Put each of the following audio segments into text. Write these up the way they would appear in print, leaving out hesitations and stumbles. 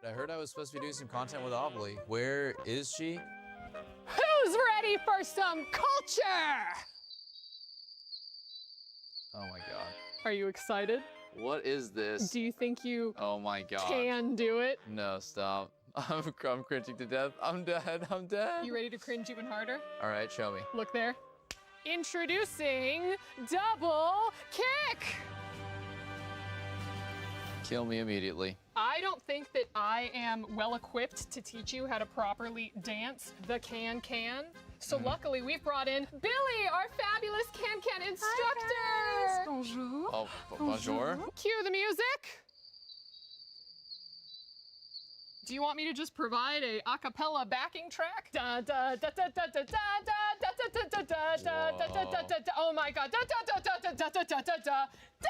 I heard I was supposed to be doing some content with Obly. Where is she? Who's ready for some culture? Oh my god. Are you excited? What is this? Do you think you Oh my god. can do it? No, stop. I'm cringing to death. I'm dead. I'm dead. You ready to cringe even harder? All right, show me. Look there. Introducing double kick. Kill me immediately. I don't think that I am well equipped to teach you how to properly dance the can. So luckily we've brought in Billy, our fabulous can instructor. Hi guys. Bonjour. Oh, bonjour. Cue the music. Do you want me to just provide a cappella backing track? Da da da da da da da da da da da da da da da da. Oh my god. Da da da da da da da da da da.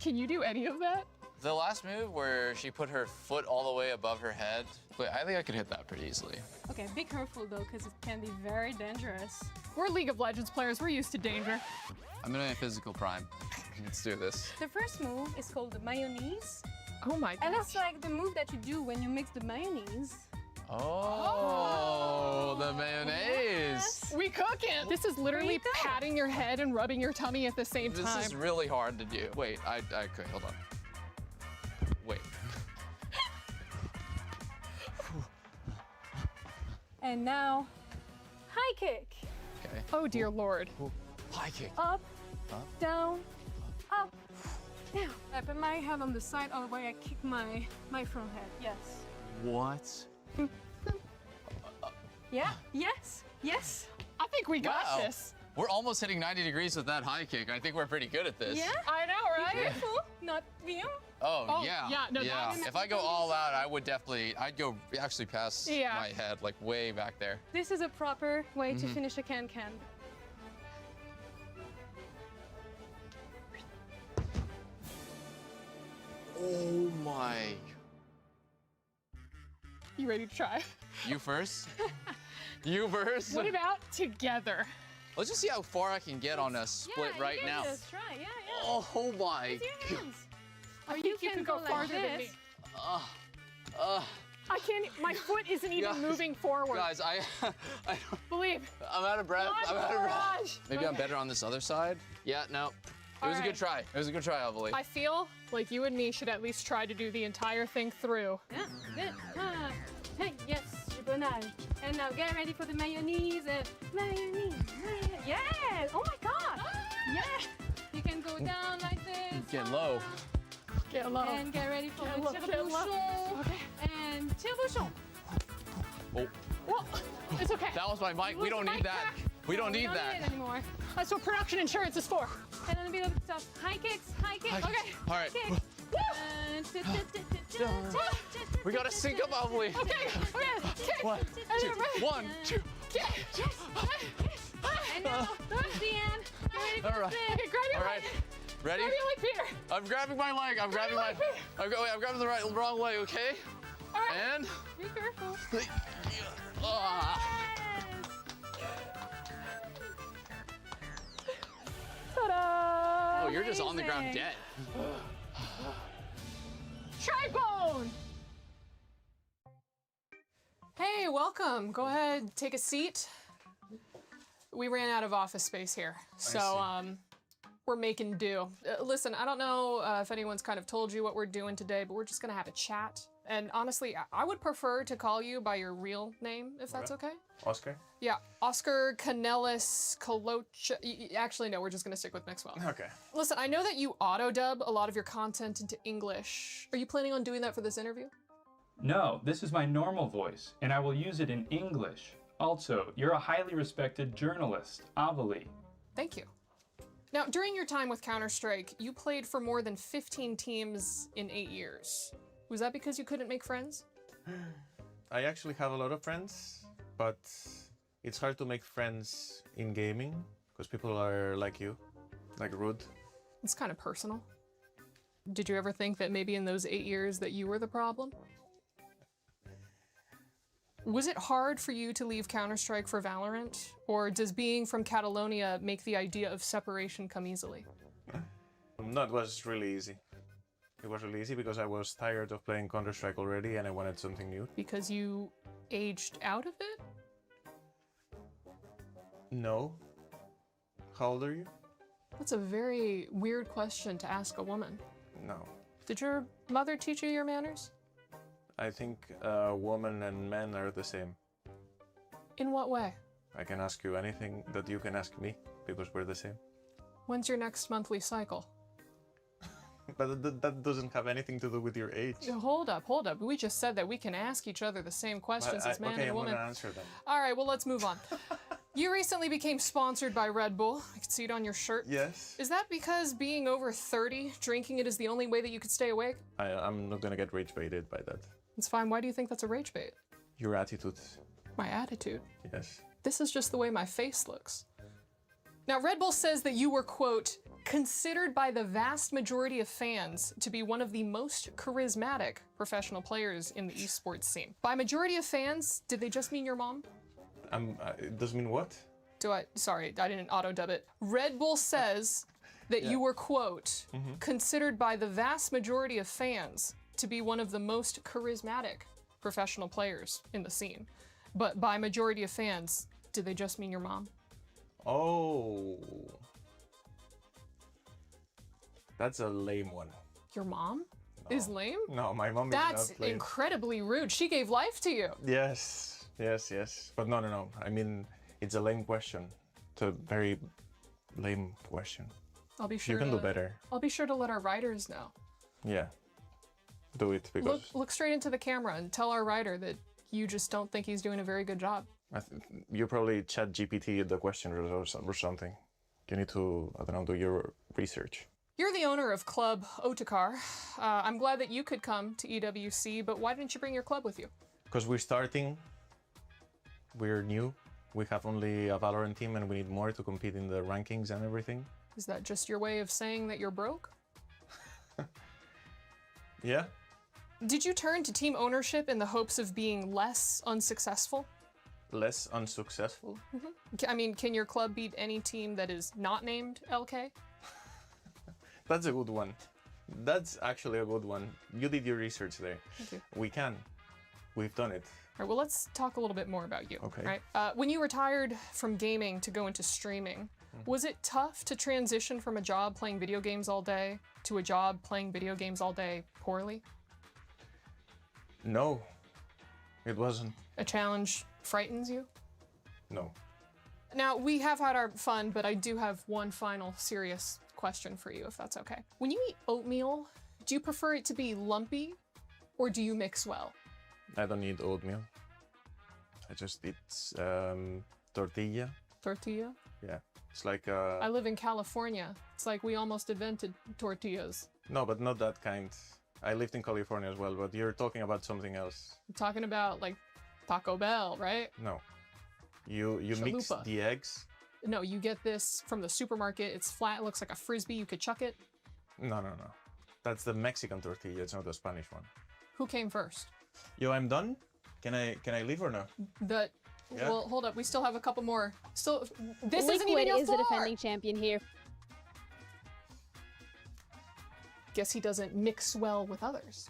Can you do any of that? The last move where she put her foot all the way above her head, I think I could hit that pretty easily. Okay, be careful though, because it can be very dangerous. We're League of Legends players. We're used to danger. I'm in a physical prime. Let's do this. The first move is called the mayonnaise. Oh my god. And that's like the move that you do when you mix the mayonnaise. Oh, the mayonnaise. We cooking. This is literally patting your head and rubbing your tummy at the same time. This is really hard to do. Wait, okay, hold on. Wait. And now, high kick. Okay. Oh dear lord. High kick. Up, down, up, down. I put my head on the side of where I kick my front head. Yes. What? Yeah. Yes. Yes. I think we got Wow. this. We're almost hitting 90 degrees with that high kick. I think we're pretty good at this. Yeah. I know, right? Be careful, not Liam. Oh, yeah. yeah. No, that's- If I go all out, I would definitely, I'd go actually past Yeah. my head, like way back there. This is a proper way to finish a can. Oh my. You ready to try? You first? You first? What about together? Let's just see how far I can get on a split right you now. can just try. Yeah. Oh my. With your hands. I think you can go like farther than me. this. I can't, my foot isn't even Guys, moving forward. Guys, Believe. I'm out of breath. I'm out of breath. Entourage. Maybe I'm better on this other side. Yeah, no. It was a right. good try. It was a good try, Obly. I feel like you and me should at least try to do the entire thing through. Yeah, good. Hey, yes, je bonage. And now get ready for the mayonnaise. Mayonnaise. Yes! Oh my god! Yeah! You can go down like this. Getting low. Get low. And get ready for Get the low, get low. tire-bouchon. Okay. And tire-bouchon. Oh, Well, it's okay. that was my mic. We don't need that. We don't need We don't need it that. anymore. That's what production insurance is for. And then a bit of stuff. High kicks, high kicks. Okay. All right. And We gotta sync up, Obly. Okay. Kick. One, two, 1, 2. And now, the end. Get ready for All right. the Okay, grab your All right. leg. Ready? Grab your leg, Peter. I'm grabbing my leg. I'm grabbing my. I'm grabbing the wrong leg. Okay. All right. And. Be careful. Ah. Ta-da! Oh, you're just on the ground Amazing. dead. Tribone! Hey, welcome. Go ahead, take a seat. We ran out of office space here, so we're making do. Listen, I don't know if anyone's kind of told you what we're doing today, but we're just gonna have a chat. And honestly, I would prefer to call you by your real name, if that's okay. Oscar? Yeah, Oscar Canellis Colocha. Actually, no, we're just gonna stick with Maxwell. Okay. Listen, I know that you auto-dub a lot of your content into English. Are you planning on doing that for this interview? No, this is my normal voice, and I will use it in English. Also, you're a highly respected journalist, Obly. Thank you. Now, during your time with Counter-Strike, you played for more than 15 teams in 8 years. Was that because you couldn't make friends? I actually have a lot of friends, but it's hard to make friends in gaming because people are like you, like rude. It's kind of personal. Did you ever think that maybe in those 8 years that you were the problem? Was it hard for you to leave Counter-Strike for Valorant? Or does being from Catalonia make the idea of separation come easily? No, it was really easy. It was really easy because I was tired of playing Counter-Strike already and I wanted something new. Because you aged out of it? No. How old are you? That's a very weird question to ask a woman. No. Did your mother teach you your manners? I think women and men are the same. In what way? I can ask you anything that you can ask me because we're the same. When's your next monthly cycle? But that doesn't have anything to do with your age. Hold up. We just said that we can ask each other the same questions as man okay, and I'm woman. gonna answer them. All right, well, let's move on. You recently became sponsored by Red Bull. I can see it on your shirt. Yes. Is that because being over 30, drinking it is the only way that you could stay awake? I'm not gonna get rage baited by that. It's fine. Why do you think that's a rage bait? Your attitude. My attitude. Yes. This is just the way my face looks. Now, Red Bull says that you were, quote, considered by the vast majority of fans to be one of the most charismatic professional players in the esports scene. By majority of fans, did they just mean your mom? It does mean what? Sorry, I didn't auto-dub it. Red Bull says that you were, quote, considered by the vast majority of fans to be one of the most charismatic professional players in the scene. But by majority of fans, did they just mean your mom? Oh. That's a lame one. Your mom is lame? No, my mom That's is not lame. incredibly rude. She gave life to you. Yes. But no. I mean, it's a lame question. It's a very lame question. I'll be sure You can do better. I'll be sure to let our writers know. Yeah. Do it because Look straight into the camera and tell our writer that you just don't think he's doing a very good job. you probably chat GPT the question or something. You need to, I don't know, do your research. You're the owner of Club Otakar. I'm glad that you could come to EWC, but why didn't you bring your club with you? Because we're starting, we're new. We have only a Valorant team and we need more to compete in the rankings and everything. Is that just your way of saying that you're broke? Yeah. Did you turn to team ownership in the hopes of being less unsuccessful? Less unsuccessful? I mean, can your club beat any team that is not named LK? That's a good one. That's actually a good one. You did your research there. Thank you. We can. We've done it. All right, well, let's talk a little bit more about you. Okay. Right? When you retired from gaming to go into streaming, was it tough to transition from a job playing video games all day to a job playing video games all day poorly? No, it wasn't. A challenge frightens you? No. Now, we have had our fun, but I do have one final serious question for you, if that's okay. When you eat oatmeal, do you prefer it to be lumpy or do you mix well? I don't eat oatmeal. I just eat tortilla. Tortilla? Yeah. It's like I live in California. It's like we almost invented tortillas. No, but not that kind. I lived in California as well, but you're talking about something else. I'm talking about like Taco Bell, right? No. You mix Chalupa. the eggs. No, you get this from the supermarket. It's flat, it looks like a frisbee, you could chuck it. No. That's the Mexican tortilla, it's not the Spanish one. Who came first? Yo, I'm done. Can I leave or no? Yeah. Well, hold up, we still have a couple more. This isn't Liquid even your is floor! the defending champion here. Guess he doesn't mix well with others.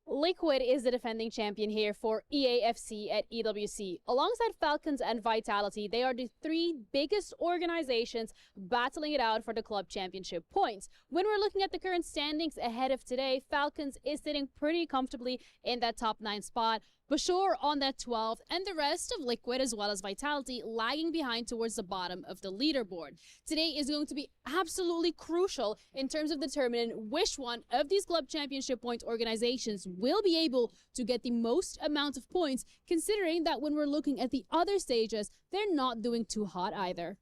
Liquid is the defending champion here for EAFC at EWC. Alongside Falcons and Vitality, they are the three biggest organizations battling it out for the club championship points. When we're looking at the current standings ahead of today, Falcons is sitting pretty comfortably in that top 9 spot. Bashor on that 12th, and the rest of Liquid as well as Vitality lagging behind towards the bottom of the leaderboard. Today is going to be absolutely crucial in terms of determining which one of these club championship point organizations will be able to get the most amount of points, considering that when we're looking at the other stages, they're not doing too hot either.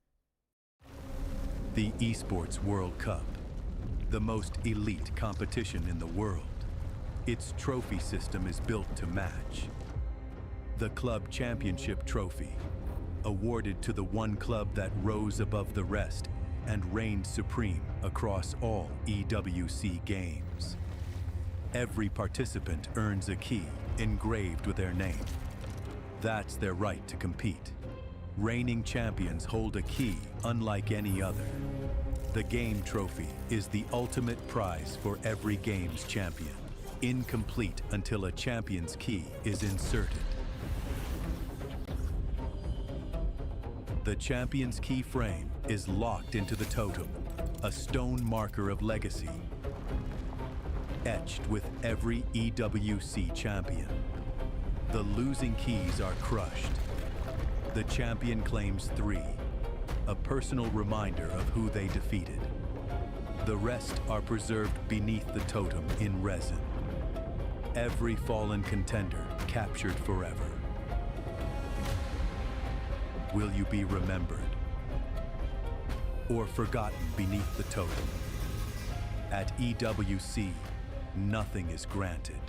The Esports World Cup, the most elite competition in the world. Its trophy system is built to match. The Club Championship Trophy, awarded to the one club that rose above the rest and reigned supreme across all EWC games. Every participant earns a key engraved with their name. That's their right to compete. Reigning champions hold a key unlike any other. The game trophy is the ultimate prize for every game's champion. Incomplete until a champion's key is inserted. The champion's key frame is locked into the totem, a stone marker of legacy, etched with every EWC champion. The losing keys are crushed. The champion claims 3, a personal reminder of who they defeated. The rest are preserved beneath the totem in resin. Every fallen contender captured forever. Will you be remembered or forgotten beneath the totem? At EWC, nothing is granted.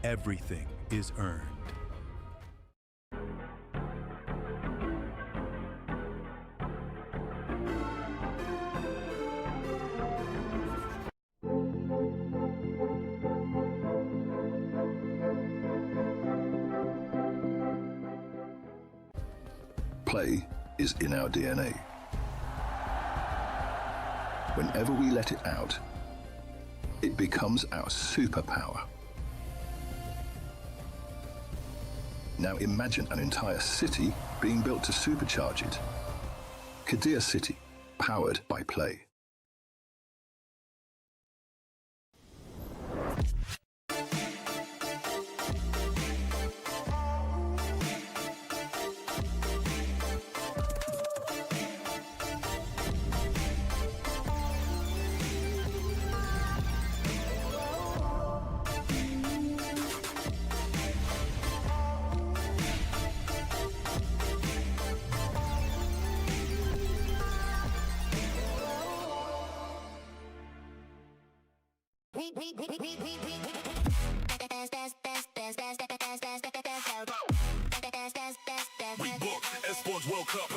Everything is earned. Play is in our DNA. Whenever we let it out, it becomes our superpower. Now imagine an entire city being built to supercharge it. Kadir City, powered by Play. We book Esports World Cup.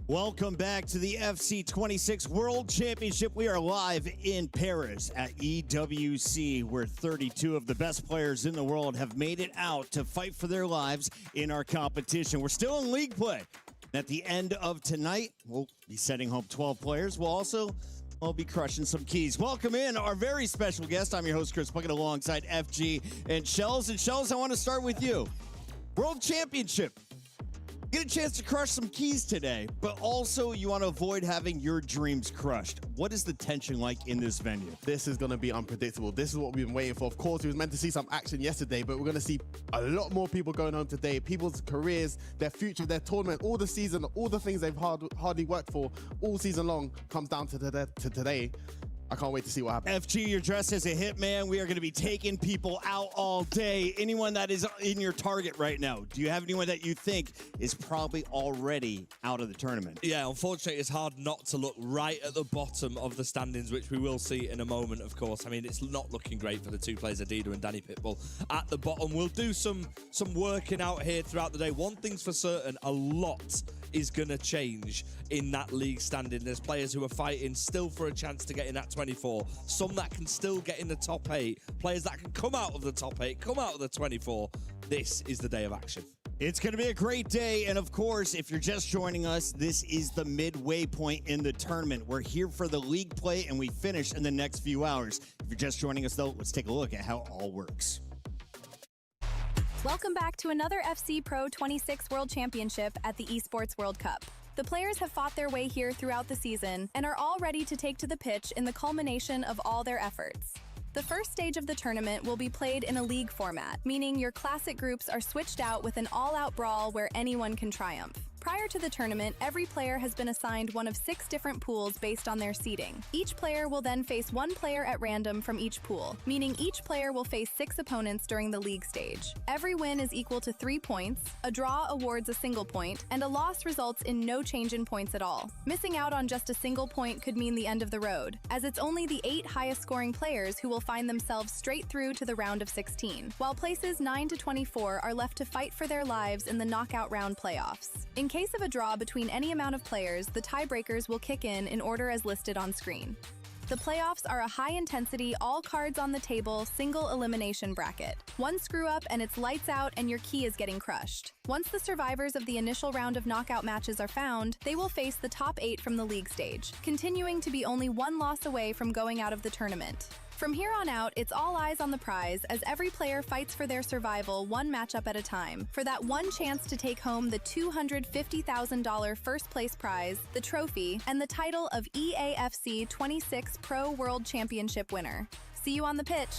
Welcome back to the FC26 World Championship. We are live in Paris at EWC, where 32 of the best players in the world have made it out to fight for their lives in our competition. We're still in league play. At the end of tonight, we'll be sending home 12 players. We'll also be crushing some keys. Welcome in our very special guest. I'm your host, Chris Puckett, alongside FG and Shells. And Shells, I want to start with you. World Championship. Get a chance to crush some keys today, but also you want to avoid having your dreams crushed. What is the tension like in this venue? This is going to be unpredictable. This is what we've been waiting for. Of course, we was meant to see some action yesterday, but we're going to see a lot more people going home today. People's careers, their future, their tournament, all the season, all the things they've hardly worked for all season long comes down to today. I can't wait to see what happens. FG, you're dressed as a hitman. We are going to be taking people out all day. Anyone that is in your target right now, do you have anyone that you think is probably already out of the tournament? Yeah, unfortunately, it's hard not to look right at the bottom of the standings, which we will see in a moment, of course. I mean, it's not looking great for the two players, Adida and Danny Pitbull, at the bottom. We'll do some working out here throughout the day. One thing's for certain, a lot is going to change in that league standing. There's players who are fighting still for a chance to get in that 24, some that can still get in the top 8, players that can come out of the top 8, come out of the 24. This is the day of action. It's going to be a great day. And of course, if you're just joining us, this is the midway point in the tournament. We're here for the league play, and we finish in the next few hours. If you're just joining us, though, let's take a look at how it all works. Welcome back to another FC Pro 26 World Championship at the Esports World Cup. The players have fought their way here throughout the season and are all ready to take to the pitch in the culmination of all their efforts. The first stage of the tournament will be played in a league format, meaning your classic groups are switched out with an all-out brawl where anyone can triumph. Prior to the tournament, every player has been assigned one of 6 different pools based on their seeding. Each player will then face one player at random from each pool, meaning each player will face 6 opponents during the league stage. Every win is equal to 3 points, a draw awards a single point, and a loss results in no change in points at all. Missing out on just a single point could mean the end of the road, as it's only the 8 highest scoring players who will find themselves straight through to the round of 16, while places 9 to 24 are left to fight for their lives in the knockout round playoffs. In case of a draw between any amount of players, the tiebreakers will kick in order as listed on screen. The playoffs are a high-intensity, all-cards-on-the-table, single elimination bracket. One screw-up and it's lights out and your key is getting crushed. Once the survivors of the initial round of knockout matches are found, they will face the top 8 from the league stage, continuing to be only one loss away from going out of the tournament. From here on out, it's all eyes on the prize as every player fights for their survival one matchup at a time, for that one chance to take home the $250,000 first place prize, the trophy, and the title of EAFC 26 Pro World Championship winner. See you on the pitch.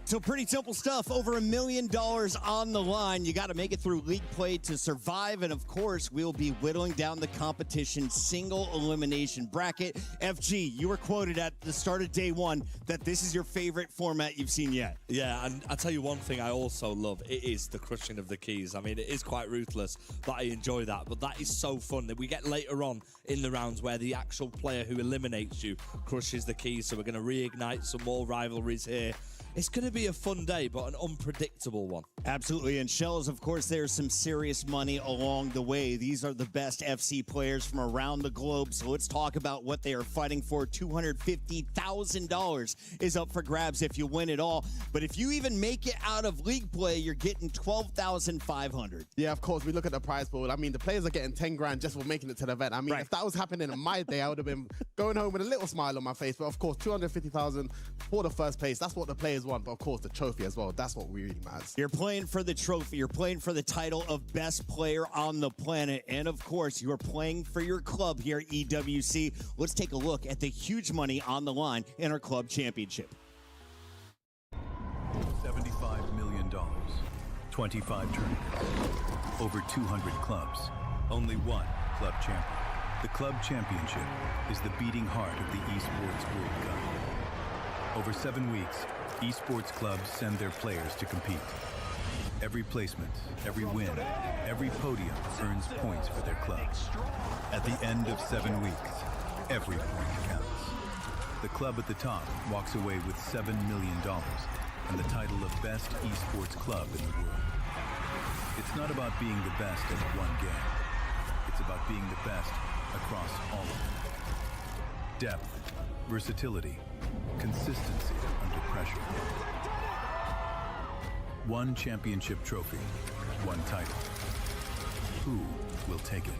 So pretty simple stuff. Over $1 million on the line. You got to make it through league play to survive. And of course, we'll be whittling down the competition single elimination bracket. FG, you were quoted at the start of day 1 that this is your favorite format you've seen yet. Yeah, and I'll tell you one thing I also love. It is the crushing of the keys. I mean, it is quite ruthless, but I enjoy that. But that is so fun that we get later on in the rounds where the actual player who eliminates you crushes the keys. So we're going to reignite some more rivalries here. It's going to be a fun day, but an unpredictable one. Absolutely. And Shells, of course, there's some serious money along the way. These are the best FC players from around the globe. So let's talk about what they are fighting for. $250,000 is up for grabs if you win it all. But if you even make it out of league play, you're getting $12,500. Yeah, of course. We look at the prize pool. I mean, the players are getting 10 grand just for making it to the event. I mean, if that was happening in my day, I would have been going home with a little smile on my face. But of course, $250,000 for the first place. That's what the players want, but of course the trophy as well. That's what really matters. You're playing for the trophy. You're playing for the title of best player on the planet. And of course, you are playing for your club here at EWC. Let's take a look at the huge money on the line in our club championship. $75 million, 25 tournaments, over 200 clubs, only one club champion. The club championship is the beating heart of the Esports World Cup. Over 7 weeks, esports clubs send their players to compete. Every placement, every win, every podium earns points for their club. At the end of 7 weeks, every point counts. The club at the top walks away with $7 million and the title of best esports club in the world. It's not about being the best at one game. It's about being the best across all of them. Depth, versatility, consistency under pressure. One championship trophy, one title. Who will take it?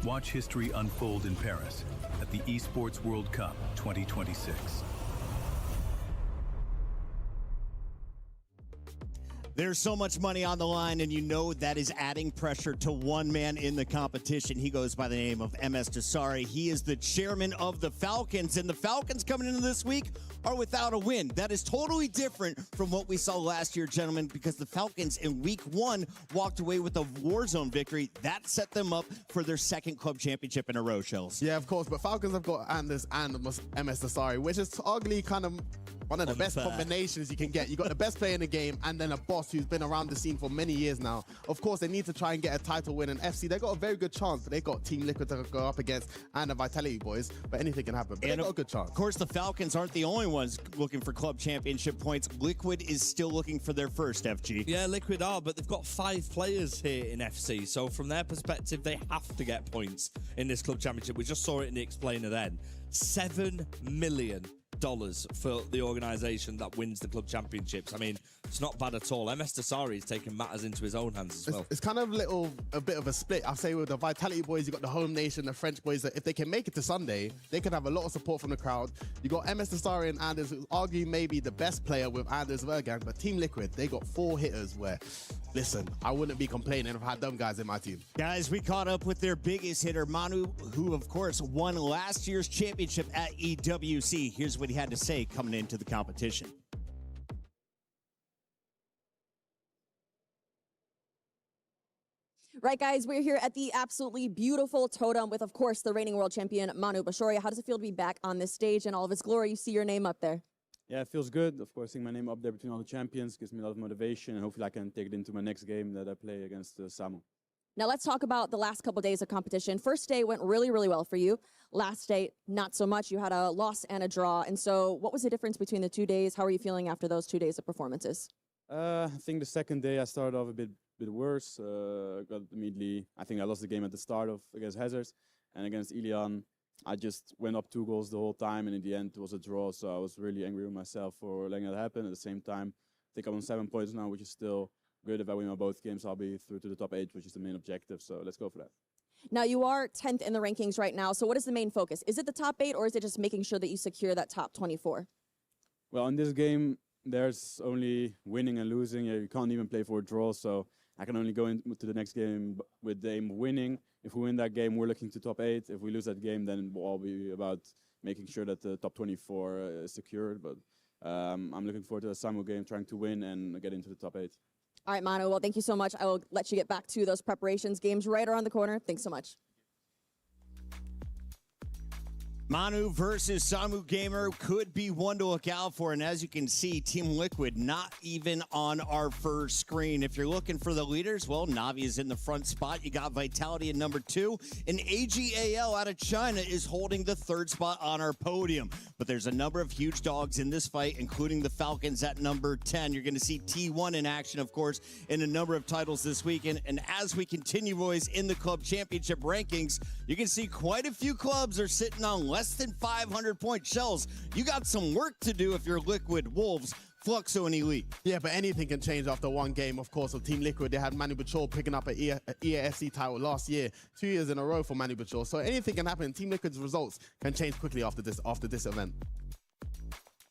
Watch history unfold in Paris at the Esports World Cup 2026. There's so much money on the line, and you know that is adding pressure to one man in the competition. He goes by the name of MS Desari. He is the chairman of the Falcons, and the Falcons coming into this week are without a win. That is totally different from what we saw last year, gentlemen, because the Falcons in week 1 walked away with a Warzone victory. That set them up for their second club championship in a row, Shells. Yeah, of course, but Falcons have got Anders and MS Desari, which is arguably kind of One of the best combinations you can get. You got the best player in the game and then a boss who's been around the scene for many years now. Of course, they need to try and get a title win. And FC, they got a very good chance. They got Team Liquid to go up against and the Vitality Boys. But anything can happen. But they got a good chance. Of course, the Falcons aren't the only ones looking for club championship points. Liquid is still looking for their first, FG. Yeah, Liquid are, but they've got 5 players here in FC. So from their perspective, they have to get points in this club championship. We just saw it in the explainer then. $7 million for the organisation that wins the club championships. I mean, it's not bad at all. MS Dasari is taking matters into his own hands as well. It's kind of a bit of a split. I'll say with the Vitality Boys, you got the home nation, the French boys, that if they can make it to Sunday, they could have a lot of support from the crowd. You got MS Dasari and Anders, who argue maybe the best player with Anders Vergang, but Team Liquid, they got 4 hitters where, listen, I wouldn't be complaining if I had them guys in my team. Guys, we caught up with their biggest hitter, Manu, who, of course, won last year's championship at EWC. Here's what he had to say coming into the competition. Right, guys, we're here at the absolutely beautiful Totem with, of course, the reigning world champion, Manu Bashoria. How does it feel to be back on this stage in all of its glory? You see your name up there. Yeah, it feels good. Of course, seeing my name up there between all the champions gives me a lot of motivation, and hopefully I can take it into my next game that I play against Samu. Now let's talk about the last couple days of competition. First day went really, really well for you. Last day, not so much. You had a loss and a draw. And so what was the difference between the 2 days? How are you feeling after those 2 days of performances? I think the second day I started off a bit worse. Got immediately, I think I lost the game at the start of against Hazards, and against Ilian, I just went up 2 goals the whole time, and in the end it was a draw. So I was really angry with myself for letting that happen. At the same time, I think I'm on 7 points now, which is still good. If I win my both games, I'll be through to the top 8, which is the main objective. So let's go for that. Now you are 10th in the rankings right now. So what is the main focus? Is it the top 8, or is it just making sure that you secure that top 24? Well, in this game, there's only winning and losing. You can't even play for a draw. So I can only go into the next game with the aim of winning. If we win that game, we're looking to top 8. If we lose that game, then we'll all be about making sure that the top 24 is secured. But I'm looking forward to the Samu game, trying to win and get into the top 8. All right, Manu. Well, thank you so much. I will let you get back to those preparations. Games right around the corner. Thanks so much. Manu versus Samu Gamer could be one to look out for. And as you can see, Team Liquid not even on our first screen. If you're looking for the leaders, well, Navi is in the front spot. You got Vitality at number 2. And AGAL out of China is holding the 3rd spot on our podium. But there's a number of huge dogs in this fight, including the Falcons at number 10. You're going to see T1 in action, of course, in a number of titles this weekend. And as we continue, boys, in the club championship rankings, you can see quite a few clubs are sitting on less than 500 point shells. You got some work to do if you're Liquid, Wolves, Fluxo, and Elite. Yeah, but anything can change after one game, of course, of Team Liquid. They had Manu Bachor picking up an EAFC title last year, 2 years in a row for Manu Bachor. So anything can happen. Team Liquid's results can change quickly after this event.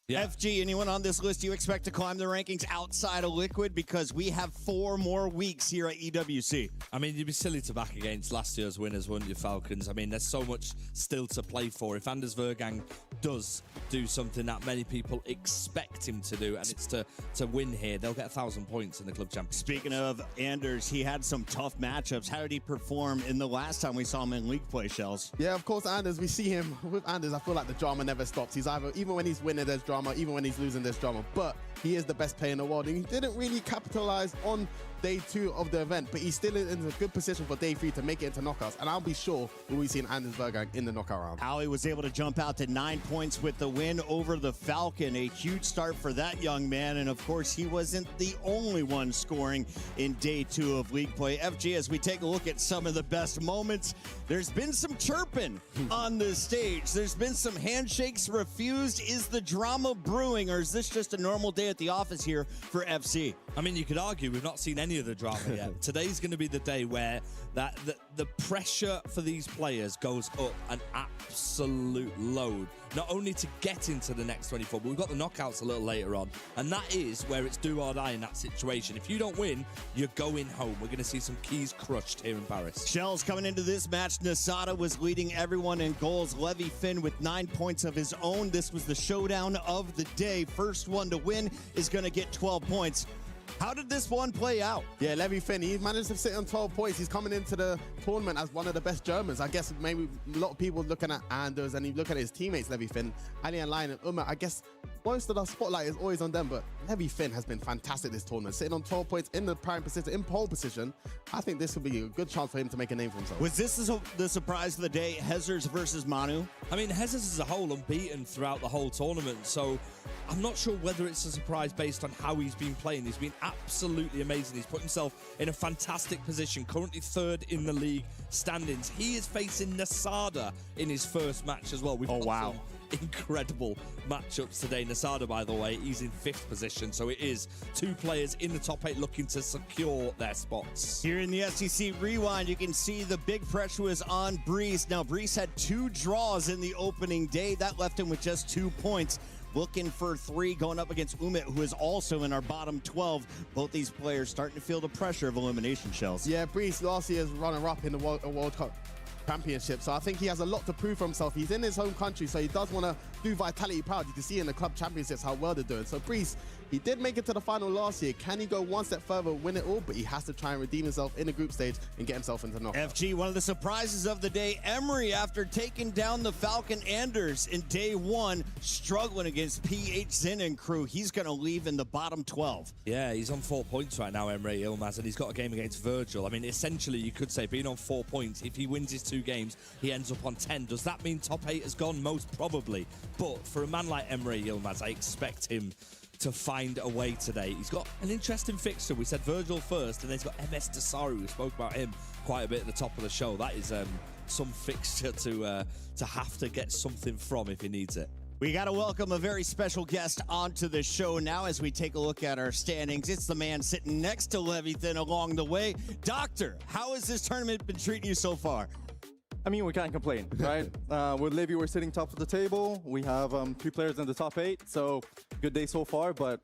Yeah. FG, anyone on this list you expect to climb the rankings outside of Liquid? Because we have 4 more weeks here at EWC. I mean, you'd be silly to back against last year's winners, wouldn't you, Falcons? I mean, there's so much still to play for. If Anders Vergang does do something that many people expect him to do, and it's to win here, they'll get 1,000 points in the club championship. Speaking of Anders, he had some tough matchups. How did he perform in the last time we saw him in league play, Shells? Yeah, of course, Anders, we see him. With Anders, I feel like the drama never stops. He's either, even when he's winning, there's drama, even when he's losing, there's drama. But he is the best player in the world, and he didn't really capitalize on day 2 of the event, but he's still in a good position for day 3 to make it into knockouts, and I'll be sure we'll be seeing Anders Vergang in the knockout round. Ali was able to jump out to 9 points with the win over the Falcon. A huge start for that young man, and of course he wasn't the only one scoring in day 2 of league play. FG, as we take a look at some of the best moments, there's been some chirping on the stage. There's been some handshakes refused. Is the drama brewing, or is this just a normal day at the office here for FC? I mean, you could argue we've not seen any of the drama yet. Today's going to be the day where the pressure for these players goes up an absolute load. Not only to get into the next 24, but we've got the knockouts a little later on. And that is where it's do or die in that situation. If you don't win, you're going home. We're going to see some keys crushed here in Paris. Shells coming into this match. Nasada was leading everyone in goals. Levy Finn with 9 points of his own. This was the showdown of the day. First one to win is going to get 12 points. How did this one play out? Yeah, Levi Finn, he managed to sit on 12 points. He's coming into the tournament as one of the best Germans. I guess maybe a lot of people looking at Anders and you look at his teammates, Levi Finn, Alien Lion and Uma. I guess most of the spotlight is always on them, but Levi Finn has been fantastic this tournament. Sitting on 12 points in the prime position, in pole position, I think this would be a good chance for him to make a name for himself. Was this the surprise of the day, Hezers versus Manu? I mean, Hezers as a whole unbeaten throughout the whole tournament, so I'm not sure whether it's a surprise based on how he's been playing. He's been absolutely amazing. He's put himself in a fantastic position, currently third in the league standings. He is facing Nasada in his first match as well. We've got some incredible matchups today. Nasada, by the way, he's in 5th position, so it is 2 players in the top 8 looking to secure their spots. Here in the SEC Rewind, you can see the big pressure was on Brees. Now, Brees had 2 draws in the opening day. That left him with just 2 points. Looking for 3 going up against Umit, who is also in our bottom 12. Both these players starting to feel the pressure of elimination shells. Yeah, Brees last year's runner-up in the World Cup Championship, so I think he has a lot to prove for himself. He's in his home country, so he does want to do Vitality proud. You can see in the club championships how well they're doing. So Brees, he did make it to the final last year. Can he go one step further, win it all? But he has to try and redeem himself in the group stage and get himself into knockout. FG, one of the surprises of the day, Emery, after taking down the Falcon Anders in day 1, struggling against PH Zin and crew. He's going to leave in the bottom 12. Yeah, he's on 4 points right now, Emre Yilmaz, and he's got a game against Virgil. I mean, essentially, you could say being on 4 points, if he wins his 2 games, he ends up on 10. Does that mean top 8 has gone? Most probably. But for a man like Emre Yilmaz, I expect him to find a way today. He's got an interesting fixture. We said Virgil first, and then he's got MS Desaru. We spoke about him quite a bit at the top of the show. That is some fixture to have to get something from if he needs it. We got to welcome a very special guest onto the show now as we take a look at our standings. It's the man sitting next to Leviathan along the way. Doctor, how has this tournament been treating you so far? I mean, we can't complain, right? With Livy, we're sitting top of the table. We have 3 players in the top 8, so good day so far, but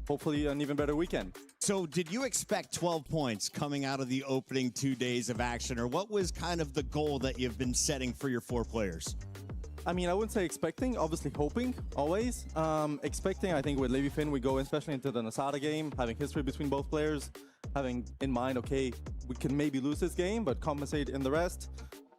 hopefully an even better weekend. So did you expect 12 points coming out of the opening 2 days of action, or what was kind of the goal that you've been setting for your 4 players? I mean, I wouldn't say expecting, obviously hoping, always. Expecting, I think with Levi Finn, we go especially into the Nasada game, having history between both players, having in mind, okay, we can maybe lose this game, but compensate in the rest.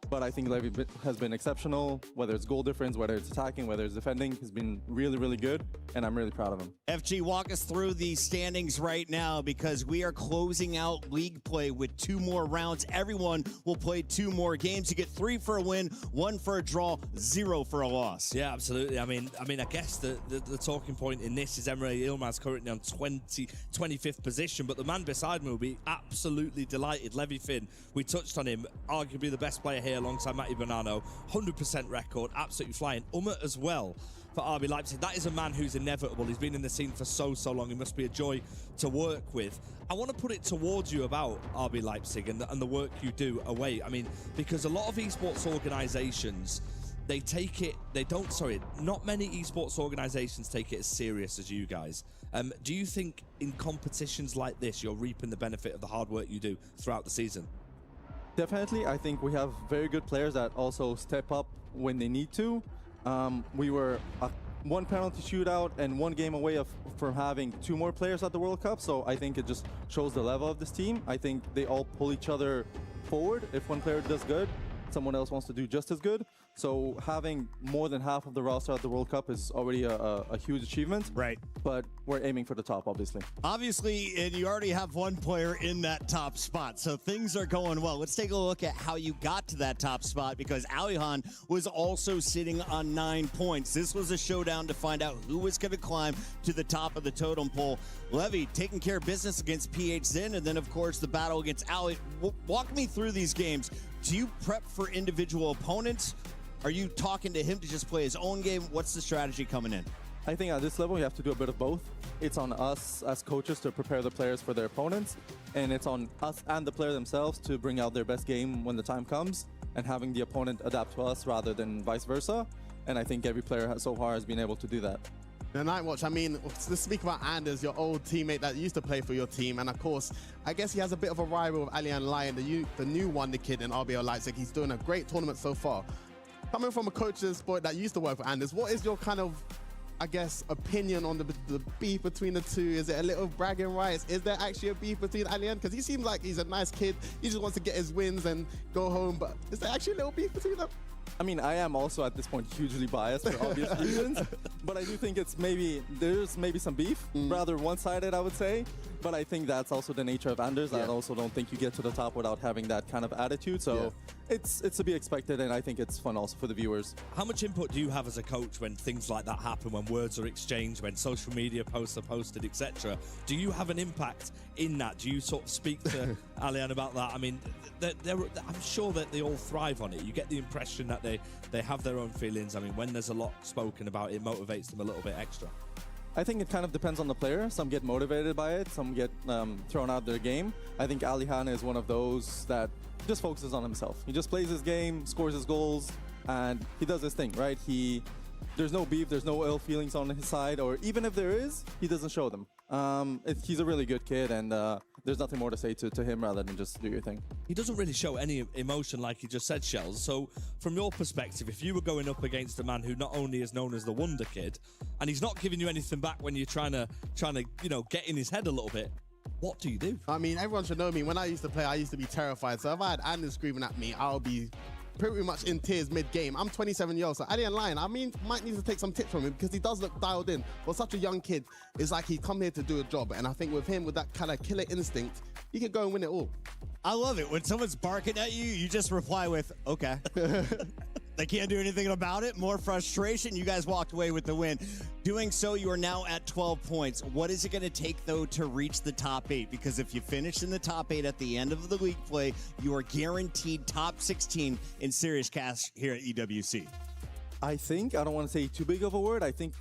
But I think Levy has been exceptional, whether it's goal difference, whether it's attacking, whether it's defending. He's been really, really good, and I'm really proud of him. FG, walk us through the standings right now because we are closing out league play with 2 more rounds. Everyone will play 2 more games. You get 3 for a win, 1 for a draw, 0 for a loss. Yeah, absolutely. I mean, I guess the talking point in this is Emre Yilmaz currently on 25th position, but the man beside me will be absolutely delighted. Levi Finn, we touched on him, arguably the best player here alongside Matty Bonanno, 100% record, absolutely flying. Umut as well for RB Leipzig. That is a man who's inevitable. He's been in the scene for so long. He must be a joy to work with. I want to put it towards you about RB Leipzig and the work you do away. I mean, because a lot of esports organizations, not many esports organizations take it as serious as you guys. Do you think in competitions like this, you're reaping the benefit of the hard work you do throughout the season? Definitely. I think we have very good players that also step up when they need to. We were 1 penalty shootout and 1 game away from having 2 more players at the World Cup, so I think it just shows the level of this team. I think they all pull each other forward. If one player does good, someone else wants to do just as good. So having more than half of the roster at the World Cup is already a huge achievement. Right. But we're aiming for the top, obviously. Obviously, and you already have 1 player in that top spot, so things are going well. Let's take a look at how you got to that top spot because Alihan was also sitting on 9 points. This was a showdown to find out who was going to climb to the top of the totem pole. Levy taking care of business against PH Zin, and then, of course, the battle against Ali. Walk me through these games. Do you prep for individual opponents? Are you talking to him to just play his own game? What's the strategy coming in? I think at this level, you have to do a bit of both. It's on us as coaches to prepare the players for their opponents, and it's on us and the player themselves to bring out their best game when the time comes, and having the opponent adapt to us rather than vice versa. And I think every player so far has been able to do that. The Night Watch, I mean, let's speak about Anders, your old teammate that used to play for your team. And of course, I guess he has a bit of a rival with Alian Lion, the new wonder kid in RBL Leipzig. He's doing a great tournament so far. Coming from a coach's boy that used to work for Anders, what is your kind of, I guess, opinion on the the beef between the two? Is it a little bragging rights? Is there actually a beef between Alian? Because he seems like he's a nice kid. He just wants to get his wins and go home. But is there actually a little beef between them? I mean, I am also at this point hugely biased for obvious reasons, but I do think there's maybe some beef, rather one-sided, I would say. But I think that's also the nature of Anders. I also don't think you get to the top without having that kind of attitude. So it's to be expected, and I think it's fun also for the viewers. How much input do you have as a coach when things like that happen, when words are exchanged, when social media posts are posted, etc.? Do you have an impact in that? Do you sort of speak to Alian about that? I mean, I'm sure that they all thrive on it. You get the impression that they have their own feelings. I mean, when there's a lot spoken about, it motivates them a little bit extra. I think it kind of depends on the player. Some get motivated by it, some get thrown out their game. I think Alihan is one of those that just focuses on himself. He just plays his game, scores his goals, and he does his thing, right? There's no beef, there's no ill feelings on his side, or even if there is, he doesn't show them. He's a really good kid, and there's nothing more to say to him rather than just do your thing. He doesn't really show any emotion like he just said, Shells. So from your perspective, if you were going up against a man who not only is known as the Wonder Kid, and he's not giving you anything back when you're trying to get in his head a little bit, what do you do? I mean, everyone should know me. When I used to play, I used to be terrified. So if I had Anders screaming at me, I'll be pretty much in tears mid-game. I'm 27 years old, so Alian Lion, I mean, might need to take some tips from him because he does look dialed in. For such a young kid, it's like he's come here to do a job. And I think with him, with that kind of killer instinct, he could go and win it all. I love it. When someone's barking at you, you just reply with, okay. They can't do anything about it. More frustration. You guys walked away with the win. Doing so, you are now at 12 points. What is it going to take, though, to reach the top 8? Because if you finish in the top 8 at the end of the league play, you are guaranteed top 16 in serious cash here at EWC. I think, I don't want to say too big of a word, I think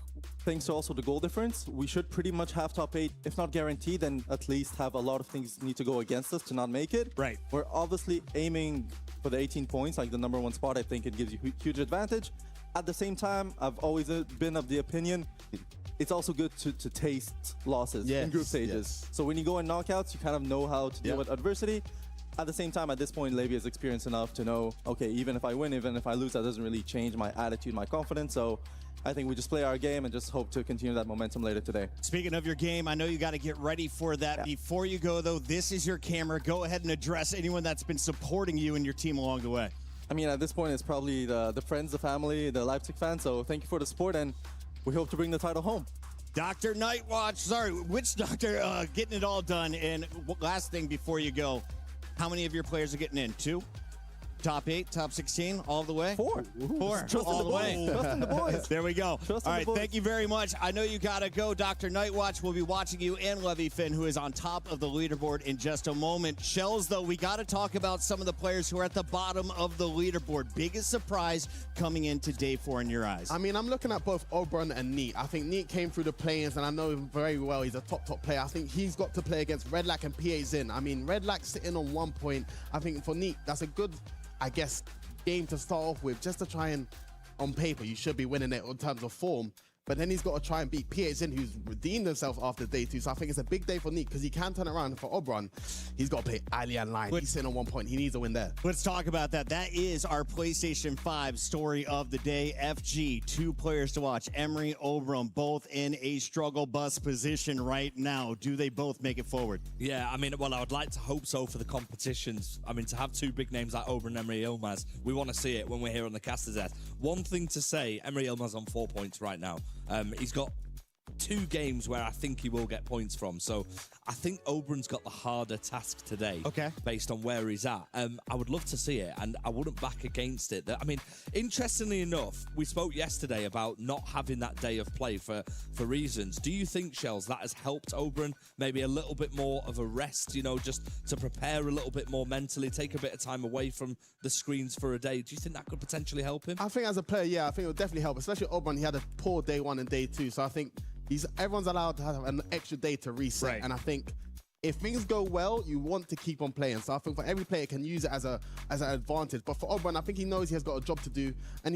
thanks to also the goal difference, we should pretty much have top 8, if not guaranteed, then at least have a lot of things need to go against us to not make it. Right. We're obviously aiming for the 18 points, like the #1 spot. I think it gives you huge advantage. At the same time, I've always been of the opinion it's also good to taste losses in group stages. So when you go in knockouts, you kind of know how to deal with adversity. At the same time, at this point, Levi is experienced enough to know, okay, even if I win, even if I lose, that doesn't really change my attitude, my confidence. So I think we just play our game and just hope to continue that momentum later today. Speaking of your game, I know you got to get ready for that. Before you go, though, this is your camera. Go ahead and address anyone that's been supporting you and your team along the way. I mean, at this point, it's probably the friends, the family, the Leipzig fans. So thank you for the support, and we hope to bring the title home. Dr. Nightwatch, sorry, which doctor getting it all done? And last thing before you go, how many of your players are getting in? 2? Top 8, top 16, all the way? 4. 4, all the way. Trust in the boys. There we go. All right, thank you very much. I know you got to go. Dr. Nightwatch will be watching you, and Levy Finn, who is on top of the leaderboard in just a moment. Shells, though, we got to talk about some of the players who are at the bottom of the leaderboard. Biggest surprise coming into day 4 in your eyes? I mean, I'm looking at both Oberon and Neat. I think Neat came through the play-ins, and I know him very well. He's a top player. I think he's got to play against Redlac and PA Zin. I mean, Redlac sitting on 1 point. I think for Neat, that's a good, I guess, game to start off with, just to try and, on paper, you should be winning it in terms of form. But then he's got to try and beat Pietzin, who's redeemed himself after day 2. So I think it's a big day for Neat because he can turn around. For Oberon, he's got to play Alian Line. He's sitting on 1 point. He needs a win there. Let's talk about that. That is our PlayStation 5 story of the day. FG, 2 players to watch. Emery, Oberon, both in a struggle bus position right now. Do they both make it forward? Yeah, I mean, well, I would like to hope so for the competitions. I mean, to have 2 big names like Oberon and Emery Ilmaz, we want to see it when we're here on the Caster's Desk. One thing to say, Emery Ilmaz on 4 points right now. He's got 2 games where I think he will get points from. So I think Oberon's got the harder task today. Okay. Based on where he's at. I would love to see it, and I wouldn't back against it. I mean, interestingly enough, we spoke yesterday about not having that day of play for reasons. Do you think, Shells, that has helped Oberon maybe a little bit more of a rest, you know, just to prepare a little bit more mentally, take a bit of time away from the screens for a day? Do you think that could potentially help him? I think as a player, yeah, I think it would definitely help, especially Oberon. He had a poor day 1 and day 2, so I think everyone's allowed to have an extra day to reset. Right. And I think if things go well, you want to keep on playing. So I think for every player can use it as an advantage. But for Oberon, I think he knows he has got a job to do, and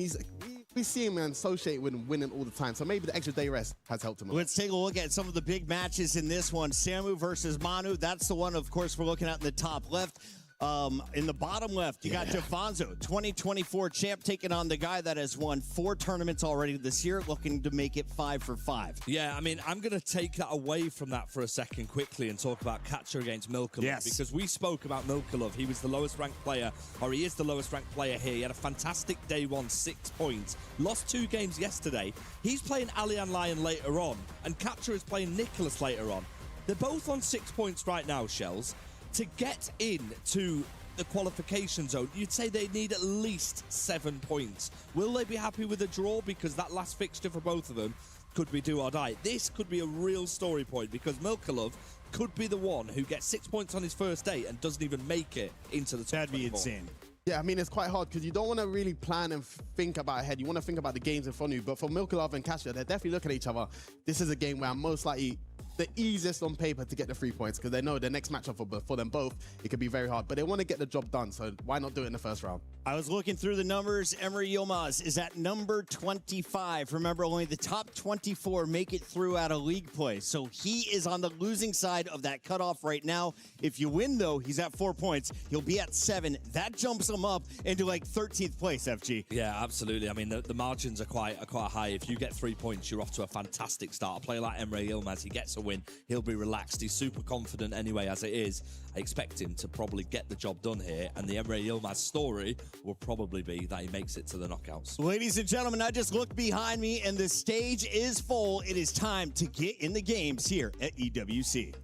we see him associate with winning all the time. So maybe the extra day rest has helped him. Let's take a look at some of the big matches in this one. Samu versus Manu. That's the one, of course, we're looking at in the top left. In the bottom left, you got Defonso, 2024 champ, taking on the guy that has won 4 tournaments already this year, looking to make it 5 for 5. Yeah, I mean, I'm going to take that away from that for a second quickly and talk about Catcher against Milkalov. Yes. Because we spoke about Milkalov. He was the lowest ranked player, or he is the lowest ranked player here. He had a fantastic day one, 6 points. Lost 2 games yesterday. He's playing Alian Lion later on, and Catcher is playing Nicholas later on. They're both on 6 points right now, Shells. To get into the qualification zone, you'd say they need at least 7 points. Will they be happy with a draw? Because that last fixture for both of them could be do or die. This could be a real story point because Milkalov could be the one who gets 6 points on his first day and doesn't even make it into the top. That'd be 24. insane. Yeah, I mean, it's quite hard because you don't want to really plan and think about ahead. You want to think about the games in front of you. But for Milkalov and Kasia, they're definitely looking at each other. This is a game where I'm most likely the easiest on paper to get the 3 points because they know the next matchup for them both, it could be very hard. But they want to get the job done, so why not do it in the first round? I was looking through the numbers. Emre Yilmaz is at number 25. Remember, only the top 24 make it through out of league play. So he is on the losing side of that cutoff right now. If you win, though, he's at 4 points. He'll be at 7. That jumps him up into like 13th place, FG. Yeah, absolutely. I mean, the margins are quite high. If you get 3 points, you're off to a fantastic start. A player like Emre Yilmaz, he gets a win. He'll be relaxed. He's super confident anyway, as it is. I expect him to probably get the job done here. And the Emre Yilmaz story will probably be that he makes it to the knockouts. Ladies and gentlemen, I just looked behind me and the stage is full. It is time to get in the games here at EWC.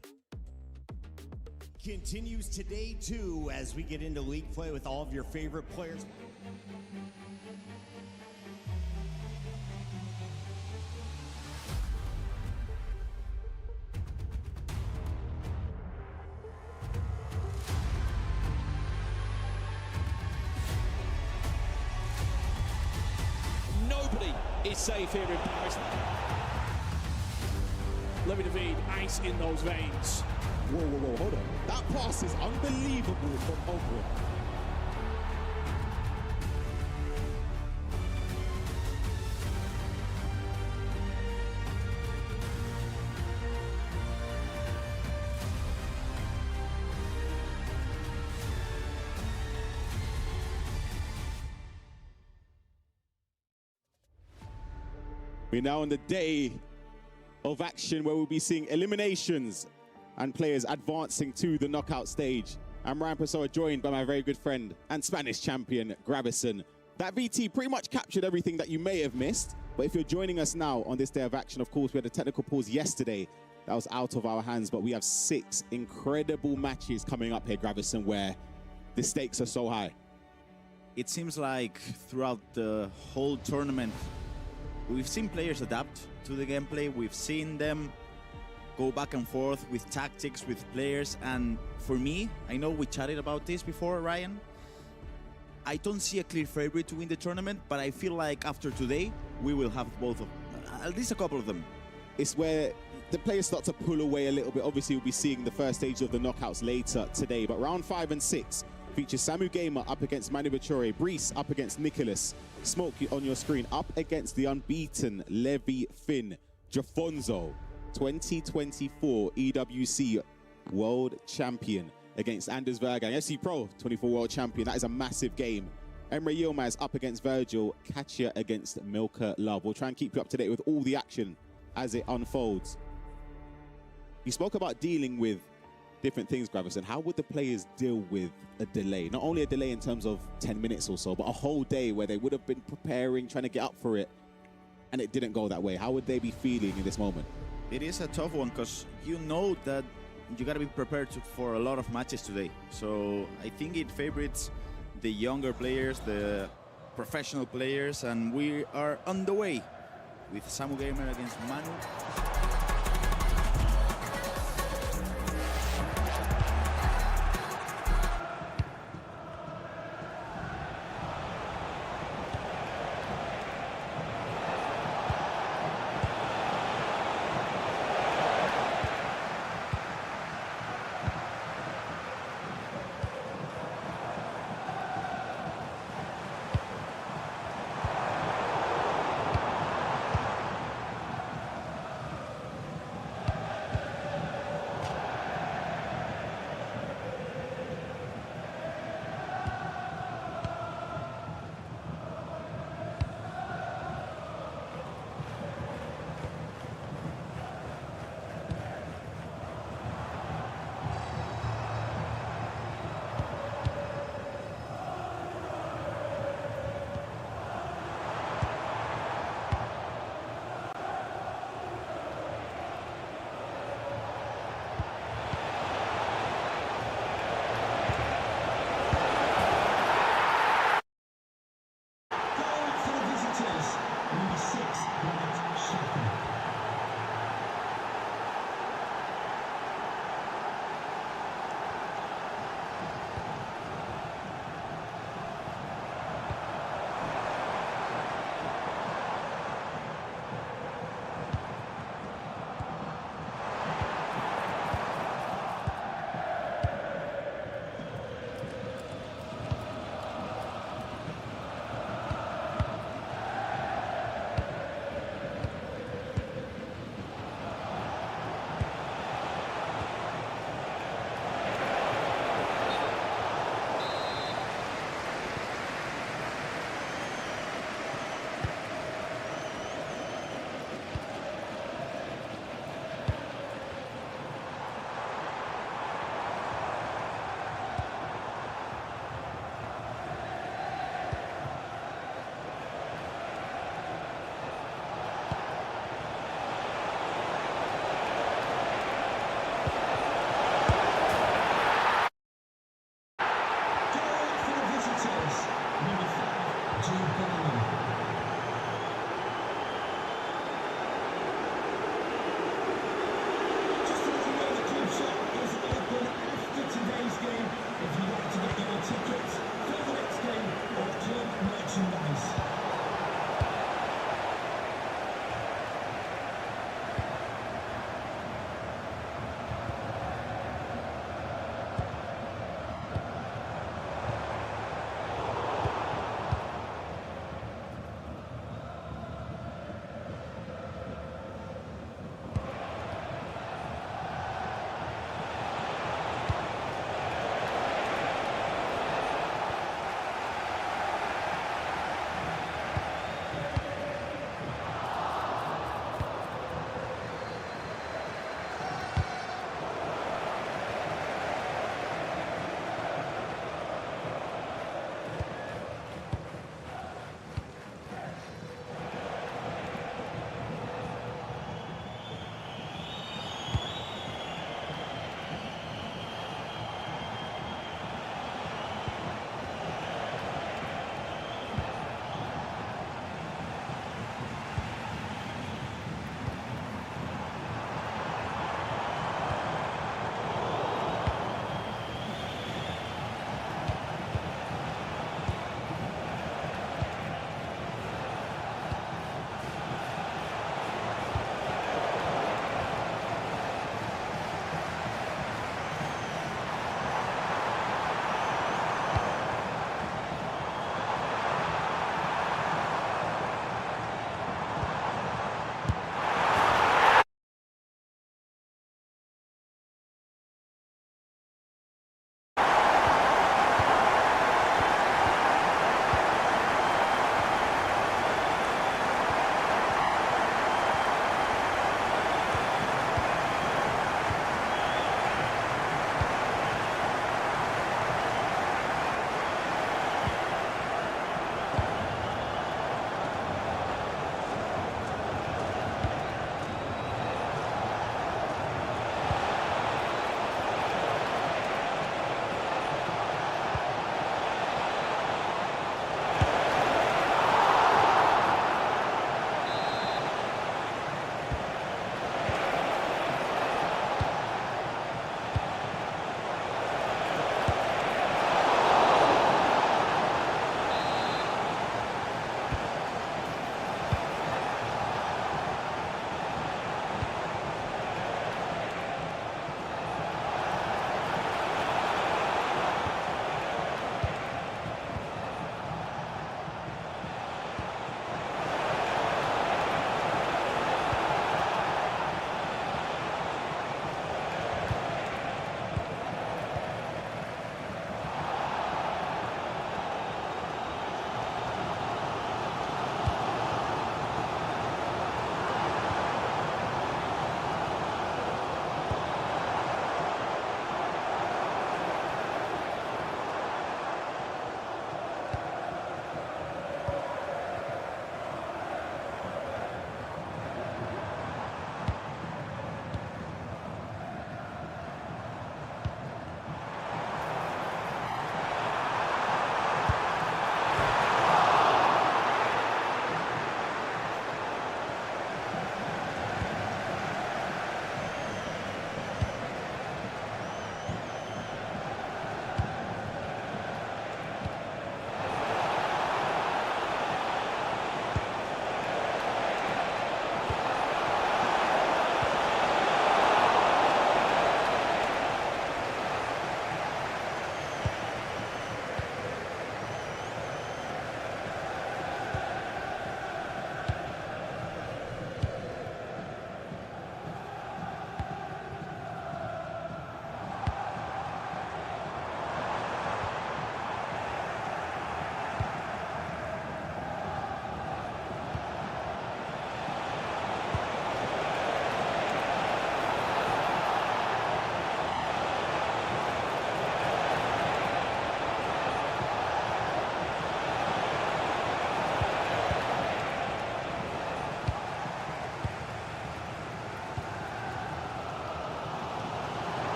Continues today, too, as we get into league play with all of your favorite players. Nobody is safe here in Paris. Louis David, ice in those veins. Whoa, whoa, whoa, hold on. That pass is unbelievable from Oakwood. We're now on the day of action where we'll be seeing eliminations and players advancing to the knockout stage. I'm Ryan Pessoa, joined by my very good friend and Spanish champion, Gravison. That VT pretty much captured everything that you may have missed, but if you're joining us now on this day of action, of course, we had a technical pause yesterday that was out of our hands, but we have 6 incredible matches coming up here, Gravison, where the stakes are so high. It seems like throughout the whole tournament, we've seen players adapt to the gameplay. We've seen them go back and forth with tactics, with players. And for me, I know we chatted about this before, Ryan. I don't see a clear favorite to win the tournament, but I feel like after today, we will have both of at least a couple of them. It's where the players start to pull away a little bit. Obviously, we'll be seeing the first stage of the knockouts later today, but round 5 and 6 features Samu Gamer up against Manu Bachore, Brees up against Nicholas, Smoke on your screen up against the unbeaten Levi Finn, Jafonzo, 2024 EWC World Champion against Anders Vergang, FC Pro 24 World Champion. That is a massive game. Emre Yilmaz up against Virgil, Katia against Milka Love. We'll try and keep you up to date with all the action as it unfolds. You spoke about dealing with different things, Gravison. How would the players deal with a delay? Not only a delay in terms of 10 minutes or so, but a whole day where they would have been preparing, trying to get up for it, and it didn't go that way. How would they be feeling in this moment? It is a tough one because you know that you got to be prepared for a lot of matches today. So I think it favors the younger players, the professional players, and we are on the way with Samu Gamer against Manu.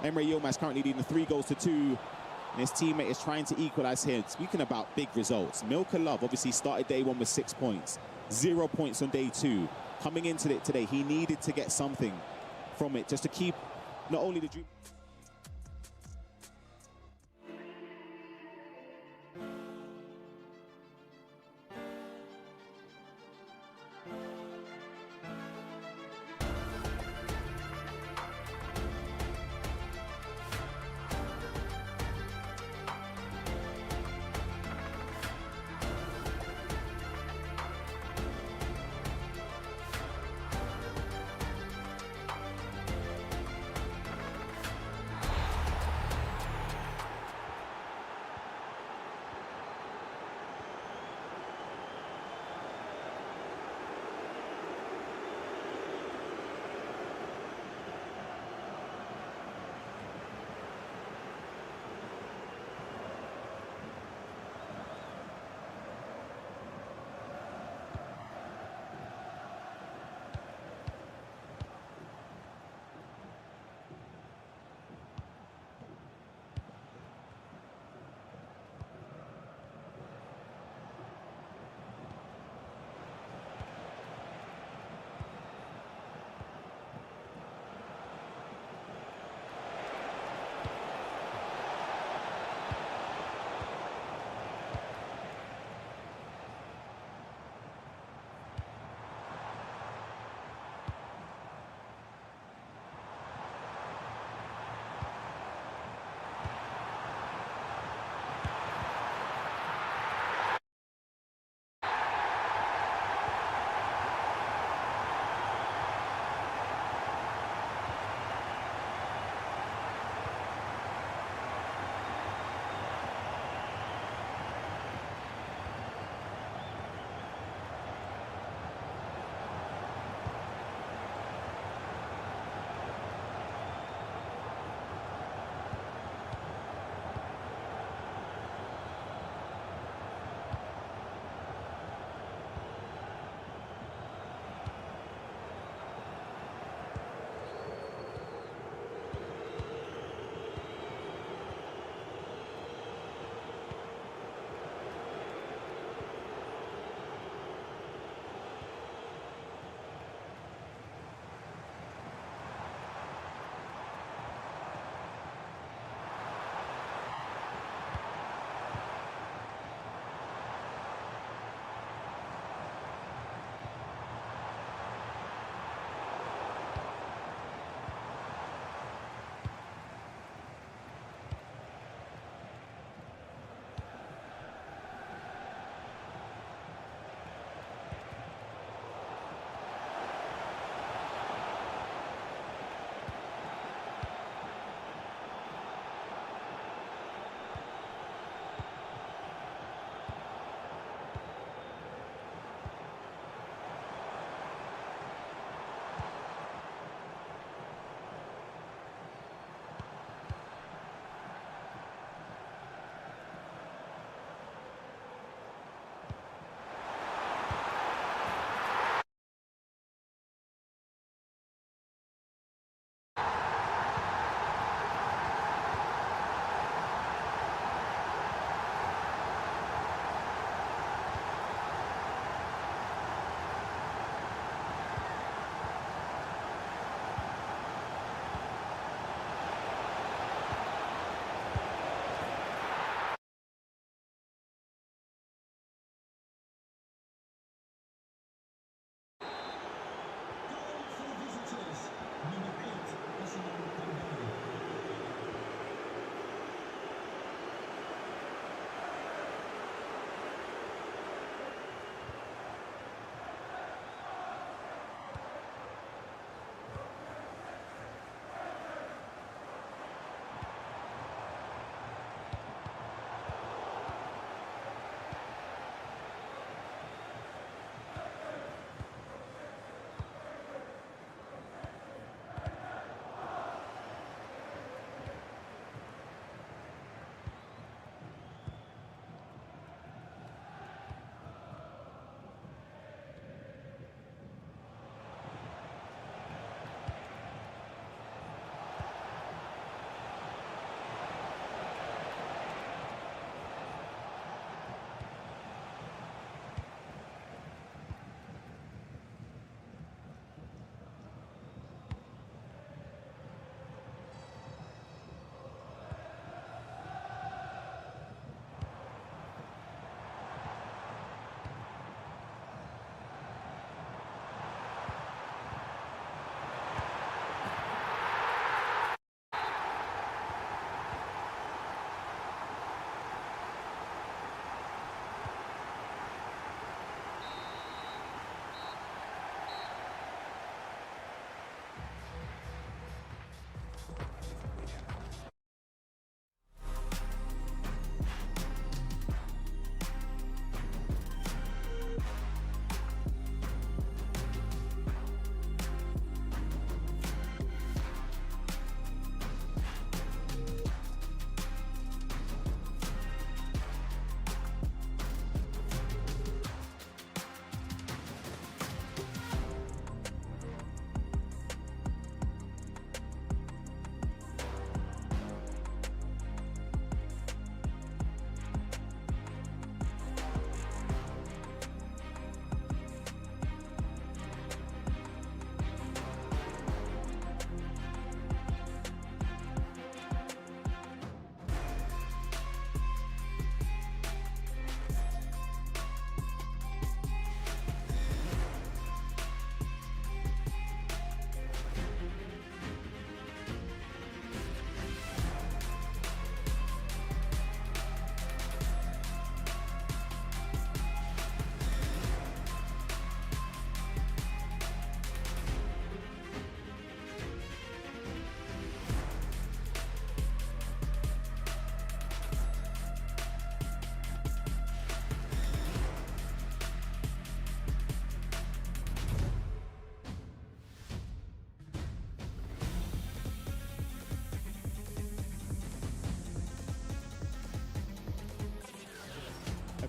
Emre Yilmaz currently leading 3-2, and his teammate is trying to equalize here. Speaking about big results, Milka Love obviously started day 1 with 6 points, 0 points on day 2. Coming into it today, he needed to get something from it just to keep not only the dream.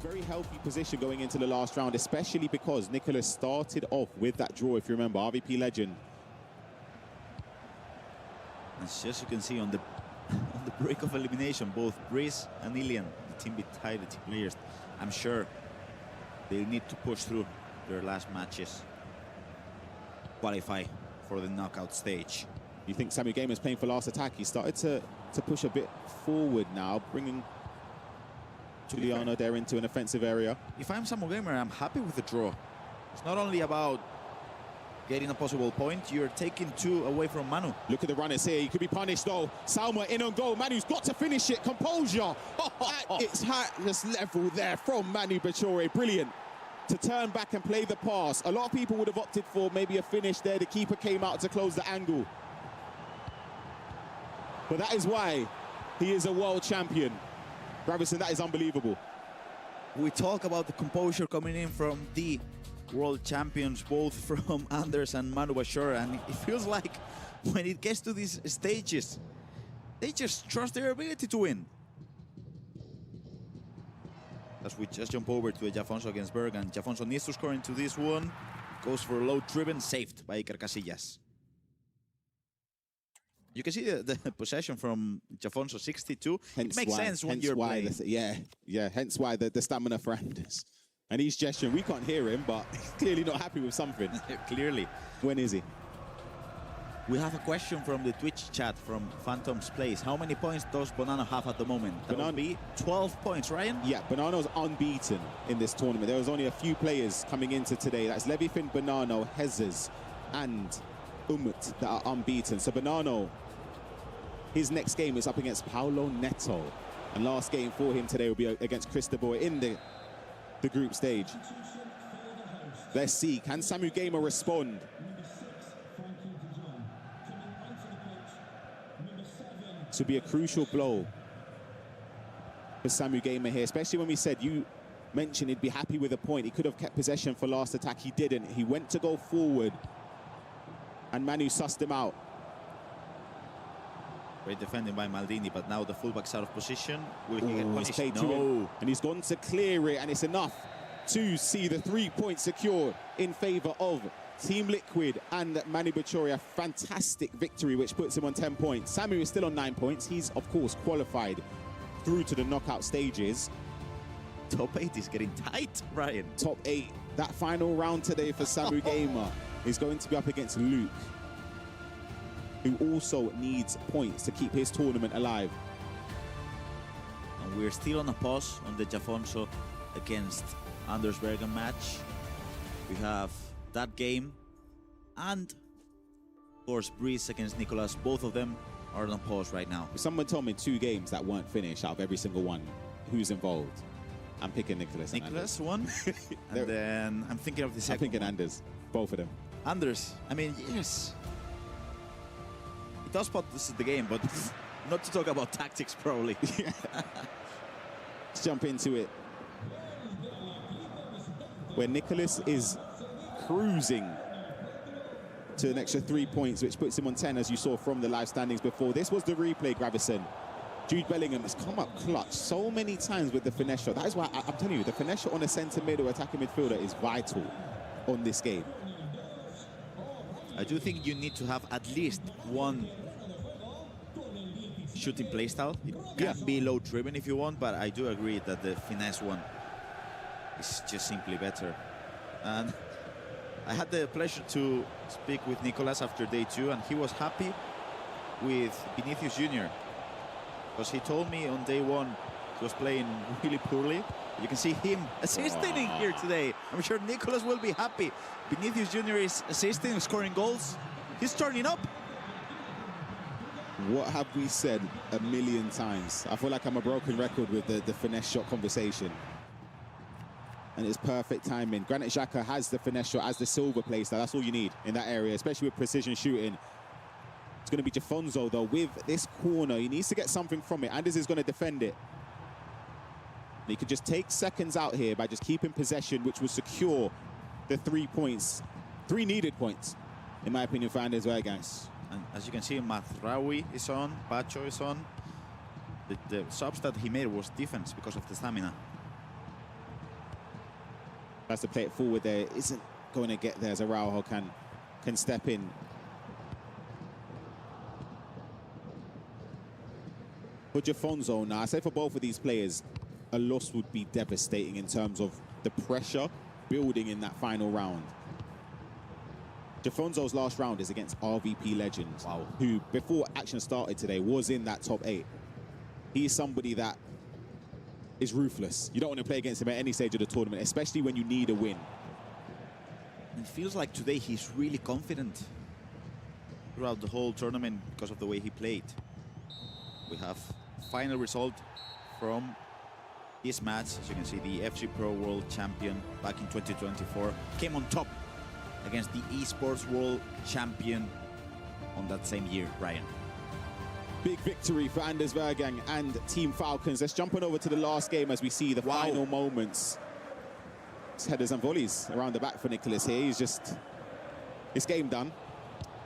very healthy position going into the last round, especially because Nicholas started off with that draw, if you remember, RVP legend. As you can see on the break of elimination, both Breeze and Ilian, the team Vitality players, I'm sure they need to push through their last matches, qualify for the knockout stage. You think Samu Gamer's playing for last attack? He started to push a bit forward now, bringing Giuliano there into an offensive area. If I'm Samu Gamer, I'm happy with the draw. It's not only about getting a possible point, you're taking 2 away from Manu. Look at the runners here. He could be punished though. Salma in on goal. Manu's got to finish it. Composure at its highest level there from Manu Bachore. Brilliant to turn back and play the pass. A lot of people would have opted for maybe a finish there. The keeper came out to close the angle. But that is why he is a world champion. Gravison, that is unbelievable. We talk about the composure coming in from the world champions, both from Anders and Manu Bachore, and it feels like when it gets to these stages, they just trust their ability to win. As we just jump over to the Jafonso against Berg, and Jafonso needs to score into this one. Goes for a low driven, saved by Iker Casillas. You can see the possession from Jafonso, 62. It makes sense when you're playing. Hence why the stamina for Anders. And he's gesturing. We can't hear him, but clearly not happy with something. Clearly. When is he? We have a question from the Twitch chat from Phantom's Place. How many points does Bonanno have at the moment? That would be 12 points, Ryan? Yeah, Bonanno's unbeaten in this tournament. There was only a few players coming into today. That's Levifin, Bonanno, Hezes, and Umut that are unbeaten. So Bonanno, his next game is up against Paulo Neto. And last game for him today will be against Cristobal in the group stage. Let's see, can Samu Gamer respond? This would be a crucial blow for Samu Gamer here, especially when we said, you mentioned he'd be happy with a point. He could have kept possession for last attack. He didn't. He went to go forward, and Manu sussed him out. Great defending by Maldini, but now the fullback's out of position. Will he get punished? No. And he's gone to clear it, and it's enough to see the 3 points secured in favor of Team Liquid and Manu Bachore. A fantastic victory, which puts him on 10 points. Samu is still on 9 points. He's, of course, qualified through to the knockout stages. Top 8 is getting tight, Ryan. Top 8. That final round today for Samu Gamer is going to be up against Luke, who also needs points to keep his tournament alive. And we're still on a pause on the Jafonso against Anders Bergen match. We have that game and, of course, Breeze against Nicholas. Both of them are on pause right now. Someone told me 2 games that weren't finished out of every single one. Who's involved? I'm picking Nicholas. Nicholas won, and then I'm thinking of the second. I'm thinking Anders. Both of them. Anders. I mean, yes. He does spot this is the game, but not to talk about tactics, probably. Let's jump into it. Where Nicholas is cruising to an extra 3 points, which puts him on 10, as you saw from the live standings before. This was the replay, Gravison. Jude Bellingham has come up clutch so many times with the finesse shot. That is why I'm telling you, the finesse shot on a centre mid or attacking midfielder is vital on this game. I do think you need to have at least one shooting playstyle. It can be low driven if you want, but I do agree that the finesse one is just simply better. And I had the pleasure to speak with Nicolas after day 2, and he was happy with Vinicius Jr. because he told me on day 1 he was playing really poorly. You can see him assisting in here today. I'm sure Nicolas will be happy. Vinicius Jr. is assisting, scoring goals. He's turning up. What have we said a million times? I feel like I'm a broken record with the finesse shot conversation. And it's perfect timing. Granit Xhaka has the finesse shot as the silver playstyle. That's all you need in that area, especially with precision shooting. It's going to be Jafonso, though, with this corner. He needs to get something from it. Anders is going to defend it. And he could just take seconds out here by just keeping possession, which will secure the 3 points. 3 needed points, in my opinion, for Anders Berghuis. And as you can see, Mathraoui is on, Pacho is on. The subs that he made was defense because of the stamina. Tries to play it forward there. Isn't going to get there as Araujo can step in. For Jafonzo now, I say for both of these players, a loss would be devastating in terms of the pressure building in that final round. Jafonzo's last round is against RVP legend, who before action started today was in that top 8. He is somebody that is ruthless. You don't want to play against him at any stage of the tournament, especially when you need a win. It feels like today he's really confident throughout the whole tournament because of the way he played. We have final result from this match. As you can see, the FC Pro World Champion back in 2024 came on top against the Esports World Champion on that same year, Ryan. Big victory for Anders Vergang and Team Falcons. Let's jump on over to the last game as we see the final moments. It's headers and volleys around the back for Nicholas here. He's just, his game done.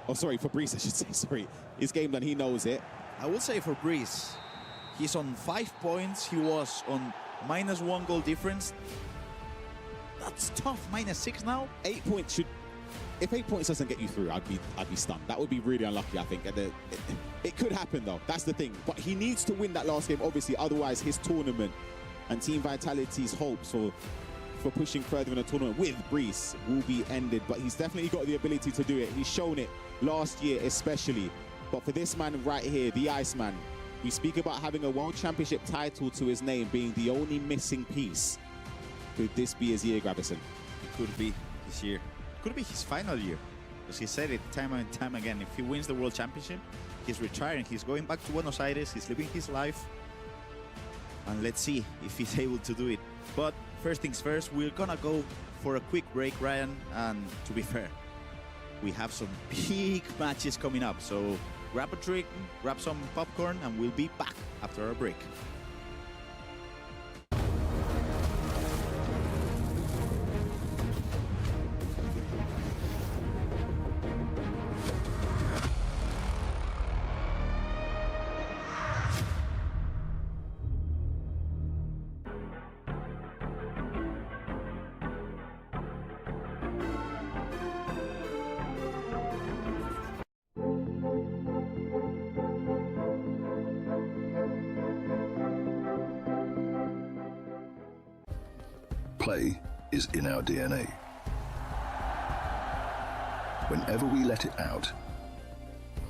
Oh, sorry, for Brees, I should say, sorry. His game done, he knows it. I would say for Brees, he's on 5 points. He was on -1 goal difference. That's tough, -6 now. 8 points should, if 8 points doesn't get you through, I'd be stunned. That would be really unlucky, I think. It could happen though, that's the thing. But he needs to win that last game, obviously, otherwise his tournament and Team Vitality's hopes for pushing further in the tournament with Brees will be ended. But he's definitely got the ability to do it. He's shown it last year especially. But for this man right here, the Iceman, we speak about having a World Championship title to his name being the only missing piece. Could this be his year, Gravison? It could be his year. It could be his final year. Because he said it time and time again. If he wins the World Championship, he's retiring. He's going back to Buenos Aires. He's living his life. And let's see if he's able to do it. But first things first, we're gonna go for a quick break, Ryan. And to be fair, we have some big matches coming up. So grab a drink, grab some popcorn, and we'll be back after our break. Play is in our DNA. Whenever we let it out,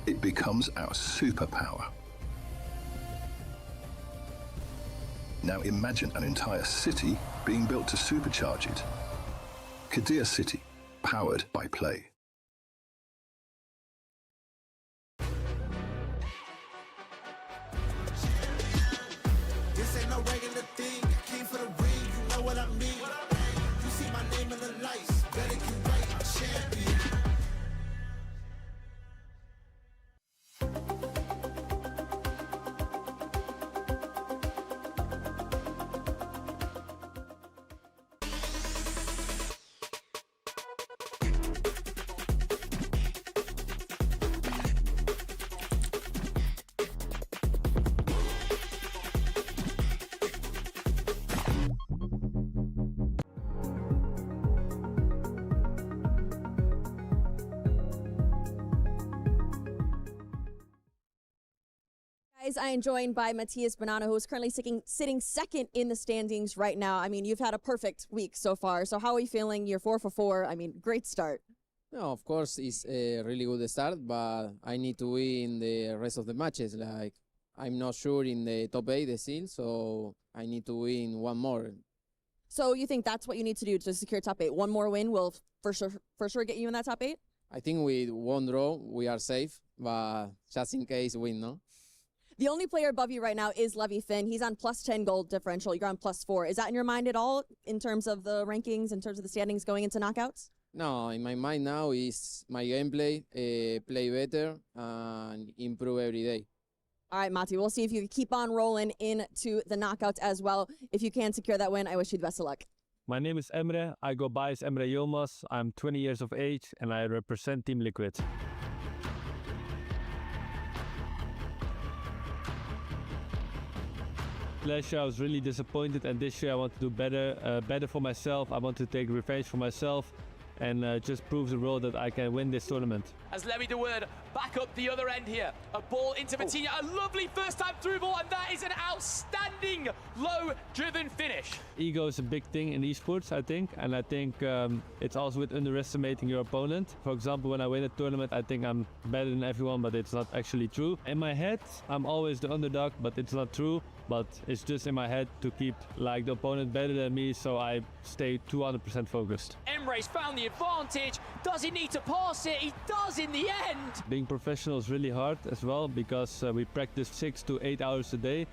it becomes our superpower. Now imagine an entire city being built to supercharge it. Kadir City, powered by play. This ain't no regular thing. I came for the ring, you know what I mean. You see my name in the lights, better get right, I'm champion. I am joined by Matthias Banana, who is currently sitting second in the standings right now. I mean, you've had a perfect week so far. So how are you feeling? You're 4 for 4. I mean, great start. No, of course, it's a really good start, but I need to win the rest of the matches. Like, I'm not sure in the top 8 still, so I need to win one more. So you think that's what you need to do to secure top 8? One more win will for sure get you in that top 8? I think with one draw, we are safe, but just in case win, no? The only player above you right now is Levi Finn. He's on +10 goal differential. You're on +4. Is that in your mind at all in terms of the rankings, in terms of the standings going into knockouts? No, in my mind now is my gameplay, play better, and improve every day. All right, Mati, we'll see if you can keep on rolling into the knockouts as well. If you can secure that win, I wish you the best of luck. My name is Emre. I go by as Emre Yilmaz. I'm 20 years of age, and I represent Team Liquid. last year I was really disappointed, and this year I want to do better for myself. I want to take revenge for myself and just prove the world that I can win this tournament. As Levy de Word back up the other end here. A ball into Vitinha, a lovely first time through ball, and that is an outstanding low-driven finish. Ego is a big thing in esports, I think, and I think it's also with underestimating your opponent. For example, when I win a tournament, I think I'm better than everyone, but it's not actually true. In my head, I'm always the underdog, but it's not true. But it's just in my head to keep like the opponent better than me, so I stay 200% focused. Emre's found the advantage. Does he need to pass it? He does in the end. Being professional is really hard as well, because we practice 6 to 8 hours a day,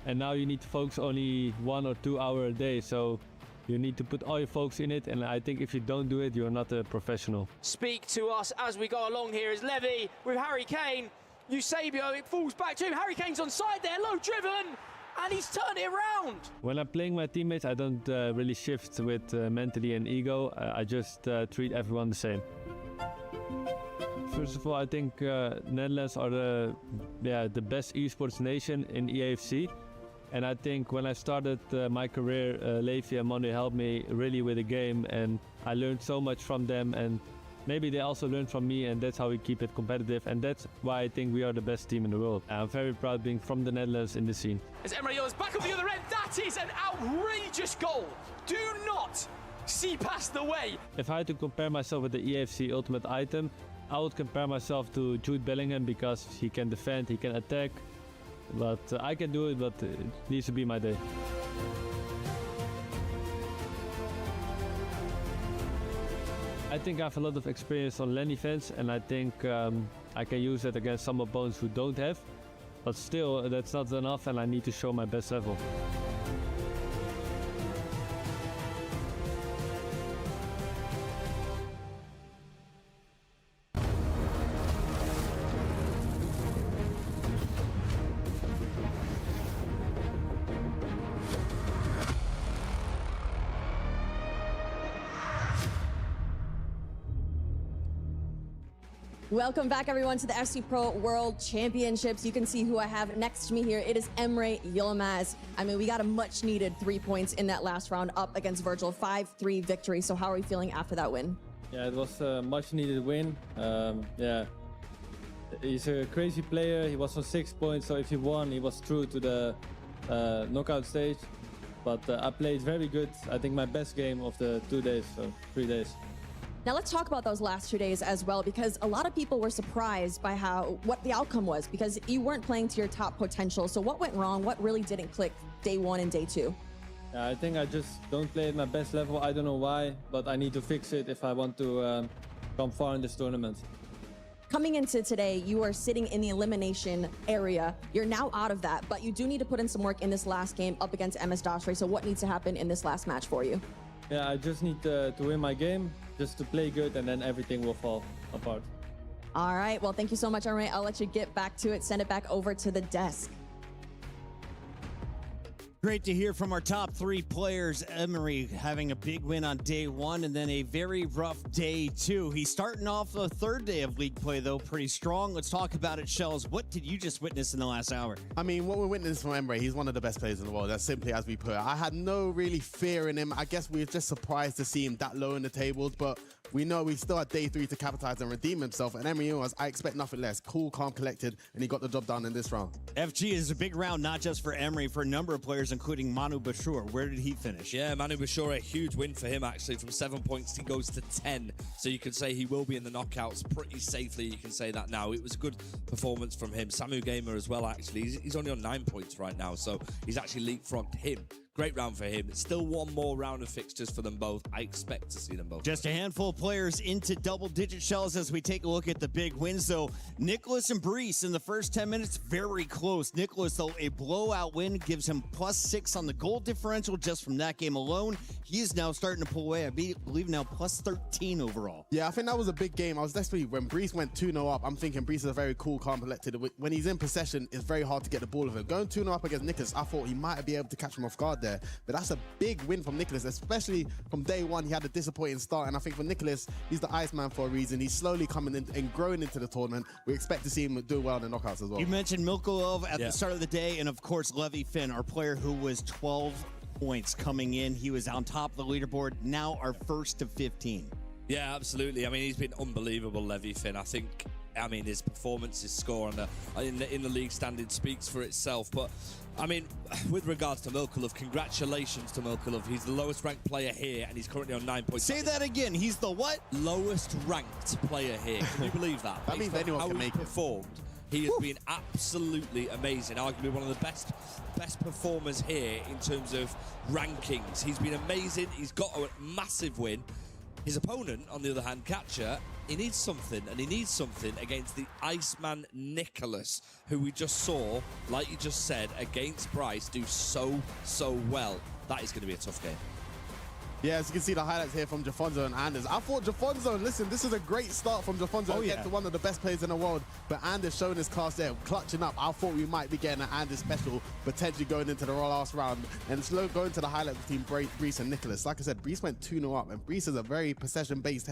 and now you need to focus only 1 or 2 hours a day. So you need to put all your focus in it, and I think if you don't do it, you're not a professional. Speak to us as we go along here as Levy with Harry Kane. Eusebio, it falls back to him. Harry Kane's on side there, low driven. And he's turned it around. When I'm playing my teammates, I don't really shift with mentally and ego. I just treat everyone the same. First of all, I think Netherlands are the best esports nation in EAFC. And I think when I started my career, Levi and Manu helped me really with the game, and I learned so much from them, and maybe they also learned from me, and that's how we keep it competitive, and that's why I think we are the best team in the world. I'm very proud being from the Netherlands in the scene. As Emre Yilmaz back up the other end, that is an outrageous goal. Do not see past the way. If I had to compare myself with the EAFC Ultimate Item, I would compare myself to Jude Bellingham, because he can defend, he can attack, but I can do it, but it needs to be my day. I think I have a lot of experience on LAN events, and I think I can use that against some opponents who don't have. But still, that's not enough, and I need to show my best level. Welcome back, everyone, to the FC Pro World Championships. You can see who I have next to me here. It is Emre Yilmaz. I mean, we got a much-needed 3 points in that last round up against Virgil, 5-3 victory. So how are we feeling after that win? Yeah, it was a much-needed win. Yeah, he's a crazy player. He was on 6 points, so if he won, he was through to the knockout stage. But I played very good. I think my best game of the 2 days, so 3 days. Now let's talk about those last 2 days as well, because a lot of people were surprised by what the outcome was, because you weren't playing to your top potential. So what went wrong? What really didn't click day 1 and day 2? Yeah, I think I just don't play at my best level. I don't know why, but I need to fix it if I want to come far in this tournament. Coming into today, you are sitting in the elimination area. You're now out of that, but you do need to put in some work in this last game up against MS Dasre. So what needs to happen in this last match for you? Yeah, I just need to win my game, just to play good, and then everything will fall apart. All right, well, thank you so much, Emre. I'll let you get back to it. Send it back over to the desk. Great to hear from our top 3 players. Emery having a big win on day 1 and then a very rough day 2. He's starting off the 3rd day of league play, though, pretty strong. Let's talk about it, Shells. What did you just witness in the last hour? I mean, what we're witnessing from Emre, he's one of the best players in the world. That's simply as we put it. I had no really fear in him. I guess we were just surprised to see him that low in the tables, but we know we still had day 3 to capitalize and redeem himself. And Emre Yilmaz, I expect nothing less. Cool, calm, collected, and he got the job done in this round. FG is a big round, not just for Emery, for a number of players, including Manu Bashur. Where did he finish? Yeah, Manu Bashur, a huge win for him, actually. From 7 points, he goes to 10. So you can say he will be in the knockouts pretty safely. You can say that now. It was a good performance from him. Samu Gamer as well, actually. He's only on 9 points right now, so he's actually leapfrogged him. Great round for him. Still one more round of fixtures for them both. I expect to see them both. Just a handful of players into double-digit Shells as we take a look at the big wins, though. Nicholas and Brees in the first 10 minutes, very close. Nicholas, though, a blowout win, gives him +6 on the goal differential just from that game alone. He is now starting to pull away. I believe now +13 overall. Yeah, I think that was a big game. I was desperately, when Brees went 2-0 up, I'm thinking Brees is a very cool, calm, collected. When he's in possession, it's very hard to get the ball of him. Going 2-0 up against Nicholas, I thought he might be able to catch him off guard there. But that's a big win from Nicholas, especially from day one. He had a disappointing start, and I think for Nicholas, he's the Iceman for a reason. He's slowly coming in and growing into the tournament. We expect to see him do well in the knockouts as well. You mentioned Milkolov at the start of the day, and of course Levy Finn, our player who was 12 points coming in. He was on top of the leaderboard, now our first to 15. Yeah, absolutely. I mean, he's been unbelievable, Levy Finn. I think, I mean, his performance, his score in the league standing speaks for itself. But, I mean, with regards to Milkolov, congratulations to Milkolov. He's the lowest ranked player here, and he's currently on 9 points. Say that again. He's the what? Lowest ranked player here. Can you believe that? That means anyone can make it. Performed. He has been absolutely amazing. Arguably one of the best performers here in terms of rankings. He's been amazing. He's got a massive win. His opponent, on the other hand, Catcher, he needs something, and he needs something against the Iceman Nicholas, who we just saw, like you just said, against Bryce, do so well. That is going to be a tough game. Yeah, as you can see the highlights here from Jafonzo and Anders. I thought Jafonzo, listen, this is a great start from Jafonzo against one of the best players in the world. But Anders showing his class there, clutching up. I thought we might be getting an Anders special, potentially going into the last round. And slow going to the highlights between Brees and Nicholas. Like I said, Brees went 2-0 up, and Brees is a very possession-based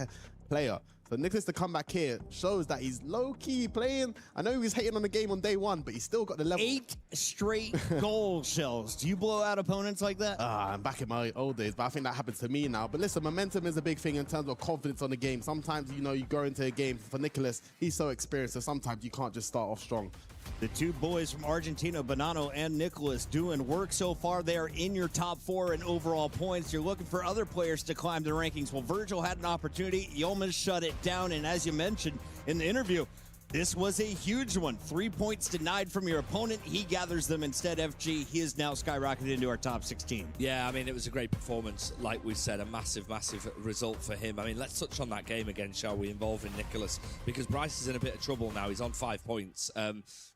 player. So Nicholas to come back here shows that he's low-key playing. I know he was hating on the game on day one, but he's still got the level. 8 straight goal shells. Do you blow out opponents like that? I'm back in my old days, but I think that happens to me now. But listen, momentum is a big thing in terms of confidence on the game. Sometimes, you know, you go into a game. For Nicholas, he's so experienced, so sometimes you can't just start off strong. The two boys from Argentina, Bonanno and Nicholas, doing work so far. They are in your top 4 in overall points. You're looking for other players to climb the rankings. Well, Virgil had an opportunity. Yeoman shut it down. And as you mentioned in the interview, this was a huge one. 3 points denied from your opponent. He gathers them instead. FG, he is now skyrocketed into our top 16. Yeah, I mean, it was a great performance. Like we said, a massive result for him. I mean, let's touch on that game again, shall we, involving Nicholas? Because Bryce is in a bit of trouble now. He's on 5 points.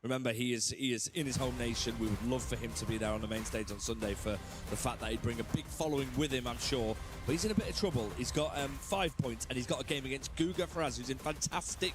Remember, he is in his home nation. We would love for him to be there on the main stage on Sunday for the fact that he'd bring a big following with him, I'm sure. But he's in a bit of trouble. He's got 5 points, and he's got a game against Guga Faraz, who's in fantastic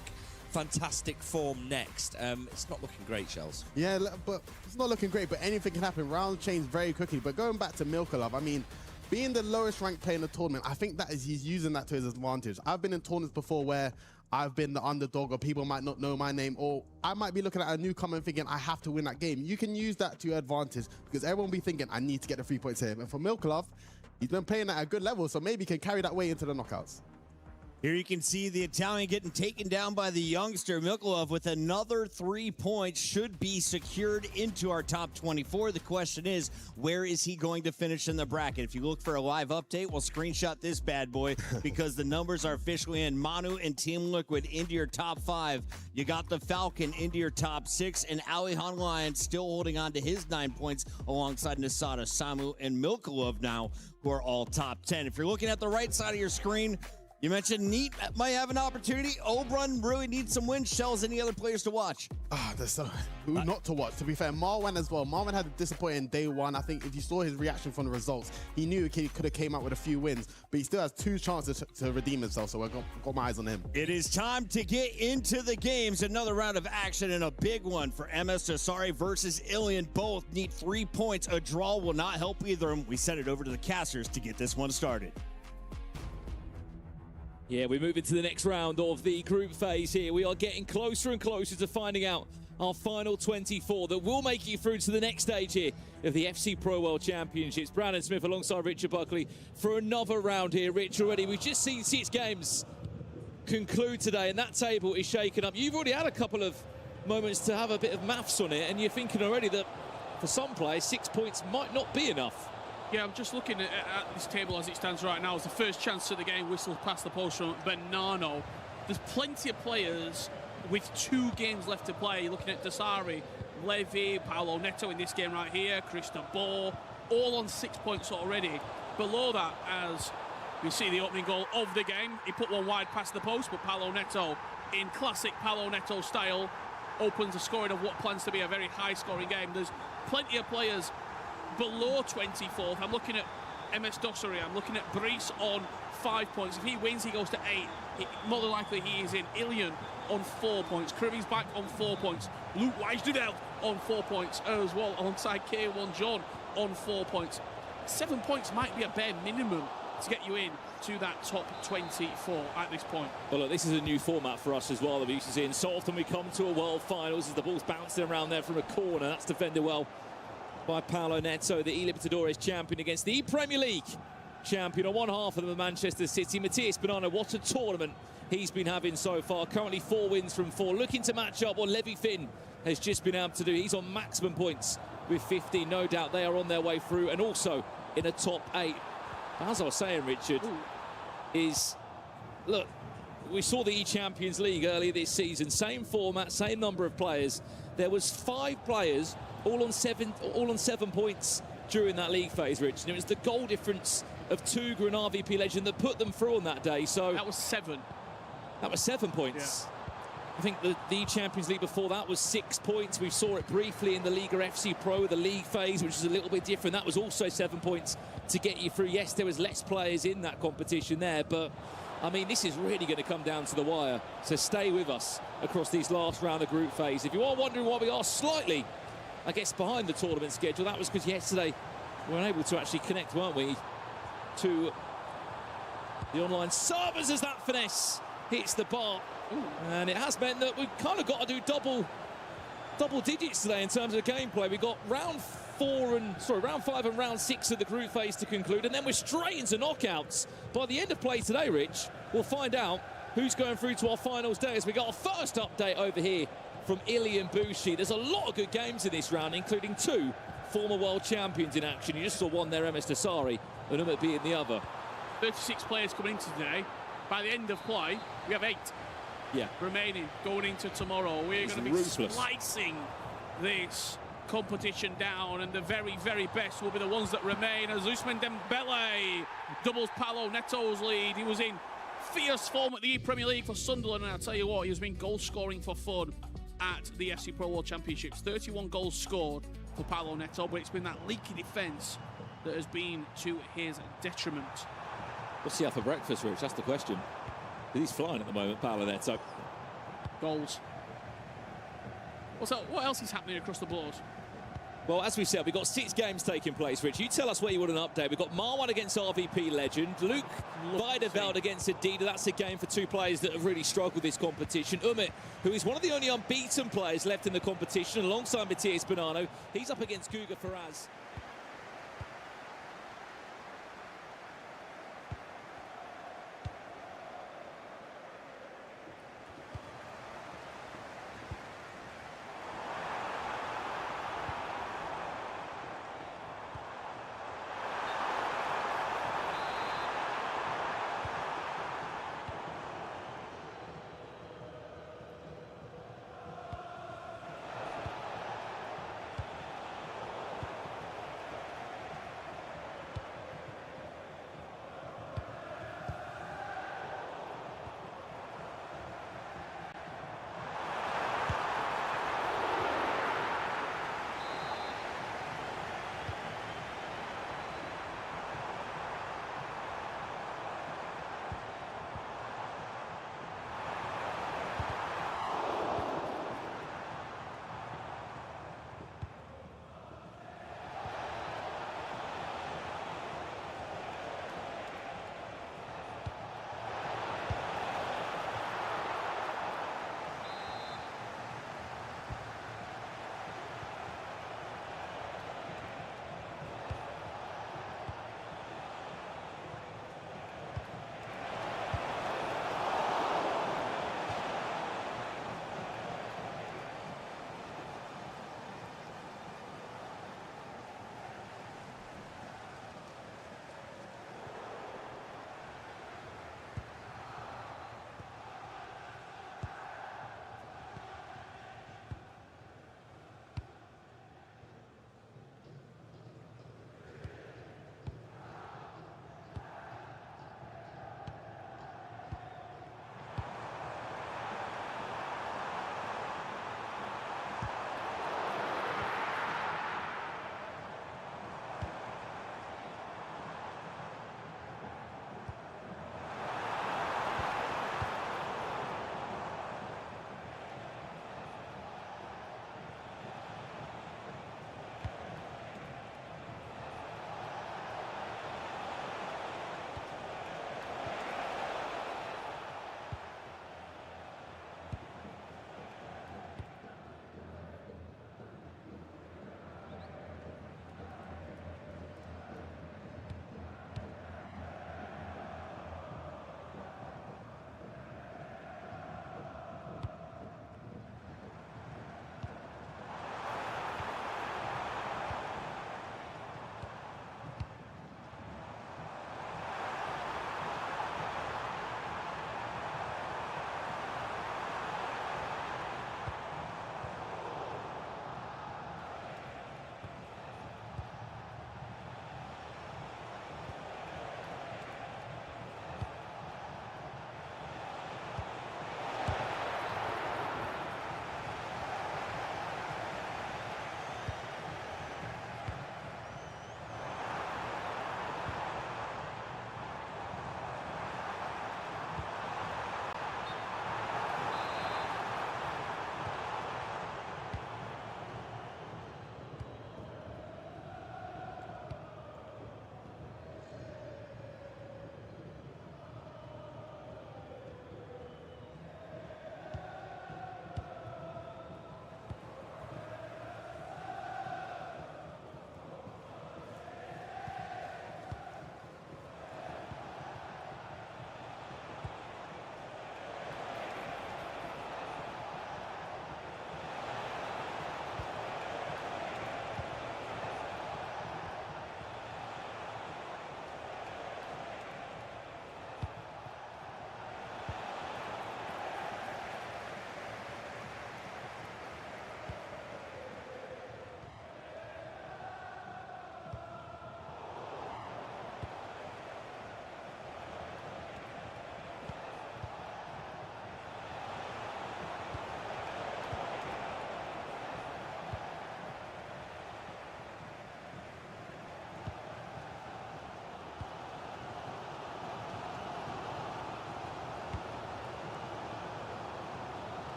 form next. It's not looking great, Shells. Yeah, but it's not looking great, but anything can happen. Round change very quickly. But going back to Milkolov, I mean, being the lowest ranked player in the tournament, I think that is he's using that to his advantage. I've been in tournaments before where I've been the underdog, or people might not know my name, or I might be looking at a newcomer and thinking I have to win that game. You can use that to your advantage because everyone will be thinking I need to get the 3 points here. And for Milkolov, he's been playing at a good level, so maybe he can carry that way into the knockouts. Here you can see the Italian getting taken down by the youngster. Milkolov with another 3 points should be secured into our top 24. The question is, where is he going to finish in the bracket? If you look for a live update, we'll screenshot this bad boy because the numbers are officially in. Manu and Team Liquid into your top 5. You got the Falcon into your top 6, and Alihan Lion still holding on to his 9 points alongside Nasada, Samu, and Milkolov now, who are all top 10. If you're looking at the right side of your screen, you mentioned Neat might have an opportunity. Obrun really needs some win. Shells, any other players to watch? There's who not to watch. To be fair, Marwan as well. Marwan had a disappointing day one. I think if you saw his reaction from the results, he knew he could have came out with a few wins, but he still has 2 chances to redeem himself, so I've got my eyes on him. It is time to get into the games. Another round of action and a big one for MS Dasari versus Ilian. Both need 3 points. A draw will not help either of them. We send it over to the casters to get this one started. Yeah, we move into the next round of the group phase here. We are getting closer and closer to finding out our final 24 that will make you through to the next stage here of the FC Pro World Championships. Brandon Smith alongside Richard Buckley for another round here. Rich, already we've just seen 6 games conclude today, and that table is shaken up. You've already had a couple of moments to have a bit of maths on it, and you're thinking already that for some players, 6 points might not be enough. Yeah, I'm just looking at this table as it stands right now. It's the first chance of the game whistled past the post from Bonanno. There's plenty of players with 2 games left to play. You're looking at Dasari, Levy, Paolo Neto in this game right here, Cristobal, all on 6 points already. Below that, as we see the opening goal of the game, he put one wide past the post, but Paolo Neto, in classic Paolo Neto style, opens the scoring of what plans to be a very high-scoring game. There's plenty of players below 24th. I'm looking at MS Dossary. I'm looking at Brees on 5 points. If he wins, he goes to 8. More than likely, he is in. Ilian on 4 points. Kirby's back on 4 points. Luke Weisdudel on 4 points as well, alongside K1 John on 4 points. 7 points might be a bare minimum to get you in to that top 24 at this point. Well, look, this is a new format for us as well that we used to see. And so often we come to a World Finals as the ball's bouncing around there from a corner. That's defended well by Paolo Neto, the E Libertadores champion against the Premier League champion. On one half of them, Manchester City. Matías Bonano, what a tournament he's been having so far. Currently 4 wins from 4. Looking to match up what Levi Finn has just been able to do. He's on maximum points with 15. No doubt they are on their way through and also in a top 8. As I was saying, Richard, look, we saw the E-Champions League earlier this season. Same format, same number of players. There was 5 players all on 7 points during that league phase, Rich. And it was the goal difference of Tuga and RVP Legend that put them through on that day. So that was 7. That was 7 points. Yeah. I think the Champions League before that was 6 points. We saw it briefly in the Liga FC Pro, the league phase, which is a little bit different. That was also 7 points to get you through. Yes, there was less players in that competition there, but I mean, this is really going to come down to the wire. So stay with us across these last round of group phase. If you are wondering why we are slightly, I guess, behind the tournament schedule, that was because yesterday we weren't able to actually connect, weren't we, to the online servers as that finesse hits the bar. And it has meant that we've kind of got to do double digits today in terms of gameplay. We've got round 5 and round 6 of the group phase to conclude, and then we're straight into knockouts. By the end of play today, Rich, we'll find out who's going through to our finals day as we got our first update over here from Ilian Bushi. There's a lot of good games in this round, including 2 former world champions in action. You just saw one there, MS Dasari, and Umut being the other. 36 players coming into today. By the end of play, we have 8 remaining going into tomorrow. We're going to be ruthless. slicing this competition down, and the very, very best will be the ones that remain as Ousmane Dembele doubles Paolo Neto's lead. He was in fierce form at the Premier League for Sunderland, and I'll tell you what, he has been goal scoring for fun at the FC Pro World Championships. 31 goals scored for Paolo Neto, but it's been that leaky defence that has been to his detriment. What's he have for breakfast, Rich? That's the question. He's flying at the moment, Paolo Neto. Goals. What else is happening across the board? Well, as we said, we've got 6 games taking place, Rich. You tell us where you want an update. We've got Marwan against RVP Legend, Luke Weideveld against Adida. That's a game for 2 players that have really struggled this competition. Umut, who is one of the only unbeaten players left in the competition, alongside Matías Bonano. He's up against Guga Faraz.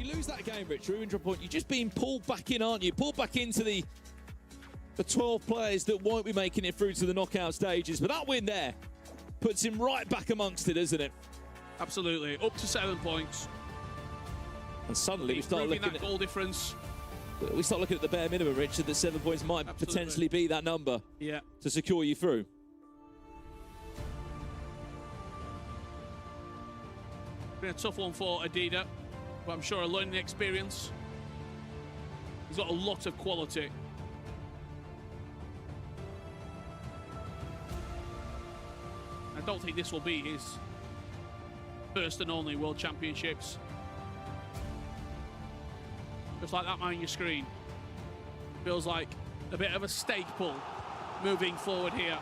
you lose that game, Rich, 200 point, you're just being pulled back in, aren't you? Pulled back into the 12 players that won't be making it through to the knockout stages. But that win there puts him right back amongst it, doesn't it? Absolutely. Up to 7 points. And suddenly we start looking at goal difference. We start looking at the bare minimum, Richard, that 7 points might potentially be that number to secure you through. Been a tough one for Adida, but I'm sure a learning experience. He's got a lot of quality. I don't think this will be his first and only World Championships. Just like that man on your screen. Feels like a bit of a stake pull moving forward here.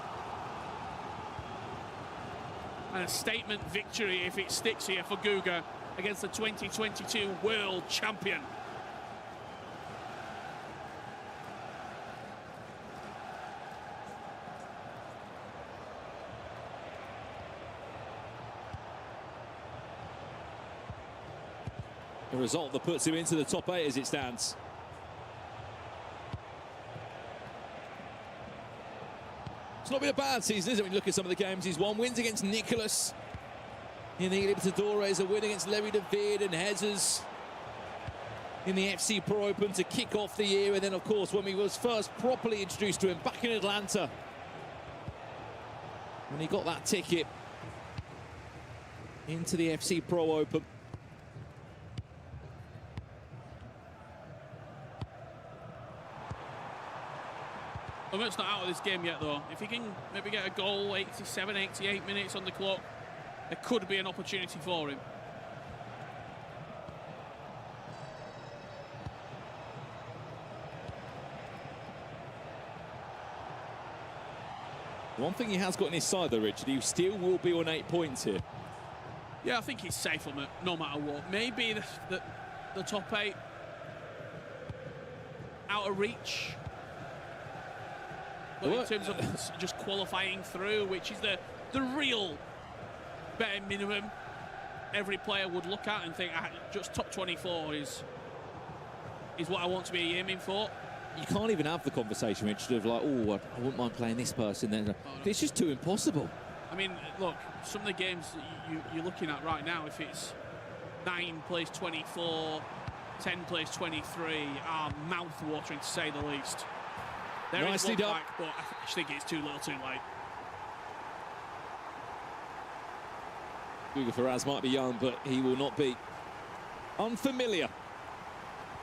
And a statement victory if it sticks here for Guga against the 2022 World Champion. A result that puts him into the top 8 as it stands. It's not been a bad season, is it, when you look at some of the games he's won? Wins against Nicholas in the Libertadores, a win against Levi David and Hezes in the FC Pro Open to kick off the year, and then, of course, when we was first properly introduced to him back in Atlanta, when he got that ticket into the FC Pro Open. It's not out of this game yet, though. If he can maybe get a goal, 87, 88 minutes on the clock, there could be an opportunity for him. One thing he has got in his side, though, Richard, he still will be on 8 points here. Yeah, I think he's safe on it, no matter what. Maybe the top 8 out of reach. But in terms of just qualifying through, which is the real bare minimum every player would look at and think, just top 24 is what I want to be aiming for. You can't even have the conversation, Richard, of like, oh, I wouldn't mind playing this person. Then it's just too impossible. I mean, look, some of the games that you're looking at right now, if it's 9 plays 24, 10 plays 23, are mouth-watering to say the least. There Nicely is done. back, but I just think it's too little too late. Guga Ferraz might be young, but he will not be unfamiliar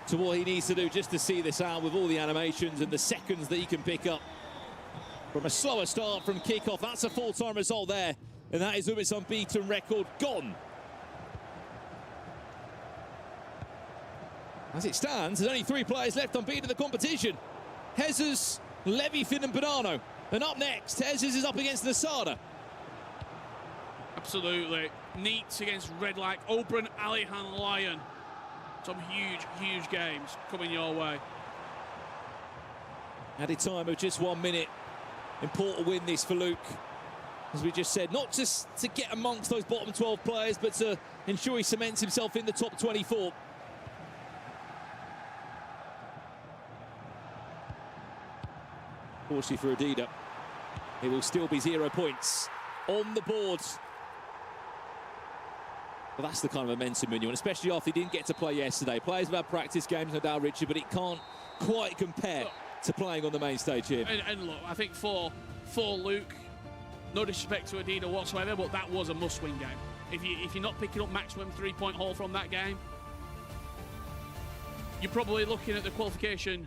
to what he needs to do just to see this out with all the animations and the seconds that he can pick up. From a slower start from kickoff, that's a full-time result there. And that is Umit's unbeaten record gone. As it stands, there's only 3 players left unbeaten in the competition. Hezes, Levy, Finn and Bonanno. And up next, Hezes is up against Nasada. Absolutely. Neat against Red Light. Open Alihan Lion. Some huge, huge games coming your way. Added time of just 1 minute. Important win this for Luke. As we just said, not just to get amongst those bottom 12 players, but to ensure he cements himself in the top 24. Fortunately for Adida, it will still be 0 points on the board. But that's the kind of momentum you want, especially after he didn't get to play yesterday. Players have had practice games, no doubt, Richard, but it can't quite compare to playing on the main stage here. And look, I think for Luke, no disrespect to Adida whatsoever, but that was a must-win game. If you're not picking up maximum 3-point haul from that game, you're probably looking at the qualification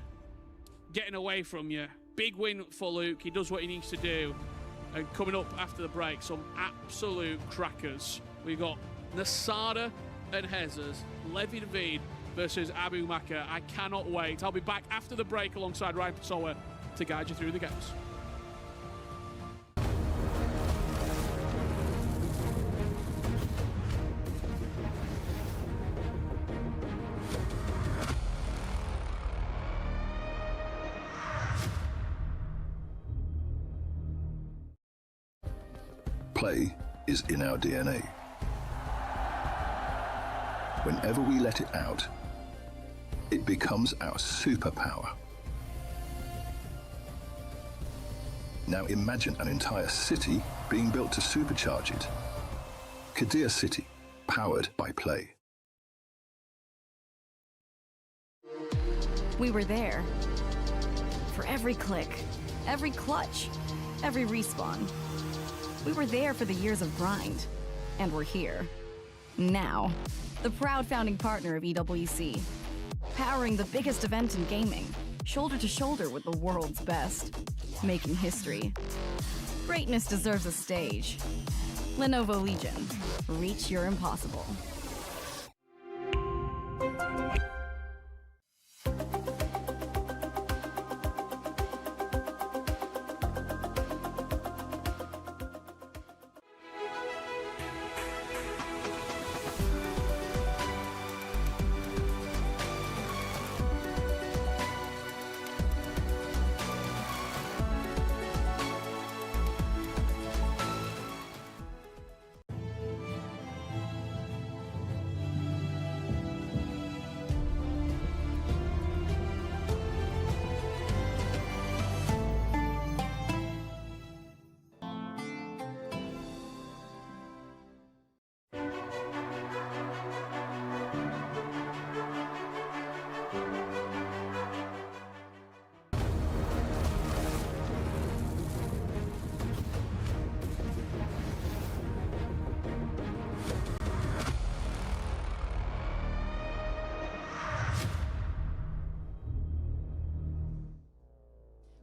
getting away from you. Big win for Luke. He does what he needs to do. And coming up after the break, some absolute crackers. We've got Nasada and Hezes, Levi David versus Abu Maka. I cannot wait. I'll be back after the break alongside Ryan Pessoa to guide you through the games. Play is in our DNA. Whenever we let it out, It becomes our superpower. Now imagine an entire city being built to supercharge it. Kadir City, powered by play. We were there. For every click, every clutch, every respawn. We were there for the years of grind. And we're here. Now. The proud founding partner of EWC. Powering the biggest event in gaming. Shoulder to shoulder with the world's best. Making history. Greatness deserves a stage. Lenovo Legion. Reach your impossible.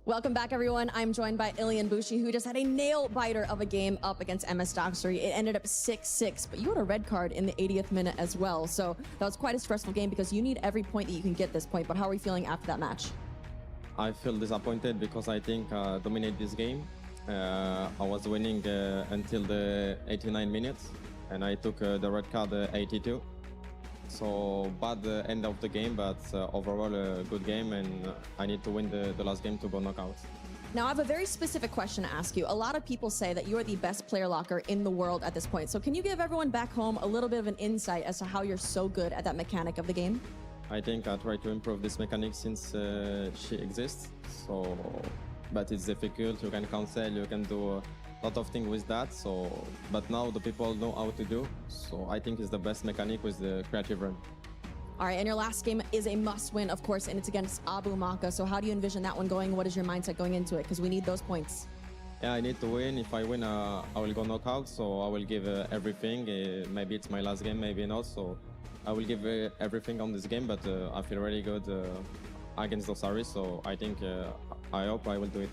Welcome back, everyone. I'm joined by Ilian Bushi, who just had a nail-biter of a game up against MS Doxery. It ended up 6-6, but you had a red card in the 80th minute as well. So that was quite a stressful game because you need every point that you can get this point. But how are you feeling after that match? I feel disappointed because I think I dominated this game. I was winning until the 89 minutes, and I took the red card 82. So bad end of the game, but overall a good game, and I need to win the last game to go knockout. Now, I have a very specific question to ask you. A lot of people say that you are the best player locker in the world at this point. So can you give everyone back home a little bit of an insight as to how you're so good at that mechanic of the game? I think I try to improve this mechanic since she exists. So, but it's difficult. You can cancel, you can do a lot of things with that. So, but now the people know how to do. So I think it's the best mechanic with the creative run. All right, and your last game is a must-win, of course, and it's against Abu Maka. So how do you envision that one going? What is your mindset going into it? Because we need those points. Yeah, I need to win. If I win, I will go knockout. So I will give everything. Maybe it's my last game, maybe not. So I will give everything on this game. But I feel really good against Dosari. So I think, I hope I will do it.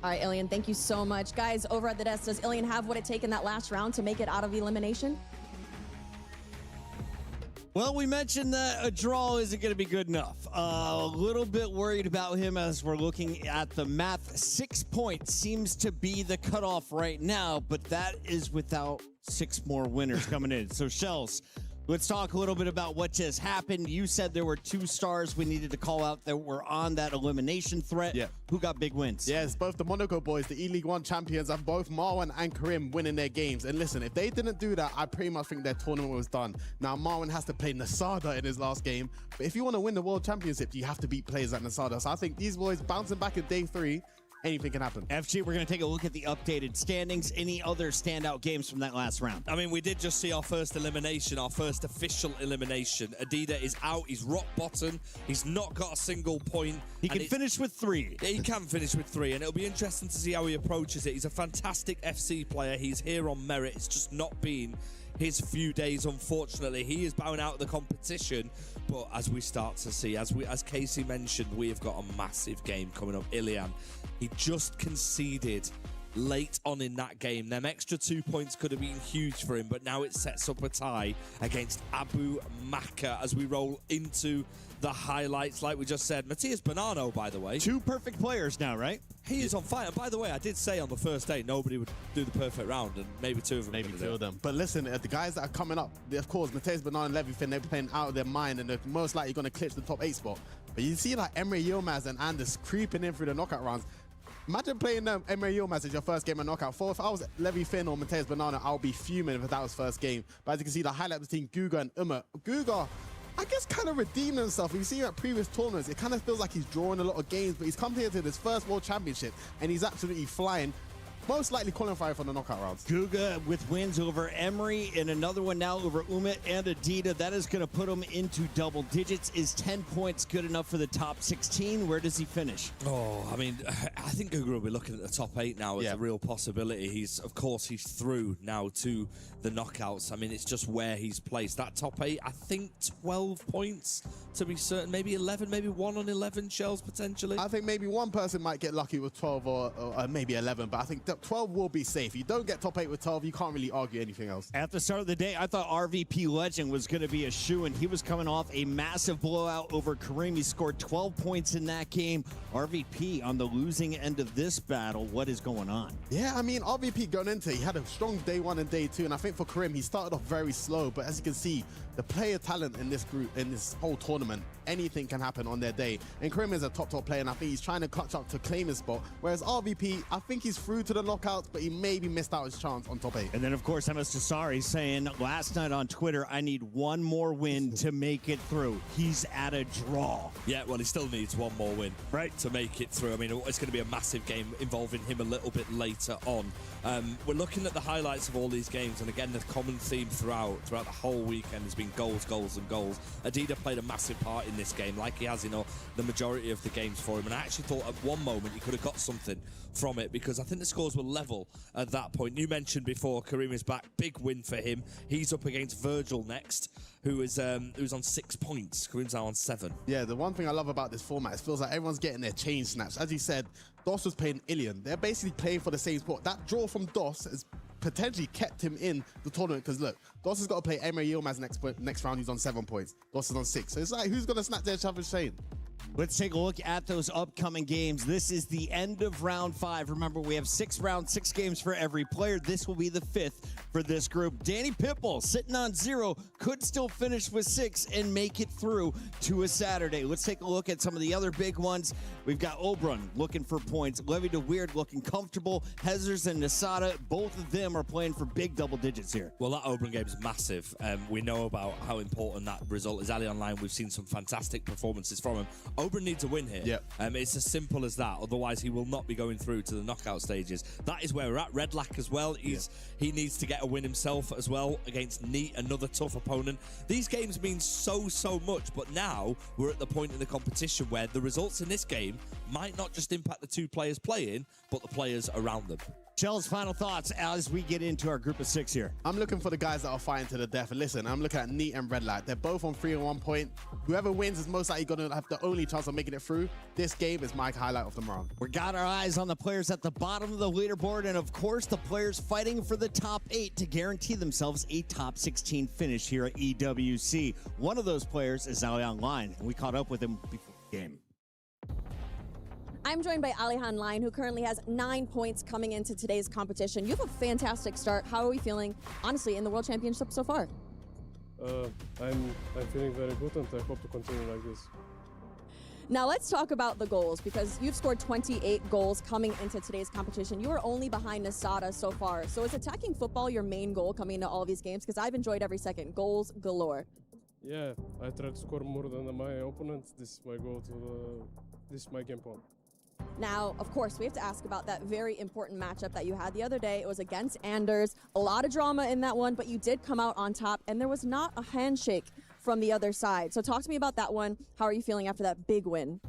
All right, Ilian, thank you so much. Guys, over at the desk, does Ilian have what it takes in that last round to make it out of elimination? Well, we mentioned that a draw isn't going to be good enough. A little bit worried about him as we're looking at the math. 6 points seems to be the cutoff right now, but that is without 6 more winners coming in. So, Shells, let's talk a little bit about what just happened. You said there were 2 stars we needed to call out that were on that elimination threat. Yeah. Who got big wins? Yes, both the Monaco boys, the E-League 1 champions, and both Marwan and Karim winning their games. And listen, if they didn't do that, I pretty much think their tournament was done. Now, Marwan has to play Nasada in his last game. But if you want to win the World Championship, you have to beat players like Nasada. So I think these boys bouncing back in day 3, anything can happen. FG, we're going to take a look at the updated standings. Any other standout games from that last round? I mean, we did just see our first elimination, our first official elimination. Adida is out. He's rock bottom. He's not got a single point. He can finish with 3. Yeah, he can finish with 3, and it'll be interesting to see how he approaches it. He's a fantastic FC player. He's here on merit. It's just not been his few days, unfortunately. He is bowing out of the competition, but as we start to see, as Casey mentioned, we have got a massive game coming up. Ilian, he just conceded late on in that game. Them extra 2 points could have been huge for him, but now it sets up a tie against Abu Maka as we roll into the highlights. Like we just said, Matthias Bonanno, by the way. 2 perfect players now, right? He is on fire. And by the way, I did say on the first day nobody would do the perfect round, and maybe 2 of them. Maybe 2 of them. But listen, the guys that are coming up, of course, Matthias Bonanno and Levyfin, they're playing out of their mind, and they're most likely going to clinch the top 8 spot. But you see like Emre Yilmaz and Anders creeping in through the knockout rounds. Imagine playing Emre Yilmaz as your first game of knockout. If I was Levyfin or Matthias Bonanno, I'll be fuming if that was first game. But as you can see, the highlight between Guga and Umar. Guga I guess, kind of redeemed himself. We've seen him at previous tournaments. It kind of feels like he's drawing a lot of games, but he's come here to this first World Championship, and he's absolutely flying. Most likely qualifying for the knockout rounds. Guga with wins over Emery and another one now over Umit and Adida. That is going to put him into double digits. Is 10 points good enough for the top 16? Where does he finish? Oh, I mean, I think Guga will be looking at the top 8 now as a real possibility. He's through now to the knockouts. I mean, it's just where he's placed. That top 8, I think 12 points to be certain. Maybe 11, maybe 1 on 11 shells potentially. I think maybe one person might get lucky with 12 or maybe 11, but I think 12 will be safe. You don't get top 8 with 12, you can't really argue anything else. At the start of the day, I thought RVP Legend was going to be a shoo-in. He was coming off a massive blowout over Kareem. He scored 12 points in that game. RVP on the losing end of this battle. What is going on? Yeah, I mean, RVP going into it, he had a strong day 1 and day 2, and I think for Kareem, he started off very slow, but as you can see, the player talent in this group, in this whole tournament, anything can happen on their day. And Kareem is a top player, and I think he's trying to clutch up to claim his spot. Whereas RVP, I think he's through to the knockouts, but he maybe missed out his chance on top 8. And then, of course, MS Dasari saying last night on Twitter, I need one more win to make it through. He's at a draw. Yeah, well, he still needs one more win to make it through. I mean, it's going to be a massive game involving him a little bit later on. We're looking at the highlights of all these games, and again, the common theme throughout the whole weekend has been goals, goals, and goals. Adida played a massive part in this game, like he has in the majority of the games for him, and I actually thought at one moment he could have got something from it, because I think the scores were level at that point. You mentioned before Kareem is back, big win for him. He's up against Virgil next, who's on 6 points. Kareem's now on 7. Yeah, the one thing I love about this format, it feels like everyone's getting their chain snatched. As you said, DOS was playing Ilian. They're basically playing for the same spot. That draw from DOS has potentially kept him in the tournament, because look, DOS has got to play Emery Yilmaz next round. He's on 7 points. DOS is on 6. So it's like, who's going to snatch their champion's chain? Let's take a look at those upcoming games. This is the end of round 5. Remember, we have 6 rounds, 6 games for every player. This will be the 5th for this group. Danny Pitbull sitting on 0, could still finish with 6 and make it through to a Saturday. Let's take a look at some of the other big ones. We've got Obrun looking for points. Levy DeWeird looking comfortable. Hezers and Nasada, both of them are playing for big double digits here. Well, that Obrun game is massive. We know about how important that result is. Ali Online, we've seen some fantastic performances from him. Obrun needs a win here. Yep. It's as simple as that. Otherwise, he will not be going through to the knockout stages. That is where we're at. Redlac as well. He needs to get a win himself as well against Neat, another tough opponent. These games mean so much, but now we're at the point in the competition where the results in this game might not just impact the 2 players playing, but the players around them. Chell's final thoughts as we get into our group of 6 here. I'm looking for the guys that are fighting to the death. And listen, I'm looking at Neat and Redlight. They're both on 3 and 1 point. Whoever wins is most likely going to have the only chance of making it through. This game is my highlight of the round. We got our eyes on the players at the bottom of the leaderboard, and of course the players fighting for the top 8 to guarantee themselves a top 16 finish here at EWC. One of those players is Ali Online, and we caught up with him before the game. I'm joined by Alihan Line, who currently has 9 points coming into today's competition. You have a fantastic start. How are we feeling, honestly, in the World Championship so far? I'm feeling very good, and I hope to continue like this. Now let's talk about the goals, because you've scored 28 goals coming into today's competition. You are only behind Nasada so far. So is attacking football your main goal coming into all of these games? Because I've enjoyed every second. Goals galore. Yeah, I try to score more than my opponent. This is my goal this is my game plan. Now, of course, we have to ask about that very important matchup that you had the other day. It was against Anders. A lot of drama in that one, but you did come out on top, and there was not a handshake from the other side. So talk to me about that one. How are you feeling after that big win?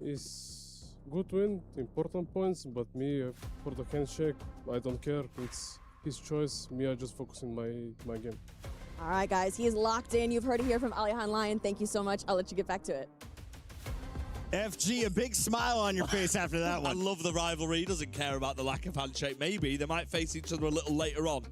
It's good win, important points, but me, for the handshake, I don't care. It's his choice. Me, I just focus in my game. All right, guys, he is locked in. You've heard it here from Alihan Lion. Thank you so much. I'll let you get back to it. FG, a big smile on your face after that one. I love the rivalry. He doesn't care about the lack of handshake. Maybe they might face each other a little later on.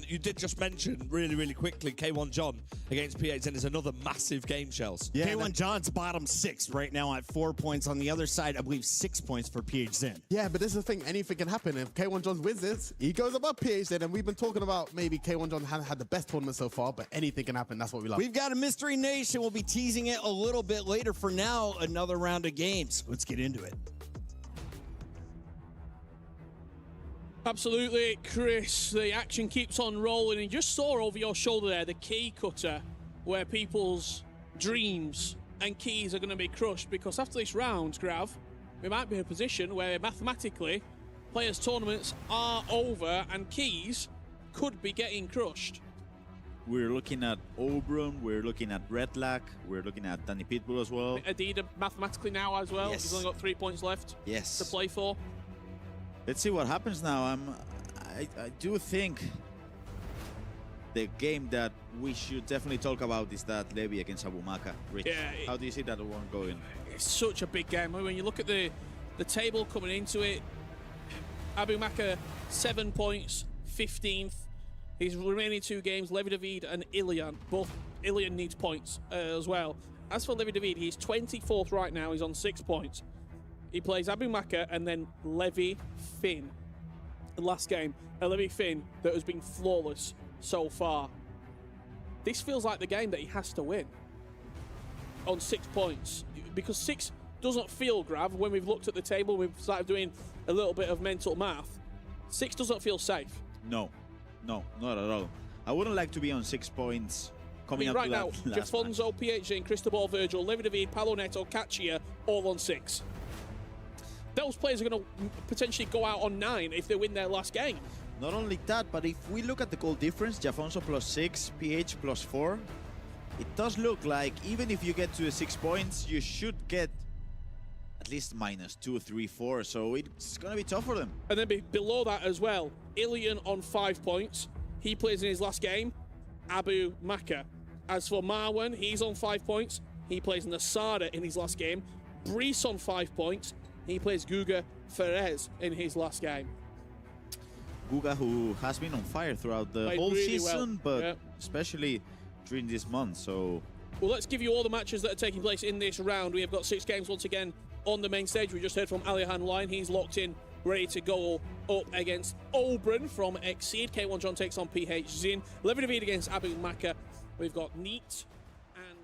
You did just mention really quickly K1 John against PHN is another massive game, Shells. Yeah, K1 John's bottom 6 right now at 4 points. On the other side, I believe 6 points for PHN. Yeah, but this is the thing. Anything can happen. If K1 John wins this, he goes above PHN. And we've been talking about maybe K1 John hasn't had the best tournament so far, but anything can happen. That's what we love. We've got a Mystery Nation. We'll be teasing it a little bit later. For now, another round of games. Let's get into it. Absolutely, Chris. The action keeps on rolling. And you just saw over your shoulder there the key cutter where people's dreams and keys are going to be crushed, because after this round, Grav, we might be in a position where mathematically players' tournaments are over and keys could be getting crushed. We're looking at Oberon, we're looking at Redlack, we're looking at Danny Pitbull as well. Adida mathematically now as well. Yes. He's only got 3 points left to play for. Let's see what happens now. I do think the game that we should definitely talk about is that Levy against Abu Maka. Rich, Yeah, how do you see that one going? It's such a big game. When you look at the table coming into it, Abu Maka 7 points, 15th. His remaining 2 games, Levi David and Ilian. Both Ilian needs points as well. As for Levi David, he's 24th right now. He's on 6 points. He plays Abu Maka and then Levi Finn. The last game, a Levi Finn that has been flawless so far. This feels like the game that he has to win on 6 points, because 6 doesn't feel, Grav, when we've looked at the table, we've started doing a little bit of mental math. 6 doesn't feel safe. No, not at all. I wouldn't like to be on 6 points coming up right to now, that last match. Jafonso, PHJ, and Cristobal Virgil, Levi David, Palo Neto, Kachia, all on 6. Those players are going to potentially go out on 9 if they win their last game. Not only that, but if we look at the goal difference, Jafonso +6, PH +4, it does look like even if you get to the 6 points, you should get at least -2, 3, 4. So it's going to be tough for them. And then below that as well, Ilian on 5 points. He plays in his last game, Abu Maka. As for Marwan, he's on 5 points. He plays Nasada in his last game. Brees on 5 points. He plays Guga Ferez in his last game. Guga, who has been on fire throughout the Played whole really season, well. but especially during this month. So Well, let's give you all the matches that are taking place in this round. We have got 6 games once again on the main stage. We just heard from Alihan Line. He's locked in, ready to go up against Oberon from Exceed. K1 John takes on PH Zin. Levi David against Abu Maka. We've got Neat and...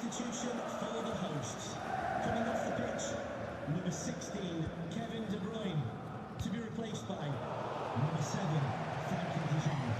substitution for the hosts. Coming off the pitch, number 16, Kevin De Bruyne, to be replaced by number 7, Frankie de Jong.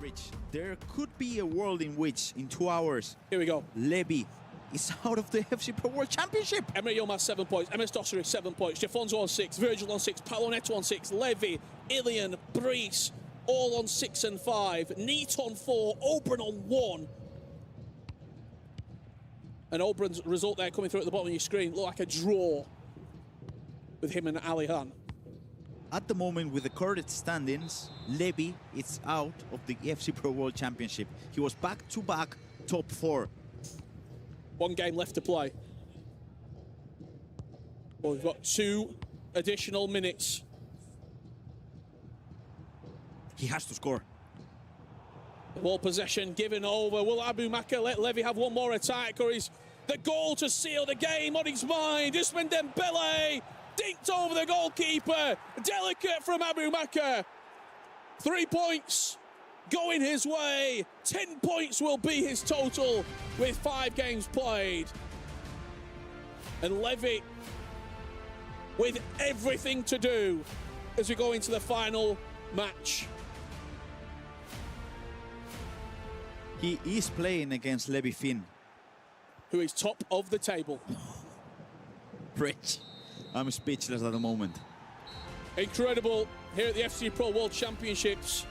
Rich, there could be a world in which, in 2 hours, here we go, Levy is out of the FC Pro World Championship. Emre Yilmaz 7 points, MS Dosseri 7 points, Jafonso on 6, Virgil on 6, Paolo Neto on 6, Levy, Ilian, Brice, all on 6 and 5, Neat on 4, Oberon on 1. And Oberon's result there coming through at the bottom of your screen looked like a draw with him and Ali Han. At the moment, with the current standings, Levy is out of the FC Pro World Championship. He was back-to-back top 4. 1 game left to play. Well, we've got 2 additional minutes. He has to score. Ball possession given over. Will Abu Maka let Levy have one more attack, or is the goal to seal the game on his mind? Ousmane Dembele dinked over the goalkeeper. Delicate from Abu Maka. 3 points going his way. 10 points will be his total with 5 games played. And Levy with everything to do as we go into the final match. He is playing against Levy Finn, who is top of the table. Rich, I'm speechless at the moment. Incredible here at the FC Pro World Championships.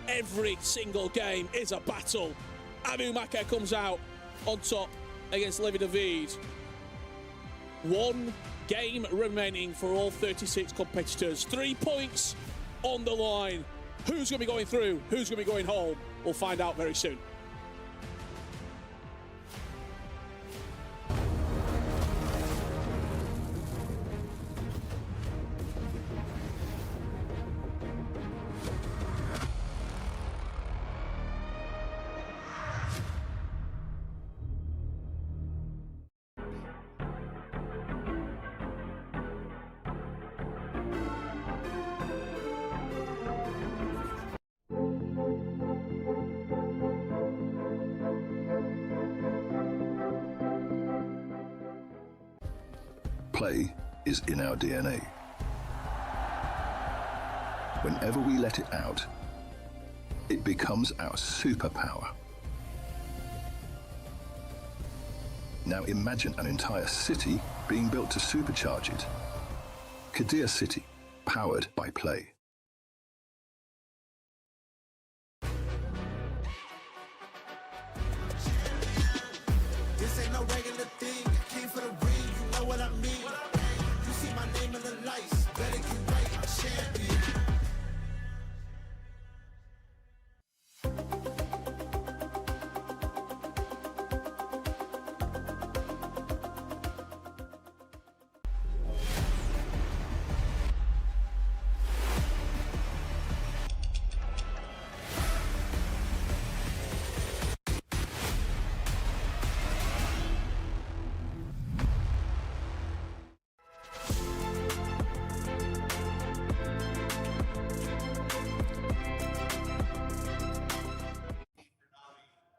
Every single game is a battle. Abu Maka comes out on top against Levy David. 1 game remaining for all 36 competitors. 3 points on the line. Who's going to be going through? Who's going to be going home? We'll find out very soon. Play is in our DNA. Whenever we let it out, it becomes our superpower. Now imagine an entire city being built to supercharge it. Kadir City, powered by play. This ain't no regular thing. I came for the ring, you know what I mean. You see my name in the lights, better get right, I'm champion.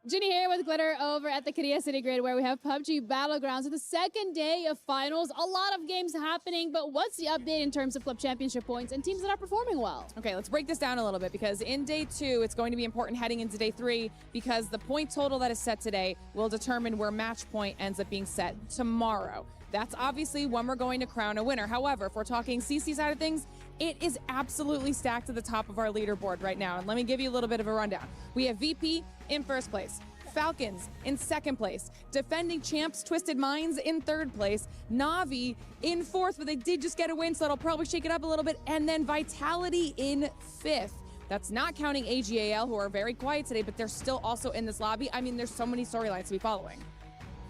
Ginny here with Glitter over at the Kadia City Grid, where we have PUBG Battlegrounds. It's the second day of finals. A lot of games happening, but what's the update in terms of club championship points and teams that are performing well? Okay, let's break this down a little bit, because in day 2, it's going to be important heading into day 3, because the point total that is set today will determine where match point ends up being set tomorrow. That's obviously when we're going to crown a winner. However, if we're talking CC side of things, it is absolutely stacked at the top of our leaderboard right now. And let me give you a little bit of a rundown. We have VP in first place, Falcons in second place, defending champs Twisted Minds in third place, Na'Vi in fourth, but they did just get a win, so that'll probably shake it up a little bit, and then Vitality in fifth. That's not counting AGAL, who are very quiet today, but they're still also in this lobby. I mean, there's so many storylines to be following.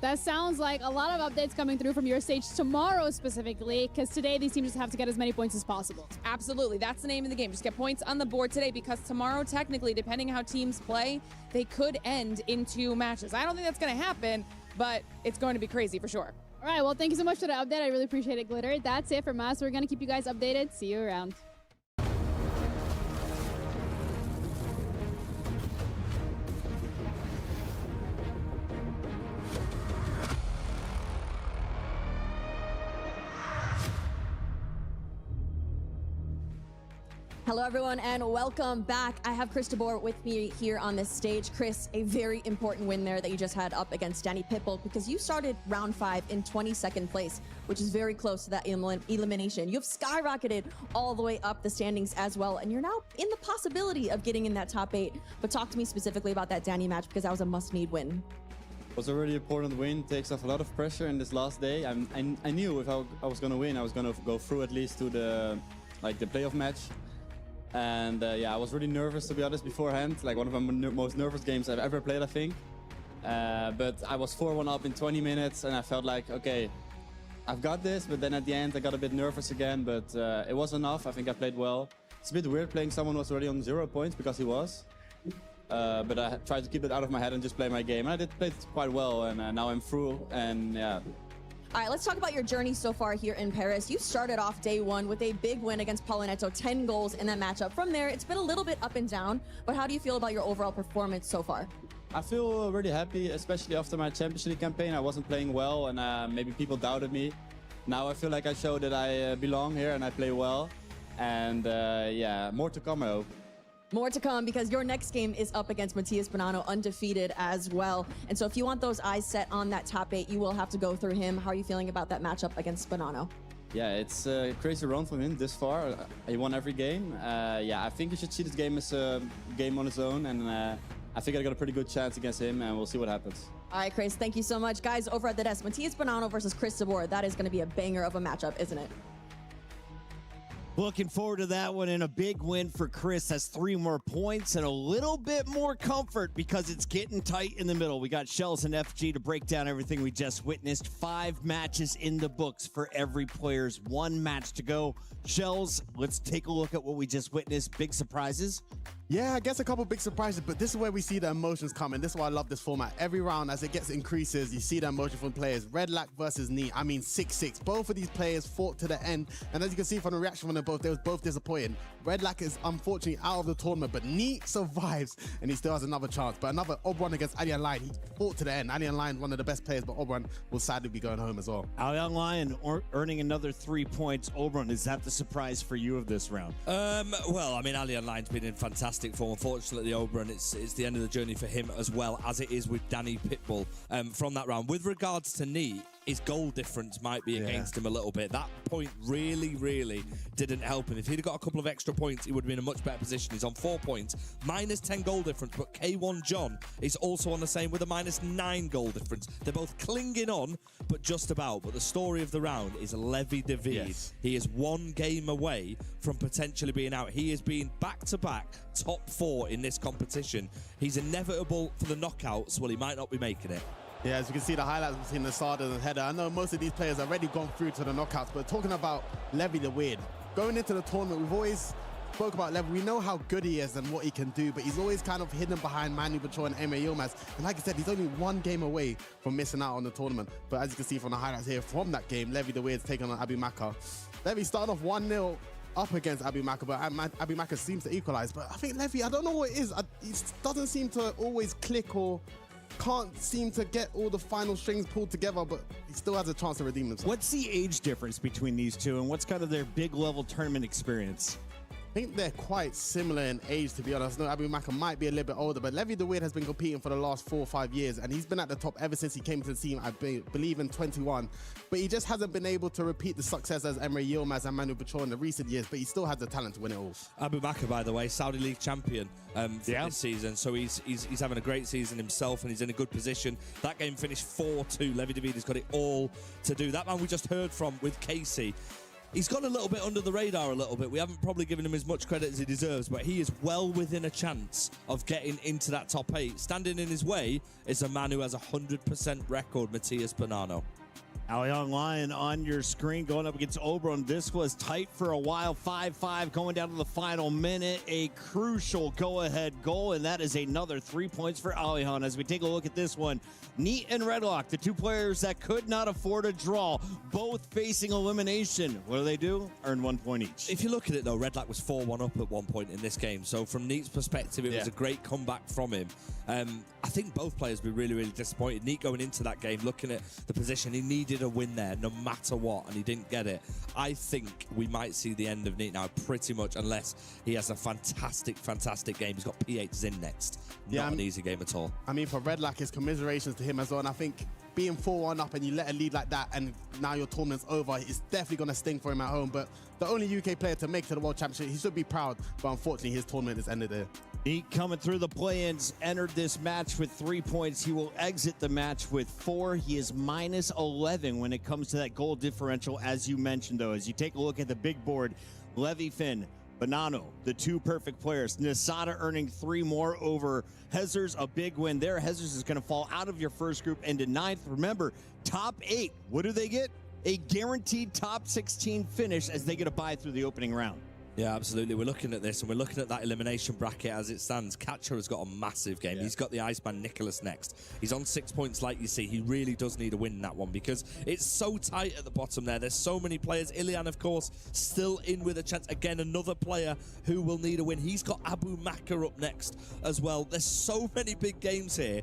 That sounds like a lot of updates coming through from your stage tomorrow specifically, because today these teams just have to get as many points as possible. Absolutely. That's the name of the game. Just get points on the board today, because tomorrow, technically, depending how teams play, they could end in 2 matches. I don't think that's going to happen, but it's going to be crazy for sure. All right, well, thank you so much for the update. I really appreciate it, Glitter. That's it from us. We're going to keep you guys updated. See you around. Hello, everyone, and welcome back. I have Chris DeBoer with me here on this stage. Chris, a very important win there that you just had up against Danny Pitbull, because you started round 5 in 22nd place, which is very close to that elimination. You've skyrocketed all the way up the standings as well, and you're now in the possibility of getting in that top 8. But talk to me specifically about that Danny match, because that was a must-need win. It was a really important win. Takes off a lot of pressure in this last day. I knew if I was going to win, I was going to go through at least to the playoff match. And yeah, I was really nervous, to be honest, beforehand. Like one of my most nervous games I've ever played, I think. But I was 4-1 up in 20 minutes, and I felt like, okay, I've got this. But then at the end, I got a bit nervous again. But it was enough. I think I played well. It's a bit weird playing someone who was already on 0 points, because he was. But I tried to keep it out of my head and just play my game. And I did play it quite well, and now I'm through. And yeah. All right, let's talk about your journey so far here in Paris. You started off day 1 with a big win against Paulinetto, 10 goals in that matchup. From there, it's been a little bit up and down, but how do you feel about your overall performance so far? I feel really happy, especially after my Champions League campaign. I wasn't playing well, and maybe people doubted me. Now I feel like I showed that I belong here and I play well. And yeah, more to come, I hope. More to come, because your next game is up against Matias Bonanno, undefeated as well. And so if you want those eyes set on that top 8, you will have to go through him. How are you feeling about that matchup against Bonanno? Yeah, it's a crazy run from him this far. He won every game. Yeah, I think you should see this game as a game on its own. And I think I got a pretty good chance against him, and we'll see what happens. All right, Chris, thank you so much. Guys, over at the desk, Matias Bonanno versus Chris DeBoer. That is going to be a banger of a matchup, isn't it? Looking forward to that one, and a big win for Chris. Has 3 more points and a little bit more comfort, because it's getting tight in the middle. We got Shells and FG to break down everything we just witnessed. 5 matches in the books for every player's 1 match to go. Shells, let's take a look at what we just witnessed. Big surprises? Yeah, I guess a couple big surprises, but this is where we see the emotions coming. This is why I love this format. Every round, as it increases, you see the emotion from players. Redlac versus Neat. I mean, 6-6. Both of these players fought to the end, and as you can see from the reaction from them both, they was both disappointed. Redlac is unfortunately out of the tournament, but Neat survives, and he still has another chance. But another Oberon against Alien Lion. He fought to the end. Alien Lion, one of the best players, but Oberon will sadly be going home as well. Alien Lion earning another 3 points. Oberon, is that the surprise for you of this round? Well, I mean, Alien Lion's been in fantastic form. Unfortunately, Oberon, it's the end of the journey for him, as well as it is with Danny Pitbull from that round. With regards to Neat, his goal difference might be against him a little bit. That point really, really didn't help him. If he'd have got a couple of extra points, he would have been in a much better position. He's on 4 points, minus 10 goal difference, but K1 John is also on the same with a minus 9 goal difference. They're both clinging on, but just about. But the story of the round is Levi David. Yes. He is 1 game away from potentially being out. He has been back-to-back top 4 in this competition. He's inevitable for the knockouts. Well, he might not be making it. Yeah, as you can see the highlights between the Sada and Header. I know most of these players have already gone through to the knockouts, but talking about Levy the Weird, going into the tournament, we've always spoke about Levy. We know how good he is and what he can do, but he's always kind of hidden behind Manu Bacho and Emre Yilmaz. And like I said, he's only 1 game away from missing out on the tournament. But as you can see from the highlights here from that game, Levy the Weird's taking on Abu Maka. Levy started off 1-0 up against Abu Maka, but Abu Maka seems to equalize. But I think Levy, I don't know what it is. He doesn't seem to always click, or can't seem to get all the final strings pulled together, but he still has a chance to redeem himself. What's the age difference between these two, and what's kind of their big level tournament experience? I think they're quite similar in age, to be honest. No, Abu Maka might be a little bit older, but Levy the Weird has been competing for the last 4 or 5 years, and he's been at the top ever since he came to the team, I believe in 21. But he just hasn't been able to repeat the success as Emre Yilmaz and Manu Bacho in the recent years, but he still has the talent to win it all. Abu Maka, by the way, Saudi League champion for this season, so he's having a great season himself, and he's in a good position. That game finished 4-2. Levi David has got it all to do. That man we just heard from with Casey, he's gone a little bit under the radar a little bit. We haven't probably given him as much credit as he deserves, but he is well within a chance of getting into that top 8. Standing in his way is a man who has a 100% record, Matias Bonanno. Alien Lion on your screen going up against Oberon. This was tight for a while, 5-5 going down to the final minute. A crucial go-ahead goal, and that is another 3 points for Alien. As we take a look at this one, Neat and Redlock, the 2 players that could not afford a draw, both facing elimination. What do? Earn 1 point each. If you look at it, though, Redlock was 4-1 up at one point in this game, so from Neat's perspective, it was a great comeback from him. I think both players were really, really disappointed. Neat going into that game, looking at the position, he needed needed a win there no matter what, and he didn't get it. I think we might see the end of Neat now pretty much, unless he has a fantastic, fantastic game. He's got PHs in next. Not an easy game at all. I mean, for Redlac, his commiserations to him as well, and I think being 4-1 up and you let a lead like that and now your tournament's over, it's definitely going to sting for him at home. But the only UK player to make to the World Championship, he should be proud, but unfortunately his tournament is ended there. Neat coming through the play-ins, entered this match with 3 points. He will exit the match with 4. He is minus 11 when it comes to that goal differential, as you mentioned, though. As you take a look at the big board, Levy Finn, Bonanno, the 2 perfect players. Nisada earning 3 more over Hezers, a big win there. Hezers is going to fall out of your first group into 9th. Remember, top 8, what do they get? A guaranteed top 16 finish as they get a bye through the opening round. Yeah, absolutely. We're looking at this, and we're looking at that elimination bracket as it stands. Catcher has got a massive game. Yeah. He's got the Iceman Nicholas next. He's on 6 points, like you see. He really does need a win in that one because it's so tight at the bottom there. There's so many players. Ilian, of course, still in with a chance. Again, another player who will need a win. He's got Abu Makar up next as well. There's so many big games here.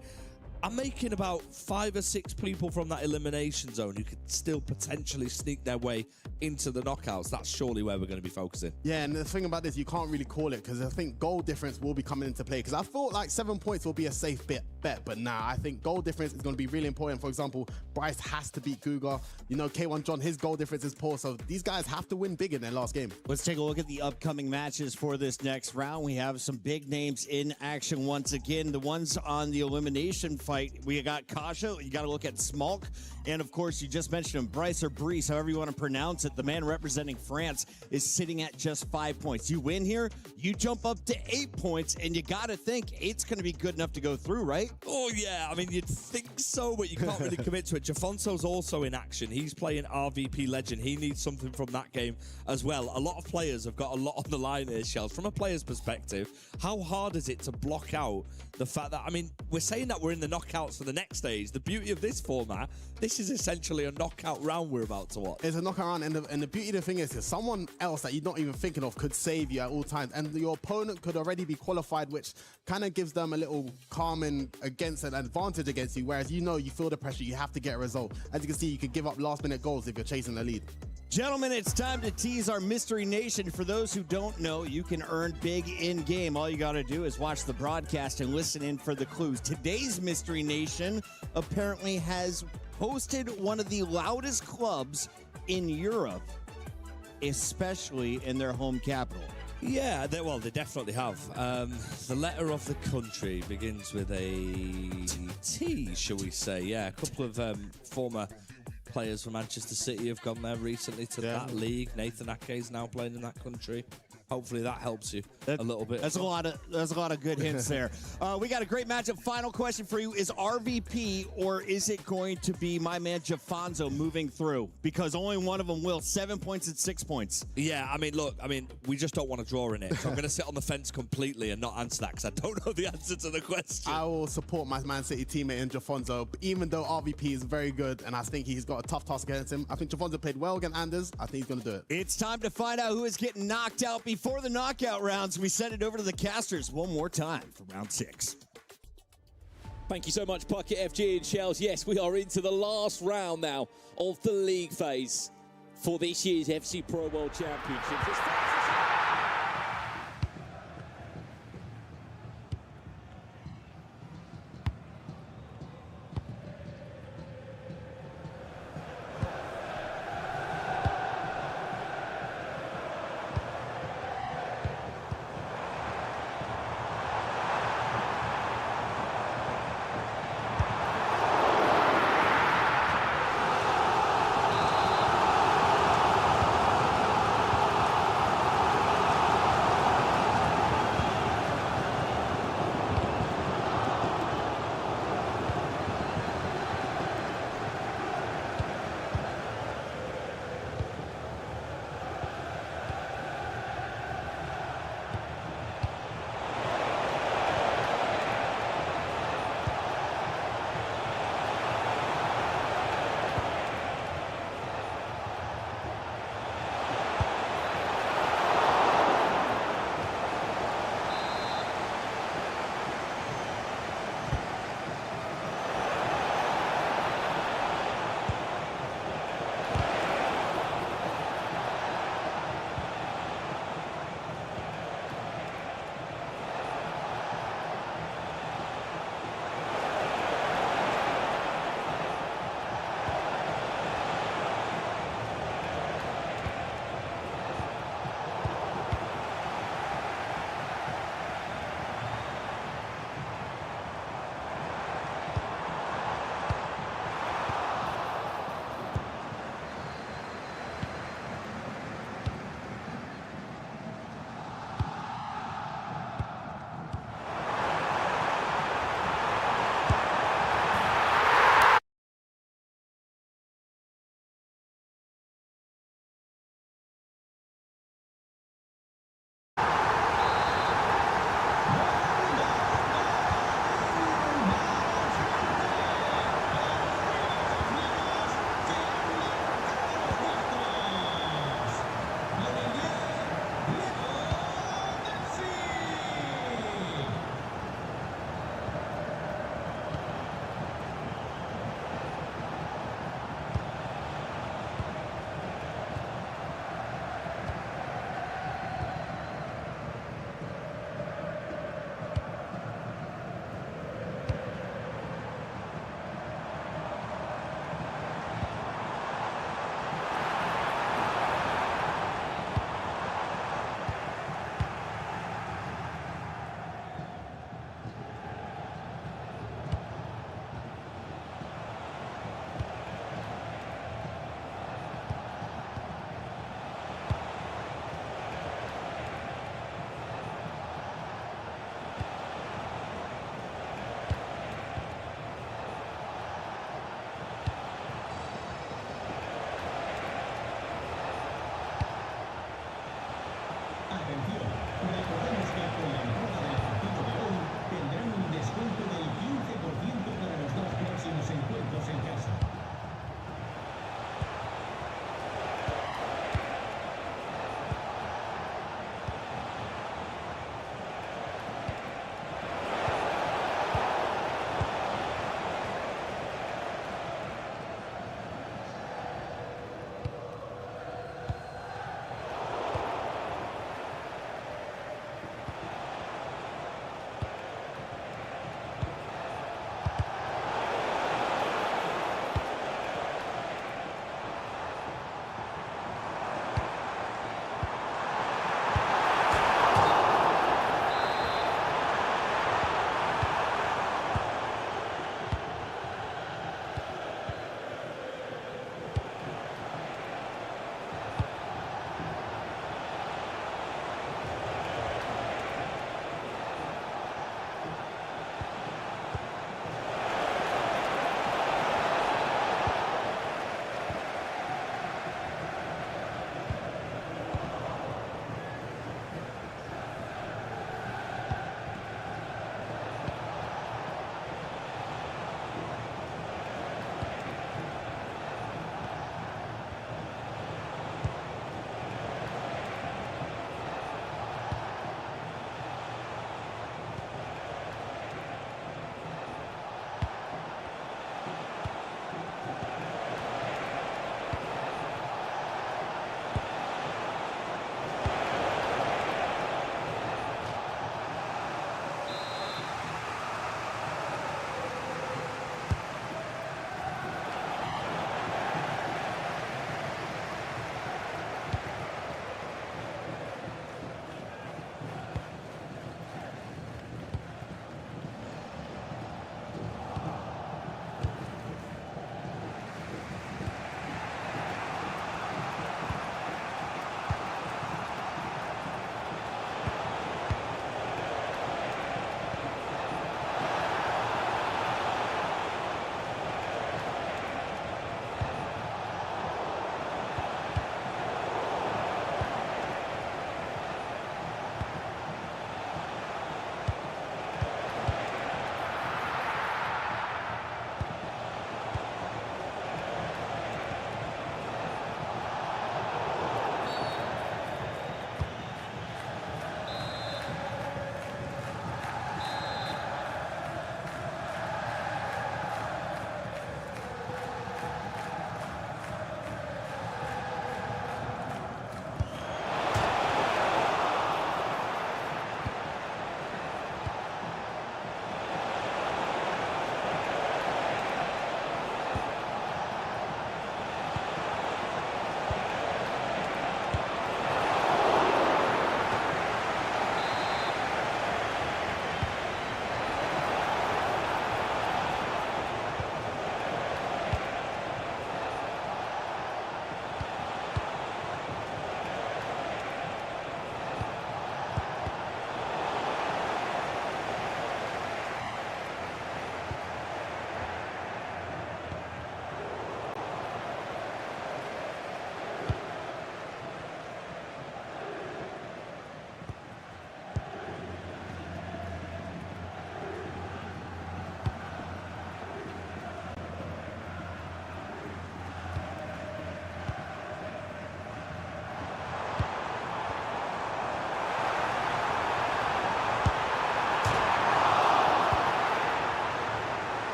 I'm making about 5 or 6 people from that elimination zone who could still potentially sneak their way into the knockouts. That's surely where we're going to be focusing. Yeah, and the thing about this, you can't really call it because I think goal difference will be coming into play because I thought like 7 points will be a safe bet, but now I think goal difference is going to be really important. For example, Bryce has to beat Guga. You know, K1 John, his goal difference is poor, so these guys have to win big in their last game. Let's take a look at the upcoming matches for this next round. We have some big names in action once again. The ones on the elimination fight, we got Kasha, you got to look at Smolk, and of course, you just mentioned him, Bryce or Brees, however you want to pronounce it. The man representing France is sitting at just 5 points. You win here, you jump up to 8 points, and you got to think 8's going to be good enough to go through, right? Oh, yeah. I mean, you'd think so, but you can't really commit to it. Jafonso's also in action. He's playing RVP Legend. He needs something from that game as well. A lot of players have got a lot on the line here, Shells. From a player's perspective, how hard is it to block out the fact that, I mean, we're saying that we're in the knockouts for the next stage. The beauty of this format, this is essentially a knockout round we're about to watch. It's a knockout round, and the beauty of the thing is someone else that you're not even thinking of could save you at all times, and your opponent could already be qualified, which kind of gives them a little calming against an advantage against you, whereas you know you feel the pressure, you have to get a result. As you can see, you could give up last-minute goals if you're chasing the lead. Gentlemen, it's time to tease our Mystery Nation. For those who don't know, you can earn big in-game. All you got to do is watch the broadcast and listen in for the clues. Today's Mystery Nation apparently has hosted one of the loudest clubs in Europe, especially in their home capital. Yeah, they definitely have. The letter of the country begins with a T, shall we say. Yeah, a couple of former players from Manchester City have gone there recently to that league. Nathan Ake is now playing in that country. Hopefully that helps you a little bit. That's a lot of good hints there. We got a great matchup. Final question for you: is RVP or is it going to be my man Jafonso moving through? Because only one of them will. 7 points and 6 points. Yeah, I mean, look, we just don't want to draw in it. So I'm going to sit on the fence completely and not answer that because I don't know the answer to the question. I will support my Man City teammate in Jafonso, even though RVP is very good and I think he's got a tough task against him. I think Jafonso played well against Anders. I think he's going to do it. It's time to find out who is getting knocked out before the knockout rounds. We send it over to the casters one more time for round 6. Thank you so much, Puckett, FG, and Shells. Yes, we are into the last round now of the league phase for this year's FC Pro World Championship.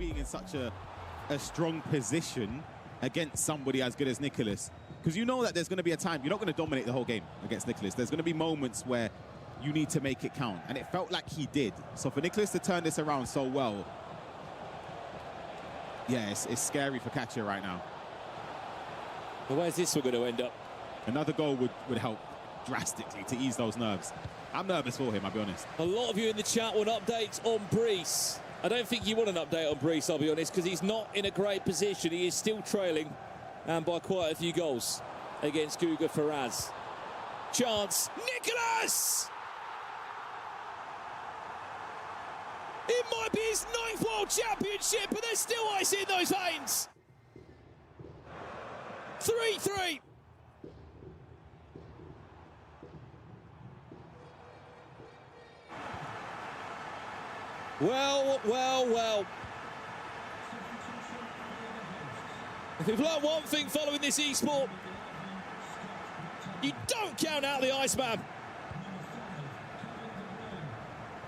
being in such a strong position against somebody as good as Nicholas. Because you know that there's going to be a time, you're not going to dominate the whole game against Nicholas. There's going to be moments where you need to make it count. And it felt like he did. So for Nicholas to turn this around so well, yeah, it's scary for Katia right now. Well, where's this one going to end up? Another goal would help drastically to ease those nerves. I'm nervous for him, I'll be honest. A lot of you in the chat want updates on Brees. I don't think you want an update on Brees, I'll be honest, because he's not in a great position. He is still trailing, and by quite a few goals against Guga Faraz. Chance, Nicholas! It might be his 9th World Championship, but there's still ice in those veins. 3-3. Well, well, well. If we've learned one thing following this e-sport, you don't count out the Iceman.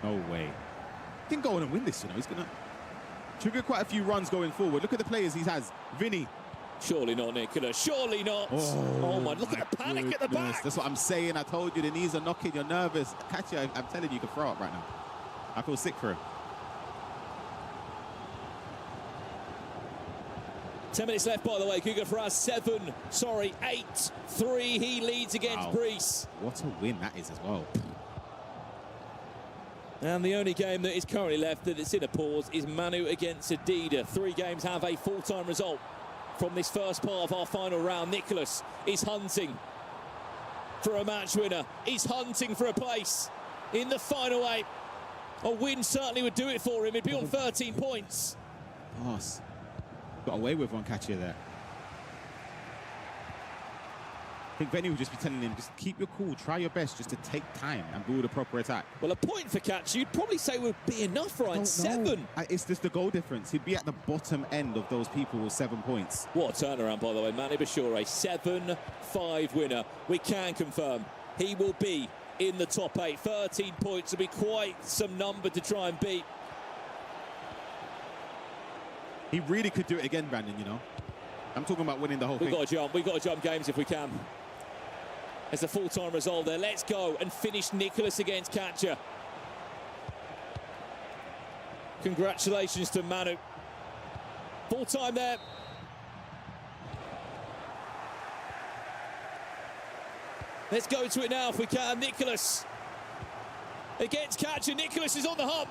No way. He can go on and win this, you know. He's going to trigger quite a few runs going forward. Look at the players he has. Vinny. Surely not, Nicholas. Surely not. Oh my, look at the panic at the back. That's what I'm saying. I told you the knees are knocking. You're nervous. Katia, I'm telling you, you can throw up right now. I feel sick for him. 10 minutes left, by the way. Guga Faraz 8-3. He leads against Brees. What a win that is as well. And the only game that is currently left that is in a pause is Manu against Adida. 3 games have a full-time result from this first part of our final round. Nicholas is hunting for a match winner. He's hunting for a place in the final 8. A win certainly would do it for him. He'd be on 13 points. Pass. Got away with one Katia there. I think Benny would just be telling him, just keep your cool, try your best just to take time and build a proper attack. Well, a point for Katia, you'd probably say would be enough, Ryan. 7. It's just the goal difference. He'd be at the bottom end of those people with 7 points. What a turnaround, by the way. Manu Bashure, 7-5 winner. We can confirm he will be in the top 8. 13 points will be quite some number to try and beat. He really could do it again, Brandon, you know. I'm talking about winning the whole thing. We've got to jump games if we can. There's a full-time result there. Let's go and finish Nicholas against Katia. Congratulations to Manu. Full-time there. Let's go to it now if we can. Nicholas against Katia. Nicholas is on the hump.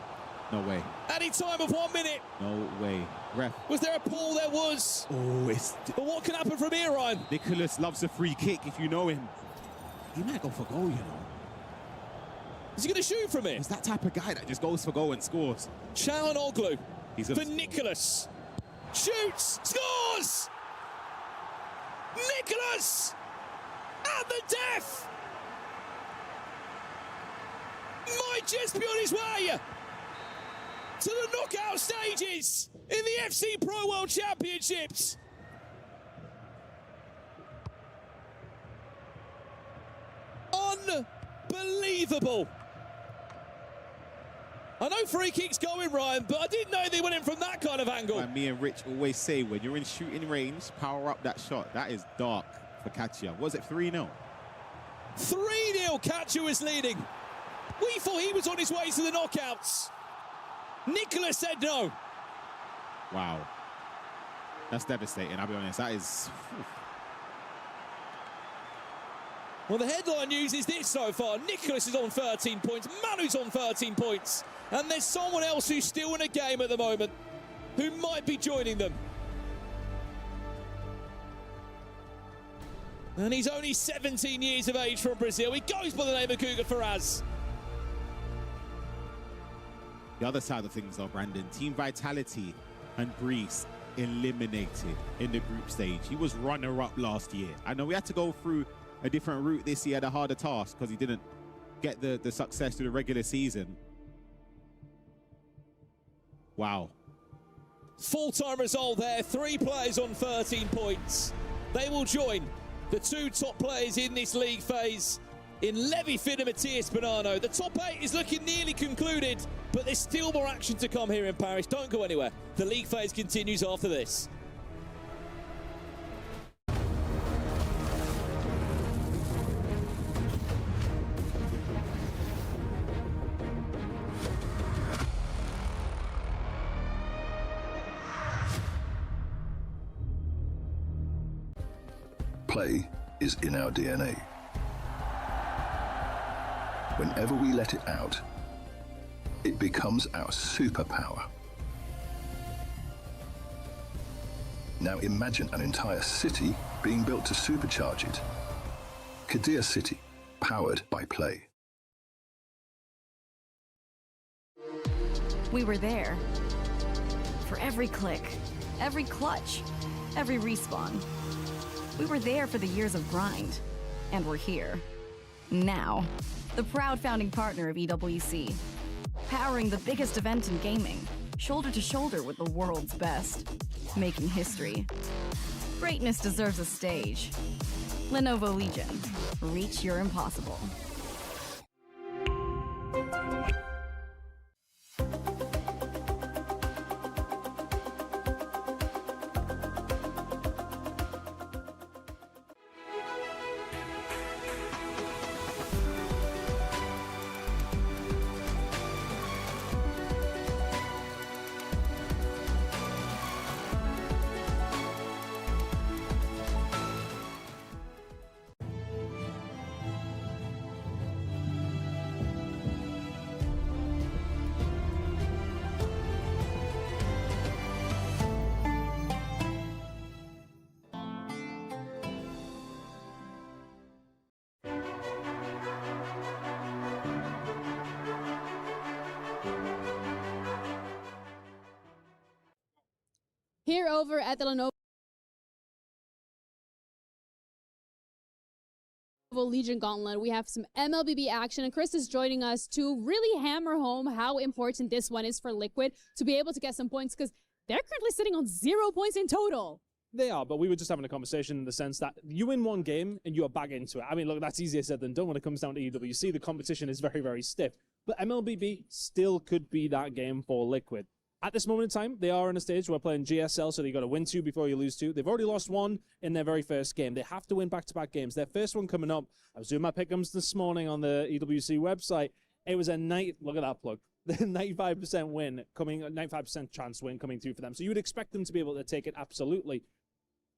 No way. Any time of 1 minute. No way. Ref. Was there a pull? There was. Oh, it's... But what can happen from here, Ryan? Nicholas loves a free kick, if you know him. He might go for goal, you know. Is he going to shoot from it? He's that type of guy that just goes for goal and scores. Çalhanoğlu for Nicholas. Shoots, scores! Nicholas! At the death! Might just be on his way to the knockout stages in the FC Pro World Championships. Unbelievable. I know free kicks going, Ryan, but I didn't know they went in from that kind of angle. And me and Rich always say, when you're in shooting range, power up that shot. That is dark for Katia. Was it 3-0? 3-0, Katia was leading. We thought he was on his way to the knockouts. Nicholas said no. Wow. That's devastating, I'll be honest. That is... Well, the headline news is this so far. Nicholas is on 13 points. Manu's on 13 points. And there's someone else who's still in a game at the moment who might be joining them. And he's only 17 years of age from Brazil. He goes by the name of Guga Faraz. The other side of things, though, Brandon, Team Vitality and Brees eliminated in the group stage. He was runner-up last year. I know we had to go through a different route this year, had a harder task because he didn't get the success through the regular season. Wow. Full-time result there. 3 players on 13 points. They will join the 2 top players in this league phase in Levi, Finn and Matthias Bonanno. The top 8 is looking nearly concluded, but there's still more action to come here in Paris. Don't go anywhere. The league phase continues after this. Play is in our DNA. Whenever we let it out, it becomes our superpower. Now imagine an entire city being built to supercharge it. Kadir City, powered by play. We were there. For every click, every clutch, every respawn. We were there for the years of grind. And we're here. Now. The proud founding partner of EWC. Powering the biggest event in gaming. Shoulder to shoulder with the world's best. Making history. Greatness deserves a stage. Lenovo Legion. Reach your impossible. Here over at the Lenovo Legion Gauntlet, we have some MLBB action, and Chris is joining us to really hammer home how important this one is for Liquid to be able to get some points, because they're currently sitting on 0 points in total. They are, but we were just having a conversation in the sense that you win one game and you are back into it. I mean, look, that's easier said than done when it comes down to EWC. The competition is very, very stiff. But MLBB still could be that game for Liquid. At this moment in time, they are in a stage where playing GSL, so they got to win 2 before you lose 2. They've already lost 1 in their very first game. They have to win back-to-back games. Their first one coming up, I was doing my pick'ems this morning on the EWC website. It was a look at that plug. The 95% win coming, 95% chance win coming through for them. So you would expect them to be able to take it absolutely.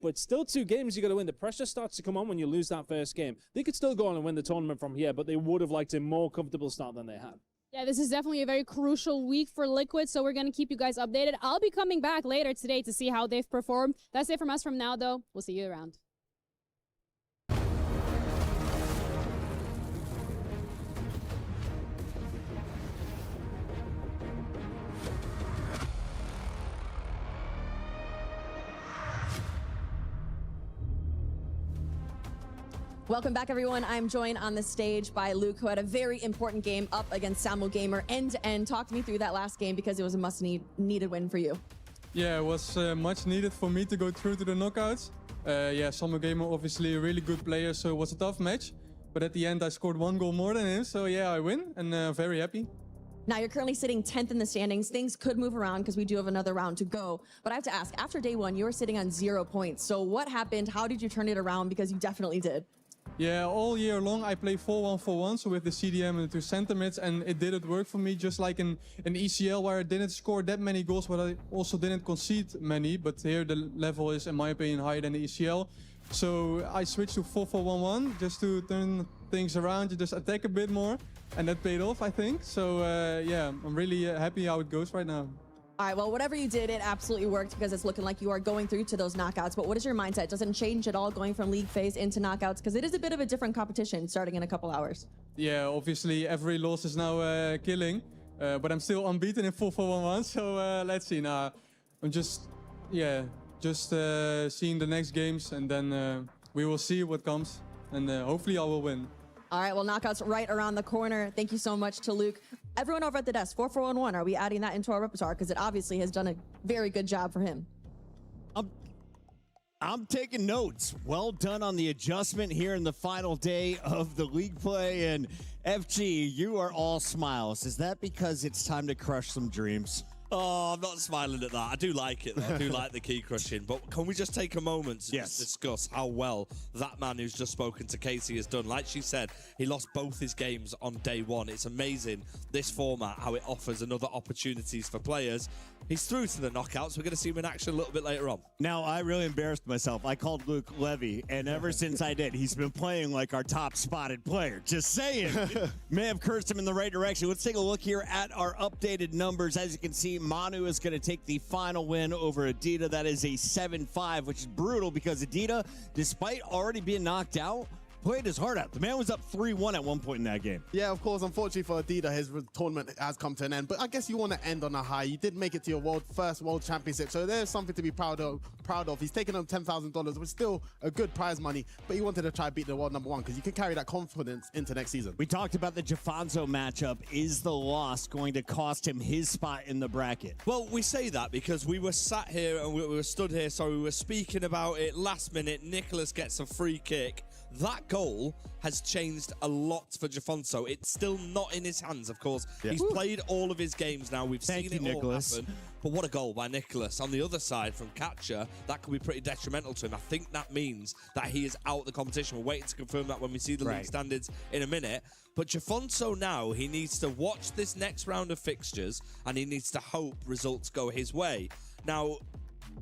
But still 2 games you got to win. The pressure starts to come on when you lose that first game. They could still go on and win the tournament from here, but they would have liked a more comfortable start than they had. Yeah, this is definitely a very crucial week for Liquid, so we're going to keep you guys updated. I'll be coming back later today to see how they've performed. That's it from us from now, though. We'll see you around. Welcome back, everyone. I'm joined on the stage by Luke, who had a very important game up against Samu Gamer end-to-end. Talk to me through that last game, because it was a must-needed win for you. Yeah, it was much needed for me to go through to the knockouts. Yeah, Samu Gamer, obviously a really good player, so it was a tough match. But at the end, I scored 1 goal more than him, so yeah, I win, and very happy. Now, you're currently sitting 10th in the standings. Things could move around because we do have another round to go. But I have to ask, after day 1, you were sitting on 0 points. So what happened? How did you turn it around? Because you definitely did. Yeah, all year long I play 4-1-4-1, so with the CDM and the 2 center mids, and it didn't work for me, just like in ECL where I didn't score that many goals, but I also didn't concede many. But here the level is, in my opinion, higher than the ECL. So I switched to 4-4-1-1 just to turn things around, to just attack a bit more, and that paid off, I think. So yeah, I'm really happy how it goes right now. All right, well, whatever you did, it absolutely worked, because it's looking like you are going through to those knockouts. But what is your mindset? Does it change at all going from league phase into knockouts? Because it is a bit of a different competition starting in a couple hours. Yeah, obviously every loss is now killing, but I'm still unbeaten in 4-4-1-1. So let's see now. I'm just seeing the next games, and then we will see what comes, and hopefully I will win. All right, well, knockouts right around the corner. Thank you so much to Luke. Everyone over at the desk, 4-4-1-1, are we adding that into our repertoire? Because it obviously has done a very good job for him. I'm taking notes. Well done on the adjustment here in the final day of the league play. And FG, you are all smiles. Is that because it's time to crush some dreams? Oh, I'm not smiling at that. I do like it, though. I do like the key crushing. But can we just take a moment to just discuss how well that man who's just spoken to Casey has done? Like she said, he lost both his games on day one. It's amazing, this format, how it offers another opportunities for players. He's through to the knockouts. We're going to see him in action a little bit later on. Now, I really embarrassed myself. I called Luke Levy, and ever since I did, he's been playing like our top spotted player. Just saying. May have cursed him in the right direction. Let's take a look here at our updated numbers. As you can see, Manu is going to take the final win over Adida. That is a 7-5, which is brutal because Adida, despite already being knocked out, played his heart out. The man was up 3-1 at one point in that game. Yeah, of course. Unfortunately for Adida, his tournament has come to an end. But I guess you want to end on a high. You did make it to your first World Championship, so there's something to be proud of. He's taken home $10,000, which is still a good prize money. But he wanted to try beat the world number one because you can carry that confidence into next season. We talked about the Jafonso matchup. Is the loss going to cost him his spot in the bracket? Well, we say that because we were sat here and we were stood here, we were speaking about it last minute. Nicholas gets a free kick. That goal has changed a lot for Jafonso. It's still not in his hands, of course. Yeah. He's played all of his games now. We've seen it all happen. But what a goal by Nicholas. On the other side, from Catcher, that could be pretty detrimental to him. I think that means that he is out of the competition. We're waiting to confirm that when we see the league standards in a minute. But Jafonso now, he needs to watch this next round of fixtures, and he needs to hope results go his way. Now,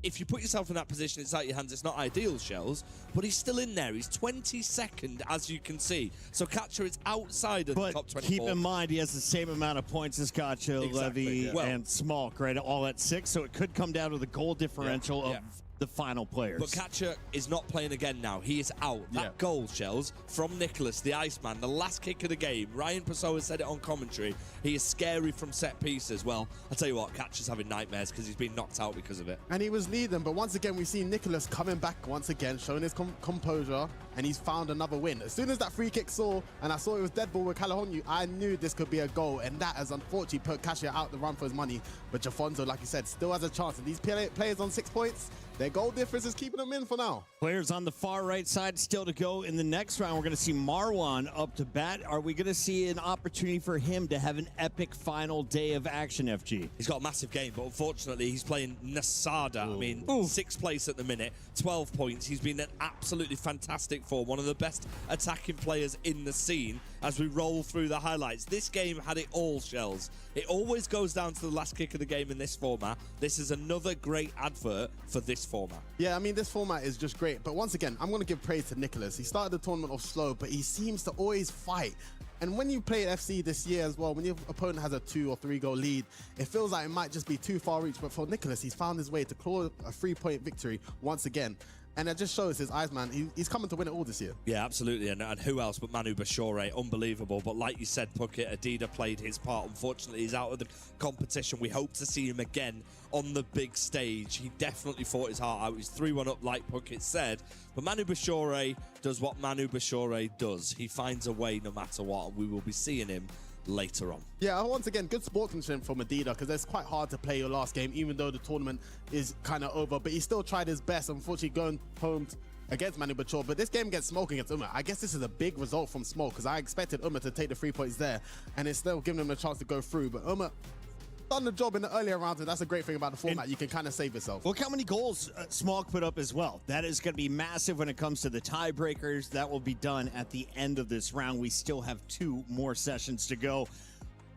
if you put yourself in that position, it's out of your hands. It's not ideal, Shells, but he's still in there. He's 22nd, as you can see. So Catcher is outside of the top 24. Keep in mind, he has the same amount of points as Catcher, Levy, and Smolk, right? All at 6. So it could come down to the goal differential of the final players. But Catcher is not playing again now. He is out. That goal, Shells, from Nicholas, the Iceman, the last kick of the game. Ryan Pessoa said it on commentary. He is scary from set pieces. Well, I'll tell you what, Catcher's having nightmares because he's been knocked out because of it. And he was leading, but once again, we see Nicholas coming back once again, showing his composure, and he's found another win. As soon as that free kick and I saw it was dead ball with Calahonu, I knew this could be a goal, and that has unfortunately put Catcher out the run for his money. But Jafonso, like you said, still has a chance. And these players on 6 points, their goal difference is keeping them in for now. Players on the far right side still to go in the next round. We're going to see Marwan up to bat. Are we going to see an opportunity for him to have an epic final day of action, FG? He's got a massive game, but unfortunately, he's playing Nasada. I mean, 6th place at the minute, 12 points. He's been an absolutely fantastic form, one of the best attacking players in the scene as we roll through the highlights. This game had it all, Shells. It always goes down to the last kick of the game in this format. This is another great advert for this format. Yeah, I mean, this format is just great. But once again, I'm going to give praise to Nicholas. He started the tournament off slow, but he seems to always fight. And when you play FC this year as well, when your opponent has a 2 or 3 goal lead, it feels like it might just be too far reach. But for Nicholas, he's found his way to claw a 3-point victory once again. And it just shows his Iceman, he's coming to win it all this year. Yeah, absolutely. And who else but Manu Bashore? Unbelievable. But like you said, Puckett, Adida played his part. Unfortunately, he's out of the competition. We hope to see him again on the big stage. He definitely fought his heart out. He's 3-1 up, like Puckett said. But Manu Bashore does what Manu Bashore does. He finds a way no matter what. And we will be seeing him later on. Yeah, once again, good sportsmanship from Adida because it's quite hard to play your last game, even though the tournament is kind of over. But he still tried his best, unfortunately going home against Manu Bachor. But this game against Smoke against Uma, I guess this is a big result from Smoke because I expected Uma to take the 3 points there, and it's still giving him a chance to go through. But Uma done the job in the earlier rounds, and that's a great thing about the format. You can kind of save yourself. Look how many goals Smog put up as well. That is going to be massive when it comes to the tiebreakers. That will be done at the end of this round. We still have 2 more sessions to go.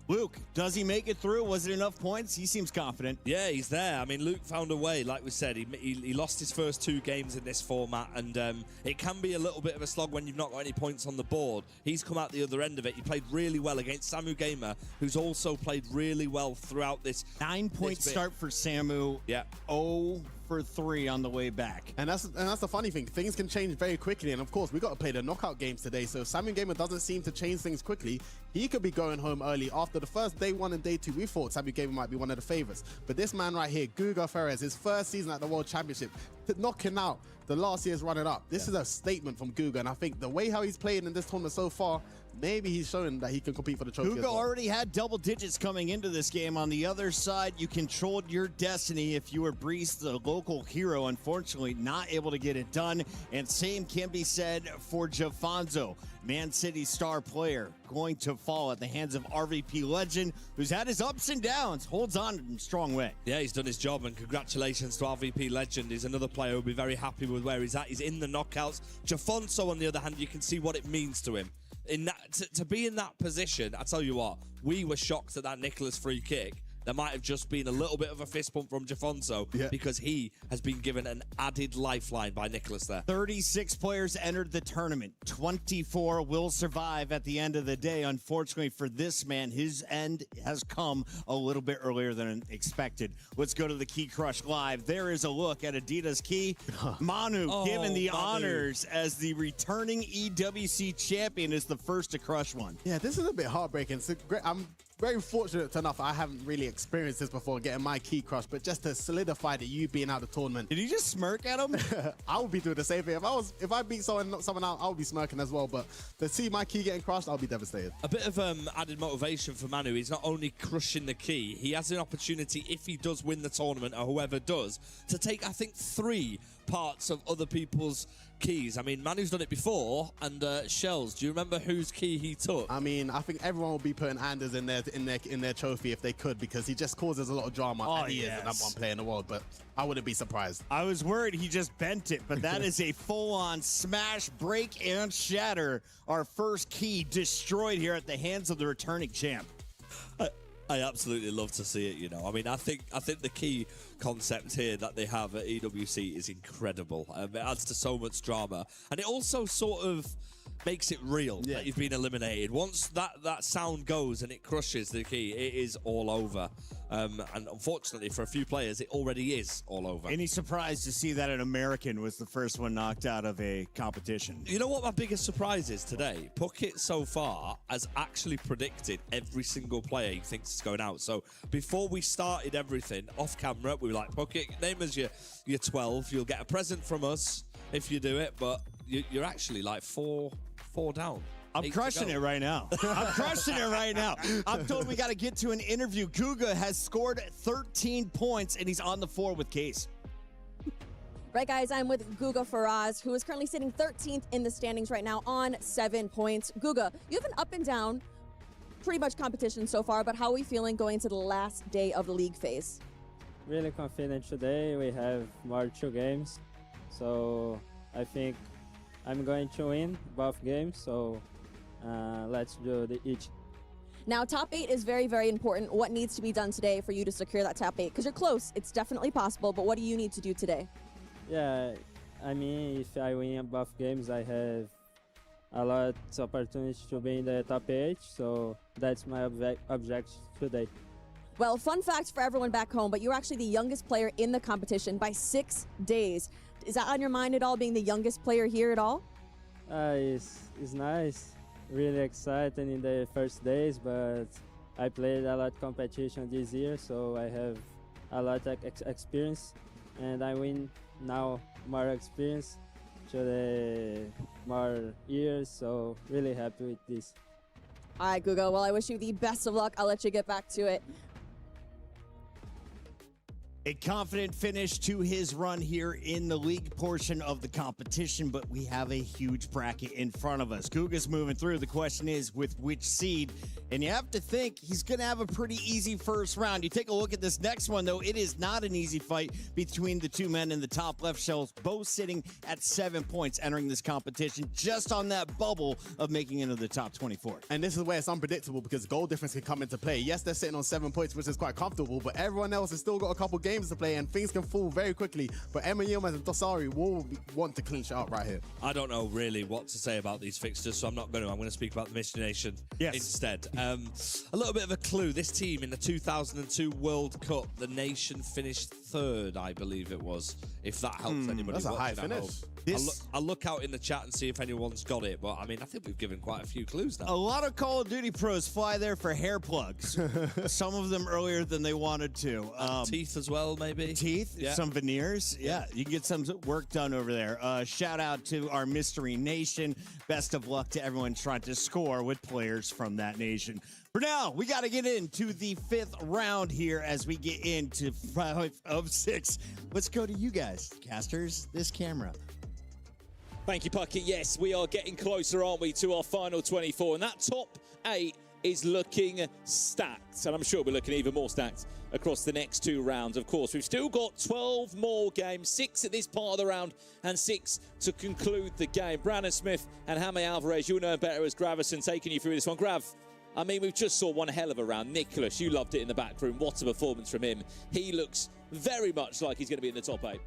Luke, does he make it through? Was it enough points? He seems confident. Yeah, he's there. I mean, Luke found a way. Like we said, he lost his first 2 games in this format, and it can be a little bit of a slog when you've not got any points on the board. He's come out the other end of it. He played really well against Samu Gamer, who's also played really well throughout this. 9-point start for Samu. Yeah. 0 for 3 on the way back. And that's the funny thing. Things can change very quickly. And of course, we got to play the knockout games today. So if Samu Gamer doesn't seem to change things quickly, he could be going home early. After the first day 1 and day 2, we thought Samu Gamer might be one of the favorites. But this man right here, Guga Ferez, his first season at the World Championship, knocking out the last year's runner-up. This is a statement from Guga, and I think the way how he's playing in this tournament so far, maybe he's showing that he can compete for the trophy. Guga as well. already had double digits coming into this game. On the other side, you controlled your destiny if you were Breeze, the local hero. Unfortunately, not able to get it done. And same can be said for Jafonzo, Man City star player, going to fall at the hands of RVP legend, who's had his ups and downs, holds on in a strong way. Yeah, he's done his job, and congratulations to RVP legend. He's another player who'll be very happy with where he's at. He's in the knockouts. Jafonso, on the other hand, you can see what it means to him. In that, to be in that position, I tell you what, we were shocked at that Nicholas free kick. There might have just been a little bit of a fist bump from Jafonso because he has been given an added lifeline by Nicholas there. 36 players entered the tournament. 24 will survive at the end of the day. Unfortunately for this man, his end has come a little bit earlier than expected. Let's go to the Key Crush Live. There is a look at Adidas Key. Manu given the honors as the returning EWC champion, is the first to crush one. Yeah, this is a bit heartbreaking. So I'm very fortunate enough. I haven't really experienced this before, getting my key crushed, but just to solidify that you being out of the tournament. Did you just smirk at him? I would be doing the same thing. If I beat someone out, I would be smirking as well. But to see my key getting crushed, I'll be devastated. A bit of added motivation for Manu. He's not only crushing the key, he has an opportunity, if he does win the tournament, or whoever does, to take, I think, 3 parts of other people's keys. I mean, Manu's done it before, and Shells, do you remember whose key he took? I mean, I think everyone will be putting Anders in their trophy if they could, because he just causes a lot of drama. And he is the number 1 player in the world, but I wouldn't be surprised. I was worried he just bent it, but that is a full-on smash, break, and shatter. Our first key destroyed here at the hands of the returning champ. I absolutely love to see it, you know. I mean, I think the key concept here that they have at EWC is incredible. It adds to so much drama, and it also sort of makes it real that you've been eliminated. Once that sound goes and it crushes the key, it is all over. And unfortunately for a few players, it already is all over. Any surprise to see that an American was the first one knocked out of a competition? You know what my biggest surprise is today? Puckett so far has actually predicted every single player he thinks is going out. So before we started everything off camera, we were like, Puckett, name us your 12. You'll get a present from us if you do it, but you're actually like four down. I'm crushing it right now. I'm crushing it right now. I'm told we got to get to an interview. Guga has scored 13 points, and he's on the floor with Case. Right, guys, I'm with Guga Faraz, who is currently sitting 13th in the standings right now on 7 points. Guga, you have an up and down, pretty much competition so far, but how are we feeling going to the last day of the league phase? Really confident today. We have more 2 games, so I think I'm going to win both games, so let's do each. Now, top 8 is very, very important. What needs to be done today for you to secure that top 8? Because you're close. It's definitely possible, but what do you need to do today? Yeah, I mean, if I win both games, I have a lot of opportunities to be in the top 8, so that's my objective today. Well, fun fact for everyone back home, but you're actually the youngest player in the competition by 6 days. Is that on your mind at all, being the youngest player here at all? It's nice. Really excited in the first days, but I played a lot of competition this year, so I have a lot of experience, and I win now more experience to the more years, so really happy with this. All right, Guga. Well, I wish you the best of luck. I'll let you get back to it. A confident finish to his run here in the league portion of the competition, but we have a huge bracket in front of us. Guga's moving through. The question is with which seed? And you have to think he's going to have a pretty easy first round. You take a look at this next one, though. It is not an easy fight between the 2 men in the top left. Shells, both sitting at 7 points entering this competition, just on that bubble of making it into the top 24. And this is where it's unpredictable, because goal difference can come into play. Yes, they're sitting on 7 points, which is quite comfortable, but everyone else has still got a couple games to play, and things can fall very quickly. But Emma Yilmaz and Dosari will want to clinch it up right here. I don't know really what to say about these fixtures, so I'm not going to. I'm going to speak about the Mystery Nation instead. A little bit of a clue. This team in the 2002 World Cup, the nation finished third, I believe it was. If that helps anybody that's a high watching at home. finish. I'll look out in the chat and see if anyone's got it. But I mean, I think we've given quite a few clues now. A lot of Call of Duty pros fly there for hair plugs. Some of them earlier than they wanted to. Teeth as well, maybe. Teeth, Yeah. some veneers. Yeah, you can get some work done over there. Shout out to our Mystery Nation. Best of luck to everyone trying to score with players from that nation. For now, we got to get into the 5th round here as we get into 5 of 6. Let's go to you guys, casters. This camera. Thank you, Puckett. Yes, we are getting closer, aren't we, to our final 24. And that top 8 is looking stacked. And I'm sure we're looking even more stacked across the next 2 rounds. Of course, we've still got 12 more games, 6 at this part of the round and 6 to conclude the game. Brandon Smith and Jaime Alvarez, you'll know better as Gravison taking you through this one. Grav, I mean, we've just saw one hell of a round. Nicholas, you loved it in the back room. What a performance from him. He looks very much like he's going to be in the top 8.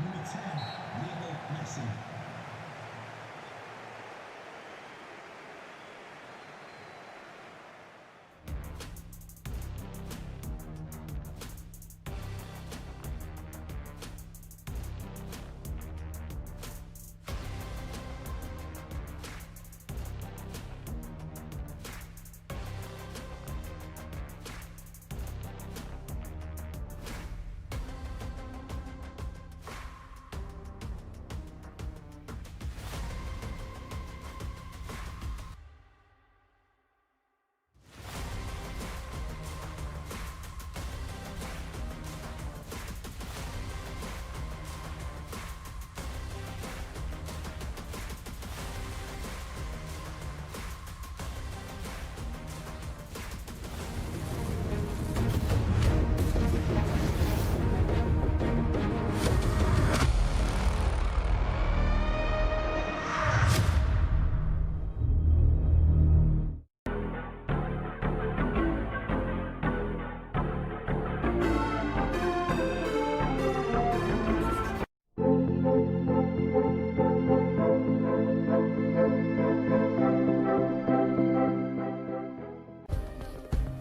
Number 10, Lionel Messi.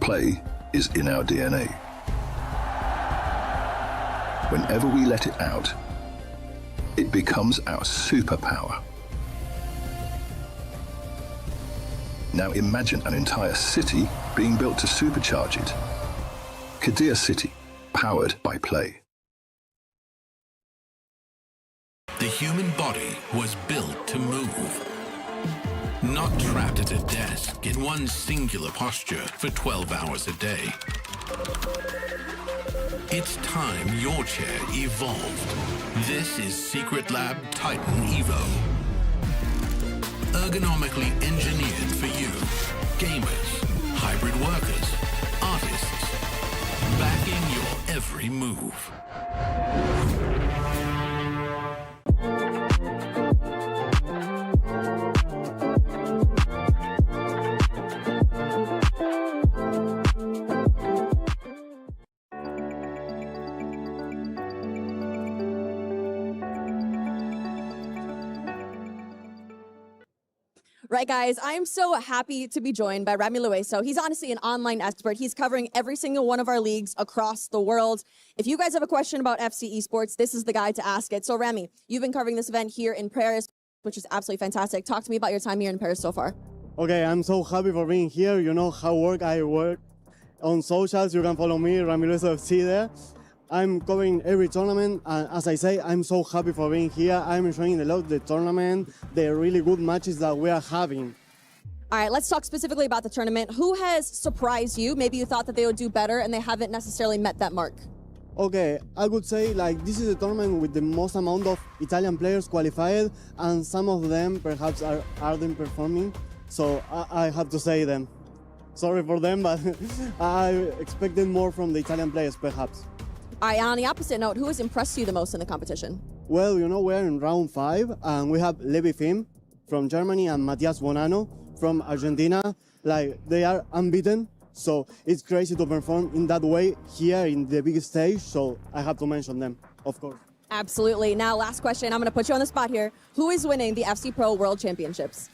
Play is in our DNA. Whenever we let it out, it becomes our superpower. Now imagine an entire city being built to supercharge it. Kadir City, powered by play. The human body was built to move. Not trapped at a desk in one singular posture for 12 hours a day. It's time your chair evolved. This is Secret Lab Titan Evo. Ergonomically engineered for you, gamers, hybrid workers, artists, backing your every move. Right, guys, I am so happy to be joined by Rami Lueso. He's honestly an online expert. He's covering every single one of our leagues across the world. If you guys have a question about FC esports, this is the guy to ask it. So, Rami, you've been covering this event here in Paris, which is absolutely fantastic. Talk to me about your time here in Paris so far. Okay, I'm so happy for being here. You know how I work on socials. You can follow me, Rami Lueso FC there. I'm covering every tournament, and as I say, I'm so happy for being here. I'm enjoying a lot the tournament, the really good matches that we are having. All right, let's talk specifically about the tournament. Who has surprised you? Maybe you thought that they would do better and they haven't necessarily met that mark. Okay, I would say like this is a tournament with the most amount of Italian players qualified, and some of them perhaps aren't performing, so I have to say them. Sorry for them, but I expected more from the Italian players perhaps. All right, on the opposite note, who has impressed you the most in the competition? Well, you know, we're in round 5, and we have Levi Fim from Germany and Matias Bonanno from Argentina. Like, they are unbeaten, so it's crazy to perform in that way here in the big stage, so I have to mention them, of course. Absolutely. Now, last question. I'm going to put you on the spot here. Who is winning the FC Pro World Championships?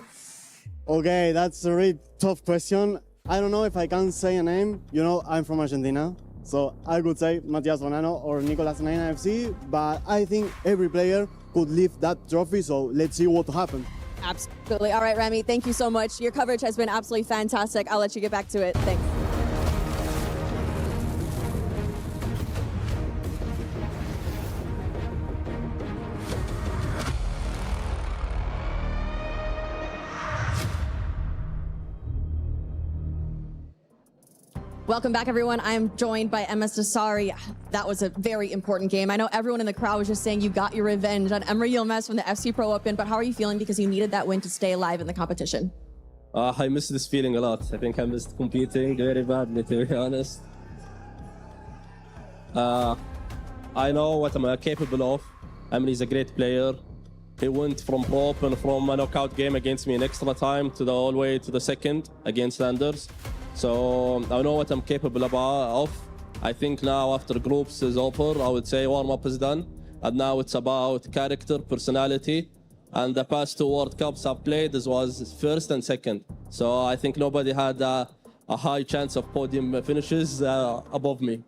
Okay, that's a really tough question. I don't know if I can say a name. You know, I'm from Argentina. So I would say Matias Bonanno or Nicolas Neina FC, but I think every player could lift that trophy, so let's see what happens. Absolutely. All right, Rami, thank you so much. Your coverage has been absolutely fantastic. I'll let you get back to it. Thanks. Welcome back, everyone. I'm joined by MS Dasari. That was a very important game. I know everyone in the crowd was just saying you got your revenge on Emre Yilmaz from the FC Pro Open, but how are you feeling because you needed that win to stay alive in the competition? I miss this feeling a lot. I think I missed competing very badly, to be honest. I know what I'm capable of. Emre is a great player. He went from Pro Open, from a knockout game against me in extra time to the all the way to the second against Anders. So I know what I'm capable of. I think now after groups is over, I would say warm-up is done. and now it's about character, personality. And the past 2 World Cups I've played, this was first and second. So I think nobody had a high chance of podium finishes above me.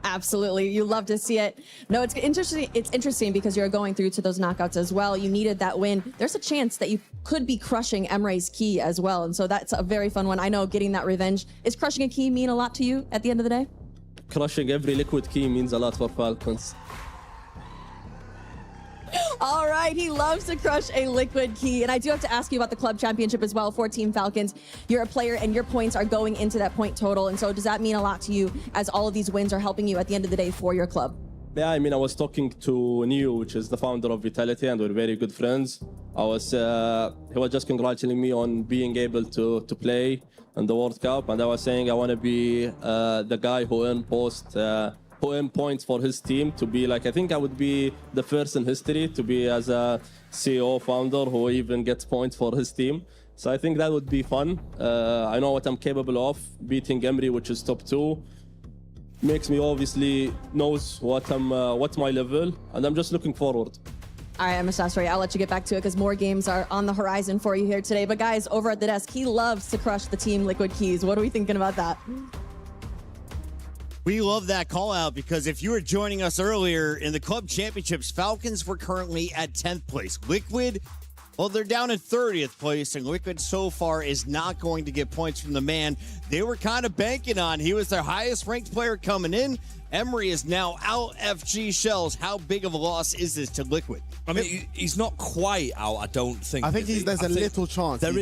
Absolutely. You love to see it. No, it's interesting. It's interesting because you're going through to those knockouts as well. You needed that win. There's a chance that you could be crushing Emre's key as well. And so that's a very fun one. I know getting that revenge. Is crushing a key mean a lot to you at the end of the day? Crushing every liquid key means a lot for Falcons. All right, he loves to crush a liquid key. And I do have to ask you about the club championship as well for Team Falcons. You're a player and your points are going into that point total. And so does that mean a lot to you as all of these wins are helping you at the end of the day for your club? Yeah, I mean, I was talking to Neo, which is the founder of Vitality, and we're very good friends. He was just congratulating me on being able to play in the World Cup. And I was saying I want to be the guy who earned points for his team, to be like, I think I would be the first in history to be as a CEO founder who even gets points for his team. So I think that would be fun. I know what I'm capable of. Beating Emre, which is top 2, makes me obviously knows what's my level, and I'm just looking forward. All right, Mr. Astori, I'll let you get back to it because more games are on the horizon for you here today. But guys, over at the desk, he loves to crush the Team Liquid keys. What are we thinking about that? We love that call out because if you were joining us earlier in the club championships, Falcons were currently at 10th place. Liquid, well, they're down at 30th place, and Liquid so far is not going to get points from the man they were kind of banking on. He was their highest ranked player coming in. Emre is now out. FG Shells. How big of a loss is this to Liquid? I mean, he's not quite out, I don't think. I think there's a little chance. There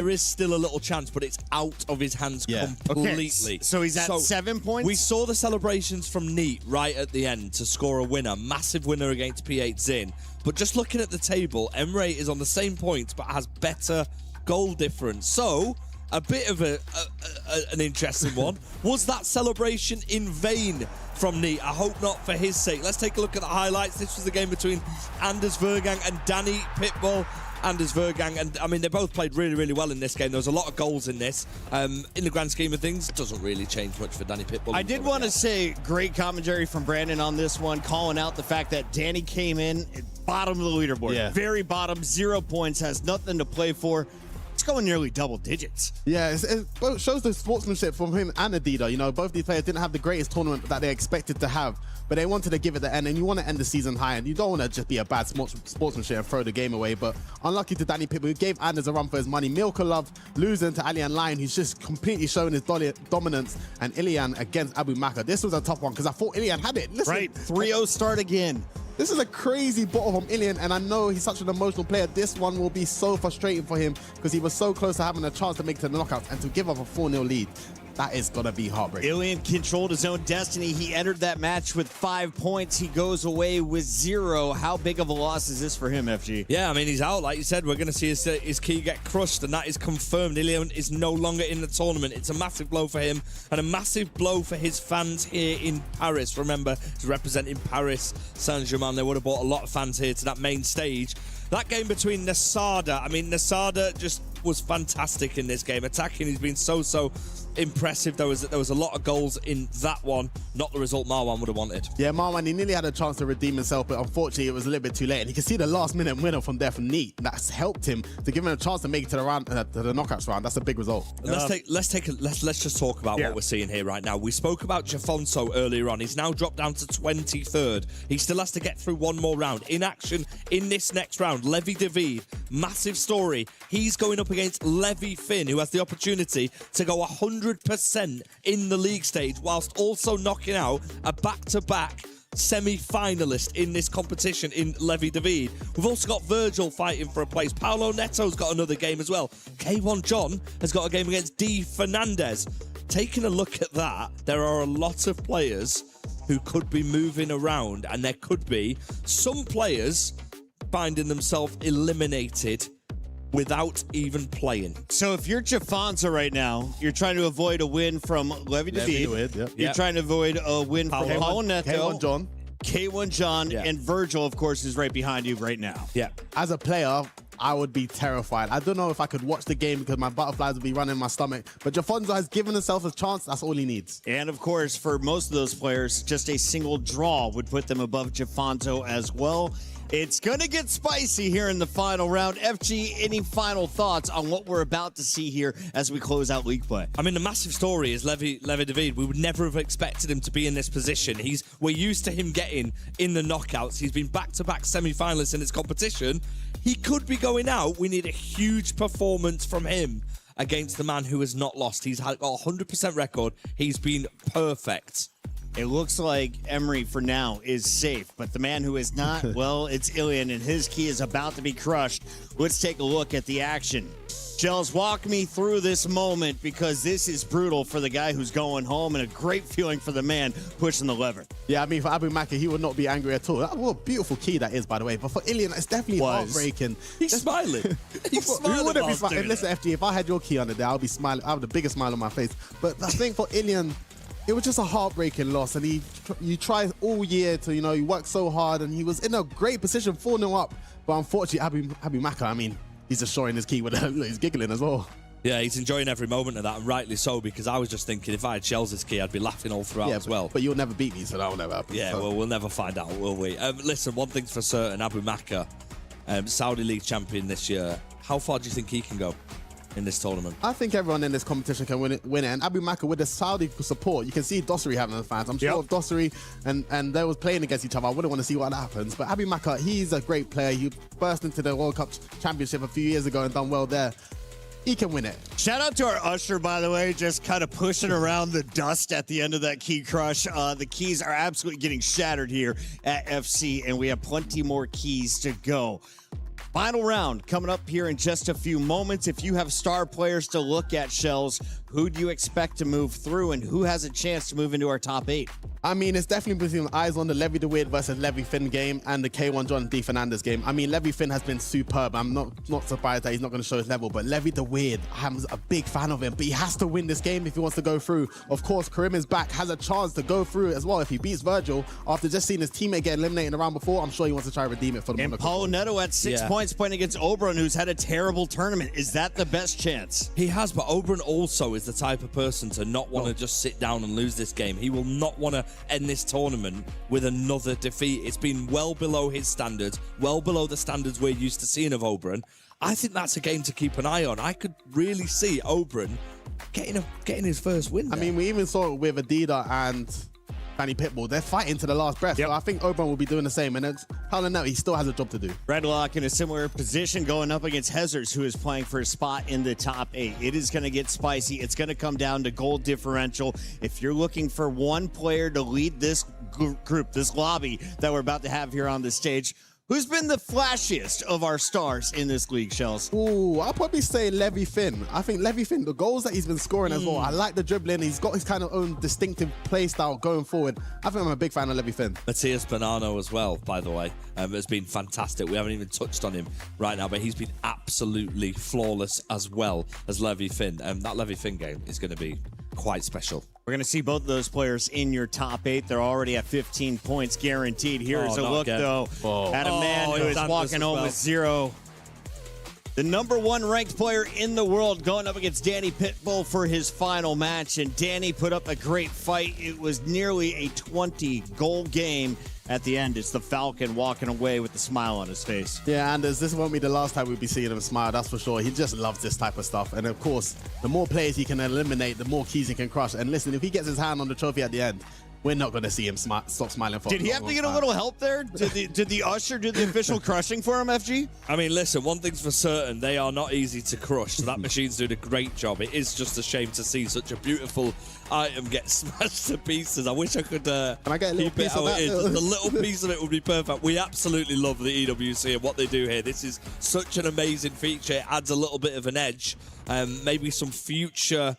is still a little chance, but it's out of his hands completely. Okay. So he's at 7 points? We saw the celebrations from Neat right at the end to score a winner. Massive winner against P8 Zin. But just looking at the table, Emre is on the same points, but has better goal difference. So, a bit of an interesting one. Was that celebration in vain from Neat? I hope not for his sake. Let's take a look at the highlights. This was the game between Anders Vergang and Danny Pitbull. Anders Vergang, and I mean, they both played really, really well in this game. There was a lot of goals in this. In the grand scheme of things, it doesn't really change much for Danny Pitbull. I did want to say great commentary from Brandon on this one, calling out the fact that Danny came in at bottom of the leaderboard. Yeah. Very bottom, 0 points, has nothing to play for. It's going nearly double digits. Yeah, it shows the sportsmanship from him and Adida. You know, both these players didn't have the greatest tournament that they expected to have, but they wanted to give it the end, and you want to end the season high, and you don't want to just be a bad sportsmanship and throw the game away. But unlucky to Danny Pitbull, who gave Anders a run for his money. Milka Love losing to Alian Lion, who's just completely showing his dominance, and Ilian against Abu Maka. This was a tough one because I thought Ilian had it. Listen, right, 3-0 start again. This is a crazy bottle from Ilian, and I know he's such an emotional player. This one will be so frustrating for him because he was so close to having a chance to make it to the knockouts, and to give up a 4-0 lead, that is going to be heartbreaking. Ilian controlled his own destiny. He entered that match with 5 points. He goes away with 0. How big of a loss is this for him, FG? Yeah, I mean, he's out. Like you said, we're going to see his key get crushed, and that is confirmed. Ilian is no longer in the tournament. It's a massive blow for him and a massive blow for his fans here in Paris. Remember, he's representing Paris Saint-Germain. They would have brought a lot of fans here to that main stage. That game between Nasada, I mean, Nasada just was fantastic in this game. Attacking, he's been so impressive. There was a lot of goals in that one. Not the result Marwan would have wanted. Yeah, Marwan, he nearly had a chance to redeem himself, but unfortunately it was a little bit too late. And you can see the last-minute winner from there from Neat. That's helped him to give him a chance to make it to the round, to the knockouts round. That's a big result. Let's just talk about what we're seeing here right now. We spoke about Jafonso earlier on. He's now dropped down to 23rd. He still has to get through one more round. In action in this next round, Levi David, massive story. He's going up against Levi Finn, who has the opportunity to go 100% in the league stage, whilst also knocking out a back-to-back semi-finalist in this competition in Levi David. We've also got Virgil fighting for a place. Paolo Neto's got another game as well. K1 John has got a game against D Fernandez. Taking a look at that, there are a lot of players who could be moving around, and there could be some players finding themselves eliminated without even playing. So if you're Jafonsa right now, you're trying to avoid a win from Levi David. You're trying to avoid a win from Paolo Neto. K1 John, and Virgil, of course, is right behind you right now. Yeah. As a player, I would be terrified. I don't know if I could watch the game because my butterflies would be running my stomach. But Jafonzo has given himself a chance. That's all he needs. And of course, for most of those players, just a single draw would put them above Jafonzo as well. It's going to get spicy here in the final round. FG, any final thoughts on what we're about to see here as we close out league play? I mean, the massive story is Levi David. We would never have expected him to be in this position. We're used to him getting in the knockouts. He's been back-to-back semi-finalists in this competition. He could be going out. We need a huge performance from him against the man who has not lost. He's got a 100% record. He's been perfect. It looks like Emery, for now, is safe. But the man who is not, well, it's Ilian, and his key is about to be crushed. Let's take a look at the action. Shells, walk me through this moment, because this is brutal for the guy who's going home and a great feeling for the man pushing the lever. Yeah, I mean, for Abu Maka, he would not be angry at all. What a beautiful key that is, by the way. But for Ilian, it's definitely heartbreaking. He's smiling. He's smiling. Who wouldn't be whilst doing Listen, it. FG, if I had your key on the day, I'll be smiling. I have the biggest smile on my face. But I think for Ilian, it was just a heartbreaking loss, and you tried all year to, you worked so hard, and he was in a great position, 4-0 up. But unfortunately, Abu Maka, I mean, he's just showing his key with he's giggling as well. Yeah, he's enjoying every moment of that, and rightly so, because I was just thinking if I had Shells' key, I'd be laughing all throughout as well. But you'll never beat me, so that will never happen. Yeah, so. well, we'll never find out, will we? Listen, one thing's for certain, Abu Maka, Saudi League champion this year. How far do you think he can go in this tournament? I think everyone in this competition can win it. And Abu Maka, with the Saudi support, you can see Dosseri having the fans. I'm sure if Dosseri and they was playing against each other, I wouldn't want to see what happens. But Abu Maka, he's a great player. He burst into the World Cup Championship a few years ago and done well there. He can win it. Shout out to our usher, by the way, just kind of pushing around the dust at the end of that key crush. The keys are absolutely getting shattered here at FC, and we have plenty more keys to go. Final round coming up here in just a few moments. If you have star players to look at, Shells, who do you expect to move through, and who has a chance to move into our top 8? I mean, it's definitely between eyes on the Levi the Weird versus Levi Finn game and the K1 John D. Fernandez game. I mean, Levi Finn has been superb. I'm not surprised that he's not going to show his level, but Levi the Weird, I'm a big fan of him, but he has to win this game if he wants to go through. Of course, Karim is back, has a chance to go through as well. If he beats Virgil, after just seeing his teammate get eliminated in the round before, I'm sure he wants to try to redeem it for the And Paulo Neto at 6 points playing against Oberon, who's had a terrible tournament. Is that the best chance? He has, but Oberon also is the type of person to not want to just sit down and lose this game. He will not want to end this tournament with another defeat. It's been well below his standards, well below the standards we're used to seeing of Oberon. I think that's a game to keep an eye on. I could really see Oberon getting his first win there. I mean, we even saw it with Adida and Danny Pitbull. They're fighting to the last breath. So I think Oberon will be doing the same. And Paulo Neto, he still has a job to do. Redlock in a similar position going up against Hezers, who is playing for a spot in the top 8. It is going to get spicy. It's going to come down to goal differential. If you're looking for one player to lead this group, this lobby that we're about to have here on the stage, who's been the flashiest of our stars in this league, Shells? Ooh, I'll probably say Levi Finn. I think Levi Finn, the goals that he's been scoring as well, I like the dribbling. He's got his kind of own distinctive play style going forward. I think I'm a big fan of Levi Finn. Matthias Bonanno as well, by the way, has been fantastic. We haven't even touched on him right now, but he's been absolutely flawless as well as Levi Finn. That Levi Finn game is going to be quite special. We're going to see both of those players in your top 8. They're already at 15 points guaranteed. Here's a look, though, at a man who is walking home with 0. The number 1 ranked player in the world going up against Danny Pitbull for his final match. And Danny put up a great fight. It was nearly a 20-goal game. At the end, it's the Falcon walking away with a smile on his face. Yeah, Anders, this won't be the last time we'll be seeing him smile, that's for sure. He just loves this type of stuff. And of course, the more players he can eliminate, the more keys he can crush. And listen, if he gets his hand on the trophy at the end, we're not going to see him stop smiling for Did he have to get a little help there? Did the usher do the official crushing for him, FG? I mean, listen, one thing's for certain, they are not easy to crush, so that machine's doing a great job. It is just a shame to see such a beautiful item get smashed to pieces. I wish I could Can I get a little keep it piece how of that? it is. Just a little piece of it would be perfect. We absolutely love the EWC and what they do here. This is such an amazing feature. It adds a little bit of an edge. Maybe some future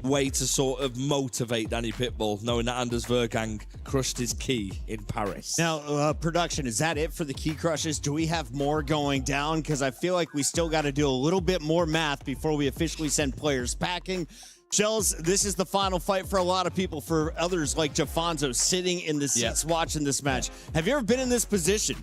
way to sort of motivate Danny Pitbull, knowing that Anders Vergang crushed his key in Paris. Now, production, is that it for the key crushes? Do we have more going down? Because I feel like we still got to do a little bit more math before we officially send players packing. Shells, this is the final fight for a lot of people, for others like Jafonzo sitting in the seats watching this match. Have you ever been in this position?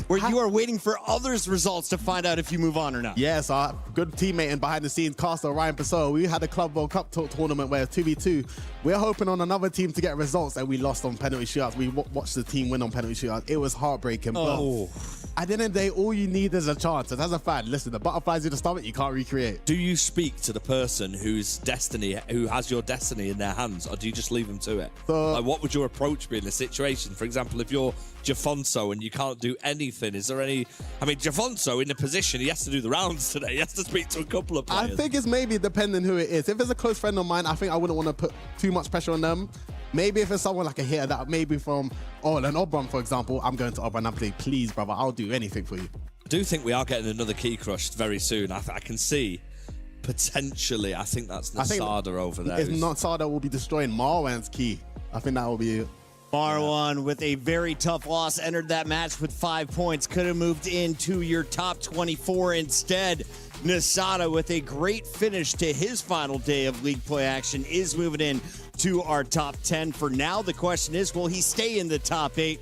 Where you are waiting for others' results to find out if you move on or not. Yes, our good teammate and behind the scenes caster, Ryan Pessoa, we had a Club World Cup tournament where 2v2, we're hoping on another team to get results, and we lost on penalty shootouts. We watched the team win on penalty shootouts. It was heartbreaking. Oh. But at the end of the day, all you need is a chance. And as a fan, listen, the butterflies in the stomach, you can't recreate. Do you speak to the person who has your destiny in their hands, or do you just leave them to it? Like, what would your approach be in this situation? For example, if you're Jafonso and you can't do anything, is there any... I mean, Jafonso in the position, he has to do the rounds today. He has to speak to a couple of players. I think it's maybe depending who it is. If it's a close friend of mine, I think I wouldn't want to put too much pressure on them. Maybe if it's someone like a hitter that maybe from, an Obram, for example, I'm going to Obram and say, please, brother, I'll do anything for you. I do think we are getting another key crush very soon. I can see potentially, I think that's Nasada over there. If Nasada will be destroying Marwan's key, I think that will be it. Marwan with a very tough loss entered that match with 5 points. Could have moved into your top 24 instead. Nasada with a great finish to his final day of league play action is moving in to our top 10. For now, the question is, will he stay in the top 8?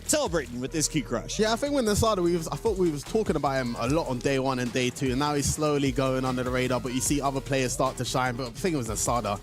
Celebrating with this key crush. Yeah, I think with Nasada, I thought we was talking about him a lot on day 1 and day 2, and now he's slowly going under the radar, but you see other players start to shine. But I think it was Nasada.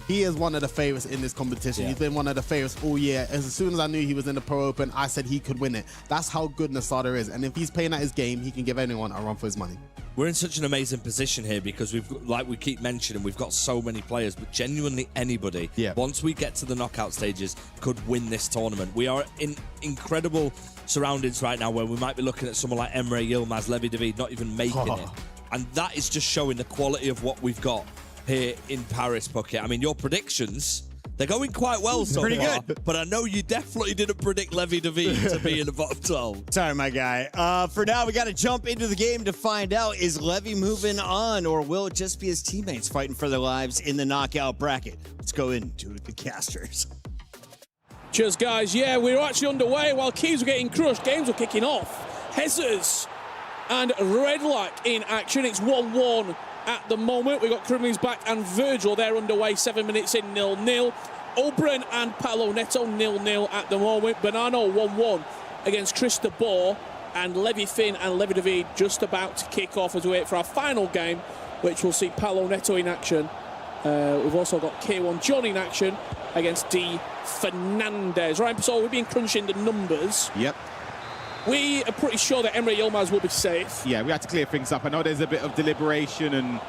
He is one of the favorites in this competition. Yeah. He's been one of the favorites all year. As soon as I knew he was in the Pro Open, I said he could win it. That's how good Nasada is. And if he's playing at his game, he can give anyone a run for his money. We're in such an amazing position here because like we keep mentioning, we've got so many players, but genuinely anybody, once we get to the knockout stages, could win this tournament. We are in incredible surroundings right now where we might be looking at someone like Emre Yilmaz, Levi David not even making it. And that is just showing the quality of what we've got here in Paris, Bucket. I mean, your predictions, they're going quite well so Pretty far, good. but I know you definitely didn't predict Levi David to be in the bottom 12. Sorry, my guy. For now, we got to jump into the game to find out, is Levi moving on, or will it just be his teammates fighting for their lives in the knockout bracket? Let's go into the casters. Cheers, guys. Yeah, we're actually underway while keys were getting crushed. Games were kicking off. Hezers and Redlac in action. It's 1-1 at the moment. We've got Crimley's back and Virgil. They're underway. 7 minutes in, 0-0. Oberon and Paolo Neto 0-0 at the moment. Bonanno 1-1 against Chris de Boer. And Levi Finn and Levi David just about to kick off as we wait for our final game, which will see Paolo Neto in action. We've also got K1 John in action against D. Fernandez. Right, so we've been crunching the numbers. Yep. We are pretty sure that Emre Yilmaz will be safe. Yeah, we had to clear things up. I know there's a bit of deliberation and a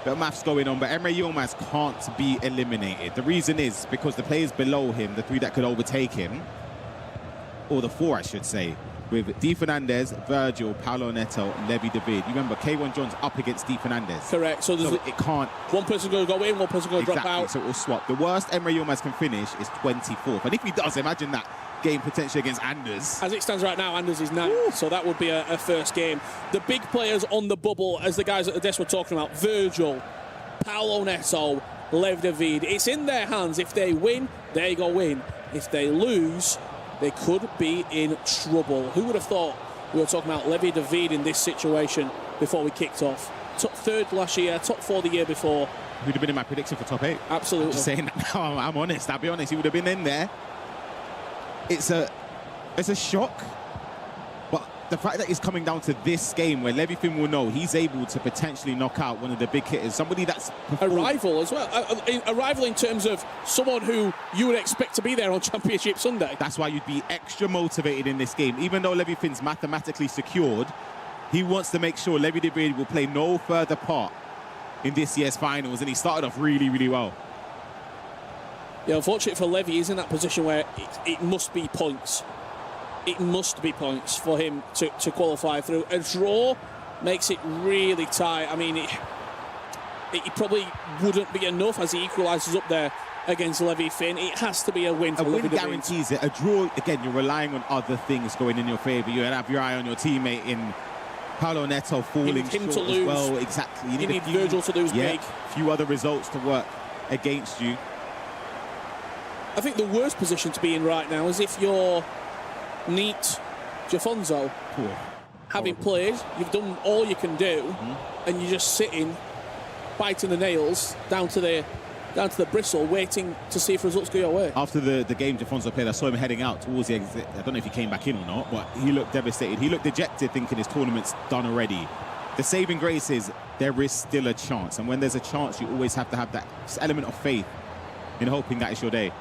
bit of maths going on, but Emre Yilmaz can't be eliminated. The reason is because the players below him, the 3 that could overtake him, or the 4, I should say, with D. Fernandez, Virgil, Paolo Neto, Levi David. You remember, K1 John's up against D. Fernandez. Correct. So it can't... One person's going to go in, one person's going to drop out. So it will swap. The worst Emre Yilmaz can finish is 24th. And if he does, imagine that game potentially against Anders. As it stands right now, Anders is 9th, so that would be a first game. The big players on the bubble, as the guys at the desk were talking about, Virgil, Paolo Neto, Lev David. It's in their hands. If they win, they go in. If they lose, they could be in trouble. Who would have thought we were talking about Levi David in this situation before we kicked off? Top 3rd last year, top 4 the year before. He would have been in my prediction for top 8. Absolutely. I'm just saying that now. I'm honest. I'll be honest. He would have been in there. It's a shock, but the fact that it's coming down to this game where Levi Finn will know he's able to potentially knock out one of the big hitters, somebody that's a rival as well. A rival in terms of someone who you would expect to be there on Championship Sunday. That's why you'd be extra motivated in this game. Even though Levi Finn's mathematically secured, he wants to make sure Levi David will play no further part in this year's finals, and he started off really, really well. Yeah, unfortunately for Levi, he's in that position where it must be points. It must be points for him to qualify through. A draw makes it really tight. I mean, it probably wouldn't be enough as he equalises up there against Levi Finn. It has to be a win for Levi. A win guarantees it. A draw, again, you're relying on other things going in your favour. You have your eye on your teammate in Paolo Neto falling short to lose. As well. Exactly. You need Virgil to lose big. A few other results to work against you. I think the worst position to be in right now is if you're Neat Jafonso. Having played, you've done all you can do, and you're just sitting, biting the nails down to the down to the bristle, waiting to see if results go your way. After the game Jafonso played, I saw him heading out towards the exit. I don't know if he came back in or not, but he looked devastated. He looked dejected, thinking his tournament's done already. The saving grace is there is still a chance, and when there's a chance, you always have to have that element of faith in hoping that it's your day.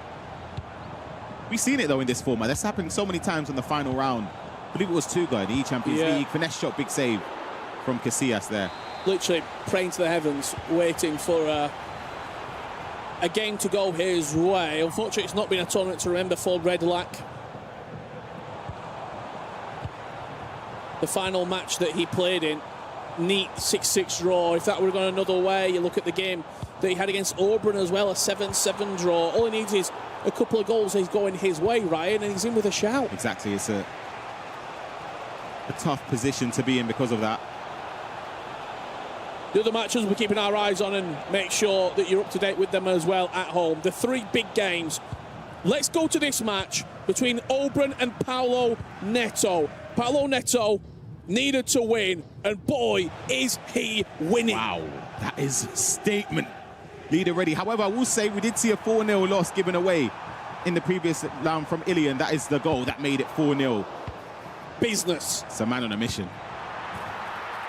We've seen it though in this format. That's happened so many times in the final round. I believe it was Tuga in the Champions League. Finesse shot, big save from Casillas there. Literally praying to the heavens, waiting for a game to go his way. Unfortunately, it's not been a tournament to remember for Red Lac. The final match that he played in, neat 6-6 draw. If that would have gone another way, you look at the game that he had against Auburn as well, a 7-7 draw. All he needs is a couple of goals. He's going his way, Ryan, and he's in with a shout. Exactly. It's a tough position to be in because of that. The other matches we're keeping our eyes on, and make sure that you're up to date with them as well at home. The three big games. Let's go to this match between Auburn and Paulo Neto. Paulo Neto needed to win, and boy, is he winning. Wow, that is a statement. Lead already. However, I will say we did see a 4-0 loss given away in the previous round from Ilian. That is the goal that made it 4-0. Business. It's a man on a mission.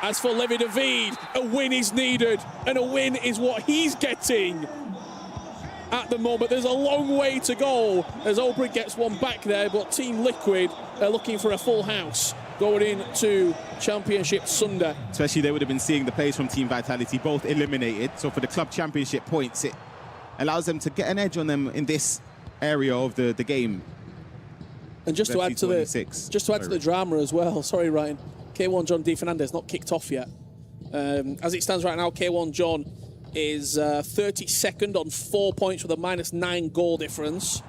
As for Levi David, a win is needed, and a win is what he's getting at the moment. There's a long way to go as Aubrey gets one back there, but Team Liquid are looking for a full house going into Championship Sunday. Especially they would have been seeing the players from Team Vitality both eliminated. So for the club championship points, it allows them to get an edge on them in this area of the game. And just to add to the drama as well, sorry Ryan, K1 John D. Fernandez not kicked off yet. As it stands right now, K1 John is 32nd on 4 points with a -9 goal difference.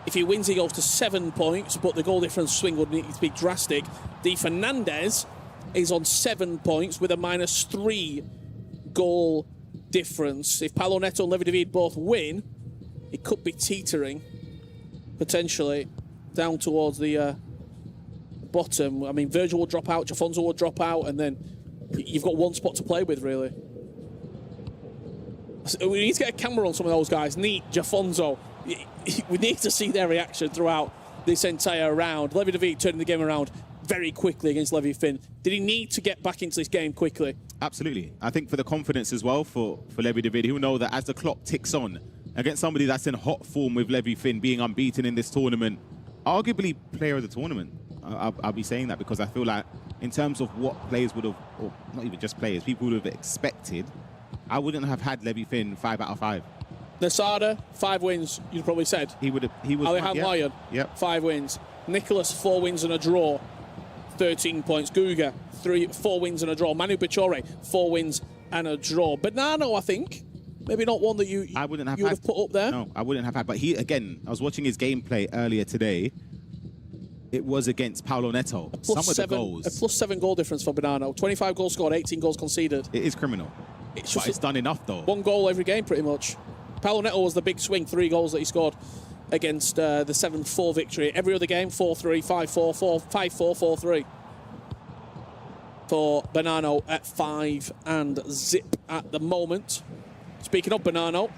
If he wins, he goes to 7 points, but the goal difference swing would need to be drastic. D. Fernandez is on 7 points with a -3 goal difference. If Paulo Neto and Levi David both win, it could be teetering, potentially, down towards the bottom. I mean, Virgil will drop out, Jafonso will drop out, and then you've got one spot to play with, really. So we need to get a camera on some of those guys. Neat, Jafonso. We need to see their reaction throughout this entire round. Levi David turning the game around very quickly against Levi Finn. Did he need to get back into this game quickly? Absolutely. I think for the confidence as well for Levi David, he'll know that as the clock ticks on, against somebody that's in hot form with Levi Finn being unbeaten in this tournament, arguably player of the tournament. I'll be saying that because I feel like in terms of what players would have, or not even just players, people would have expected, I wouldn't have had Levi Finn 5 out of 5. Nasada, 5 wins, you'd probably said. He was Alihan Lyon, 5 wins. Nicholas, 4 wins and a draw, 13 points. Guga, 4 wins and a draw. Manu Pachore, 4 wins and a draw. Banano, I think, maybe not one that you would have put up there. No, I wouldn't have had. But he, again, I was watching his gameplay earlier today. It was against Paulo Neto. Some of the goals. A +7 goal difference for Banano. 25 goals scored, 18 goals conceded. It is criminal. It's done enough, though. 1 goal every game, pretty much. Paulo Neto was the big swing, 3 goals that he scored against the 7-4 victory. Every other game, 4-3, 5-4, 5-4, 4-3. For Banano at 5 and zip at the moment. Speaking of Banano,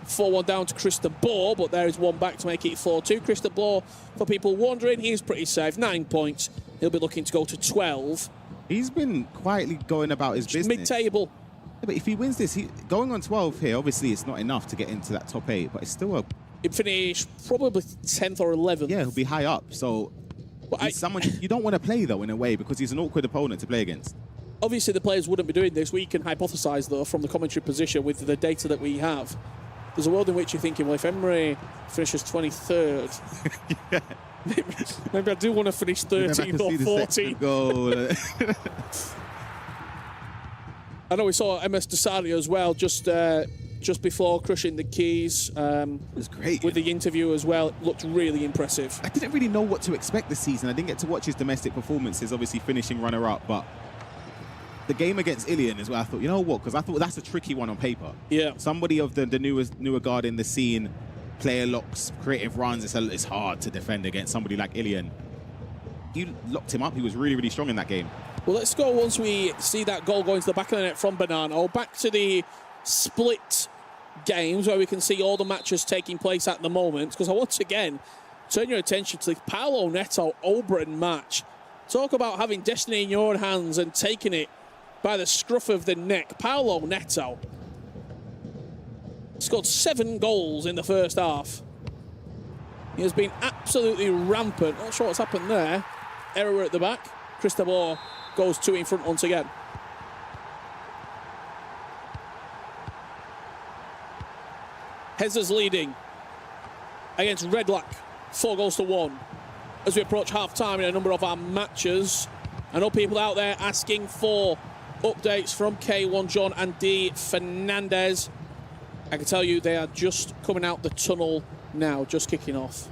4-1 down to Chris de Boer, but there is one back to make it 4-2. Chris de Boer, for people wondering, he's pretty safe. 9 points. He'll be looking to go to 12. He's been quietly going about his business. Mid-table. Yeah, but if he wins this, going on 12 here, obviously it's not enough to get into that top 8, but it's still a... He'd finish probably 10th or 11th. Yeah, he'll be high up, so... He's someone you don't want to play, though, in a way, because he's an awkward opponent to play against. Obviously, the players wouldn't be doing this. We can hypothesise, though, from the commentary position with the data that we have. There's a world in which you're thinking, well, if Emery finishes 23rd, yeah. maybe I do want to finish 13th or 14th. I know we saw MS Desario as well, just before crushing the keys. It was great. With the interview as well, it looked really impressive. I didn't really know what to expect this season. I didn't get to watch his domestic performances, obviously finishing runner-up, but the game against Ilian is where I thought, you know what, because I thought that's a tricky one on paper. Yeah. Somebody of the newer guard in the scene, player locks, creative runs, it's hard to defend against somebody like Ilian. You locked him up. He was really, really strong in that game. Well, let's go once we see that goal going to the back of the net from Banano. Back to the split games where we can see all the matches taking place at the moment, because I once again turn your attention to the Paolo Neto Oberyn match. Talk about having destiny in your own hands and taking it by the scruff of the neck. Paolo Neto scored 7 goals in the first half. He has been absolutely rampant. Not sure what's happened there. Error at the back. Cristobal goes 2 in front once again. Hezza's leading against Redlac, 4 goals to 1. As we approach half-time in a number of our matches, I know people out there asking for updates from K1 John and D Fernandez. I can tell you they are just coming out the tunnel now, just kicking off.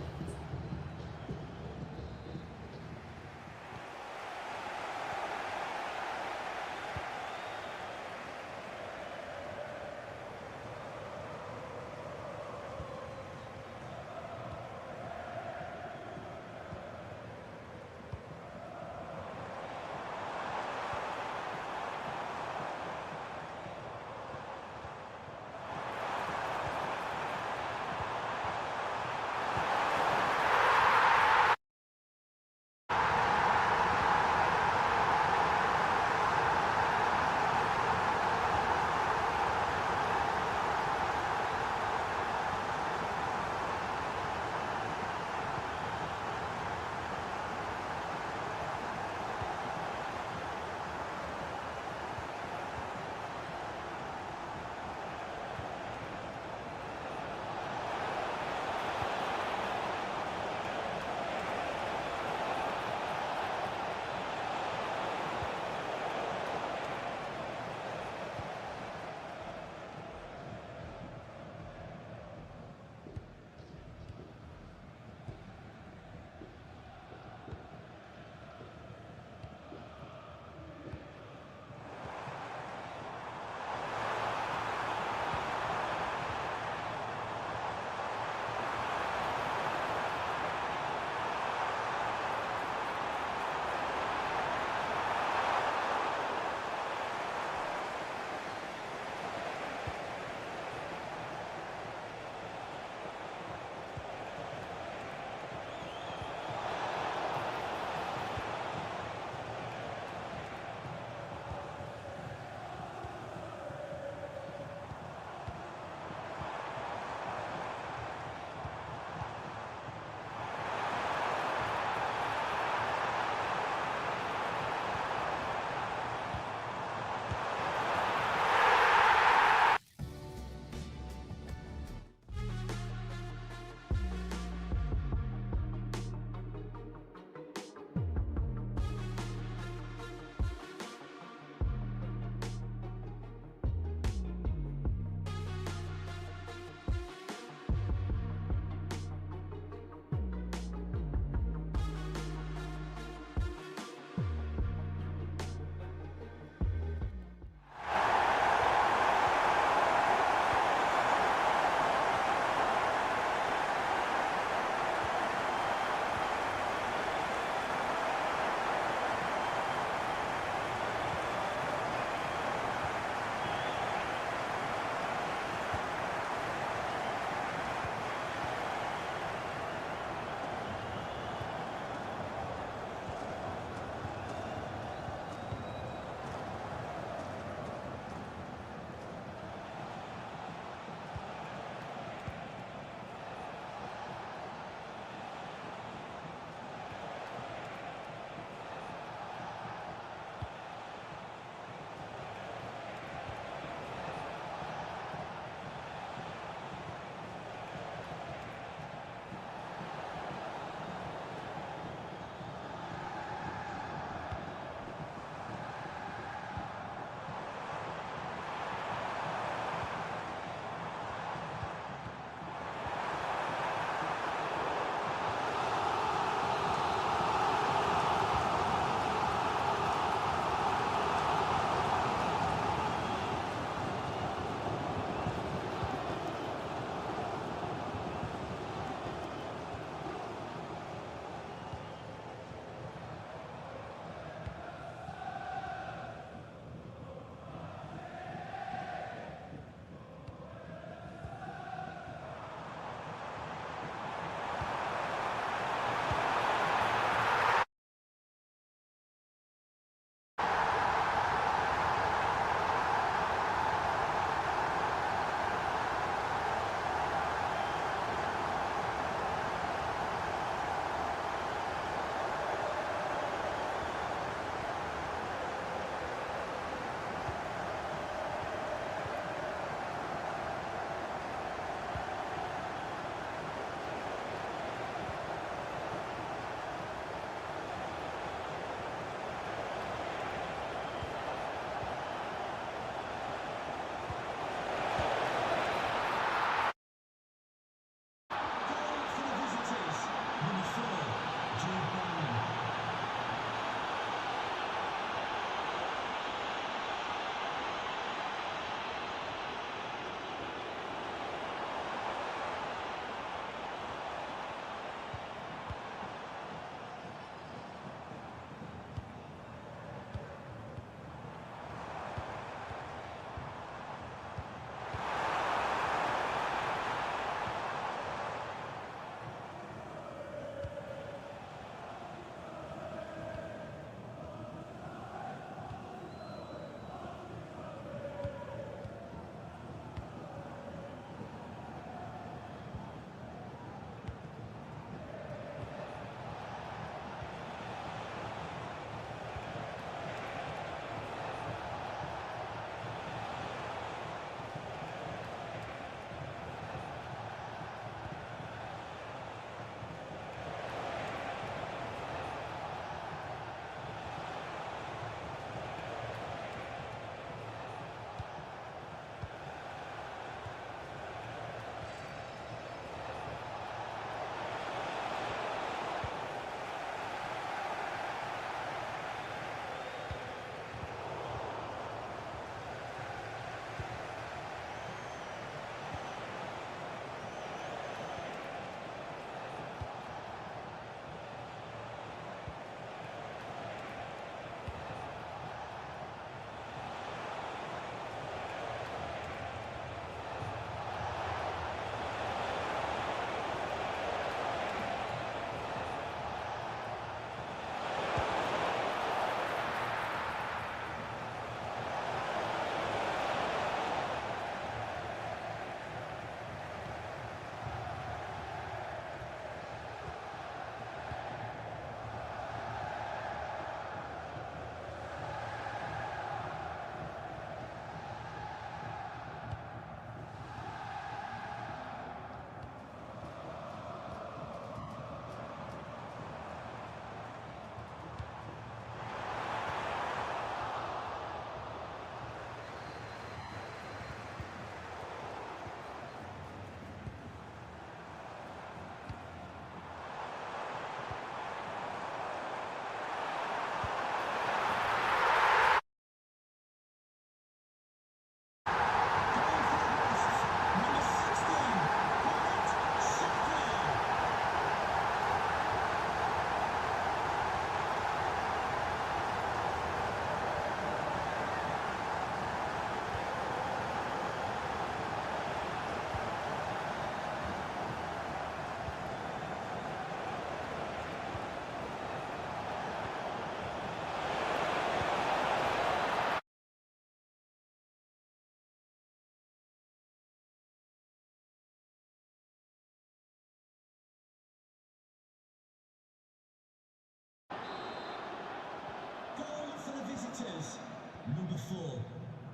4,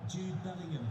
Jude Bellingham.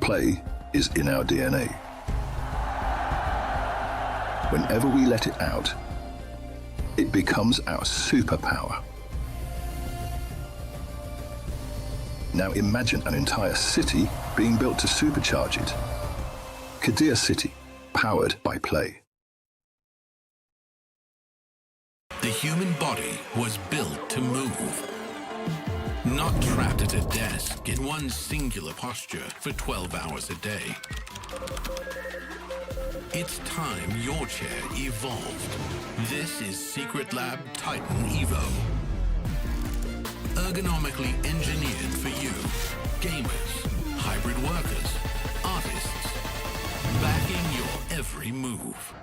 Play is in our DNA. Whenever we let it out, it becomes our superpower. Now imagine an entire city being built to supercharge it. Kadir City, powered by play. The human body was built to move. Not trapped at a desk in one singular posture for 12 hours a day. It's time your chair evolved. This is Secret Lab Titan Evo. Ergonomically engineered for you, gamers, hybrid workers, artists, backing your every move.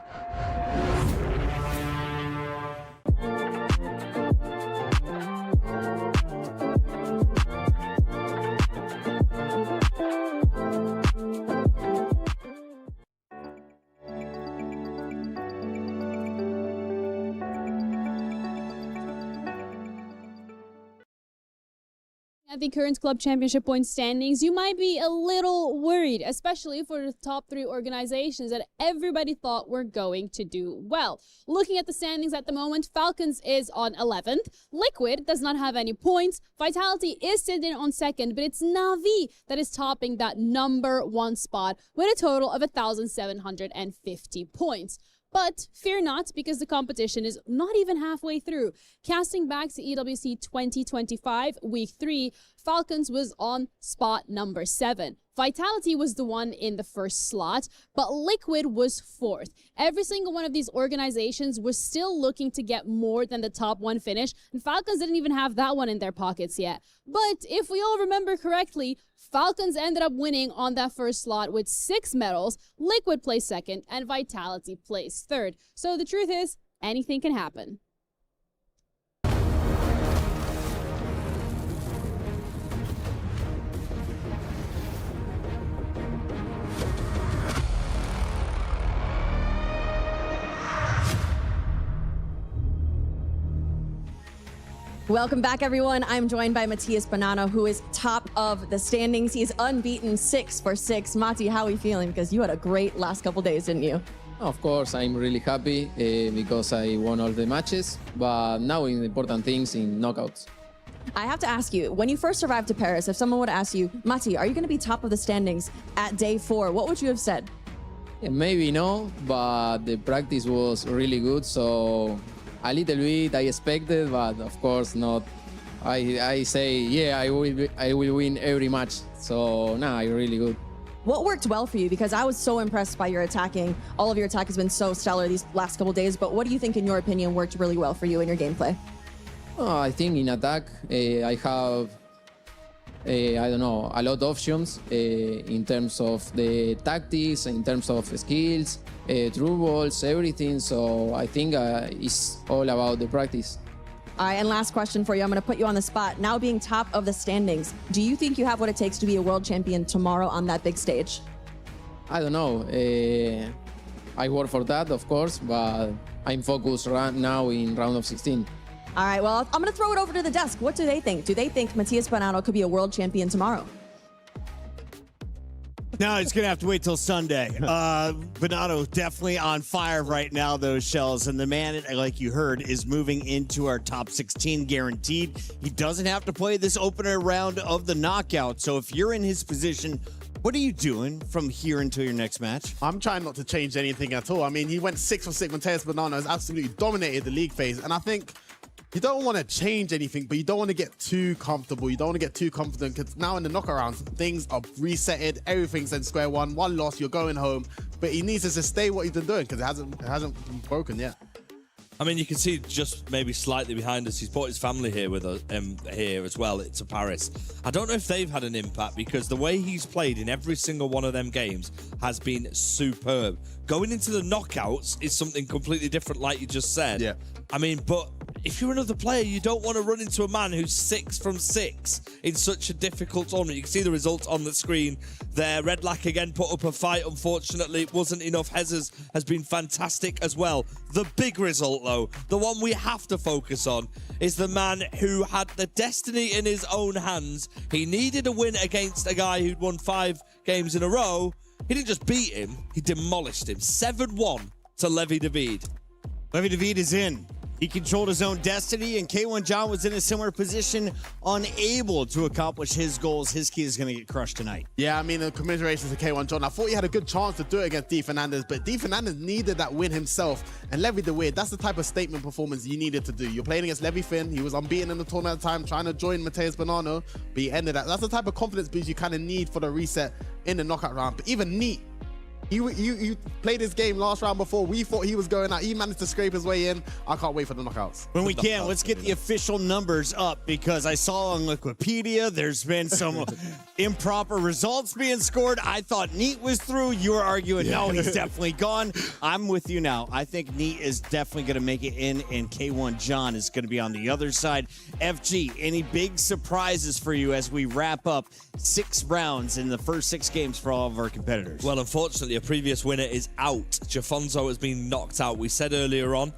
At the current club championship point standings, you might be a little worried, especially for the top 3 organizations that everybody thought were going to do well. Looking at the standings at the moment, Falcons is on 11th, Liquid does not have any points, Vitality is sitting on 2nd, but it's Na'Vi that is topping that number 1 spot with a total of 1,750 points. But fear not, because the competition is not even halfway through. Casting back to EWC 2025, Week 3, Falcons was on spot number 7. Vitality was the one in the first slot, but Liquid was 4th. Every single one of these organizations was still looking to get more than the top 1 finish, and Falcons didn't even have that one in their pockets yet. But if we all remember correctly, Falcons ended up winning on that first slot with 6 medals, Liquid placed 2nd, and Vitality placed 3rd. So the truth is, anything can happen. Welcome back, everyone. I'm joined by Matias Bonanno, who is top of the standings. He's unbeaten 6 for 6. Mati, how are you feeling? Because you had a great last couple days, didn't you? Of course, I'm really happy because I won all the matches, but now in important things in knockouts. I have to ask you, when you first arrived to Paris, if someone would ask you, Mati, are you going to be top of the standings at day 4? What would you have said? Yeah, maybe no, but the practice was really good, so a little bit I expected, but of course not. I say, yeah, I will win every match. So nah, really good. What worked well for you? Because I was so impressed by your attacking. All of your attack has been so stellar these last couple days. But what do you think, in your opinion, worked really well for you in your gameplay? I think in attack, I have, I don't know, a lot of options in terms of the tactics, in terms of skills, true balls, everything. So I think it's all about the practice. All right, and last question for you. I'm going to put you on the spot. Now being top of the standings, do you think you have what it takes to be a world champion tomorrow on that big stage? I don't know. I work for that, of course, but I'm focused right now in round of 16. All right, well, I'm going to throw it over to the desk. What do they think? Do they think Matias Bonanno could be a world champion tomorrow? No, he's going to have to wait till Sunday. Bonanno definitely on fire right now, those shells. And the man, like you heard, is moving into our top 16 guaranteed. He doesn't have to play this opener round of the knockout. So if you're in his position, what are you doing from here until your next match? I'm trying not to change anything at all. I mean, he went 6 for 6. Matias Bonanno has absolutely dominated the league phase. And I think you don't want to change anything, but you don't want to get too comfortable. You don't want to get too confident, because now in the knockout rounds, things are resetted. Everything's in square one. One loss, you're going home. But he needs to sustain what he's been doing, because it hasn't been broken yet. I mean, you can see just maybe slightly behind us, he's brought his family here with us, here as well to Paris. I don't know if they've had an impact, because the way he's played in every single one of them games has been superb. Going into the knockouts is something completely different, like you just said. Yeah. I mean, but if you're another player, you don't want to run into a man who's 6 from 6 in such a difficult tournament. You can see the results on the screen there. Redlac again put up a fight. Unfortunately, it wasn't enough. Hezes has been fantastic as well. The big result, though, the one we have to focus on, is the man who had the destiny in his own hands. He needed a win against a guy who'd won 5 games in a row. He didn't just beat him, he demolished him. 7-1 to Levy David. Levy David is in. He controlled his own destiny, and K1 John was in a similar position, unable to accomplish his goals. His key is going to get crushed tonight. Yeah, I mean, the commiserations to K1 John. I thought he had a good chance to do it against D. Fernandez, but D. Fernandez needed that win himself. And Levy the Weird, that's the type of statement performance you needed to do. You're playing against Levy Finn. He was unbeaten in the tournament at the time, trying to join Mateus Bonanno, but he ended that. That's the type of confidence boost you kind of need for the reset in the knockout round. But even Neat, you played his game last round before. We thought he was going out. He managed to scrape his way in. I can't wait for the knockouts. When we can, let's get the official numbers up, because I saw on Wikipedia there's been some improper results being scored. I thought Neat was through. You were arguing, no, he's definitely gone. I'm with you now. I think Neat is definitely going to make it in, and K1 John is going to be on the other side. FG, any big surprises for you as we wrap up 6 rounds in the first 6 games for all of our competitors? Well, unfortunately, a previous winner is out. Jafonso has been knocked out. We said earlier on,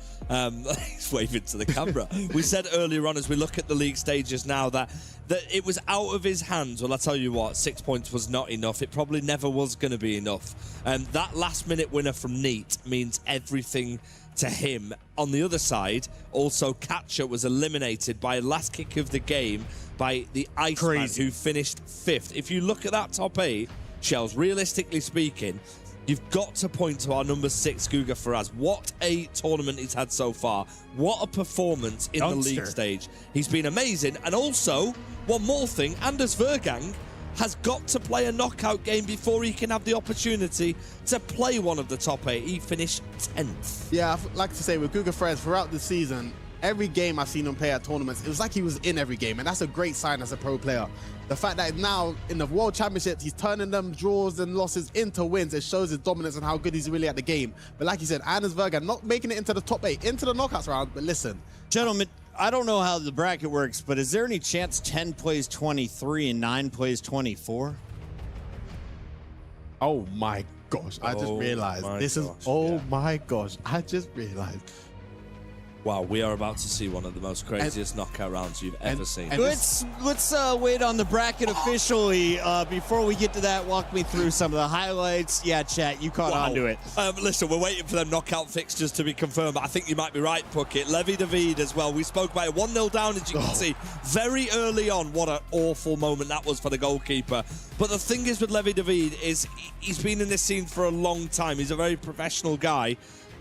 he's waving to the camera. We said earlier on, as we look at the league stages now, that it was out of his hands. Well, I tell you what, 6 points was not enough. It probably never was going to be enough. That last-minute winner from Neat means everything to him. On the other side, also Catcher was eliminated by last kick of the game by the Iceman, who finished 5th. If you look at that top 8, Shells, realistically speaking, you've got to point to our number 6, Guga Faraz. What a tournament he's had so far. What a performance in the league stage. He's been amazing. And also, one more thing, Anders Vergang has got to play a knockout game before he can have the opportunity to play one of the top 8. He finished 10th. Yeah, I'd like to say with Guga Faraz, throughout the season, every game I've seen him play at tournaments, it was like he was in every game, and that's a great sign as a pro player. The fact that now in the World Championships, he's turning them draws and losses into wins, it shows his dominance and how good he's really at the game. But like you said, Anders Verga not making it into the top 8, into the knockouts round, but listen. Gentlemen, I don't know how the bracket works, but is there any chance 10 plays 23 and 9 plays 24? Oh my gosh, I just realized. This is, my gosh, I just realized. Wow, we are about to see one of the most craziest knockout rounds you've ever seen. Let's wait on the bracket officially. Before we get to that, walk me through some of the highlights. Yeah, chat, you caught on to it. Listen, we're waiting for them knockout fixtures to be confirmed. I think you might be right, Puckett. Levy David as well. We spoke about it. 1-0 down, as you can see. Very early on, what an awful moment that was for the goalkeeper. But the thing is with Levy David is he's been in this scene for a long time. He's a very professional guy.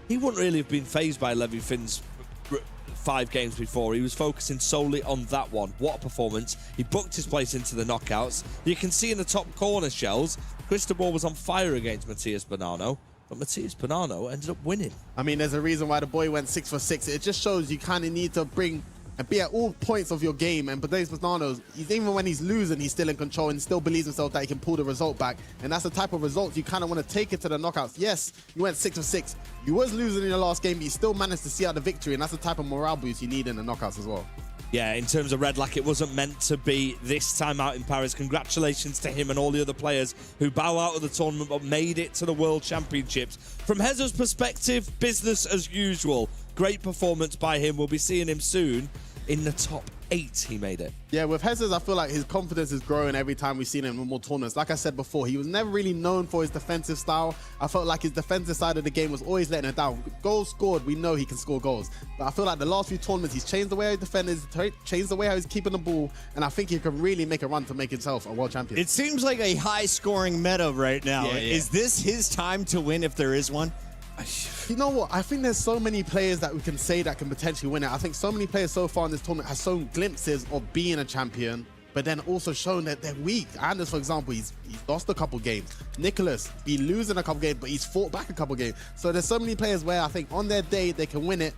He wouldn't really have been fazed by Levy Finn's 5 games before. He was focusing solely on that one. What a performance. He booked his place into the knockouts. You can see in the top corner, Shells, Cristobal was on fire against Mateus Bonanno, but Mateus Bonanno ended up winning. I mean, there's a reason why the boy went 6 for 6. It just shows you kind of need to bring and be at all points of your game. And Mateus Bonanno, even when he's losing, he's still in control and still believes himself that he can pull the result back. And that's the type of results you kind of want to take it to the knockouts. Yes, you went 6 for 6. You was losing in your last game, but you still managed to see out the victory. And that's the type of morale boost you need in the knockouts as well. Yeah, in terms of Redlac, it wasn't meant to be this time out in Paris. Congratulations to him and all the other players who bow out of the tournament but made it to the World Championships. From Hezo's perspective, business as usual. Great performance by him. We'll be seeing him soon. In the top 8, he made it. Yeah, with Hezes, I feel like his confidence is growing every time we've seen him in more tournaments. Like I said before, he was never really known for his defensive style. I felt like his defensive side of the game was always letting him down. Goals scored, we know he can score goals. But I feel like the last few tournaments, he's changed the way he defends, changed the way how he's keeping the ball, and I think he can really make a run to make himself a world champion. It seems like a high-scoring meta right now. Yeah. Is this his time to win if there is one? You know what? I think there's so many players that we can say that can potentially win it. I think so many players so far in this tournament have shown glimpses of being a champion, but then also shown that they're weak. Anders, for example, he's lost a couple games. Nicholas, he's losing a couple games, but he's fought back a couple games. So there's so many players where I think on their day they can win it,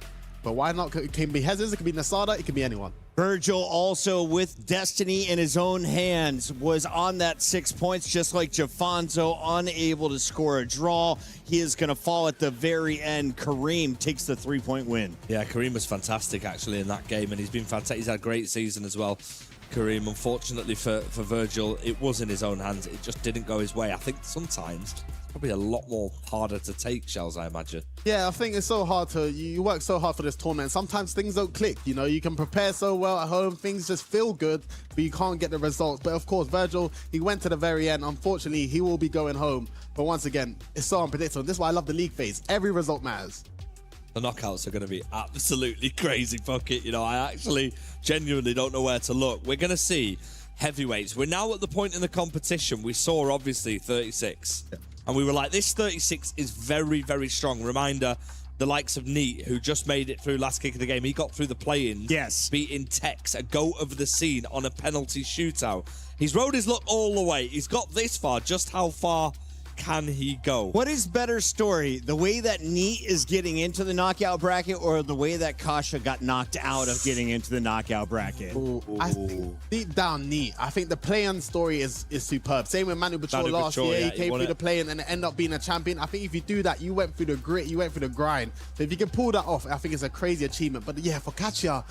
But why not? It can be Hezes, it can be Nasada, it can be anyone. Virgil also with destiny in his own hands was on that 6 points, just like Jafonzo, unable to score a draw. He is going to fall at the very end. Kareem takes the 3-point win. Yeah, Kareem was fantastic actually in that game, and he's been fantastic. He's had a great season as well. Kareem, unfortunately for Virgil, it was in his own hands. It just didn't go his way. I think sometimes it's probably a lot more harder to take, Shells, I imagine. Yeah, I think it's so hard to, you work so hard for this tournament. Sometimes things don't click. You know, you can prepare so well at home, things just feel good, but you can't get the results. But of course, Virgil, he went to the very end. Unfortunately, he will be going home. But once again, it's so unpredictable. This is why I love the league phase. Every result matters. The knockouts are going to be absolutely crazy, Bucket. You know, I actually genuinely don't know where to look. We're going to see heavyweights. We're now at the point in the competition. We saw, obviously, 36. Yeah. And we were like, this 36 is very, very strong. Reminder, the likes of Neat, who just made it through last kick of the game. He got through the play-ins. Yes. Beating Tex, a goat of the scene on a penalty shootout. He's rode his luck all the way. He's got this far. Just how far can he go? What is better story? The way that Neat is getting into the knockout bracket, or the way that Kasha got knocked out of getting into the knockout bracket? I think deep down Neat. I think the play-in story is superb. Same with Manu Bachor last year. He came through the play-in and ended up being a champion. I think if you do that, you went through the grit, you went through the grind. So if you can pull that off, I think it's a crazy achievement. But yeah, for Katia,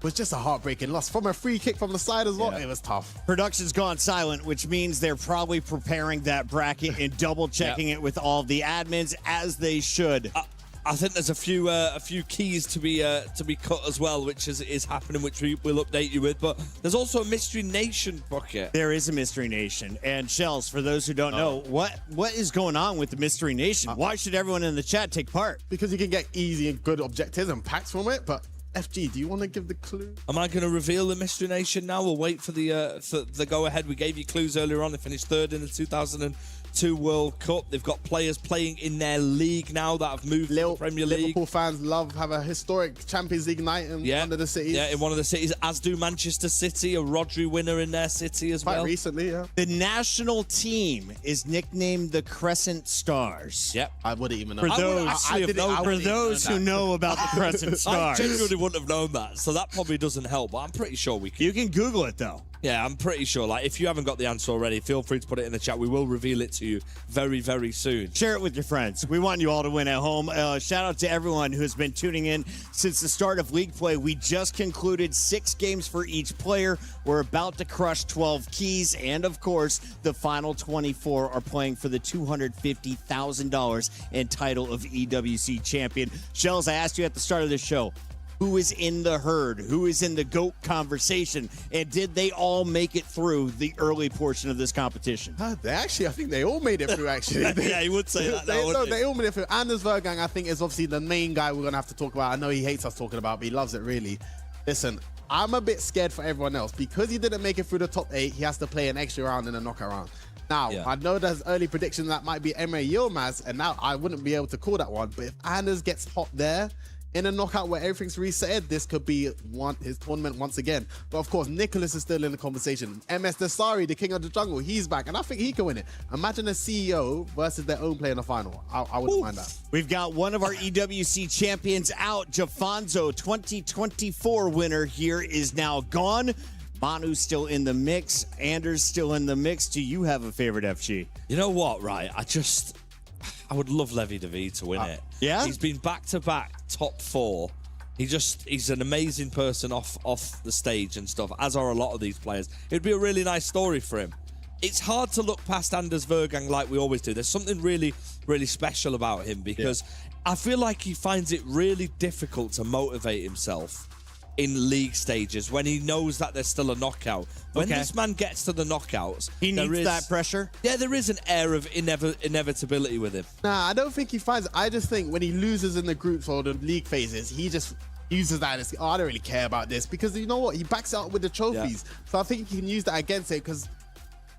was just a heartbreaking loss. From a free kick from the side as well, it was tough. Production's gone silent, which means they're probably preparing that bracket and double-checking it with all the admins, as they should. I think there's a few keys to be cut as well, which is happening, which we will update you with. But there's also a Mystery Nation Bucket. There is a Mystery Nation. And Shells, for those who don't know, what is going on with the Mystery Nation? Why should everyone in the chat take part? Because you can get easy and good objectives and packs from it, but FG, do you want to give the clue? Am I going to reveal the Mystery Nation now? We'll wait for the go-ahead. We gave you clues earlier on. They finished third in the 2002 World Cup. They've got players playing in their league now that have moved to the Premier League. Liverpool fans have a historic Champions League night in one of the cities. Yeah, in one of the cities, as do Manchester City, a Rodri winner in their city as well. Quite recently, yeah. The national team is nicknamed the Crescent Stars. Yep. I wouldn't even know. For those who know about the Crescent Stars. I genuinely wouldn't have known that, so that probably doesn't help, but I'm pretty sure we can. You can Google it, though. Yeah, I'm pretty sure. Like, if you haven't got the answer already, feel free to put it in the chat. We will reveal it to you very, very soon. Share it with your friends. We want you all to win at home. Shout out to everyone who's been tuning in since the start of league play. We just concluded 6 games for each player. We're about to crush 12 keys. And, of course, the final 24 are playing for the $250,000 and title of EWC champion. Shells, I asked you at the start of the show, who is in the herd? Who is in the GOAT conversation? And did they all make it through the early portion of this competition? I think they all made it through, actually. Yeah, he would say that now, they all made it through. Anders Vergang, I think, is obviously the main guy we're going to have to talk about. I know he hates us talking about, but he loves it, really. Listen, I'm a bit scared for everyone else. Because he didn't make it through the top 8, he has to play an extra round in a knockout round. Now, I know there's early predictions that might be Emre Yilmaz, and now I wouldn't be able to call that one. But if Anders gets hot there, in a knockout where everything's reset, this could be his tournament once again. But of course, Nicholas is still in the conversation. MS Desari, the king of the jungle, he's back, and I think he can win it. Imagine a CEO versus their own player in the final. I wouldn't mind that. We've got one of our EWC champions out. Jafonzo, 2024 winner here, is now gone. Manu's still in the mix. Anders still in the mix. Do you have a favorite, FG? You know what, right? I would love Levy DeVee to win it. Yeah? He's been back-to-back top 4. He's an amazing person off the stage and stuff, as are a lot of these players. It'd be a really nice story for him. It's hard to look past Anders Vergang like we always do. There's something really, really special about him because I feel like he finds it really difficult to motivate himself in league stages when he knows that there's still a knockout. When this man gets to the knockouts, he needs that pressure. Yeah, there is an air of inevitability with him. Nah, I don't think he finds it. I just think when he loses in the groups or the league phases, he just uses that as, I don't really care about this, because you know what? He backs out with the trophies. So I think he can use that against it, because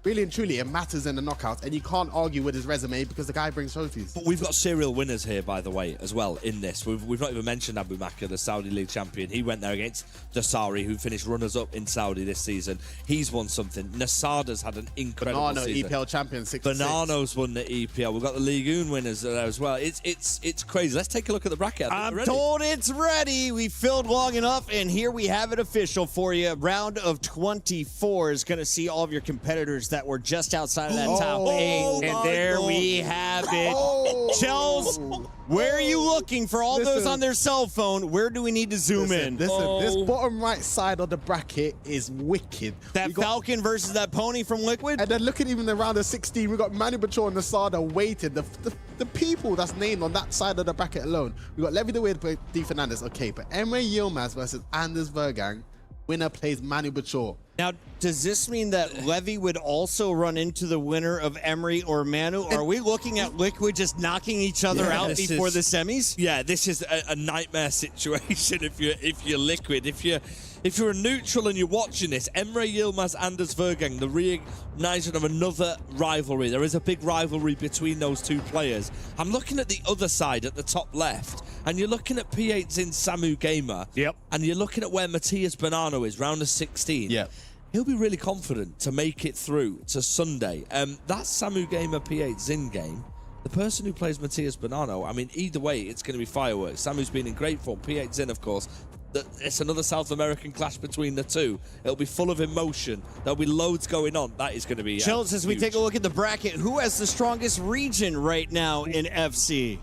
really and truly, it matters in the knockouts, and you can't argue with his resume because the guy brings trophies. But we've got serial winners here, by the way, as well, in this. We've not even mentioned Abu Makr, the Saudi League champion. He went there against Dasari, who finished runners-up in Saudi this season. He's won something. Nasada's had an incredible Banano, season. EPL champion, 6-6. Banano's won the EPL. We've got the Ligue 1 winners there as well. It's crazy. Let's take a look at the bracket. I'm told it's ready. We filled long enough, and here we have it official for you. Round of 24 is going to see all of your competitors that were just outside of that top 8. And there we have it. Chels, where are you looking for all those on their cell phone? Where do we need to zoom in? Listen, this bottom right side of the bracket is wicked. That Falcon versus that Pony from Liquid? And then look at even the round of 16. We got Manu Bator and Nasada waiting. The people that's named on that side of the bracket alone. We got Levy the Weird, D Fernandez, okay, but Emre Yilmaz versus Anders Vergang. Winner plays Manu Bator. Now, does this mean that Levy would also run into the winner of Emery or Manu? Are we looking at Liquid just knocking each other out before the semis? Yeah, this is a nightmare situation if you're Liquid. If you're a neutral and you're watching this, Emre Yilmaz, Anders Vergang, the reignition of another rivalry. There is a big rivalry between those two players. I'm looking at the other side at the top left, and you're looking at P8's in Samu Gamer. Yep. And you're looking at where Matthias Bonanno is, round of 16. Yeah. He'll be really confident to make it through to Sunday. That Samu Gamer P8 Zin game, the person who plays Matthias Bonanno, I mean, either way, it's going to be fireworks. Samu's been in great form. P8 Zin, of course. It's another South American clash between the two. It'll be full of emotion. There'll be loads going on. That is going to be Chels, as we take a look at the bracket, who has the strongest region right now in FC?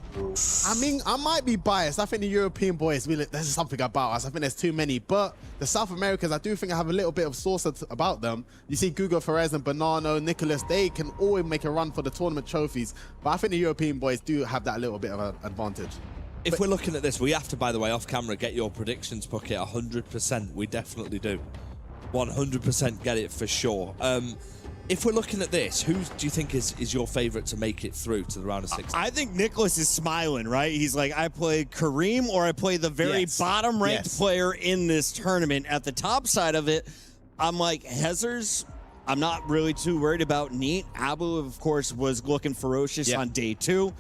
I mean, I might be biased. I think the European boys, there's something about us. I think there's too many. But the South Americans, I do think I have a little bit of sauce about them. You see Gugo Ferrez and Bonanno, Nicholas, they can always make a run for the tournament trophies. But I think the European boys do have that little bit of an advantage. If we're looking at this, we have to, by the way, off camera, get your predictions, Puckett, 100%. We definitely do. 100% get it for sure. If we're looking at this, who do you think is your favourite to make it through to the round of 16? I think Nicholas is smiling, right? He's like, I played Kareem or I played the very bottom-ranked player in this tournament. At the top side of it, I'm like, Hezers, I'm not really too worried about Neat. Abu, of course, was looking ferocious on day 2.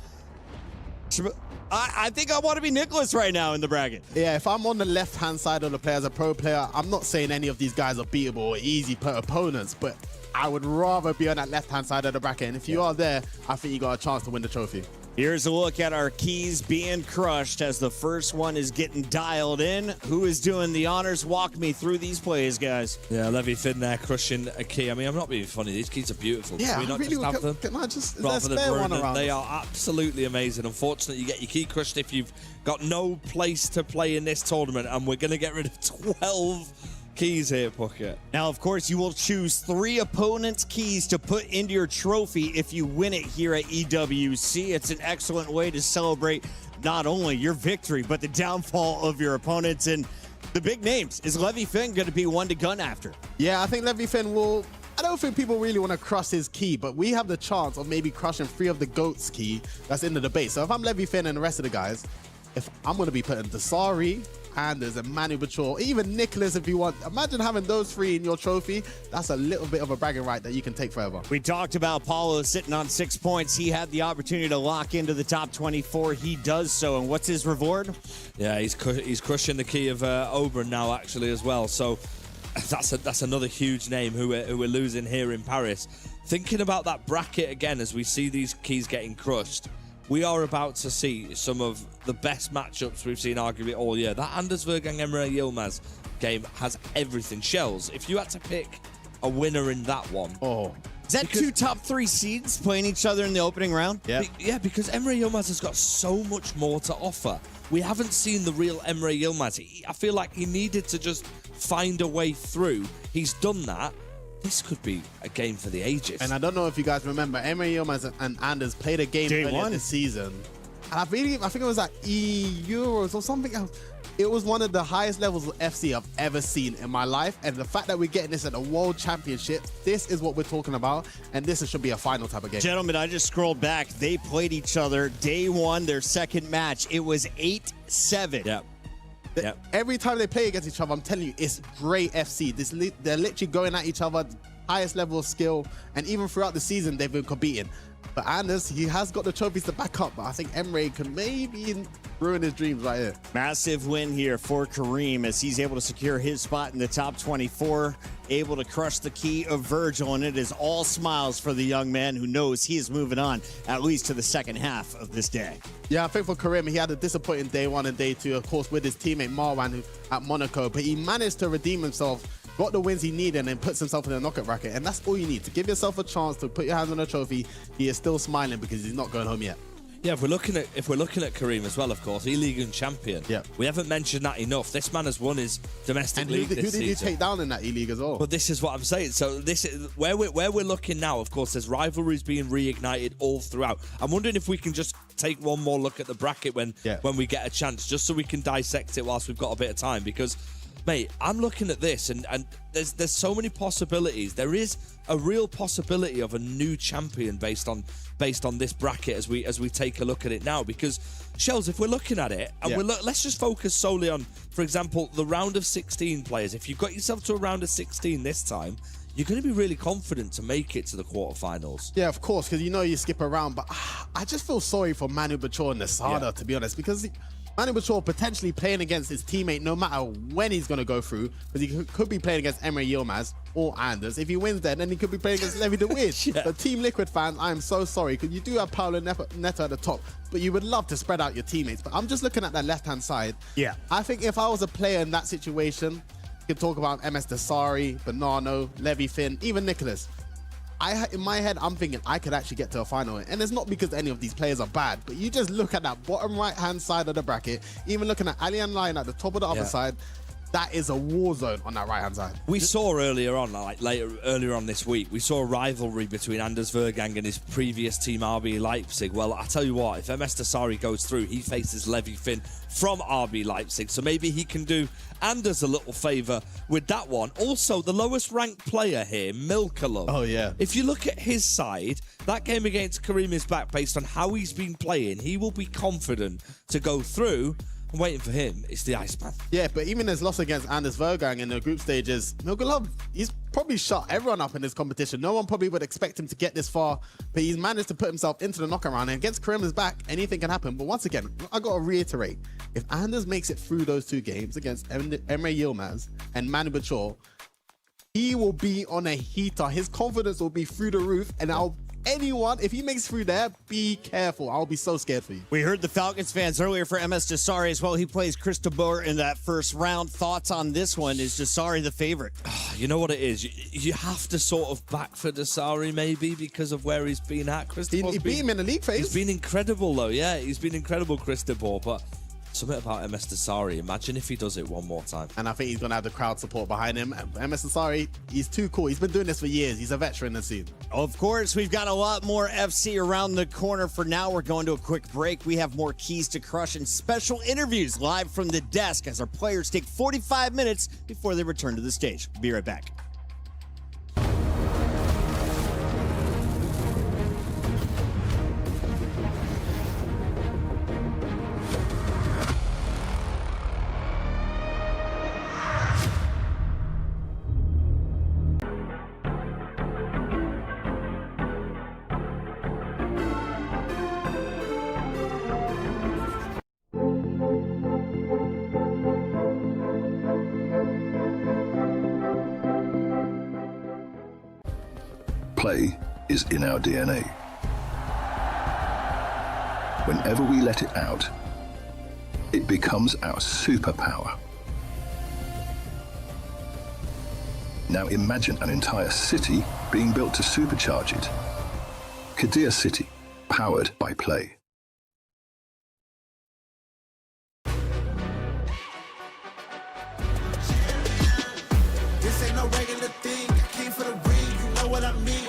I think I want to be Nicholas right now in the bracket. Yeah, if I'm on the left-hand side of the play as a pro player, I'm not saying any of these guys are beatable or easy per opponents, but I would rather be on that left-hand side of the bracket. And if you are there, I think you got a chance to win the trophy. Here's a look at our keys being crushed as the first one is getting dialed in. Who is doing the honors? Walk me through these plays, guys. Yeah, Levy Finn there crushing a key. I mean, I'm not being funny. These keys are beautiful. Yeah, can we not really, just have them? Can I just, rather than one around? They are absolutely amazing. Unfortunately, you get your key crushed if you've got no place to play in this tournament, and we're going to get rid of 12 keys here, Puckett. Now, of course, you will choose 3 opponents' keys to put into your trophy if you win it here at EWC. It's an excellent way to celebrate not only your victory, but the downfall of your opponents. And the big names, is Levy Finn going to be one to gun after? Yeah, I think Levy Finn will... I don't think people really want to crush his key, but we have the chance of maybe crushing 3 of the GOAT's key that's in the debate. So if I'm Levy Finn and the rest of the guys, if I'm going to be putting Dasari, Anders, and Manu Bator, even Nicholas if you want. Imagine having those 3 in your trophy. That's a little bit of a bragging right that you can take forever. We talked about Paulo sitting on 6 points. He had the opportunity to lock into the top 24. He does so. And what's his reward? Yeah, he's crushing the key of Oberon now, actually, as well. So that's another huge name who we're losing here in Paris. Thinking about that bracket again as we see these keys getting crushed, we are about to see some of the best matchups we've seen arguably all year. That Anders Vergang Emre Yilmaz game has everything. Shells, if you had to pick a winner in that one. Is that 2 top 3 seeds playing each other in the opening round? Yeah, because Emre Yilmaz has got so much more to offer. We haven't seen the real Emre Yilmaz. I feel like he needed to just find a way through. He's done that. This could be a game for the ages. And I don't know if you guys remember, Emre Yilmaz and Anders played a game earlier this season. And I think it was at Euros or something else. It was one of the highest levels of FC I've ever seen in my life. And the fact that we're getting this at the World Championship, this is what we're talking about. And this should be a final type of game. Gentlemen, I just scrolled back. They played each other day 1, their second match. It was 8-7. Every time they play against each other, I'm telling you, it's great FC. They're literally going at each other, highest level of skill, and even throughout the season, they've been competing. But Anders, he has got the trophies to back up, but I think Emre can maybe ruin his dreams right here. Massive win here for Kareem as he's able to secure his spot in the top 24, able to crush the key of Virgil, and it is all smiles for the young man who knows he is moving on at least to the second half of this day. Yeah, I think for Kareem, he had a disappointing day one and day two, of course, with his teammate Marwan at Monaco, but he managed to redeem himself, got the wins he needed, and puts himself in the knockout bracket. And that's all you need to give yourself a chance to put your hands on a trophy. He is still smiling because he's not going home yet. Yeah, if we're looking at Kareem as well, of course, E-League and champion. Yeah, we haven't mentioned that enough. This man has won his domestic league this season. Who did he take down in that E-League as well? But this is what I'm saying. So this is where we're looking now. Of course, there's rivalries being reignited all throughout. I'm wondering if we can just take one more look at the bracket when we get a chance, just so we can dissect it whilst we've got a bit of time. Because, mate, I'm looking at this and there's so many possibilities. There is a real possibility of a new champion based on this bracket as we take a look at it now. Because, Shells, if we're looking at it and let's just focus solely on, for example, the round of 16 players. If you've got yourself to a round of 16 this time, you're going to be really confident to make it to the quarterfinals. Yeah, of course, because you skip around. But I just feel sorry for Manu Bachor and Nasada, to be honest, because Manu Bachor potentially playing against his teammate no matter when he's going to go through, because he could be playing against Emre Yilmaz or Anders. If he wins then he could be playing against Levi de Wit. So Team Liquid fans, I am so sorry, because you do have Paolo Neto at the top, but you would love to spread out your teammates. But I'm just looking at that left-hand side. Yeah. I think if I was a player in that situation, you could talk about MS Desari, Bonanno, Levi Finn, even Nicholas. In my head, I'm thinking I could actually get to a final. And it's not because any of these players are bad, but you just look at that bottom right-hand side of the bracket, even looking at Ali and Lion at the top of the other side, that is a war zone on that right-hand side. We saw earlier on this week, we saw a rivalry between Anders Vergang and his previous team, RB Leipzig. Well, I tell you what, if MS Desari goes through, he faces Levi Finn from RB Leipzig, so maybe he can do Anders a little favour with that one. Also, the lowest ranked player here, Milkalov. Oh, yeah. If you look at his side, that game against Kareem is back based on how he's been playing. He will be confident to go through. I'm waiting for him. It's the Iceman. Yeah, but even his loss against Anders Vergang in the group stages, Milkalov, he's probably shut everyone up in this competition. No one probably would expect him to get this far, but he's managed to put himself into the knockout round. And against Kareem's back, anything can happen. But once again, I got to reiterate, if Anders makes it through those two games against Emre Yilmaz and Manu Bachor, he will be on a heater. His confidence will be through the roof, and if he makes through there, be careful. I'll be so scared for you. We heard the Falcons fans earlier for MS Desari as well. He plays Cristobal in that first round. Thoughts on this one? Is Desari the favorite? You know what it is? You have to sort of back for Desari maybe because of where he's been at. He beat him in the league phase. He's been incredible though. Yeah, he's been incredible, Cristobal. But something about MS Desari. Imagine if he does it one more time. And I think he's going to have the crowd support behind him. And MS Desari, he's too cool. He's been doing this for years. He's a veteran in the scene. Of course, we've got a lot more FC around the corner. For now, we're going to a quick break. We have more keys to crush and special interviews live from the desk as our players take 45 minutes before they return to the stage. Be right back. Play is in our DNA. Whenever we let it out, it becomes our superpower. Now imagine an entire city being built to supercharge it. Kadir City, powered by play. This ain't no regular thing. I came for the ring, you know what I mean.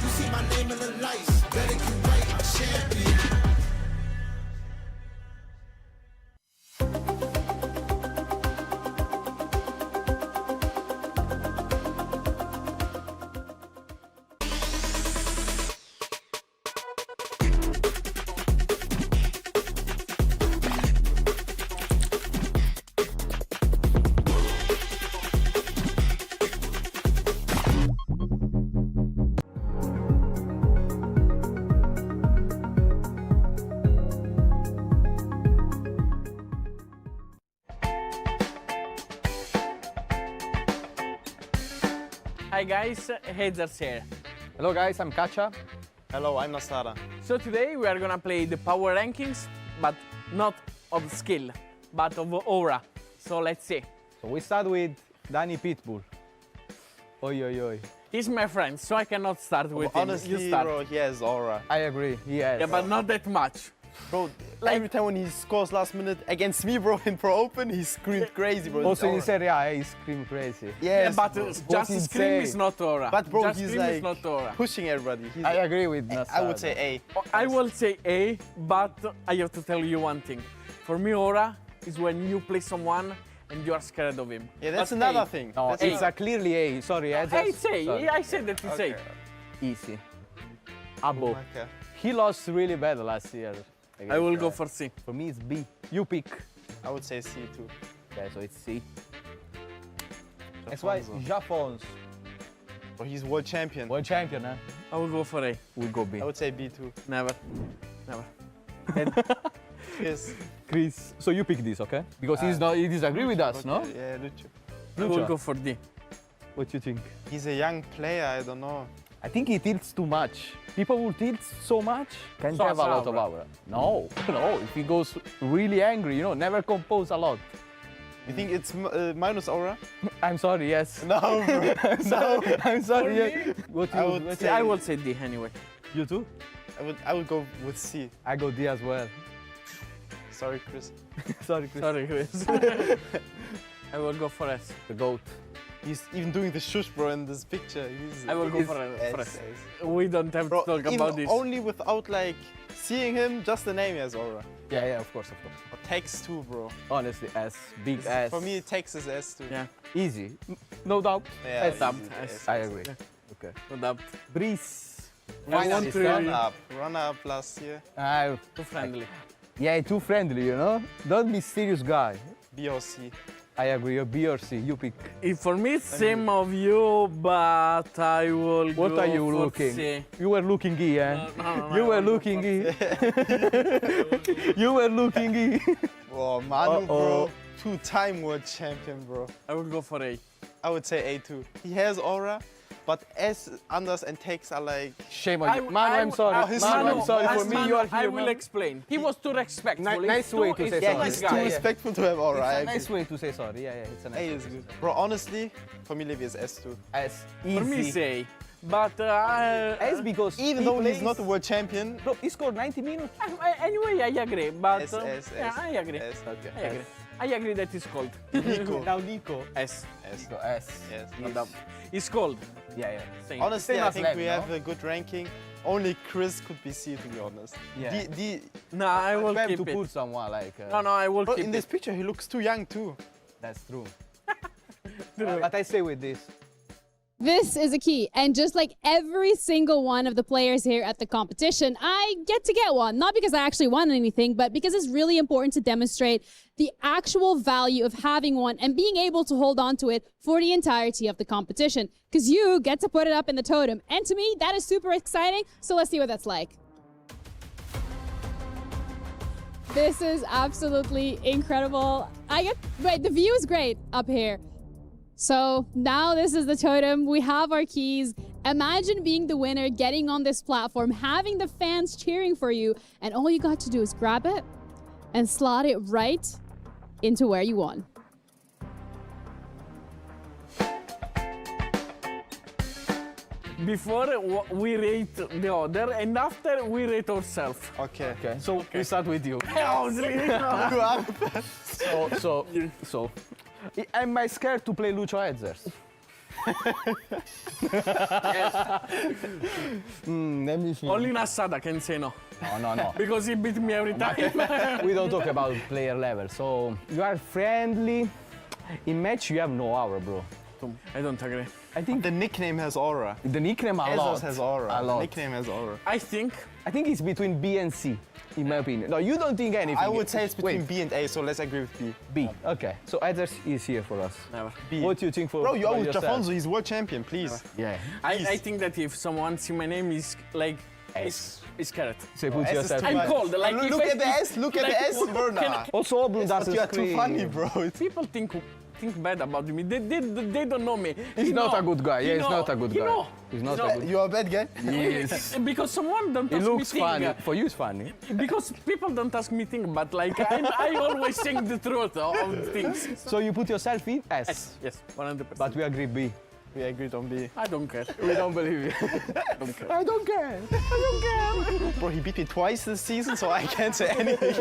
You see my name in the lights, better get right, I'm champion. Hi guys, Hazers here. Hello guys, I'm Kacha. Hello, I'm Nasara. So today we are gonna play the power rankings, but not of skill, but of aura. So let's see. So we start with Danny Pitbull. Oi, oi, oi. He's my friend, so I cannot start with Honestly, him. You start. bro, he has aura. I agree, he has. Yeah, but not that much. Bro, every time when he scores last minute against me, bro, in Pro Open, he screamed crazy, bro. Also in Serie A, he screamed crazy. Yes, but bro. just scream is not aura. But bro, just he's scream like is not aura. pushing everybody. I agree with Nasara. I would say A. I will say A, but I have to tell you one thing. For me, aura is when you play someone and you are scared of him. Yeah, that's But another A. thing. No, That's it's a clearly A. Sorry, I just... I say, sorry. I said that it's Okay. A. Easy. Abo. Okay. He lost really bad last year. I will go for C. For me, it's B. You pick. I would say C too. Okay, so it's C. That's why Jafonso. Bro, he's world champion. World champion, huh? I will go for A. We'll go B. I would say B too. Never. Never. Yes. Chris, so you pick this, okay? Because he disagree with us, no? Yeah, Lucho. I will go for D. What do you think? He's a young player, I don't know. I think he tilts too much. People who tilt so much can So have a lot aura. of aura. No, no. If he goes really angry, you know, never compose a lot. You think it's minus aura? I'm sorry, yes. No, bro. No, I'm sorry. For Yeah. me, What I you, would what say- I will say D anyway. you too? I would go with C. I go D as well. Sorry, Chris. Sorry, Chris. Sorry, Chris. I will go for S. The GOAT. He's even doing the shush, bro, in this picture. I will go for S. We don't have Bro, to talk even about this. only without like seeing him, just the name has aura. Yeah, yeah, of course, of course. Or Tex too, bro. Honestly, S. Big S. For me, Tex is S too. Yeah. Easy. No doubt. Yeah, S. doubt. S. I agree. Okay. No doubt. Breeze. Finally, Run up. Run up last year. Too friendly. Yeah, too friendly, you know? Don't be serious guy. B or C. I agree, you're B or C, you pick. For me, it's same of you, but I will What go are you for looking? C. You were looking E, eh? No, You I were will go looking for E. You were looking E. Whoa, Manu, bro. Uh-oh. Two-time world champion, bro. I will go for A. I would say A too. He has aura, but S, Anders, and Tex are like... Shame on you. Manu, I'm sorry. his Manu, Manu, I'm sorry as for me. Manu, You are here, I will Manu. explain. He was too respectful. Nice way to say Yeah, sorry. he's too respectful to have aura. I It's a agree. nice way to say sorry. Yeah, yeah, it's a nice A way is to good. say Bro, honestly, for me, Levi is S too. S. For me, Easy. it's A. But S because Even though he's not a world champion, Bro, he scored 90 minutes. Anyway, I agree. But S, yeah, I agree. S. Okay. I agree. I agree that he's cold. Nico. Now Nico. S. S. Nico, S. Yes. No doubt. He's cold. Yeah, yeah. Same. Honestly, Same I as think Lev, we no? have a good ranking. Only Chris could be C, to be honest. Yeah. No, I will Try keep to it. put someone like... No, I will Bro, keep in it. this picture, he looks too young too. That's true. But I stay with this. This is a key. And just like every single one of the players here at the competition, I get to get one. Not because I actually won anything, but because it's really important to demonstrate the actual value of having one and being able to hold on to it for the entirety of the competition. Because you get to put it up in the totem. And to me, that is super exciting. So let's see what that's like. This is absolutely incredible. Wait, the view is great up here. So now this is the totem. We have our keys. Imagine being the winner, getting on this platform, having the fans cheering for you, and all you got to do is grab it and slot it right into where you won. Before we rate the other, and after we rate ourselves. Okay. Okay, so we start with you. So, am I scared to play Lucho Edzers? Let me think. Only Nasada can say no. No. Because he beat me every time. We don't talk about player level. So you are friendly. In match, you have no aura, bro. I don't agree. I think the nickname has aura. The nickname a lot. Ezos has aura. A lot. Nickname has aura. I think it's between B and C, in my opinion. No, you don't think anything. I would say it's between Wait. B and A, so let's agree with B. B. Okay. So Edzers is here for us. Never. B. What do you think for? Bro, you're for with yourself? Jafonso, he's world champion, please. Yeah. I think that if someone see my name is like S. is carrot. So put S is yourself. too I'm much. cold. Like Look if at the S. Look at the S, bro. Nah. Also, Oblun But doesn't you are too scream. funny, bro. People think think bad about me. They don't know me. He's not a good guy. Yeah, he's not a good guy. Know. He's not a good. You're a bad guy? Yes. Because someone don't It ask looks me funny. thing. For you, it's funny. Because people don't ask me things, but like I always saying the truth of things. So you put yourself in S? Yes, 100%. But we agree B. We agreed on B. I don't care. We don't believe you. I don't care. I don't care. I don't care. Bro, he beat me twice this season, so I can't say anything.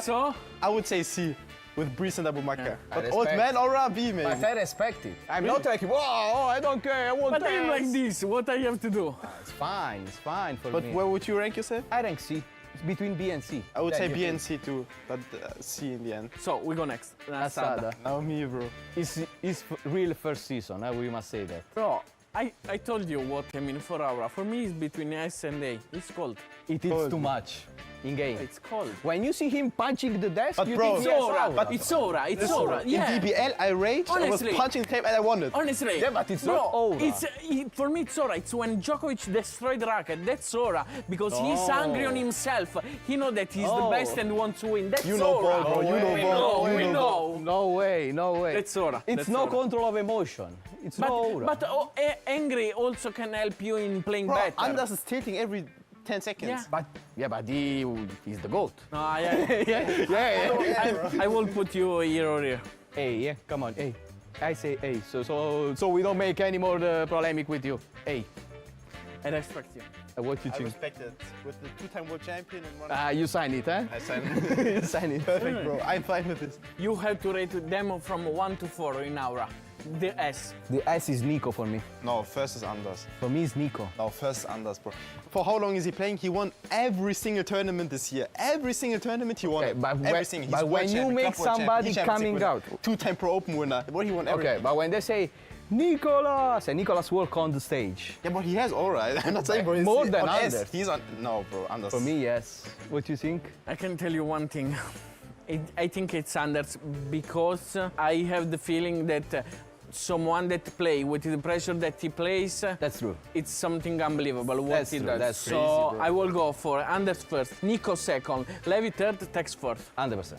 So? I would say C. With Brees and Abu Bakr. But I old respect. man or a B, maybe. But I respect it. I'm not like, whoa, I don't care, I want But I'm dance. like this. What I have to do? It's fine for But me. where would you rank yourself? I rank C. It's between B and C. I would say Then B you and think. C too, but C in the end. So we go next. Asada. Now me, bro. It's real first season, we must say that. Bro, I told you what I mean for Aura. For me, it's between S and A. It's cold. It is too much in game. It's cold. When you see him punching the desk, But you bro, think It's yes, Aura. Aura. It's Aura. It's Aura. Yeah. In DBL, I raged. I was Honestly. punching the tape and I won it. Honestly, Yeah, but it's bro, not Aura. For me, it's Aura. It's when Djokovic destroyed Racket. That's Aura. Because he's angry on himself. He knows that he's the best and wants to win. That's You know Aura. ball, bro. You know ball. We know. No way, no way. That's Aura. It's That's no Aura. control of emotion. It's no aura. But angry also can help you in playing Bro, better. Anders is tilting every 10 seconds. Yeah. But he's the GOAT. No, I will put you here or here. A, yeah, come on, A. I say A, so we don't make any more polemic with you. A. I respect you. What you I think? respect it. With the two-time world champion and one. You sign it, huh? I sign it. You sign it. Perfect, bro. I'm fine with this. You have to rate them from 1 to 4 in Aura. The S. The S is Nico for me. No, first is Anders. For me, it's Nico. No, first is Anders, bro. For how long is he playing? He won every single tournament this year. Every single tournament he won. Okay, but every when- single. but He's when world you champion, make club world champion, somebody e-championship coming winner, out- two-time Pro Open winner. What he won everything. Okay, but when they say Nicolas, and Nicolas walk on the stage. Yeah, but he has aura. I'm not saying, bro. he's More than on S. Anders. He's on. No, bro. Anders. For me, yes. What do you think? I can tell you one thing. I think it's Anders because I have the feeling that someone that play with the pressure that he plays. That's true. It's something unbelievable what That's he true, does. that's so crazy, bro. I will go for Anders first, Nico second, Levi third, Tex fourth. 100%.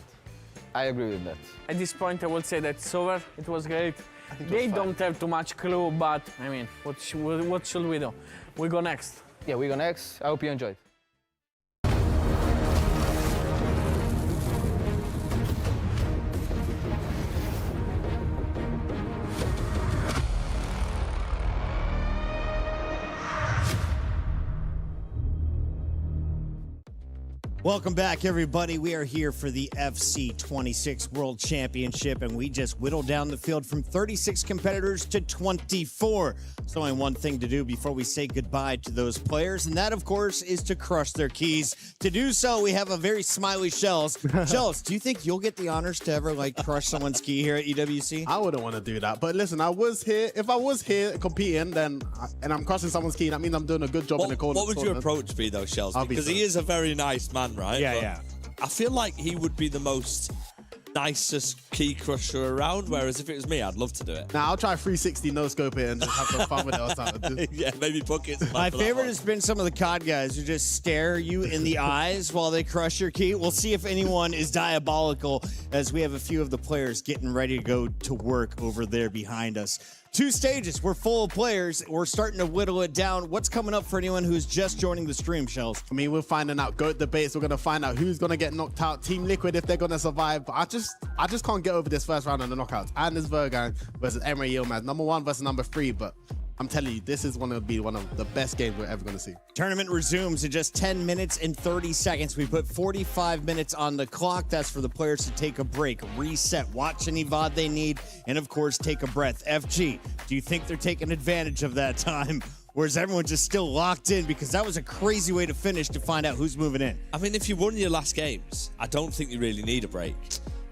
I agree with that. At this point, I will say that it's over. It was great. They don't have too much clue, but I mean, what should we do? We go next. Yeah, we go next. I hope you enjoyed. Welcome back, everybody. We are here for the FC 26 World Championship, and we just whittled down the field from 36 competitors to 24. There's only one thing to do before we say goodbye to those players, and that, of course, is to crush their keys. To do so, we have a very smiley Shells. Shells, do you think you'll get the honors to ever, crush someone's key here at EWC? I wouldn't want to do that. But listen, I was here. If I was here competing, and I'm crushing someone's key, that means I'm doing a good job in the corner. What would your approach be, though, Shells? I'll be Because he first. is a very nice man, right? Yeah, But yeah. I feel like he would be the most nicest key crusher around, whereas if it was me, I'd love to do it. Now I'll try 360 no scope it and just have some fun with it or something. Yeah, maybe buckets. My favorite has been some of the COD guys who just stare you in the eyes while they crush your key. We'll see if anyone is diabolical, as we have a few of the players getting ready to go to work over there behind us. 2 stages. We're full of players. We're starting to whittle it down. What's coming up for anyone who's just joining the stream, Shells? I mean, we're finding out GOAT debates. We're going to find out who's going to get knocked out. Team Liquid, if they're going to survive. But I just can't get over this first round of the knockouts. Anders Vergang versus Emre Yilmaz. Number 1 versus number 3. But I'm telling you, this is going to be one of the best games we're ever going to see. Tournament resumes in just 10 minutes and 30 seconds. We put 45 minutes on the clock. That's for the players to take a break, reset, watch any VOD they need, and of course, take a breath. FG, do you think they're taking advantage of that time? Or is everyone just still locked in? Because that was a crazy way to finish to find out who's moving in. I mean, if you won your last games, I don't think you really need a break.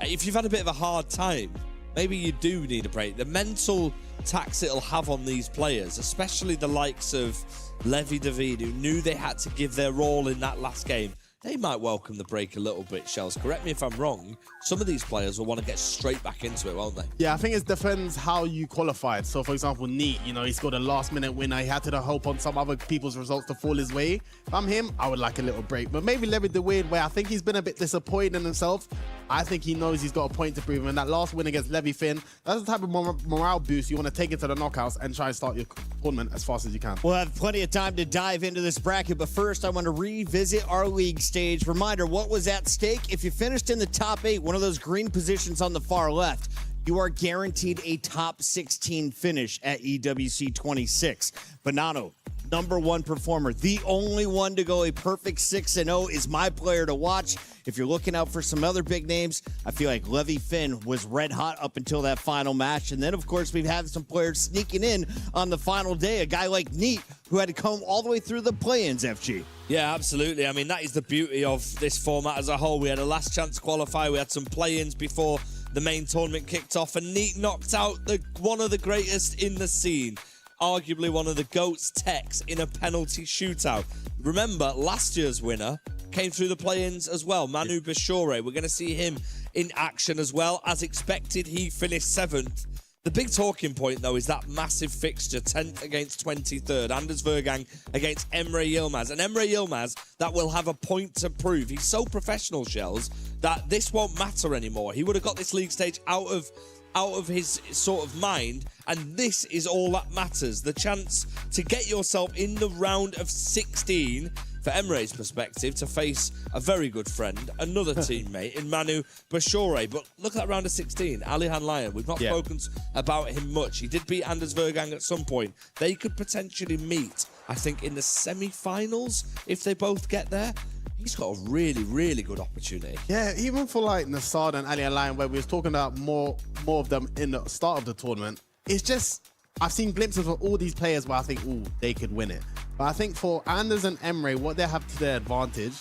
If you've had a bit of a hard time, maybe you do need a break. The mental tax it'll have on these players, especially the likes of Levi David, who knew they had to give their all in that last game, they might welcome the break a little bit, Shells. Correct me if I'm wrong. Some of these players will want to get straight back into it, won't they? Yeah, I think it depends how you qualified. So, for example, Neat, he scored a last-minute winner. He had to hope on some other people's results to fall his way. If I'm him, I would like a little break. But maybe Levi the Weird, where I think he's been a bit disappointed in himself. I think he knows he's got a point to prove. And that last win against Levy Finn, that's the type of morale boost you want to take it to the knockouts and try and start your tournament as fast as you can. We'll have plenty of time to dive into this bracket, but first I want to revisit our league stage. Reminder, what was at stake? If you finished in the top 8, one of those green positions on the far left, you are guaranteed a top 16 finish at EWC 26. Bonanno, #1 performer, the only one to go a perfect 6-0, is my player to watch. If you're looking out for some other big names, I feel like Levy Finn was red hot up until that final match. And then, of course, we've had some players sneaking in on the final day. A guy like Neat, who had to come all the way through the play-ins, FG. Yeah, absolutely. I mean, that is the beauty of this format as a whole. We had a last chance qualifier. We had some play-ins before the main tournament kicked off. And Neat knocked out one of the greatest in the scene. Arguably one of the GOATs, Tex, in a penalty shootout. Remember, last year's winner came through the play-ins as well, Manu Bashore. We're going to see him in action as well. As expected, he finished 7th. The big talking point, though, is that massive fixture, 10th against 23rd. Anders Vergang against Emre Yilmaz. And Emre Yilmaz, that will have a point to prove. He's so professional, Shells, that this won't matter anymore. He would have got this league stage out of his sort of mind, and this is all that matters. The chance to get yourself in the round of 16 for Emre's perspective to face a very good friend, another teammate in Manu Bashore. But look at that round of 16, Alihan Lyon. We've not spoken about him much. He did beat Anders Vergang at some point. They could potentially meet, I think, in the semi-finals if they both get there. He's got a really, really good opportunity. Yeah, even for like Nassad and Ali Lion, where we was talking about more of them in the start of the tournament, it's just, I've seen glimpses of all these players where I think, ooh, they could win it. But I think for Anders and Emre, what they have to their advantage,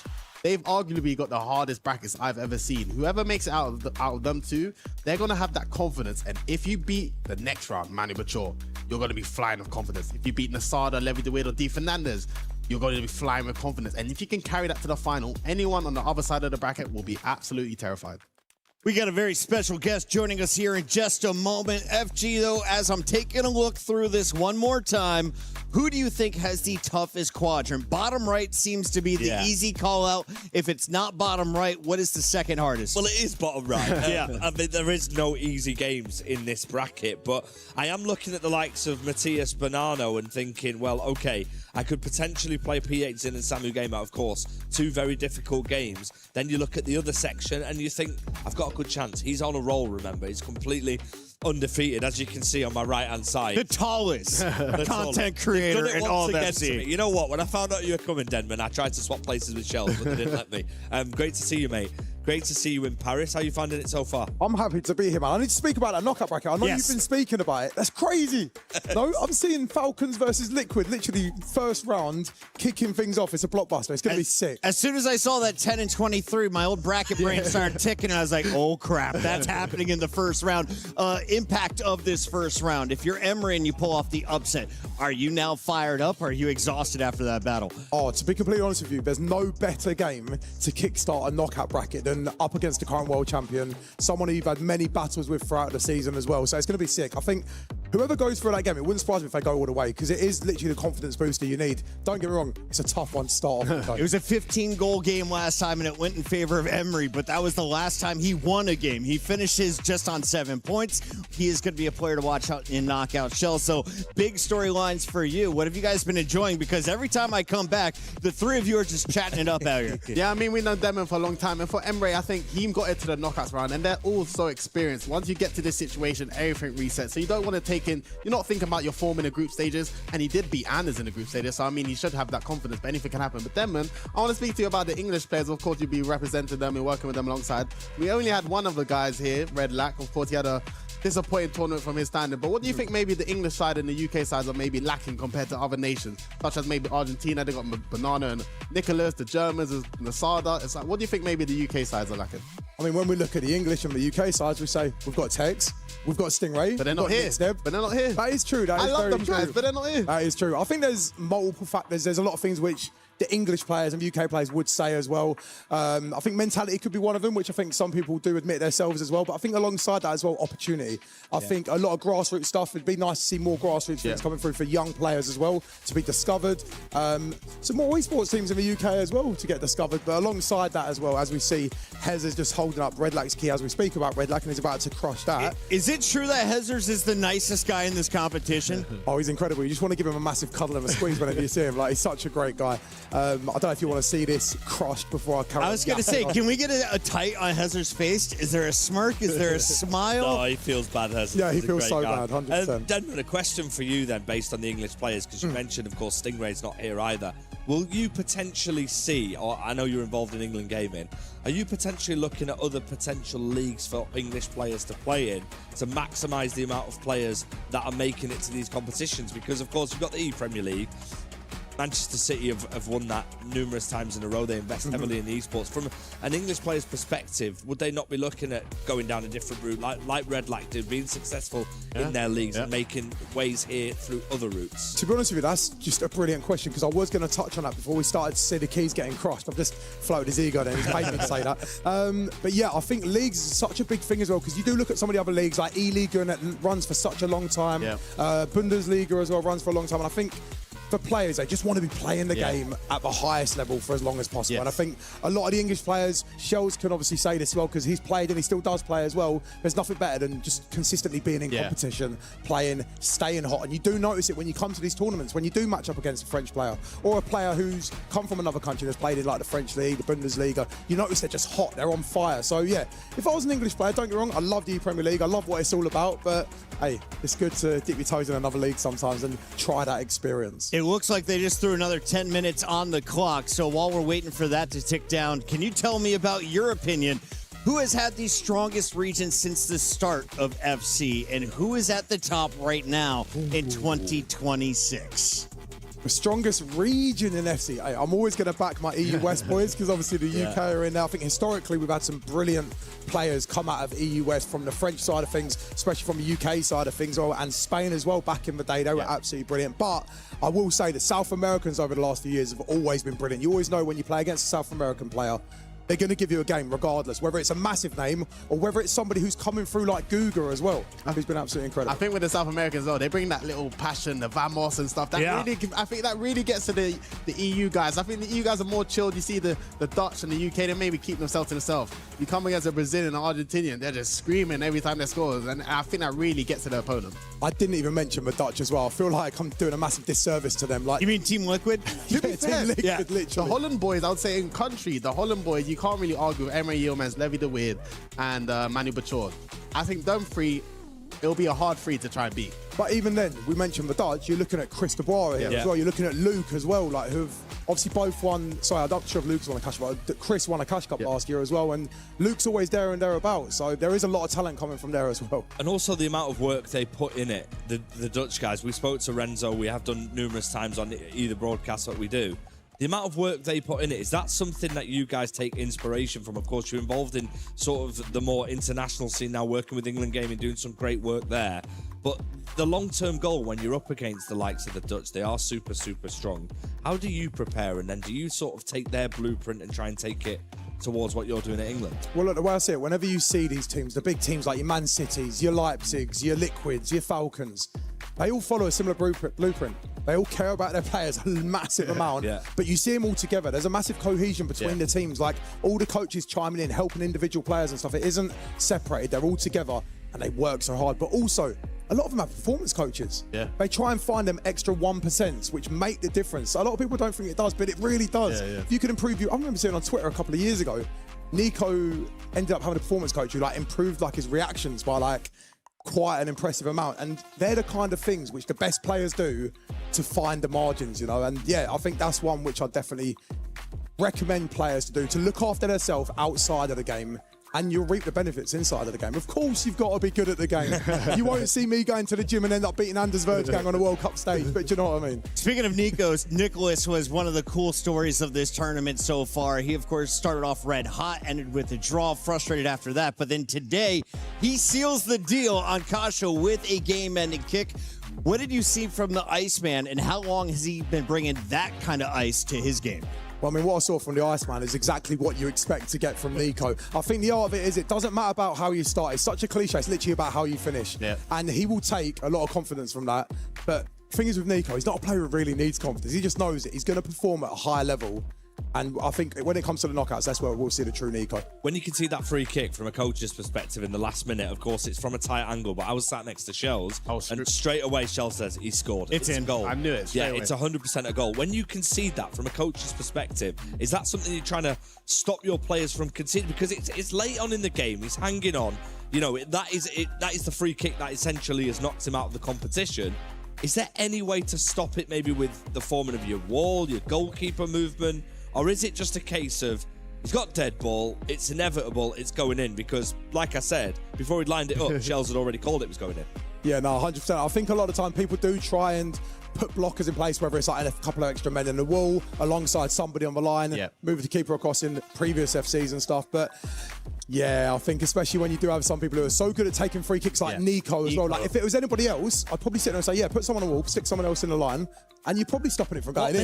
they've arguably got the hardest brackets I've ever seen. Whoever makes it out of them two, they're going to have that confidence. And if you beat the next round, Manu Bachor, you're going to be flying with confidence. If you beat Nassada, Levi DeWitt, or D. Fernandez, you're going to be flying with confidence. And if you can carry that to the final, anyone on the other side of the bracket will be absolutely terrified. We got a very special guest joining us here in just a moment. FG, though, as I'm taking a look through this one more time, who do you think has the toughest quadrant? Bottom right seems to be the easy call out. If it's not bottom right, what is the second hardest? Well, it is bottom right. I mean, there is no easy games in this bracket, but I am looking at the likes of Matthias Bonanno and thinking, well, okay, I could potentially play P8 Zin and Samu Game out, of course. 2 very difficult games. Then you look at the other section and you think, I've got a good chance. He's on a roll, remember. He's completely undefeated, as you can see on my right-hand side. The tallest content creator in all of FC. You know what? When I found out you were coming, Denman, I tried to swap places with Shells, but they didn't let me. Great to see you, mate. Great to see you in Paris. How are you finding it so far? I'm happy to be here, man. I need to speak about that knockout bracket. I know you've been speaking about it. That's crazy. No, I'm seeing Falcons versus Liquid, literally first round, kicking things off. It's a blockbuster. It's going to be sick. As soon as I saw that 10 and 23, my old bracket brain started ticking, and I was like, oh, crap, that's happening in the first round. Impact of this first round. If you're Emre and you pull off the upset, are you now fired up, or are you exhausted after that battle? Oh, to be completely honest with you, there's no better game to kickstart a knockout bracket than up against the current world champion, someone who you've had many battles with throughout the season as well. So it's going to be sick. I think whoever goes through that game, it wouldn't surprise me if they go all the way, because it is literally the confidence booster you need. Don't get me wrong, it's a tough one to start off. It was a 15-goal game last time, and it went in favor of Emery, but that was the last time he won a game. He finishes just on 7 points. He is going to be a player to watch out in Knockout Shell. So big storylines for you. What have you guys been enjoying? Because every time I come back, the three of you are just chatting it up out here. Yeah, I mean, we've known Demon for a long time, and for Emre, I think he got into the knockouts round, and they're all so experienced. Once you get to this situation, everything resets. So you don't want to take in, you're not thinking about your form in the group stages, and he did beat Anders in the group stages, so I mean, he should have that confidence, but anything can happen. But Demon, I want to speak to you about the English players. Of course, you'll be representing them and working with them alongside. We only had one of the guys here, Red Lack. Of course, he had a disappointing tournament from his standard. But what do you think maybe the English side and the UK sides are maybe lacking compared to other nations, such as maybe Argentina? They got Banana and Nicholas, the Germans, Nasada. It's like, what do you think maybe the UK sides are lacking? I mean, when we look at the English and the UK sides, we say we've got Tex, we've got Stingray, but they're not here. But they're not here. That is true. That is I love very them true. guys, but they're not here. That is true. I think there's multiple factors. There's a lot of things which the English players and UK players would say as well. I think mentality could be one of them, which I think some people do admit themselves as well. But I think alongside that as well, opportunity. I think a lot of grassroots stuff. It'd be nice to see more grassroots things coming through for young players as well to be discovered. Some more esports teams in the UK as well to get discovered. But alongside that as well, as we see, Hez is just holding up Redlack's key as we speak about Redlack, and he's about to crush that. Is it true that Hezers is the nicest guy in this competition? Oh, he's incredible. You just want to give him a massive cuddle and a squeeze whenever you see him. Like, he's such a great guy. I don't know if you want to see this crushed before I carry on. I was going to say, can we get a tight on Hezer's face? Is there a smirk? Is there a smile? No, he feels bad, Hezers. Yeah, he feels so bad, 100%. Denman, a question for you then, based on the English players, because you mentioned, of course, Stingray's not here either. Will you potentially see, or I know you're involved in England gaming, are you potentially looking at other potential leagues for English players to play in to maximise the amount of players that are making it to these competitions? Because, of course, you've got the E-Premier League. Manchester City have won that numerous times in a row. They invest heavily in esports. From an English player's perspective, would they not be looking at going down a different route, like Redlack did, being successful in their leagues and making ways here through other routes? To be honest with you, that's just a brilliant question, because I was going to touch on that before we started to see the keys getting crossed. I've just floated his ego there. He's paid me to say that. But yeah, I think leagues is such a big thing as well, because you do look at some of the other leagues like E-Liga, and it runs for such a long time. Bundesliga as well runs for a long time. And I think for players, they just want to be playing the game at the highest level for as long as possible. And I think a lot of the English players, Shells can obviously say this as well, because he's played and he still does play as well. There's nothing better than just consistently being in competition, playing, staying hot. And you do notice it when you come to these tournaments, when you do match up against a French player or a player who's come from another country that's played in like the French league, the Bundesliga, you notice they're just hot, they're on fire. So yeah, if I was an English player, don't get me wrong, I love the Premier League, I love what it's all about, but hey, it's good to dip your toes in another league sometimes and try that experience. It looks like they just threw another 10 minutes on the clock. So while we're waiting for that to tick down, can you tell me about your opinion? Who has had the strongest region since the start of FC, and who is at the top right now in 2026? The strongest region in FC. Hey, I'm always going to back my EU West boys, because obviously the UK are in there. I think historically we've had some brilliant players come out of EU West from the French side of things, especially from the UK side of things, and Spain as well back in the day. They were absolutely brilliant. But I will say that South Americans over the last few years have always been brilliant. You always know when you play against a South American player, they're going to give you a game regardless, whether it's a massive name or whether it's somebody who's coming through like Guga as well, who's been absolutely incredible. I think with the South Americans, though, they bring that little passion, the Vamos and stuff. That really, I think that really gets to the EU guys. I think the EU guys are more chilled. You see the Dutch and the UK, they maybe keep themselves to themselves. You come against a Brazilian and Argentinian, they're just screaming every time they score, and I think that really gets to the opponent. I didn't even mention the Dutch as well. I feel like I'm doing a massissive disservice to them. Like, you mean Team Liquid? Yeah, Team Liquid, literally. The Holland boys, I would say in country, the Holland boys, you can't really argue with Emery Yilmaz, Levi de Weerd, and Manu Bachor. I think them three, it'll be a hard three to try and beat. But even then, we mentioned the Dutch, you're looking at Chris de Boer here as well. You're looking at Luke as well, like who've obviously both won. Sorry, I'm not sure if Luke's won a Cash Cup, but Chris won a Cash Cup last year as well. And Luke's always there and thereabouts. So there is a lot of talent coming from there as well. And also the amount of work they put in it, the Dutch guys. We spoke to Renzo, we have done numerous times on either broadcast that we do. The amount of work they put in it, is that something that you guys take inspiration from? Of course, you're involved in sort of the more international scene now, working with England Gaming, doing some great work there. But the long-term goal, when you're up against the likes of the Dutch, they are super, super strong. How do you prepare? And then do you sort of take their blueprint and try and take it towards what you're doing at England? Well, look, the way I see it, whenever you see these teams, the big teams like your Man Cities, your Leipzigs, your Liquids, your Falcons, they all follow a similar blueprint. They all care about their players a massive amount, but you see them all together. There's a massive cohesion between the teams, like all the coaches chiming in, helping individual players and stuff. It isn't separated. They're all together and they work so hard. But also, a lot of them have performance coaches. They try and find them extra 1%, which make the difference. A lot of people don't think it does, but it really does. If you can improve I remember seeing on Twitter a couple of years ago, Nico ended up having a performance coach who like improved like his reactions by like quite an impressive amount, and they're the kind of things which the best players do to find the margins, you know. And yeah, I think that's one which I definitely recommend players to do, to look after themselves outside of the game, and you'll reap the benefits inside of the game. Of course, you've got to be good at the game. You won't see me going to the gym and end up beating Anders Verjgang on a World Cup stage, but do you know what I mean? Speaking of Nikos, Nicholas was one of the cool stories of this tournament so far. He, of course, started off red hot, ended with a draw, frustrated after that. But then today, he seals the deal on Kasha with a game-ending kick. What did you see from the Iceman, and how long has he been bringing that kind of ice to his game? Well, I mean, what I saw from the Iceman is exactly what you expect to get from Nico. I think the art of it is it doesn't matter about how you start. It's such a cliche. It's literally about how you finish. Yeah. And he will take a lot of confidence from that. But the thing is with Nico, he's not a player who really needs confidence. He just knows it. He's going to perform at a higher level. And I think when it comes to the knockouts, that's where we'll see the true Nico. When you can see that free kick from a coach's perspective in the last minute, of course, it's from a tight angle, but I was sat next to Shells, and straight away Shells says he scored. It's in. a goal. I knew it straight Yeah, away. it's 100% a goal. When you concede that from a coach's perspective, is that something you're trying to stop your players from conceding? Because it's late on in the game, he's hanging on. You know, that is the free kick that essentially has knocked him out of the competition. Is there any way to stop it, maybe with the forming of your wall, your goalkeeper movement? Or is it just a case of he's got dead ball, it's inevitable, it's going in? Because, like I said, before he'd lined it up, Shells had already called it was going in. Yeah, no, 100%. I think a lot of the time people do try and put blockers in place, whether it's like a couple of extra men in the wall alongside somebody on the line, move the keeper across in previous FCs and stuff. But yeah, I think especially when you do have some people who are so good at taking free kicks like Nico as well. Like if it was anybody else, I'd probably sit there and say, yeah, put someone on the wall, stick someone else in the line, and you're probably stopping it from going in.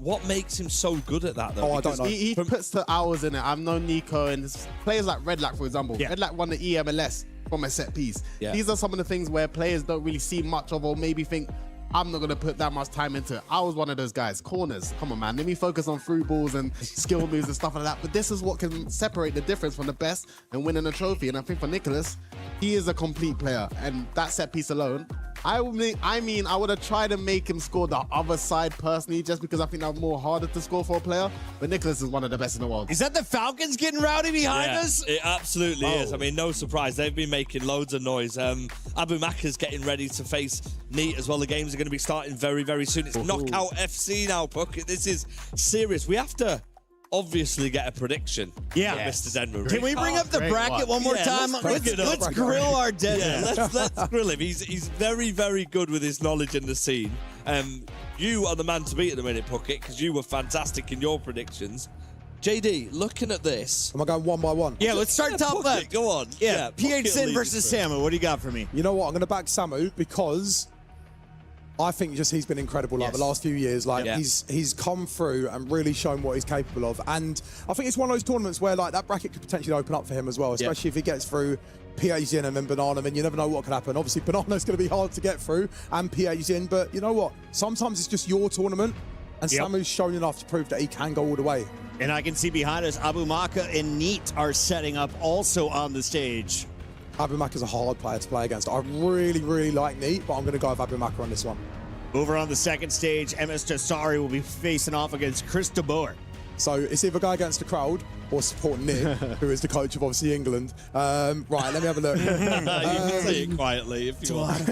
What makes him so good at that, though? Oh, I don't know. He puts the hours in it. I've known Nico and there's players like Redlac, for example. Redlac won the EMLS from a set piece. Yeah. These are some of the things where players don't really see much of, or maybe think, I'm not going to put that much time into it. I was one of those guys. Corners, come on, man. Let me focus on through balls and skill moves and stuff like that. But this is what can separate the difference from the best and winning a trophy. And I think for Nicholas, he is a complete player. And that set piece alone, I mean, I would have tried to make him score the other side personally, just because I think that was more harder to score for a player. But Nicholas is one of the best in the world. Is that the Falcons getting rowdy behind us? It absolutely is. I mean, no surprise. They've been making loads of noise. Abu Maka's getting ready to face Neat as well. The games are going to be starting very, very soon. It's Knockout FC now, Puck. This is serious. We have to obviously get a prediction. Yeah. Mr. Denver. Can we bring up the bracket one more time? Let's grill our Denver. Yeah, let's grill him. He's very, very good with his knowledge in the scene. You are the man to beat at the minute, Puckett, because you were fantastic in your predictions. JD, looking at this. Am I going one by one? Yeah, let's start top left. Go on. Yeah, PH Sin versus Samu. What do you got for me? You know what? I'm going to back Samu because I think just he's been incredible the last few years. Like he's come through and really shown what he's capable of. And I think it's one of those tournaments where like that bracket could potentially open up for him as well, especially if he gets through PH in and then Banana. And you never know what can happen. Obviously, Banana's going to be hard to get through and PH in. But you know what? Sometimes it's just your tournament. And Samu's shown enough to prove that he can go all the way. And I can see behind us, Abu Maka and Neat are setting up also on the stage. Abu Maka's a hard player to play against. I really, really like Neat, but I'm going to go with Abu Maka on this one. Over on the second stage, MS Tassari will be facing off against Chris de Boer. So it's either go against the crowd or support Nick, who is the coach of obviously England. Right, let me have a look. You can say it quietly if you want.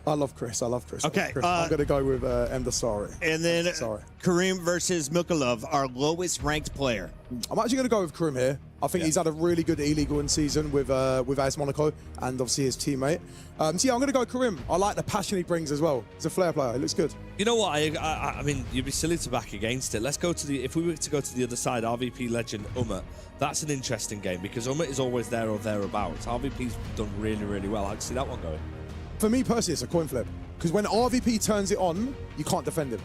I love Chris. Okay. I'm going to go with M. Dasari. And then Kareem versus Milkalov, our lowest ranked player. I'm actually going to go with Kareem here. I think he's had a really good illegal season with AS Monaco and obviously his teammate. So yeah, I'm going to go Kareem. I like the passion he brings as well. He's a flair player. He looks good. You know what? I mean, you'd be silly to back against it. Let's go to if we were to go to the other side, RVP legend Umut. That's an interesting game because Umut is always there or thereabouts. RVP's done really, really well. I'd see that one going. For me personally, it's a coin flip because when RVP turns it on, you can't defend him.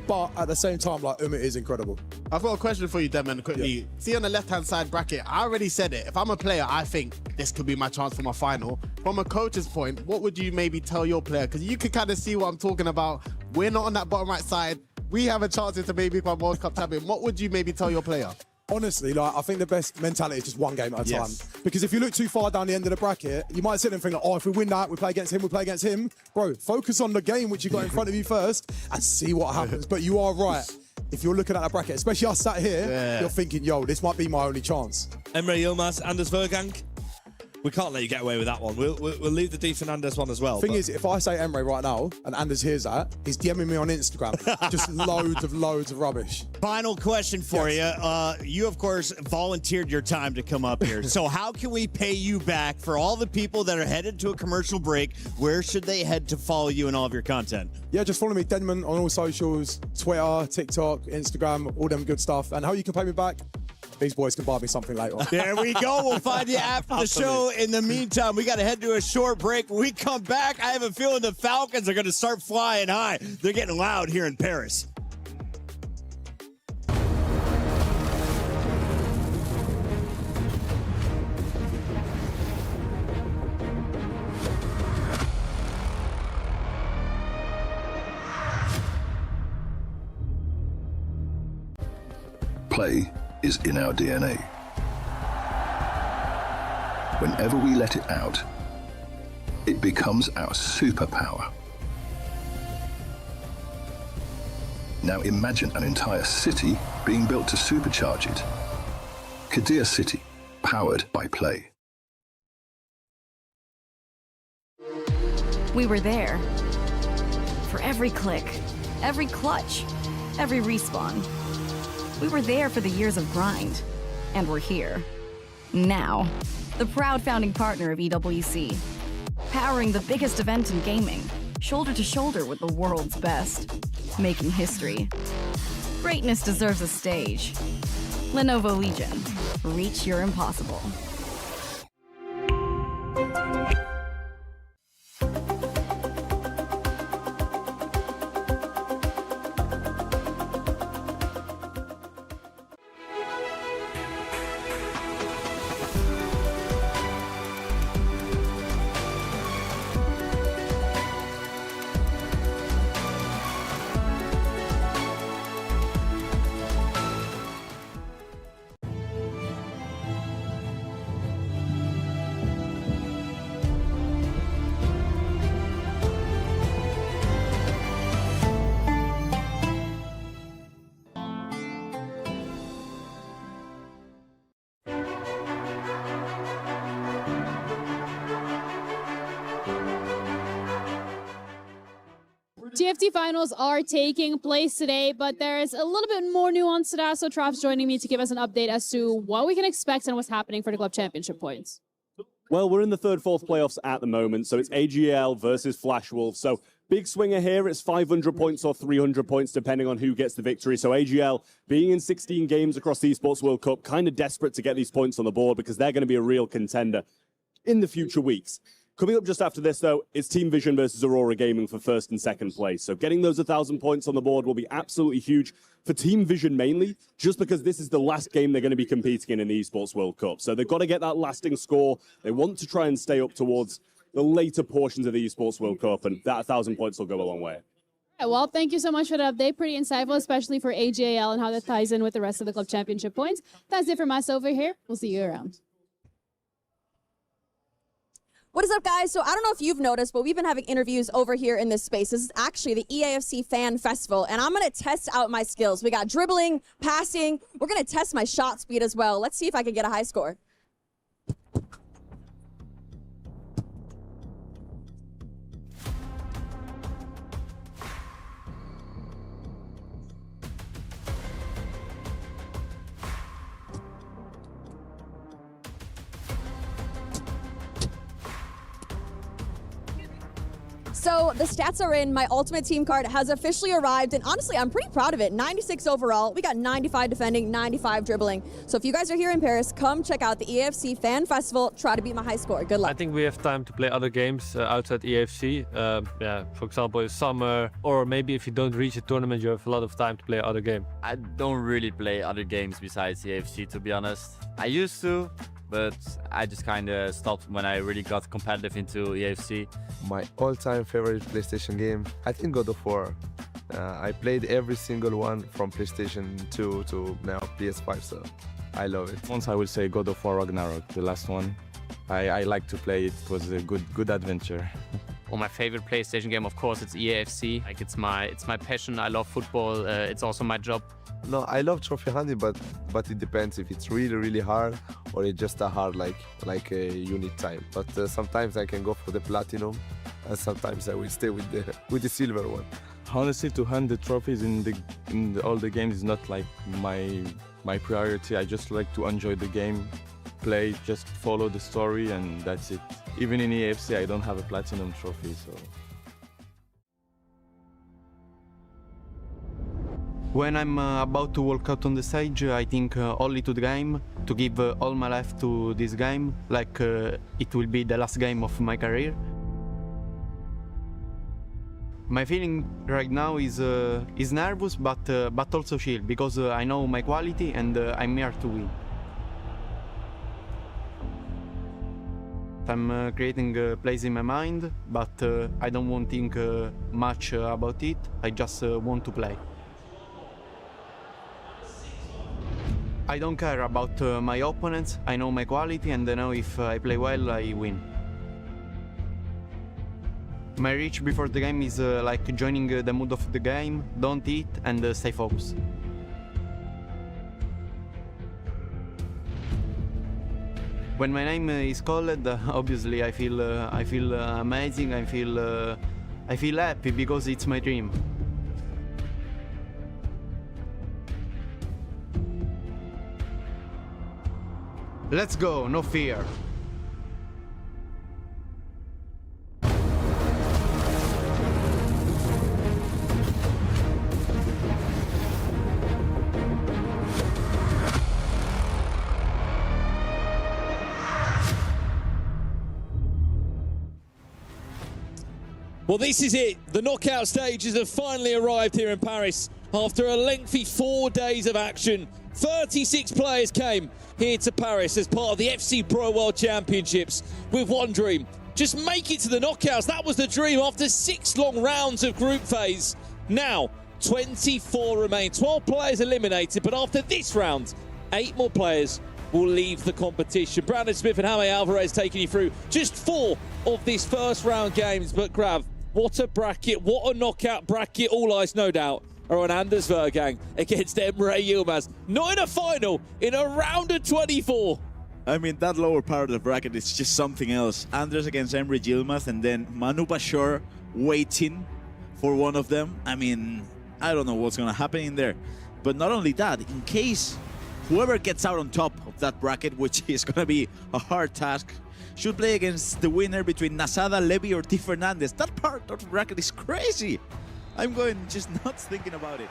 But at the same time, like, Umut is incredible. I've got a question for you, Demon, quickly. Yeah. See on the left-hand side bracket, I already said it. If I'm a player, I think this could be my chance for my final. From a coach's point, what would you maybe tell your player? Because you can kind of see what I'm talking about. We're not on that bottom right side. We have a chance to maybe become World Cup champion. What would you maybe tell your player? Honestly, like, I think the best mentality is just one game at a time. Because if you look too far down the end of the bracket, you might sit there and think, like, oh, if we win that, we play against him. Bro, focus on the game which you got in front of you first and see what happens. But you are right. If you're looking at that bracket, especially us sat here, you're thinking, yo, this might be my only chance. Emre Yilmaz, Anders Vergang. We can't let you get away with that one. We'll leave the Di Fernandez one as well. Thing is, if I say Emre right now and Anders hears that, he's DMing me on Instagram. Just loads of rubbish. Final question for you. You, of course, volunteered your time to come up here. So how can we pay you back for all the people that are headed to a commercial break? Where should they head to follow you and all of your content? Yeah, just follow me, Denman, on all socials, Twitter, TikTok, Instagram, all them good stuff. And how you can pay me back? these boys can buy me something later. There we go. We'll find you after the show. In the meantime, we got to head to a short break. When we come back, I have a feeling the Falcons are going to start flying high. They're getting loud here in Paris. Play is in our DNA. Whenever we let it out, it becomes our superpower. Now imagine an entire city being built to supercharge it. Kadir City, powered by play. We were there. For every click, every clutch, every respawn. We were there for the years of grind, and we're here. Now, the proud founding partner of EWC, powering the biggest event in gaming, shoulder to shoulder with the world's best, making history. Greatness deserves a stage. Lenovo Legion, reach your impossible. TFT finals are taking place today, but there is a little bit more nuance to that. So Trav's joining me to give us an update as to what we can expect and what's happening for the club championship points. Well, we're in the third, fourth playoffs at the moment, so it's AGL versus Flash Wolves. So big swinger here, it's 500 points or 300 points, depending on who gets the victory. So AGL, being in 16 games across the Esports World Cup, kind of desperate to get these points on the board because they're going to be a real contender in the future weeks. Coming up just after this, though, is Team Vision versus Aurora Gaming for first and second place. So getting those 1,000 points on the board will be absolutely huge for Team Vision mainly, just because this is the last game they're going to be competing in the Esports World Cup. So they've got to get that lasting score. They want to try and stay up towards the later portions of the Esports World Cup, and that 1,000 points will go a long way. All right, well, thank you so much for the update. Pretty insightful, especially for AJL and how that ties in with the rest of the club championship points. That's it from us over here. We'll see you around. What is up, guys? So I don't know if you've noticed, but we've been having interviews over here in this space. This is actually the EAFC Fan Festival, and I'm going to test out my skills. We got dribbling, passing. We're going to test my shot speed as well. Let's see if I can get a high score. So the stats are in. My Ultimate Team card has officially arrived, and honestly, I'm pretty proud of it. 96 overall. We got 95 defending, 95 dribbling. So if you guys are here in Paris, come check out the EAFC Fan Festival. Try to beat my high score. Good luck. I think we have time to play other games outside EAFC. Yeah, for example, in summer, or maybe if you don't reach a tournament, you have a lot of time to play other game. I don't really play other games besides EAFC, to be honest. I used to, but I just kind of stopped when I really got competitive into EAFC. My all-time favorite PlayStation game, I think God of War. I played every single one from PlayStation 2 to now PS5, so I love it. Once I will say God of War Ragnarok, the last one. I like to play it. It was a good adventure. Well, my favorite PlayStation game, of course, it's EAFC. Like it's my passion. I love football. It's also my job. No, I love trophy hunting, but it depends if it's really hard or it's just a hard like a unit time. But sometimes I can go for the platinum, and sometimes I will stay with the silver one. Honestly, to hunt the trophies in all the games is not like my priority. I just like to enjoy the game, play, just follow the story, and that's it. Even in EAFC, I don't have a platinum trophy, so. When I'm about to walk out on the stage, I think only to the game, to give all my life to this game, like it will be the last game of my career. My feeling right now is nervous, but also chill, because I know my quality and I'm here to win. I'm creating plays in my mind, but I don't want to think much about it. I just want to play. I don't care about my opponents. I know my quality, and I know if I play well, I win. My reach before the game is like joining the mood of the game, don't eat, and stay focused. When my name is called, obviously I feel amazing. I feel happy because it's my dream. Let's go, no fear. Well, this is it. The knockout stages have finally arrived here in Paris. After a lengthy 4 days of action, 36 players came here to Paris as part of the FC Pro World Championships with one dream. Just make it to the knockouts. That was the dream after 6 long rounds of group phase. Now, 24 remain. 12 players eliminated, but after this round, 8 more players will leave the competition. Brandon Smith and Jaime Alvarez taking you through just 4 of these first round games. But Grav, what a bracket, what a knockout bracket. All eyes, no doubt, are on Anders Vergang against Emre Yilmaz. Not in a final, in a round of 24. I mean, that lower part of the bracket is just something else. Anders against Emre Yilmaz, and then Manu Bashar waiting for one of them. I mean, I don't know what's going to happen in there. But not only that, in case whoever gets out on top of that bracket, which is going to be a hard task, should play against the winner between Nasada, Levy, or T. Fernandez. That part of the bracket is crazy. I'm going just nuts thinking about it.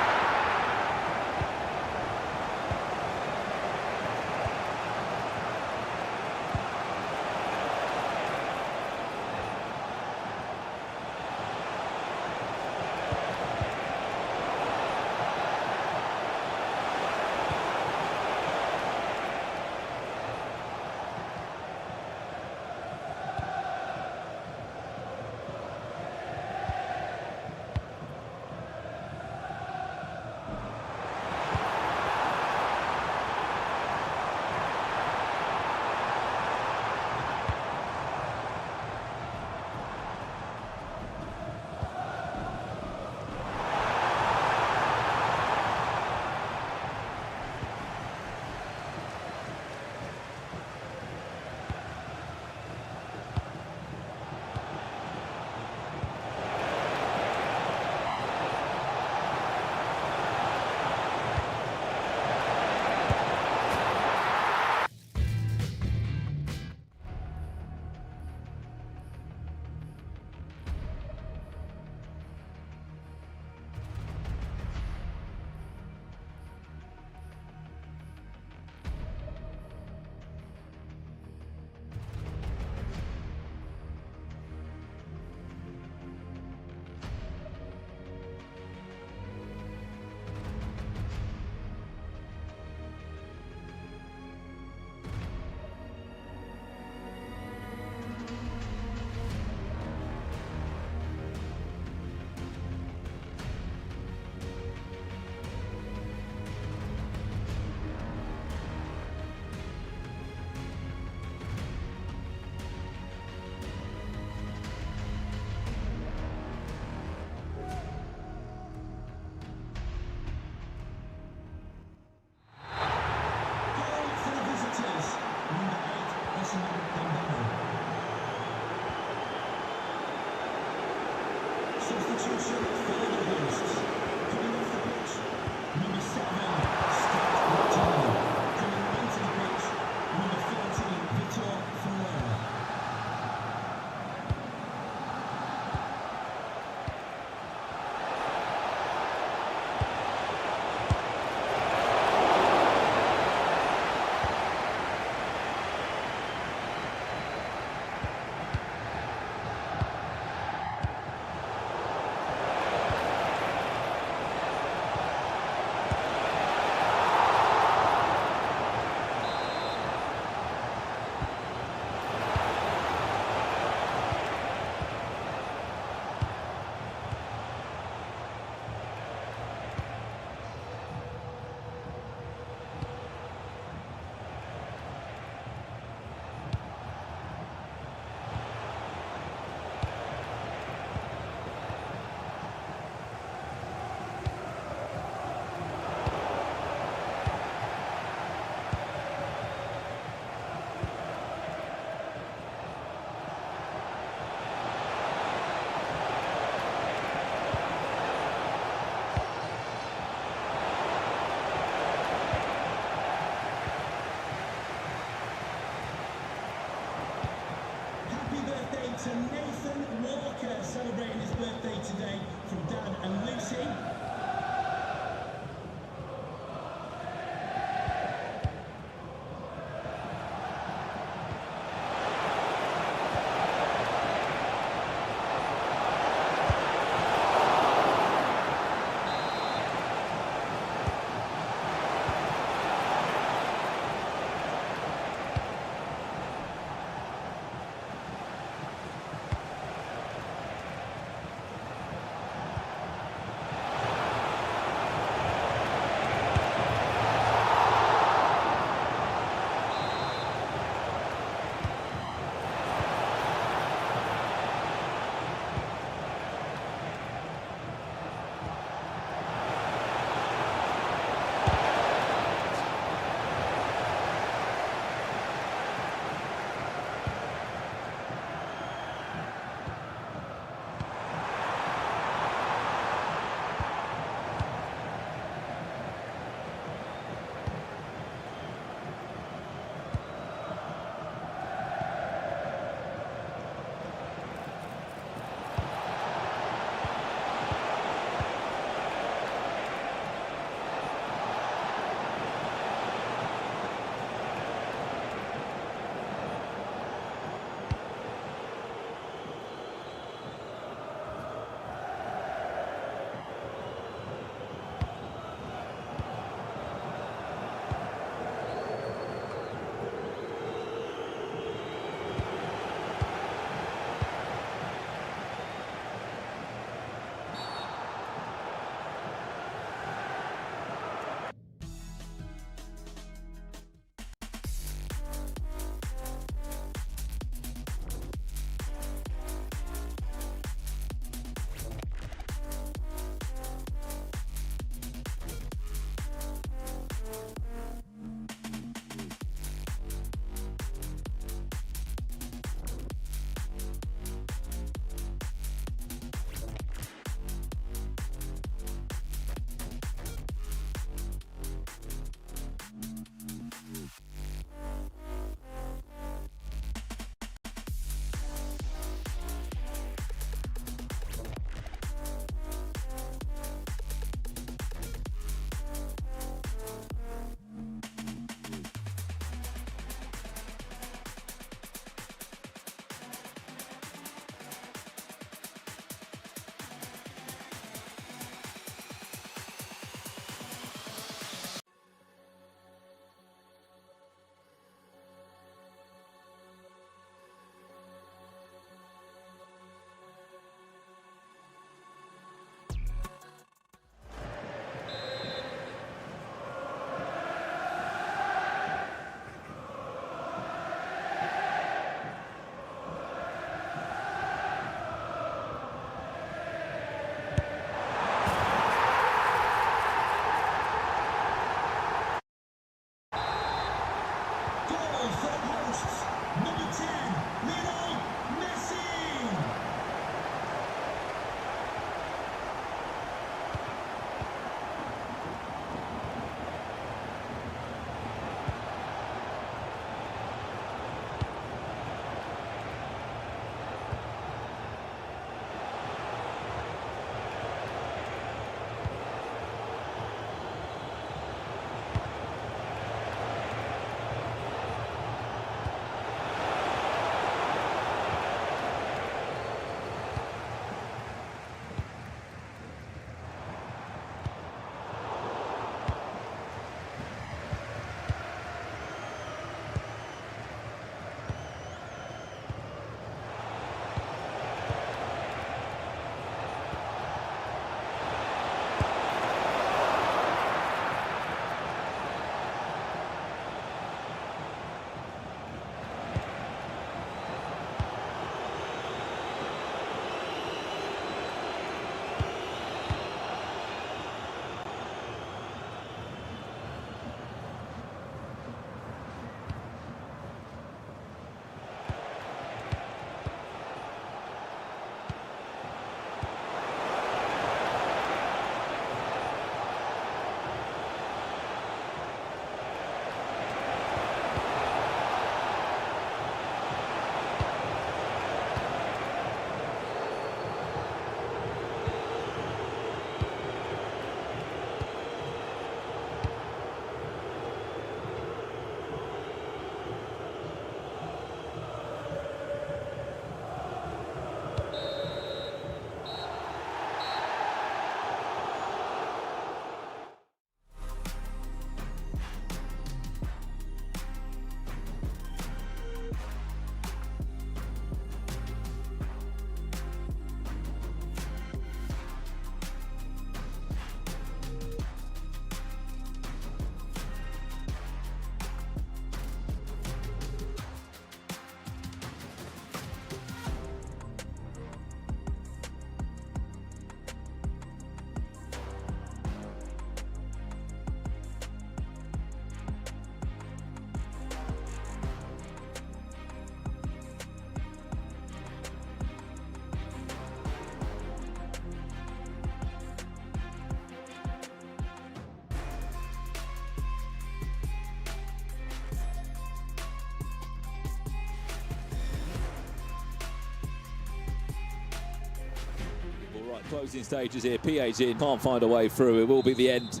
Closing stages here. PA's in, can't find a way through. It will be the end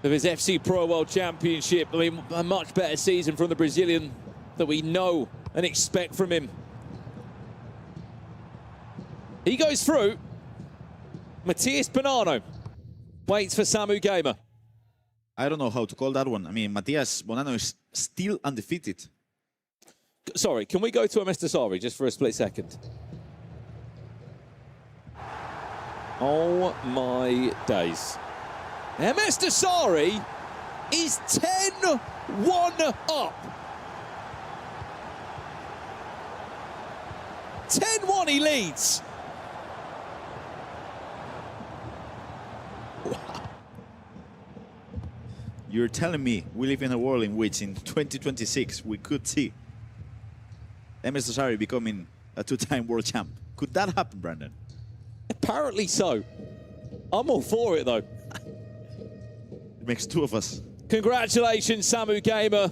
of his FC Pro World Championship. I mean, a much better season from the Brazilian that we know and expect from him. He goes through. Matias Bonanno waits for Samu Gamer. I don't know how to call that one. I mean, Matias Bonanno is still undefeated. Sorry, can we go to MS Dasari just for a split second? Oh my days. MS Dasari is 10-1 up. 10-1 he leads. Wow. You're telling me we live in a world in which in 2026 we could see MS Dasari becoming a two-time world champ. Could that happen, Brandon? Apparently so. I'm all for it, though. It makes two of us. Congratulations, Samu Gamer.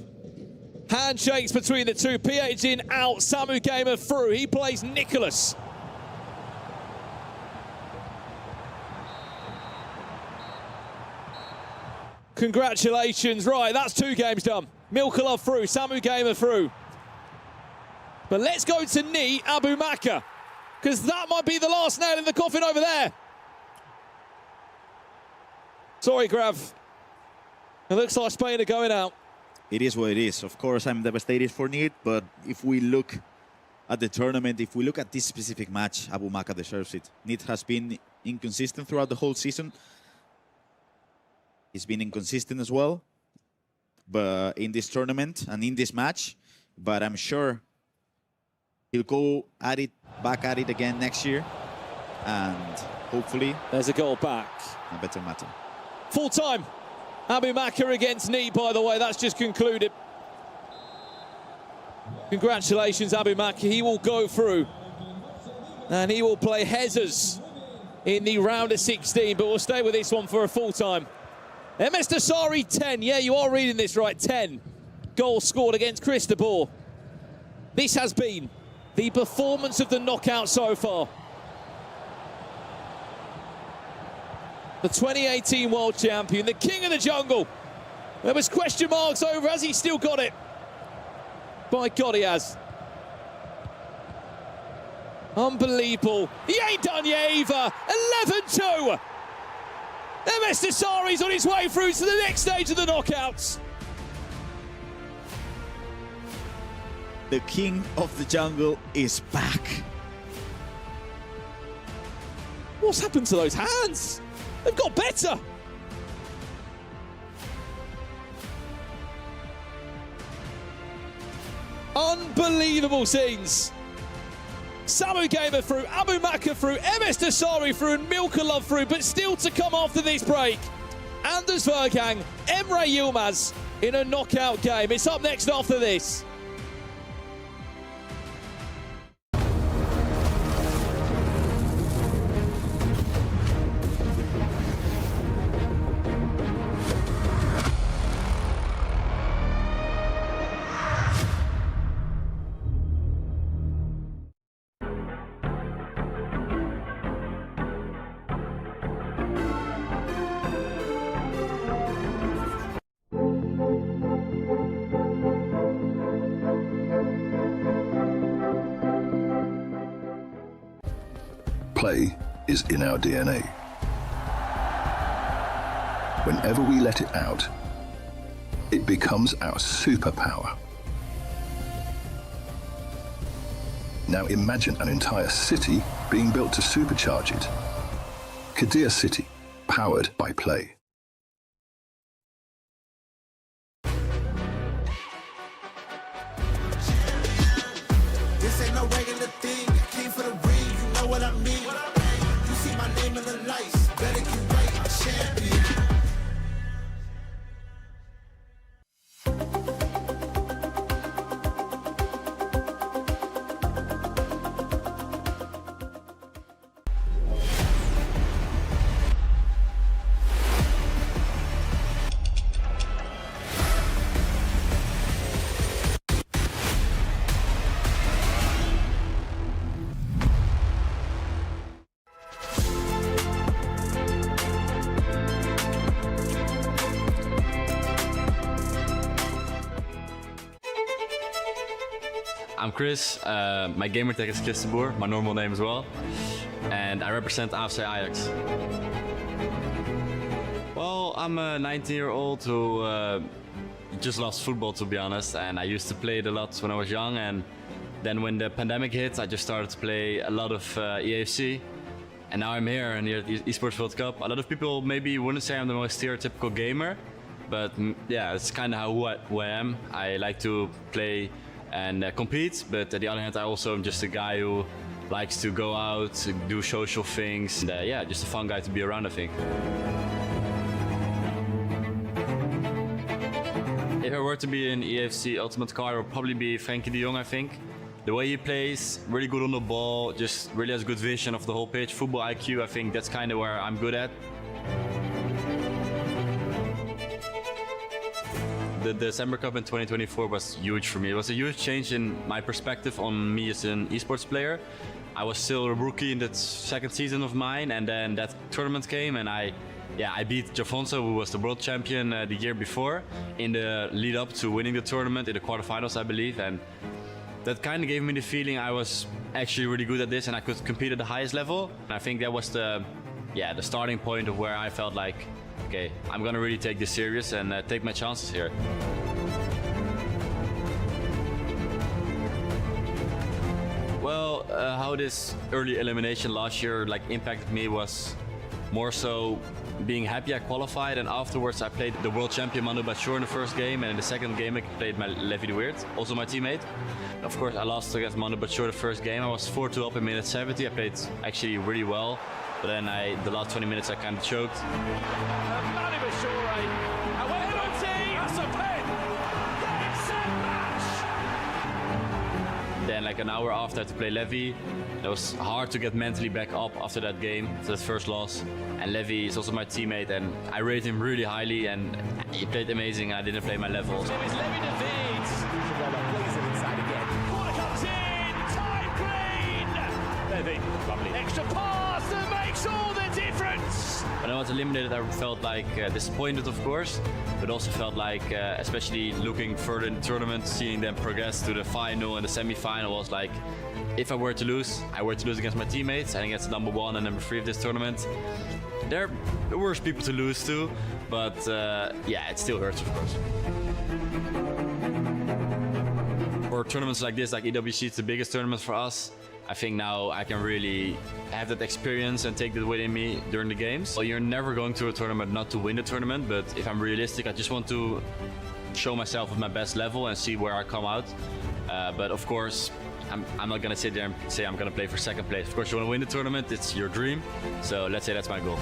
Handshakes between the two. PH in, out. Samu Gamer through. He plays Nicholas. Congratulations. Right, that's 2 games done. Milkalov through. Samu Gamer through. But let's go to Ni Abu Maka, because that might be the last nail in the coffin over there. Sorry, Grav. It looks like Spain are going out. It is what it is. Of course, I'm devastated for Need, but if we look at the tournament, if we look at this specific match, Abu Maka deserves it. Need has been inconsistent throughout the whole season. He's been inconsistent as well, but in this tournament and in this match, but I'm sure he'll go at it, back at it again next year, and hopefully there's a goal back. A better matter. Full time. Abu Maka against Ni, by the way, that's just concluded. Congratulations, Abu Maka. He will go through and he will play Hezers in the round of 16, but we'll stay with this one for a full time. MS Dasari 10, yeah, you are reading this right, 10 goals scored against Cristobal. This has been the performance of the knockout so far. The 2018 world champion, the king of the jungle. There was question marks over, has he still got it? By God, he has. Unbelievable. He ain't done yet either. 11-2. MS Dasari's on his way through to the next stage of the knockouts. The king of the jungle is back. What's happened to those hands? They've got better. Unbelievable scenes. Samu Gamer through, Abu Maka through, MS Dasari through, and Milkalov through, but still to come after this break. Anders Vergang, Emre Yilmaz in a knockout game. It's up next after this. Play is in our DNA. Whenever we let it out, it becomes our superpower. Now imagine an entire city being built to supercharge it. Kadir City, powered by play. This ain't no regular thing. I came for the ring, you know what I mean. You see my name in the lights, better get right, I'm champion. Chris. My gamertag is Chris de Boer, my normal name as well. And I represent AFC Ajax. Well, I'm a 19-year-old who just loves football, to be honest. And I used to play it a lot when I was young. And then when the pandemic hit, I just started to play a lot of EAFC. And now I'm here in the Esports World Cup. A lot of people maybe wouldn't say I'm the most stereotypical gamer. But yeah, it's kind of who I am. I like to play and compete, but on the other hand, I also am just a guy who likes to go out, do social things. And, yeah, just a fun guy to be around, I think. If I were to be an EAFC Ultimate Car, it would probably be Frankie de Jong, I think. The way he plays, really good on the ball, just really has good vision of the whole pitch. Football IQ, I think that's kind of where I'm good at. The December Cup in 2024 was huge for me. It was a huge change in my perspective on me as an esports player. I was still a rookie in that second season of mine, and then that tournament came, and I beat Jafonso, who was the world champion the year before, in the lead up to winning the tournament in the quarterfinals, I believe. And that kind of gave me the feeling I was actually really good at this, and I could compete at the highest level. And I think that was the starting point of where I felt like, okay, I'm gonna really take this serious and take my chances here. Well, how this early elimination last year impacted me was more so being happy I qualified, and afterwards I played the world champion Manu Bachor in the first game, and in the second game I played my Levi de Weert, also my teammate. Of course, I lost against Manu Bachor the first game. I was 4-2 up in minute 70. I played actually really well. But then the last 20 minutes I kind of choked. Then like an hour after I had to play Levi. It was hard to get mentally back up after that game, after that first loss. And Levi is also my teammate, and I rate him really highly, and he played amazing. I didn't play my level. So it's Levi de Weert. Plays it inside again. Corner comes in, time clean. Levi, lovely. Extra pass that makes all the difference. When I was eliminated, I felt disappointed, of course, but also felt like, especially looking further in the tournament, seeing them progress to the final and the semi-final was like, if I were to lose against my teammates and against the number 1 and number 3 of this tournament. They're the worst people to lose to, but yeah, it still hurts, of course. For tournaments like this, like EWC, it's the biggest tournament for us. I think now I can really have that experience and take that within me during the games. Well, you're never going to a tournament not to win the tournament, but if I'm realistic, I just want to show myself at my best level and see where I come out. But of course, I'm not gonna sit there and say I'm gonna play for second place. Of course, you wanna win the tournament, it's your dream. So let's say that's my goal.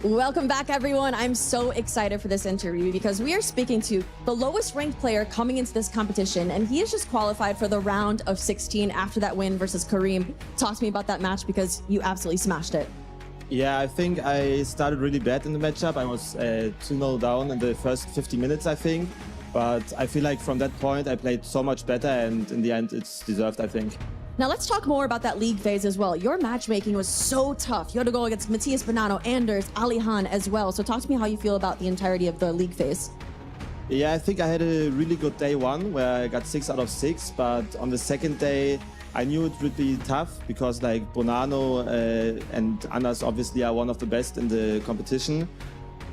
Welcome back, everyone. I'm so excited for this interview because we are speaking to the lowest ranked player coming into this competition, and he has just qualified for the round of 16 after that win versus Kareem. Talk to me about that match because you absolutely smashed it. Yeah, I think I started really bad in the matchup. I was 2-0 down in the first 50 minutes, I think. But I feel like from that point, I played so much better, and in the end, it's deserved, I think. Now let's talk more about that league phase as well. Your matchmaking was so tough. You had to go against Matthias Bonanno, Anders, Alihan as well. So talk to me how you feel about the entirety of the league phase. Yeah, I think I had a really good day 1 where I got 6 out of 6. But on the second day, I knew it would be tough because like Bonanno and Anders obviously are one of the best in the competition.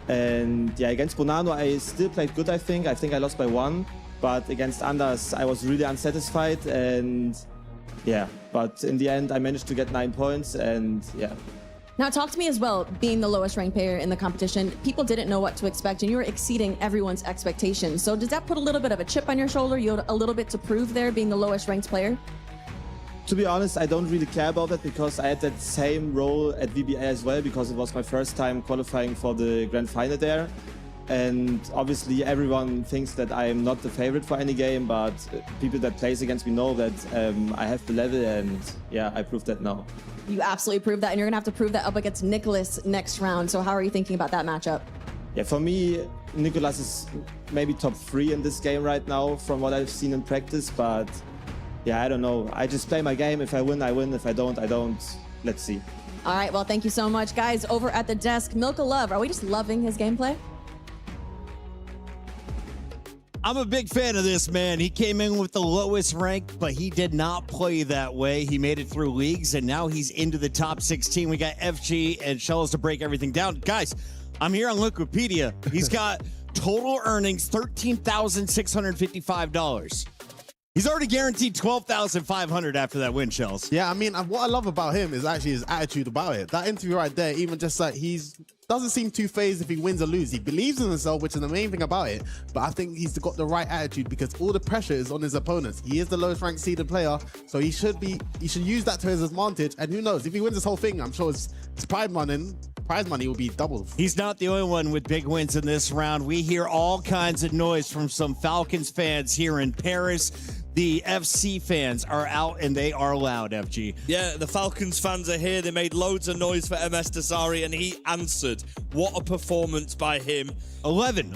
And yeah, against Bonanno, I still played good, I think. I think I lost by 1. But against Anders, I was really unsatisfied, and yeah, but in the end, I managed to get 9 points, and yeah. Now talk to me as well, being the lowest ranked player in the competition. People didn't know what to expect, and you were exceeding everyone's expectations. So does that put a little bit of a chip on your shoulder? You had a little bit to prove there, being the lowest ranked player? To be honest, I don't really care about that because I had that same role at VBA as well, because it was my first time qualifying for the grand final there. And obviously everyone thinks that I am not the favorite for any game, but people that plays against me know that I have the level, and yeah, I proved that now. You absolutely proved that, and you're gonna have to prove that up against Nicholas next round. So how are you thinking about that matchup? Yeah, for me, Nicolas is maybe top 3 in this game right now from what I've seen in practice, but yeah, I don't know. I just play my game. If I win, I win. If I don't, I don't. Let's see. All right, well, thank you so much. Guys, over at the desk, Milk of Love, are we just loving his gameplay? I'm a big fan of this man. He came in with the lowest rank, but he did not play that way. He made it through leagues, and now he's into the top 16. We got FG and Shells to break everything down. Guys, I'm here on Wikipedia. He's got total earnings $13,655. He's already guaranteed $12,500 after that win, Shells. Yeah, I mean, what I love about him is actually his attitude about it. That interview right there, even just like doesn't seem too phased if he wins or loses. He believes in himself, which is the main thing about it. But I think he's got the right attitude because all the pressure is on his opponents. He is the lowest ranked seeded player, so he should use that to his advantage. And who knows, if he wins this whole thing, I'm sure his prize money will be doubled. He's not the only one with big wins in this round. We hear all kinds of noise from some Falcons fans here in Paris. The FC fans are out and they are loud, FG. Yeah, the Falcons fans are here. They made loads of noise for MS Desari and he answered. What a performance by him. 11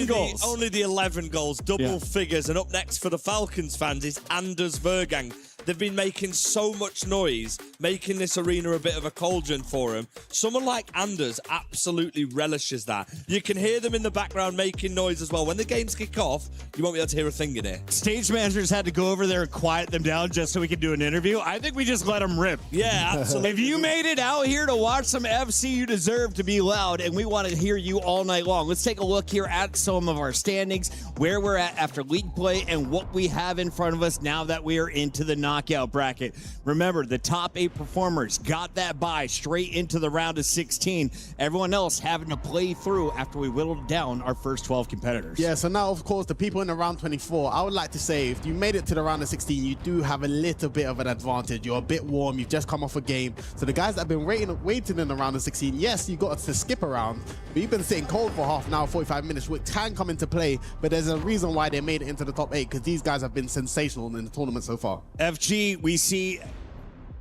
goals. Only the 11 goals, double figures. And up next for the Falcons fans is Anders Vergang. They've been making so much noise, making this arena a bit of a cauldron for him. Someone like Anders absolutely relishes that. You can hear them in the background making noise as well. When the games kick off, you won't be able to hear a thing in here. Stage managers had to go over there and quiet them down just so we could do an interview. I think we just let them rip. Yeah, absolutely. If you made it out here to watch some FC, you deserve to be loud, and we want to hear you all night long. Let's take a look here at some of our standings, where we're at after league play, and what we have in front of us now that we are into the knockout bracket. Remember, the top 8 performers got that bye straight into the round of 16. Everyone else having to play through after we whittled down our first 12 competitors. Yeah, so now, of course, the people in the round 24, I would like to say, if you made it to the round of 16, you do have a little bit of an advantage. You're a bit warm. You've just come off a game. So the guys that have been waiting in the round of 16, yes, you got to skip around, but you've been sitting cold for half an hour, 45 minutes, which can come into play, but there's a reason why they made it into the top 8, because these guys have been sensational in the tournament so far. FG, we see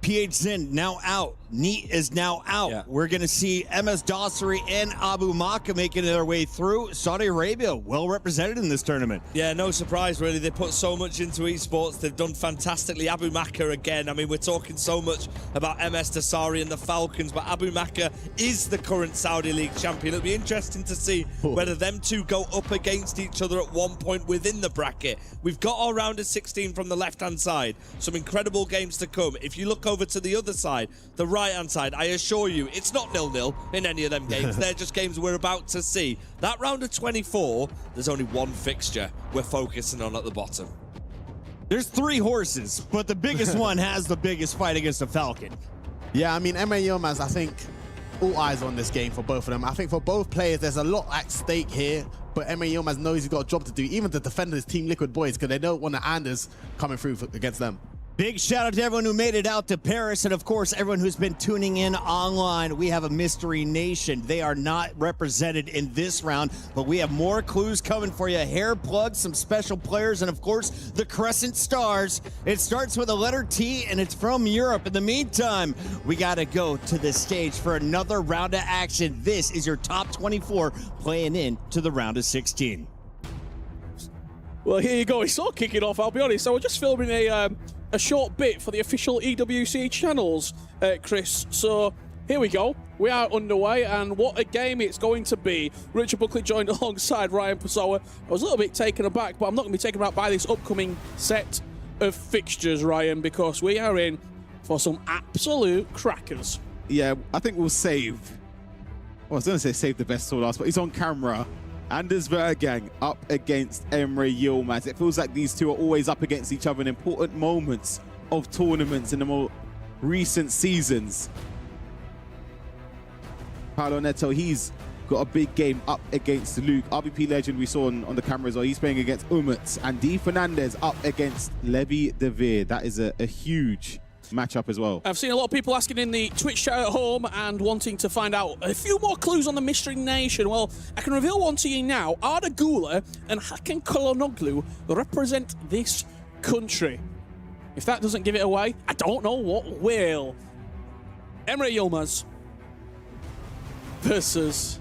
PH Zin now out. Neat is now out. Yeah. We're going to see MS Dossary and Abu Maka making their way through. Saudi Arabia well represented in this tournament. Yeah, no surprise, really. They put so much into esports. They've done fantastically. Abu Maka again. I mean, we're talking so much about MS Dossary and the Falcons, but Abu Maka is the current Saudi League champion. It'll be interesting to see whether them two go up against each other at one point within the bracket. We've got our round of 16 from the left-hand side. Some incredible games to come. If you look over to the other side, the right-hand side, I assure you, it's not 0-0 in any of them games. They're just games we're about to see. That round of 24, there's only one fixture we're focusing on at the bottom. There's 3 horses, but the biggest one has the biggest fight against the Falcon. Yeah, I mean, MA Yilmaz, I think all eyes on this game for both of them. I think for both players, there's a lot at stake here, but MA Yilmaz knows he's got a job to do, even to defend his Team Liquid boys, because they don't want the Anders coming through against them. Big shout out to everyone who made it out to Paris, and of course everyone who's been tuning in online. We have a mystery nation. They are not represented in this round, but we have more clues coming for you. Hair plugs, some special players, and of course the Crescent Stars. It starts with a letter T and it's from Europe. In the meantime, we gotta go to the stage for another round of action. This is your top 24 playing in to the round of 16. Well, here you go. It's all kicking off, I'll be honest. I was just filming a short bit for the official EWC channels, Chris. So here we go. We are underway, and what a game it's going to be. Richard Buckley joined alongside Ryan Pessoa. I was a little bit taken aback, but I'm not going to be taken aback by this upcoming set of fixtures, Ryan, because we are in for some absolute crackers. Yeah, I think we'll save. Well, I was going to say save the best till last, but he's on camera. Anders Vergang up against Emre Yilmaz. It feels like these two are always up against each other in important moments of tournaments in the more recent seasons. Paolo Neto, he's got a big game up against Luke. RBP legend we saw on the camera as well. He's playing against Umut. And D. Fernandez up against Levi De Veer. That is a huge matchup as well. I've seen a lot of people asking in the Twitch chat at home and wanting to find out a few more clues on the Mystery Nation. Well, I can reveal one to you now. Arda Güler and Hakan Çalhanoğlu represent this country. If that doesn't give it away, I don't know what will. Emre Yilmaz versus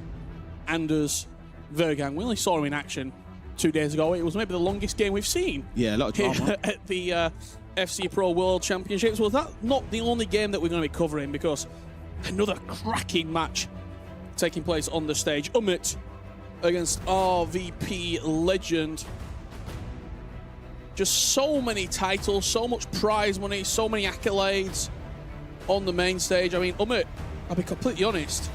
Anders Vergang. We only saw him in action 2 days ago. It was maybe the longest game we've seen. Yeah, a lot of here drama. at the FC Pro World Championships. Well, that's not the only game that we're going to be covering, because another cracking match taking place on the stage. Umit against RVP Legend. Just so many titles, so much prize money, so many accolades on the main stage. I mean, Umit, I'll be completely honest,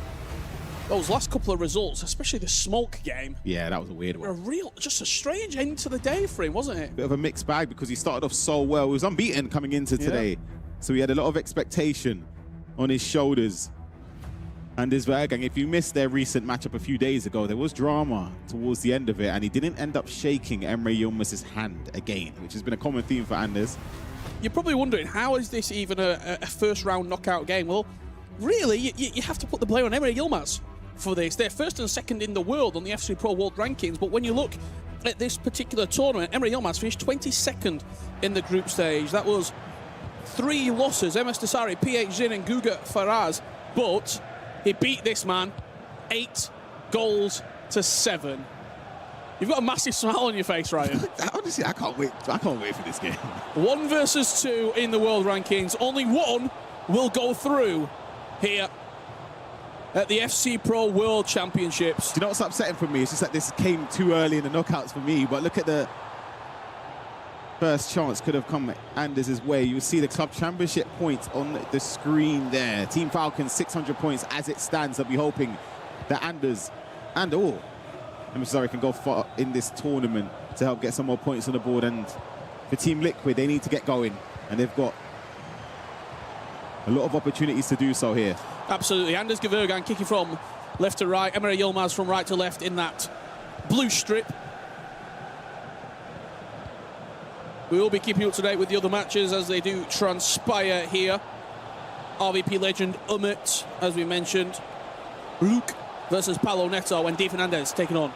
those last couple of results, especially the smoke game, Yeah, that was a weird one. just a strange end to the day for him, wasn't it? Bit of a mixed bag because he started off so well. He was unbeaten coming into today. So he had a lot of expectation on his shoulders. And this Vergang, if you missed their recent matchup a few days ago, there was drama towards the end of it, and he didn't end up shaking Emre Yilmaz's hand again, which has been a common theme for Anders. You're probably wondering, how is this even a first round knockout game? Well, really, you have to put the blame on Emre Yilmaz for this. They're first and second in the world on the FC Pro World Rankings, but when you look at this particular tournament, Emre Yilmaz finished 22nd in the group stage. That was 3 losses, MS Desari, PH Zin and Guga Faraz, but he beat this man 8-7. You've got a massive smile on your face, Ryan. Honestly, I can't wait. I can't wait for this game. 1 versus 2 in the world rankings. Only one will go through here at the FC Pro World Championships. Do you know what's upsetting for me? It's just that this came too early in the knockouts for me. But look at the first chance could have come Anders' way. You see the club championship points on the screen there. Team Falcons 600 points as it stands. I'll be hoping that Anders and all Emissary can go far in this tournament to help get some more points on the board. And for Team Liquid, they need to get going, and they've got a lot of opportunities to do so here. Absolutely. Anders Gevergan kicking from left to right. Emre Yilmaz from right to left in that blue strip. We will be keeping you up to date with the other matches as they do transpire here. RVP legend Umit, as we mentioned. Luke versus Paulo Neto, and Di Fernandez taking on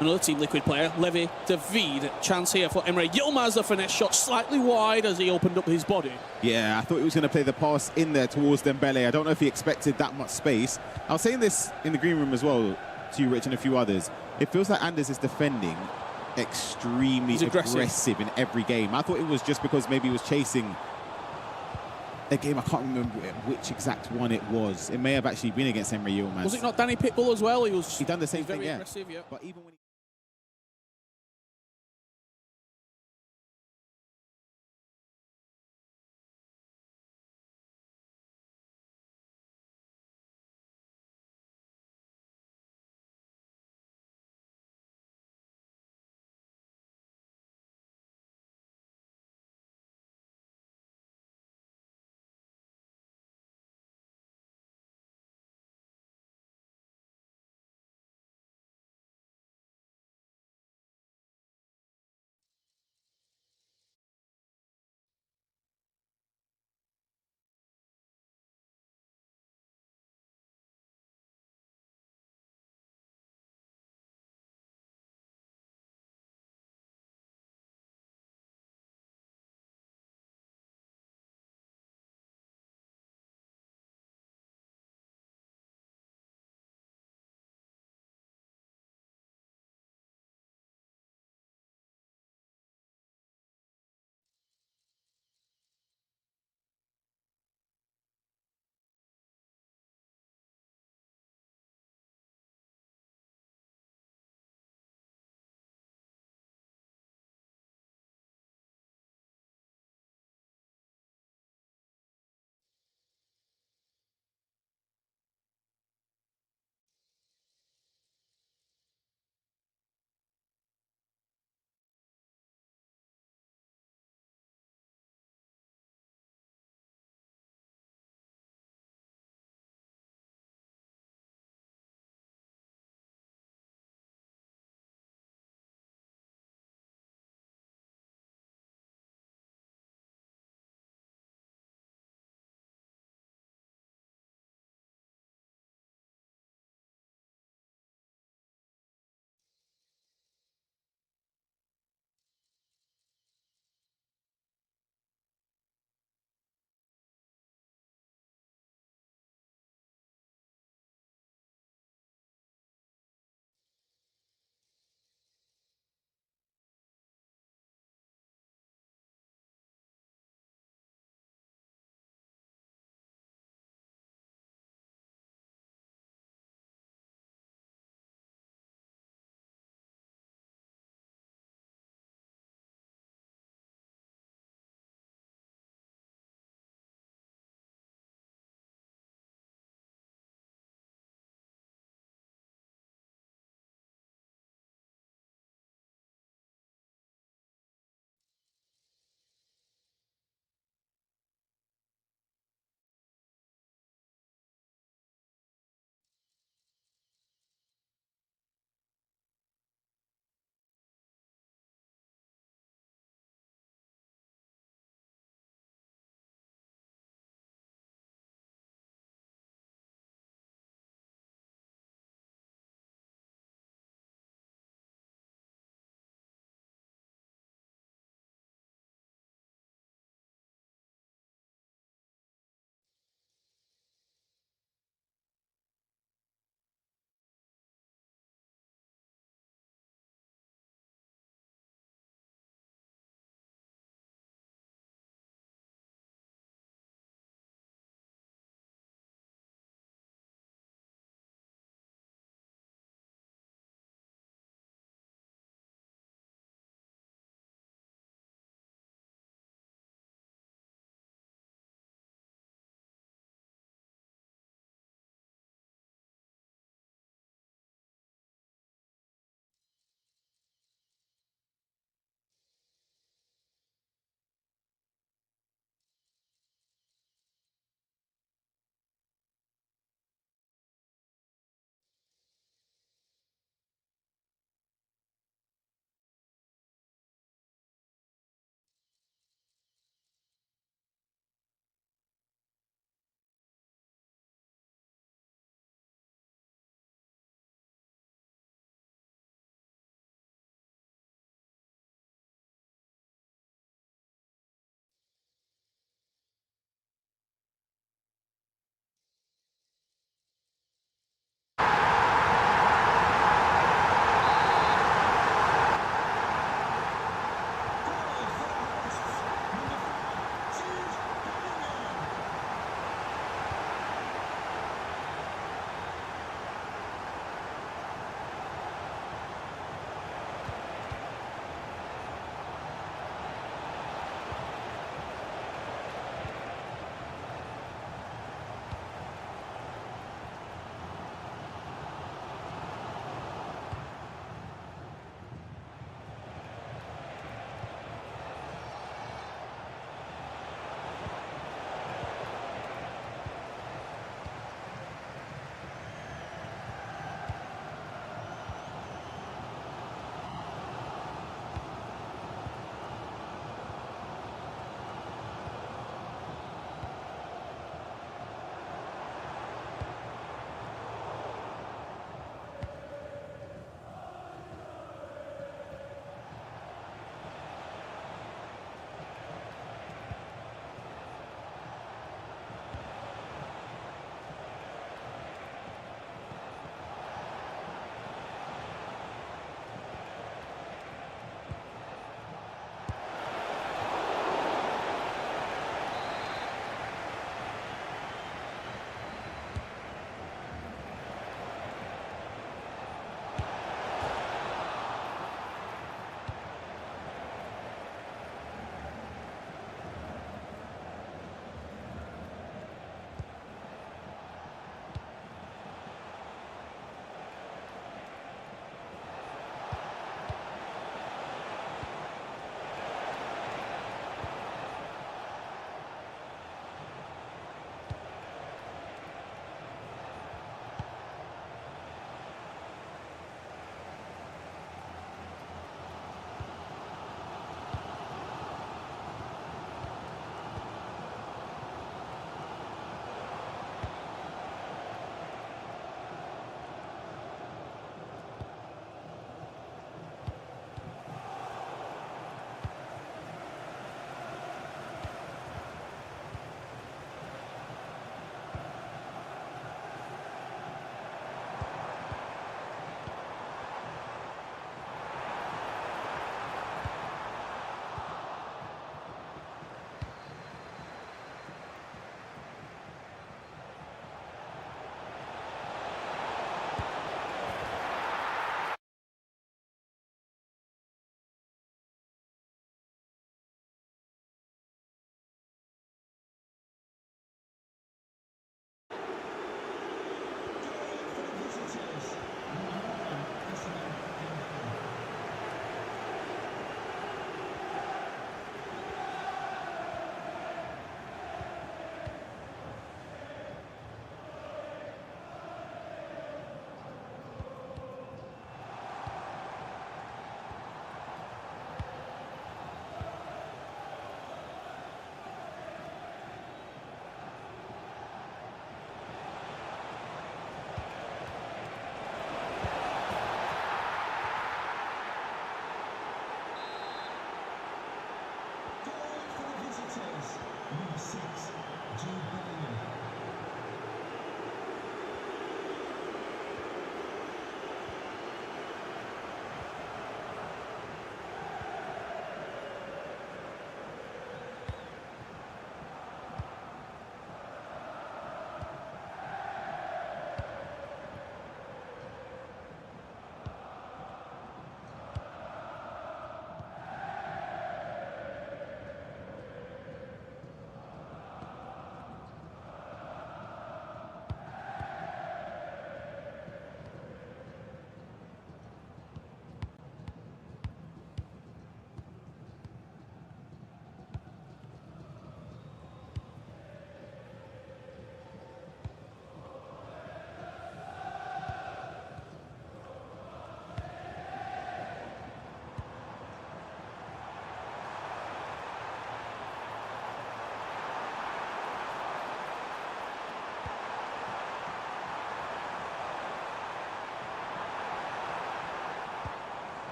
another Team Liquid player, Levi David. Chance here for Emre Yilmaz. The finesse shot slightly wide as he opened up his body. Yeah, I thought he was going to play the pass in there towards Dembele. I don't know if he expected that much space. I was saying this in the green room as well to you, Rich, and a few others. It feels like Anders is defending extremely aggressive in every game. I thought it was just because maybe he was chasing a game. I can't remember which exact one it was. It may have actually been against Emre Yilmaz. Was it not Danny Pitbull as well? He done the same thing, very yeah. aggressive, yeah. But even when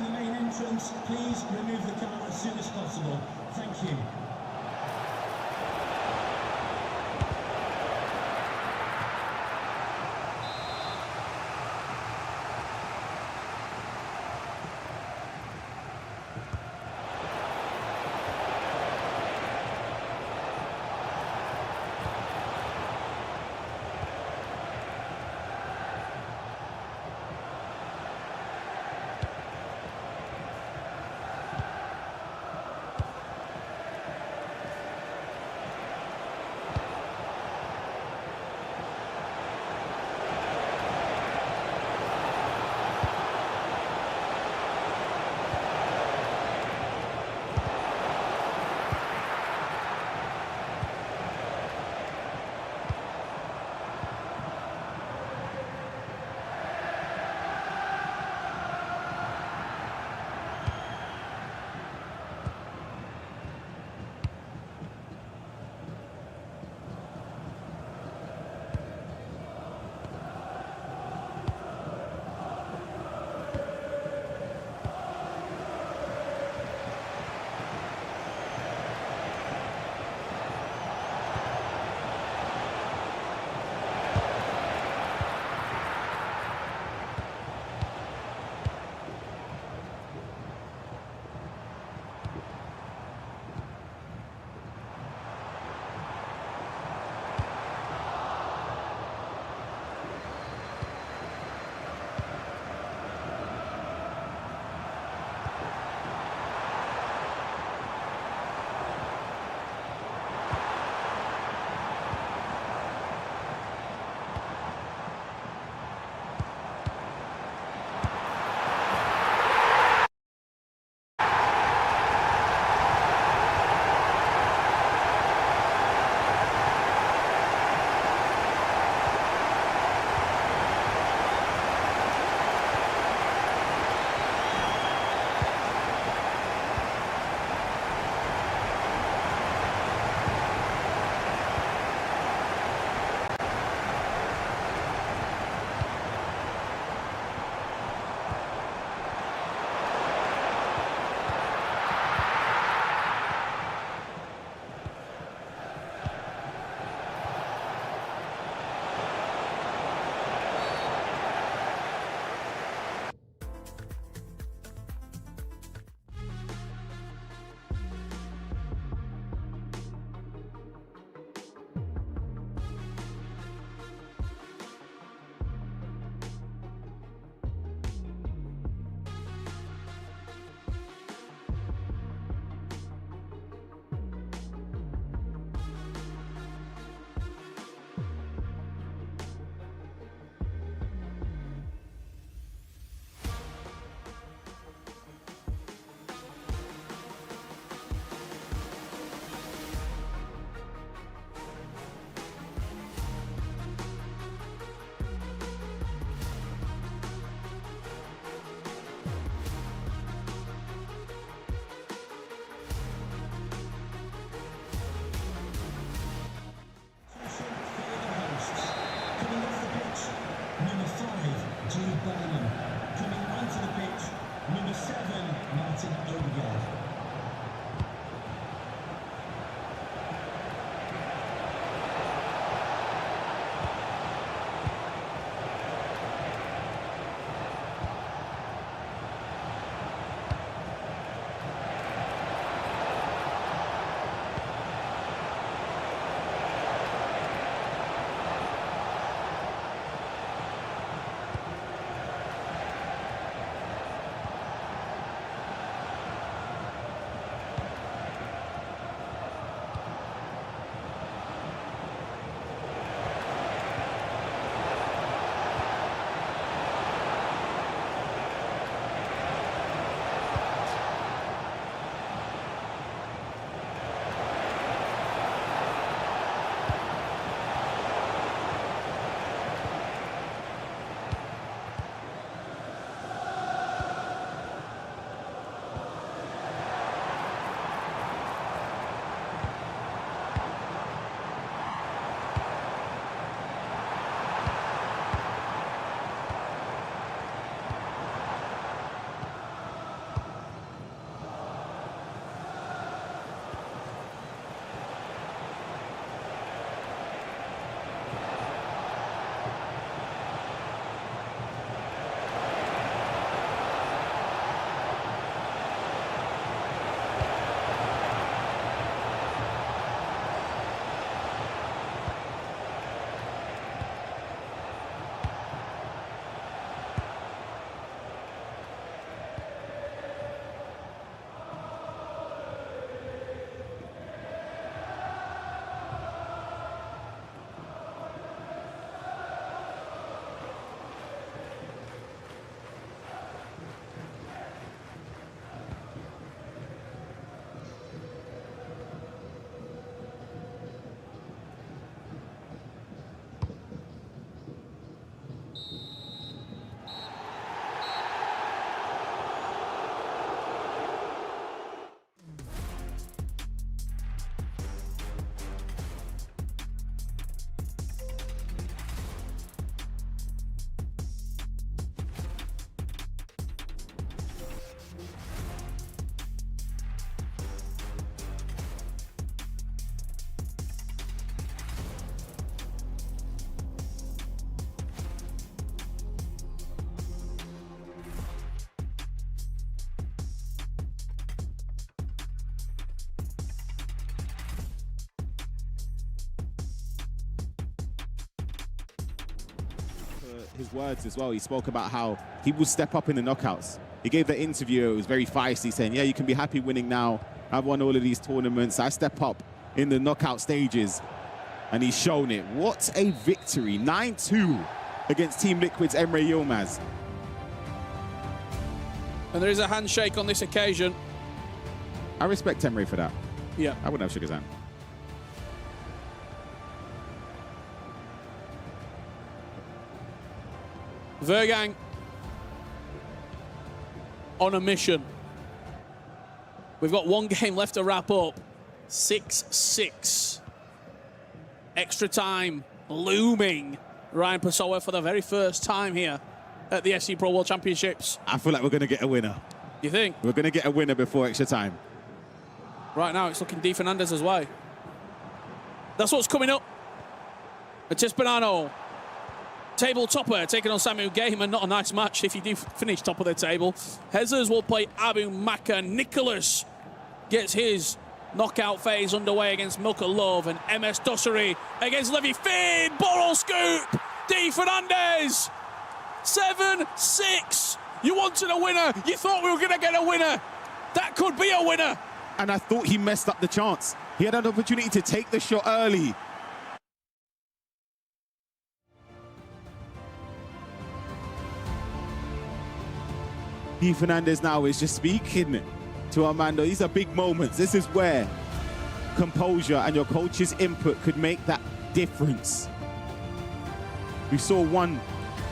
the main entrance, please remove the car as soon as possible. Thank you. his words as well. He spoke about how he will step up in the knockouts. He gave that interview, it was very feisty, saying, yeah, you can be happy winning now. I've won all of these tournaments. I step up in the knockout stages. And he's shown it. What a victory. 9-2 against Team Liquid's Emre Yilmaz. And there is a handshake on this occasion. I respect Emre for that. Yeah. I wouldn't have shook his hand. Vergang on a mission. We've got one game left to wrap up. 6-6. Extra time looming. Ryan Pessoa for the very first time here at the FC Pro World Championships. I feel like we're going to get a winner. You think? We're going to get a winner before extra time. Right now, it's looking Di Fernandez's way. That's what's coming up. Matis Bonanno, table topper, taking on Samu Gaiman. Not a nice match if you do finish top of the table. Hezers will play Abu Maka. Nicholas gets his knockout phase underway against Milka Love, and MS Dosseri against Levi Finn. Boral scoop. Di Fernandez. 7-6. You wanted a winner. You thought we were going to get a winner. That could be a winner. And I thought he messed up the chance. He had an opportunity to take the shot early. Di Fernandez now is just speaking to Armando. These are big moments. This is where composure and your coach's input could make that difference. We saw one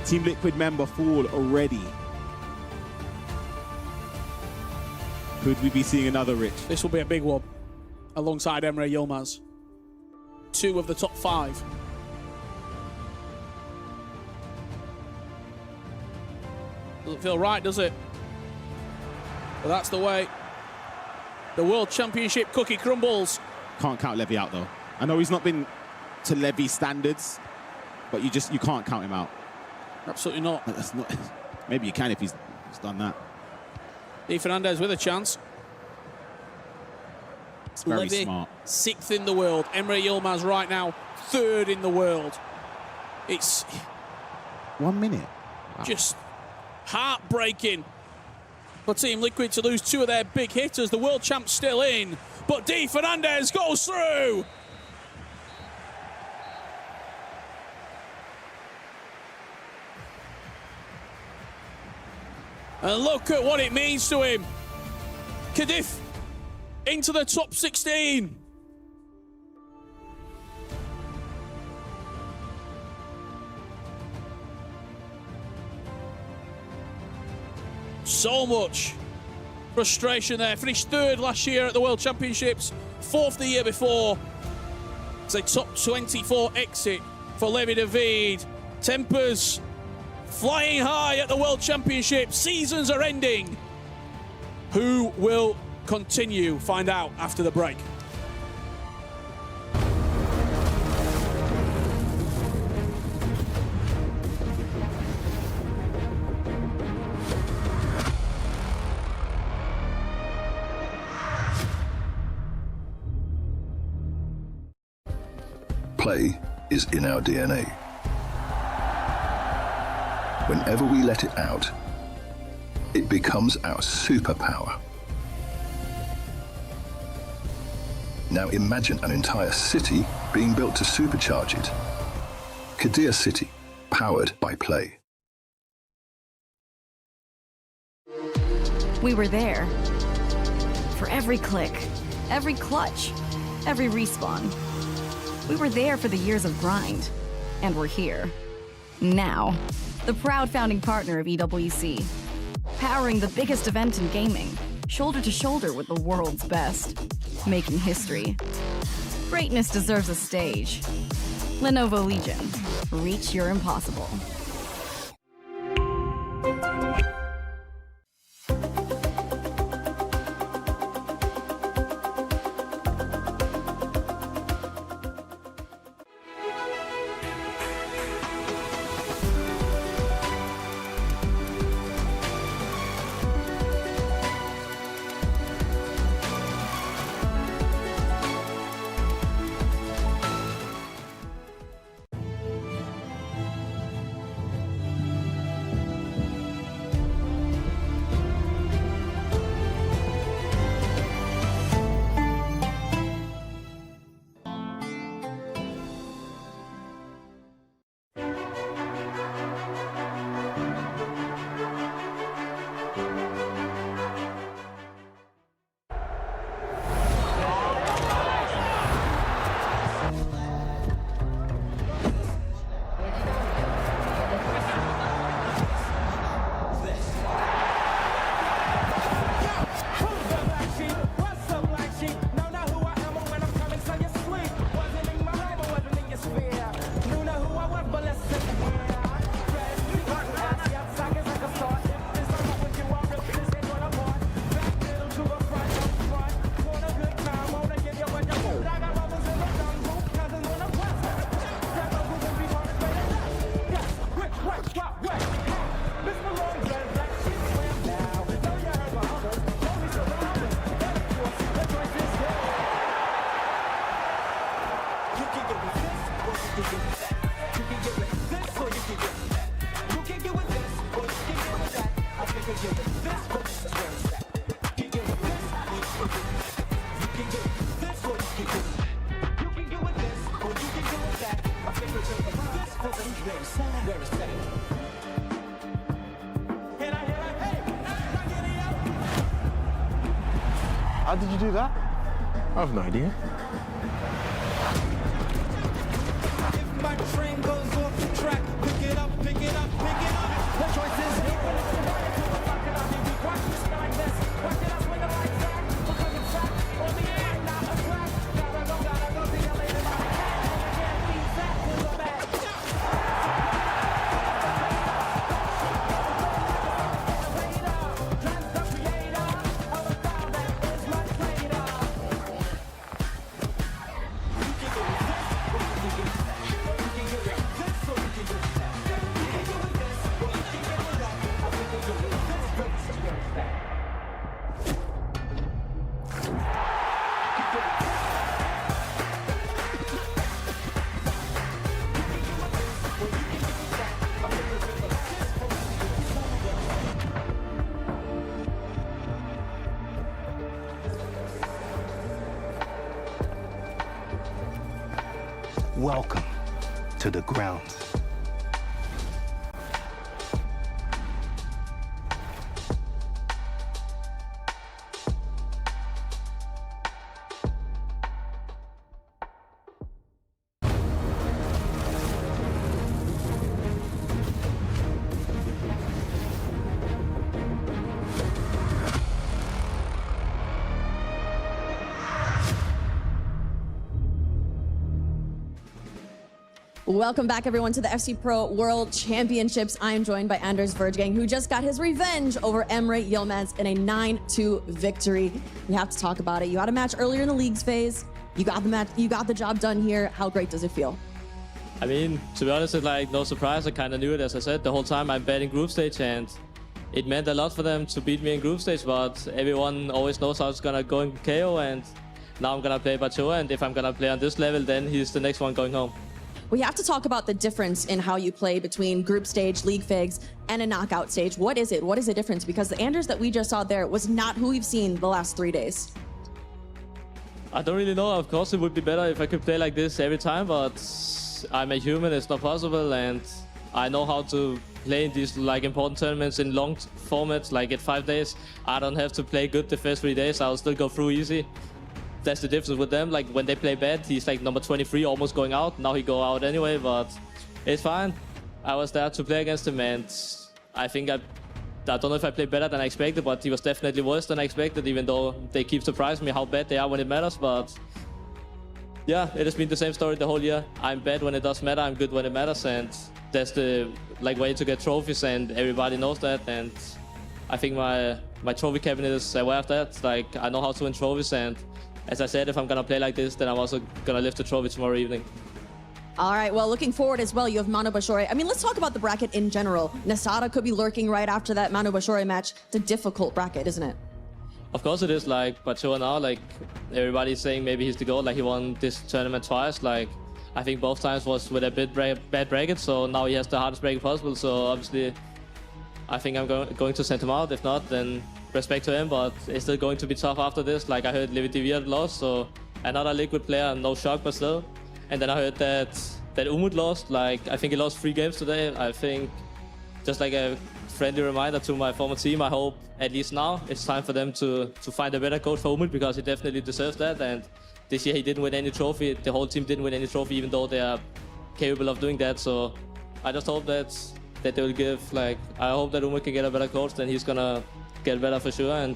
Team Liquid member fall already. Could we be seeing another, Rich? This will be a big one alongside Emre Yilmaz. 2 of the top 5. Doesn't feel right, does it? But that's the way the World Championship cookie crumbles. Can't count Levy out though. I know he's not been to Levy standards, but you can't count him out. Absolutely not. That's not. Maybe you can if he's done that. Di Fernandez with a chance. It's very Levy, smart. 6th in the world. Emre Yilmaz right now 3rd in the world. It's 1 minute. Wow. Just heartbreaking for Team Liquid to lose 2 of their big hitters. The world champ's still in, but Di Fernandez goes through. And look at what it means to him. Cardiff into the top 16. So much frustration there. Finished 3rd last year at the World Championships, 4th the year before. It's a top 24 exit for Levi David. Tempers flying high at the World Championship. Seasons are ending. Who will continue? Find out after the break. Play is in our DNA. Whenever we let it out, it becomes our superpower. Now imagine an entire city being built to supercharge it. Kadir City, powered by Play. We were there. For every click, every clutch, every respawn. We were there for the years of grind, and we're here. Now, the proud founding partner of EWC, powering the biggest event in gaming, shoulder to shoulder with the world's best, making history. Greatness deserves a stage. Lenovo Legion, reach your impossible. How did you do that? I have no idea. If my train goes off the track, pick it up, pick it up, pick it up. The choice is Welcome to the grounds. Welcome back, everyone, to the FC Pro World Championships. I am joined by Anders Verjgang, who just got his revenge over Emre Yilmaz in a 9-2 victory. We have to talk about it. You had a match earlier in the leagues phase. You got the match. You got the job done here. How great does it feel? I mean, to be honest, it's like no surprise. I kind of knew it, as I said, the whole time I'm betting group stage, and it meant a lot for them to beat me in group stage. But everyone always knows how it's gonna go in KO, and now I'm gonna play Bachoa, and if I'm gonna play on this level, then he's the next one going home. We have to talk about the difference in how you play between group stage, league figs, and a knockout stage. What is it? What is the difference? Because the Anders that we just saw there was not who we've seen the last 3 days. I don't really know. Of course, it would be better if I could play like this every time, but I'm a human. It's not possible, and I know how to play in these like important tournaments in long formats, like at 5 days. I don't have to play good the first 3 days. I'll still go through easy. That's the difference with them. Like when they play bad, he's like number 23, almost going out. Now he go out anyway, but it's fine. I was there to play against him, and I think I don't know if I played better than I expected, but he was definitely worse than I expected, even though they keep surprising me how bad they are when it matters. But yeah, it has been the same story the whole year. I'm bad when it does matter, I'm good when it matters, and that's the like way to get trophies, and everybody knows that. And I think my trophy cabinet is aware of that. Like I know how to win trophies, and as I said, if I'm gonna play like this, then I'm also gonna lift the trophy tomorrow evening. All right, well, looking forward as well, you have Manu Bashore. I mean, let's talk about the bracket in general. Nasada could be lurking right after that Manu Bashore match. It's a difficult bracket, isn't it? Of course it is. Like Bachoa now, like everybody's saying maybe he's the GOAT. Like he won this tournament twice. Like I think both times was with a bad bracket, so now he has the hardest bracket possible. So obviously, I think I'm going to send him out. If not, then respect to him, but it's still going to be tough after this. Like I heard Levi Divir lost, so another liquid player, no shock, but still. And then I heard that Umut lost. Like I think he lost 3 games today. I think just like a friendly reminder to my former team, I hope at least now it's time for them to find a better coach for Umut, because he definitely deserves that. And this year he didn't win any trophy. The whole team didn't win any trophy, even though they are capable of doing that. So I just hope that they will give, like, I hope that Umut can get a better coach, then he's gonna get better for sure. And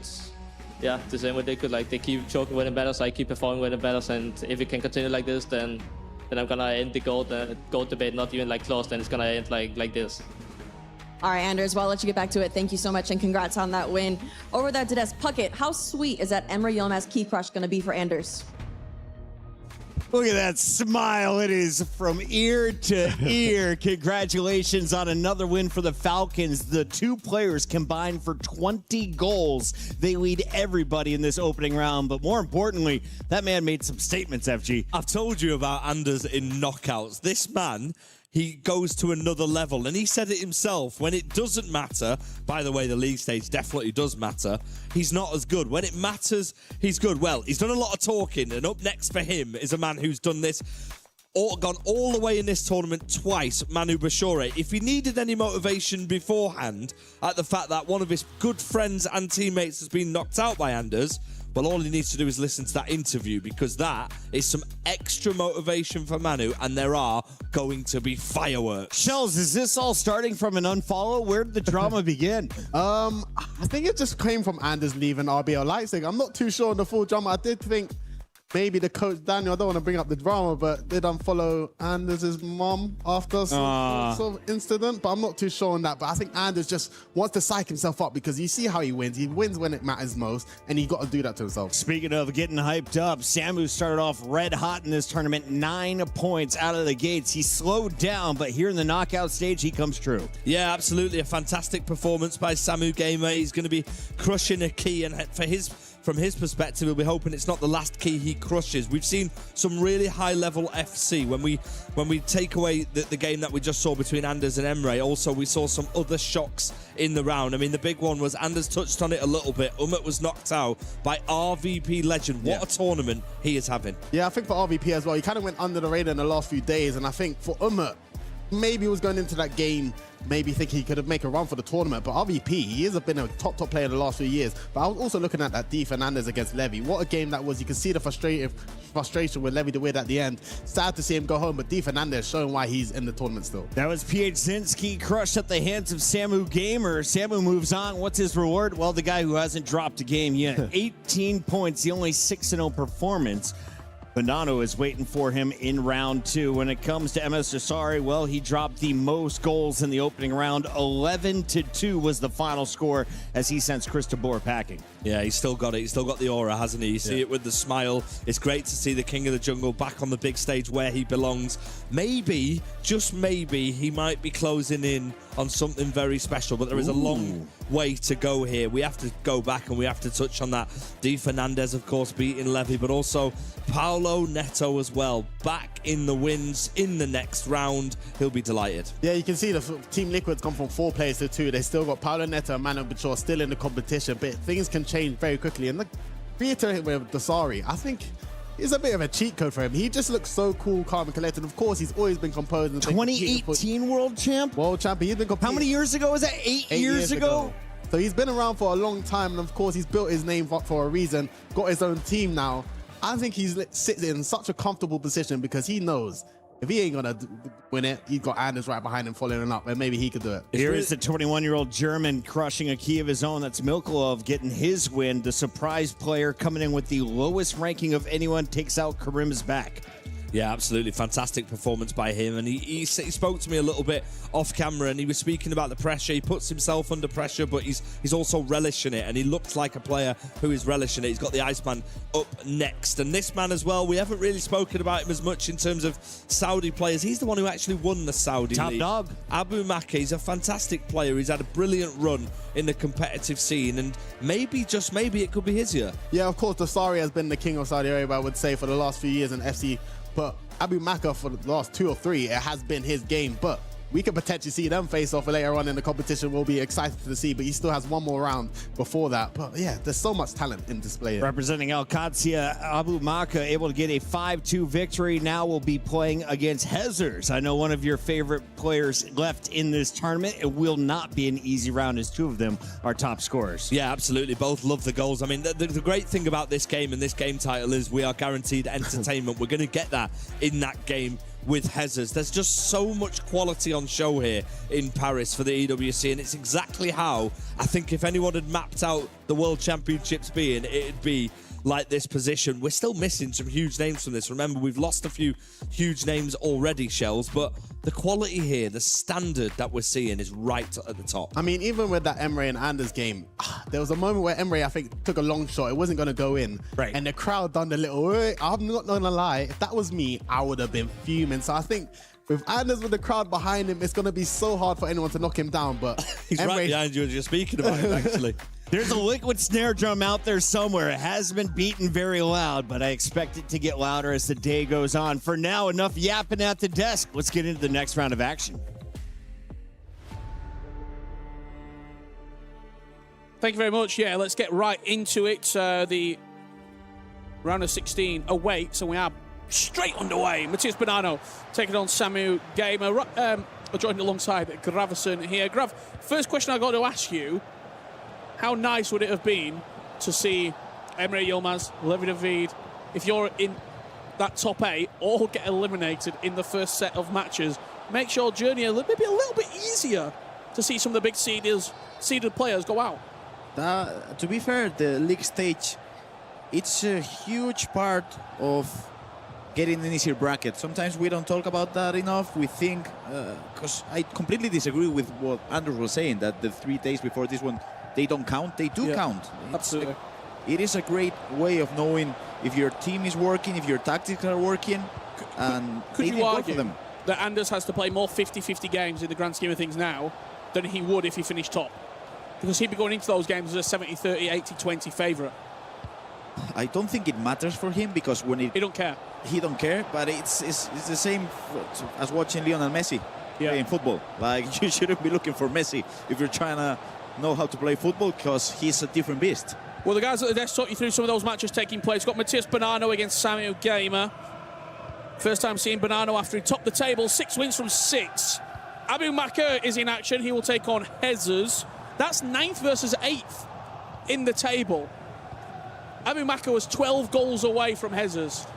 yeah, the same way they could, like, they keep choking when it matters, I keep performing when it matters, and if it can continue like this, then I'm gonna end the GOAT debate, not even like close, then it's gonna end like this. All right, Anders, well, I'll let you get back to it. Thank you so much, and congrats on that win. Over there to Des Puckett, how sweet is that Emre Yilmaz key crush gonna be for Anders? Look at that smile. It is from ear to ear. Congratulations on another win for the Falcons. The two players combined for 20 goals. They lead everybody in this opening round, but more importantly, that man made some statements, FG. I've told you about Anders in knockouts. This man, he goes to another level, and he said it himself. When it doesn't matter, by the way, the league stage definitely does matter, he's not as good. When it matters, he's good. Well, he's done a lot of talking, and up next for him is a man who's done this, gone all the way in this tournament twice, Manu Bashore. If he needed any motivation beforehand at the fact that one of his good friends and teammates has been knocked out by Anders, well, all he needs to do is listen to that interview, because that is some extra motivation for Manu, and there are going to be fireworks. Shells, is this all starting from an unfollow? Where did the drama begin? I think it just came from Anders leaving RBL Leipzig. I'm not too sure on the full drama. I did think maybe the coach, Daniel, I don't want to bring up the drama, but they done follow Anders' mom after some sort of incident, but I'm not too sure on that. But I think Anders just wants to psych himself up, because you see how he wins. He wins when it matters most, and he got to do that to himself. Speaking of getting hyped up, Samu started off red hot in this tournament, 9 points out of the gates. He slowed down, but here in the knockout stage, he comes true. Yeah, absolutely. A fantastic performance by Samu Gamer. He's going to be crushing a key, and from his perspective, he'll be hoping it's not the last key he crushes. We've seen some really high-level FC. When we take away the game that we just saw between Anders and Emre, also we saw some other shocks in the round. I mean, the big one was Anders touched on it a little bit. Umut was knocked out by RVP legend. What a tournament he is having. Yeah, I think for RVP as well, he kind of went under the radar in the last few days, and I think for Umut, maybe he was going into that game maybe thinking he could have make a run for the tournament, but RVP, he has been a top player in the last few years. But I was also looking at that D Fernandez against Levy. What a game that was. You can see the frustration with Levy to win at the end. Sad to see him go home, but D Fernandez showing why he's in the tournament still. That was PH Zinski crushed at the hands of Samu Gamer. Samu moves on. What's his reward? Well, the guy who hasn't dropped a game yet. 18 points, the only 6-0 performance. Bonanno is waiting for him in round 2. When it comes to MS Dasari, well, he dropped the most goals in the opening round. 11-2 was the final score as he sends Chris DeBoer packing. Yeah, he's still got it. He's still got the aura, hasn't he? You see it with the smile. It's great to see the King of the Jungle back on the big stage where he belongs. Maybe, just maybe, he might be closing in on something very special, but there is a long way to go here. We have to go back and we have to touch on that. D Fernandez, of course, beating Levy, but also Paulo Neto as well, back in the wins in the next round. He'll be delighted. Yeah, you can see the Team Liquid's gone from 4 players to 2. They still got Paulo Neto and Manu Bachor still in the competition, but things can change very quickly. And reiterating with Dasari, I think it's a bit of a cheat code for him. He just looks so cool, calm, and collected. Of course, he's always been composed. 2018 world champ? World champion. He's been competing. How many years ago was that? 8 years ago? So he's been around for a long time, and of course, he's built his name up for a reason, got his own team now. I think he's sits in such a comfortable position because he knows if he ain't gonna win it, he's got Anders right behind him following him up, and maybe he could do it. Here is the 21-year-old German crushing a key of his own. That's Milkolov getting his win. The surprise player coming in with the lowest ranking of anyone takes out Karim's back. Yeah, absolutely. Fantastic performance by him. And he spoke to me a little bit off camera, and he was speaking about the pressure. He puts himself under pressure, but he's also relishing it. And he looks like a player who is relishing it. He's got the Iceman up next. And this man as well, we haven't really spoken about him as much in terms of Saudi players. He's the one who actually won the Saudi Top League. dog. Abu Maka, he's a fantastic player. He's had a brilliant run in the competitive scene. And maybe, just maybe, it could be his year. Yeah, of course, Dasari has been the king of Saudi Arabia, I would say, for the last few years in FC. But Abu Maka, for the last 2 or 3, it has been his game. But we could potentially see them face off later on in the competition. We'll be excited to see, but he still has one more round before that. But yeah, there's so much talent in display. Representing Al Qadsiya, Abu Maka able to get a 5-2 victory. Now will be playing against Hezers. I know one of your favorite players left in this tournament. It will not be an easy round as 2 of them are top scorers. Yeah, absolutely. Both love the goals. I mean, the great thing about this game and this game title is we are guaranteed entertainment. We're going to get that in that game with Hezers. There's just so much quality on show here in Paris for the EWC, and it's exactly how I think if anyone had mapped out the World Championships being, it'd be like this position. We're still missing some huge names from this. Remember, we've lost a few huge names already, Shells, but the quality here, the standard that we're seeing is right at the top. I mean, even with that Emre and Anders game, there was a moment where Emre, I think, took a long shot. It wasn't going to go in. Right. And the crowd done the little, I'm not going to lie, if that was me, I would have been fuming. So I think with Anders with the crowd behind him, it's going to be so hard for anyone to knock him down. But He's right behind you as you're speaking about him, actually. There's a liquid snare drum out there somewhere. It hasn't been beaten very loud, but I expect it to get louder as the day goes on. For now, enough yapping at the desk. Let's get into the next round of action. Thank you very much. Yeah, let's get right into it. The round of 16 awaits, and we are straight underway. Matthias Bonanno taking on Samu Gamer. Joined alongside Gravison here. Grav, first question I got to ask you, how nice would it have been to see Emre Yilmaz, Levi David, if you're in that top 8, all get eliminated in the first set of matches? Makes your journey maybe a little bit easier to see some of the big seeded players go out. To be fair, the league stage, it's a huge part of getting an easier bracket. Sometimes we don't talk about that enough. We think, because I completely disagree with what Andrew was saying, that the 3 days before this one, they don't count. They do count. Absolutely. It is a great way of knowing if your team is working, if your tactics are working, and Could they you did work argue for them. that Anders has to play more 50-50 games in the grand scheme of things now than he would if he finished top? Because he'd be going into those games as a 70-30, 80-20 favourite. I don't think it matters for him, because when he don't care. He don't care, but it's the same as watching Lionel Messi playing football. Like, you shouldn't be looking for Messi if you're trying to know how to play football, because he's a different beast. Well, the guys at the desk talk you through some of those matches taking place. We've got Matthias Bonanno against Samu Gamer. First time seeing Bonanno after he topped the table, 6 wins from 6. Abu Makar is in action. He will take on Jesus. That's 9th versus 8th in the table. Abu Makar was 12 goals away from Jesus.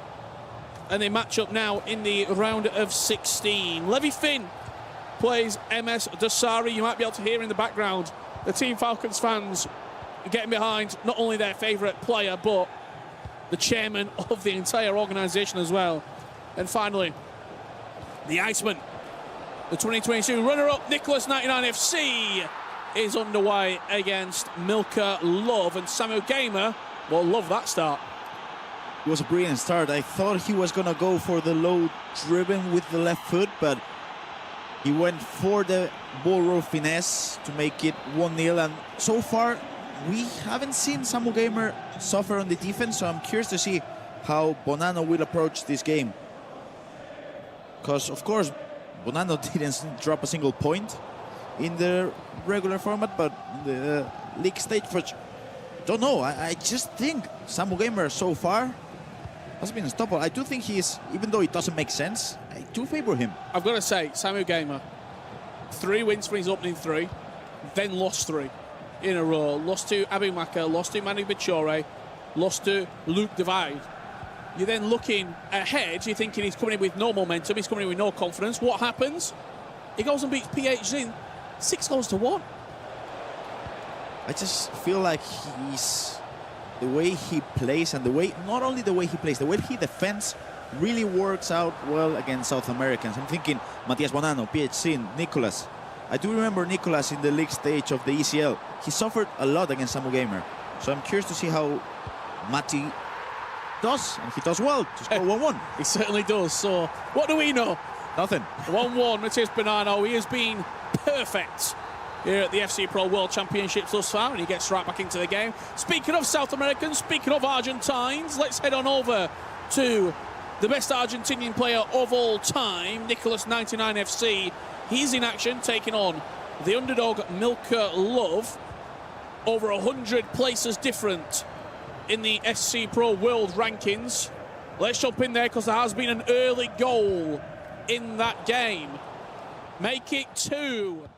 And they match up now in the round of 16. Levi Finn plays MS Dasari. You might be able to hear in the background the Team Falcons fans getting behind not only their favourite player, but the chairman of the entire organisation as well. And finally, the Iceman, the 2022 runner-up, Nicholas 99FC, is underway against Milka Love. And Samu Gamer will love that start. It was a brilliant start. I thought he was going to go for the low driven with the left foot, but he went for the ball roll finesse to make it 1-0. And so far, we haven't seen Samu Gamer suffer on the defense, so I'm curious to see how Bonanno will approach this game. Because, of course, Bonanno didn't drop a single point in the regular format, but the league stage, don't know. I just think Samu Gamer so far has been unstoppable. I do think he's, even though it doesn't make sense, I do favor him. I've got to say, Samu Gamer, 3 wins for his opening 3, then lost 3 in a row. Lost to Abu Makar, lost to Manu Bichore, lost to Luke Divide. You're then looking ahead, you're thinking he's coming in with no momentum, he's coming in with no confidence. What happens? He goes and beats PHZ 6-1. I just feel like the way he plays, and the way, not only the way he plays, the way he defends really works out well against South Americans. I'm thinking Matthias Bonanno, PHC, Nicolas. I do remember Nicolas in the league stage of the ECL. He suffered a lot against Samu Gamer. So I'm curious to see how Matti does, and he does well to score 1-1. He certainly does. So what do we know? Nothing. 1-1, Matthias Bonanno. He has been perfect here at the FC Pro World Championships thus far, and he gets right back into the game. Speaking of South Americans, speaking of Argentines, let's head on over to the best Argentinian player of all time, Nicholas 99FC. He's in action, taking on the underdog Milka Love. Over 100 places different in the SC Pro World rankings. Let's jump in there, because there has been an early goal in that game. Make it 2.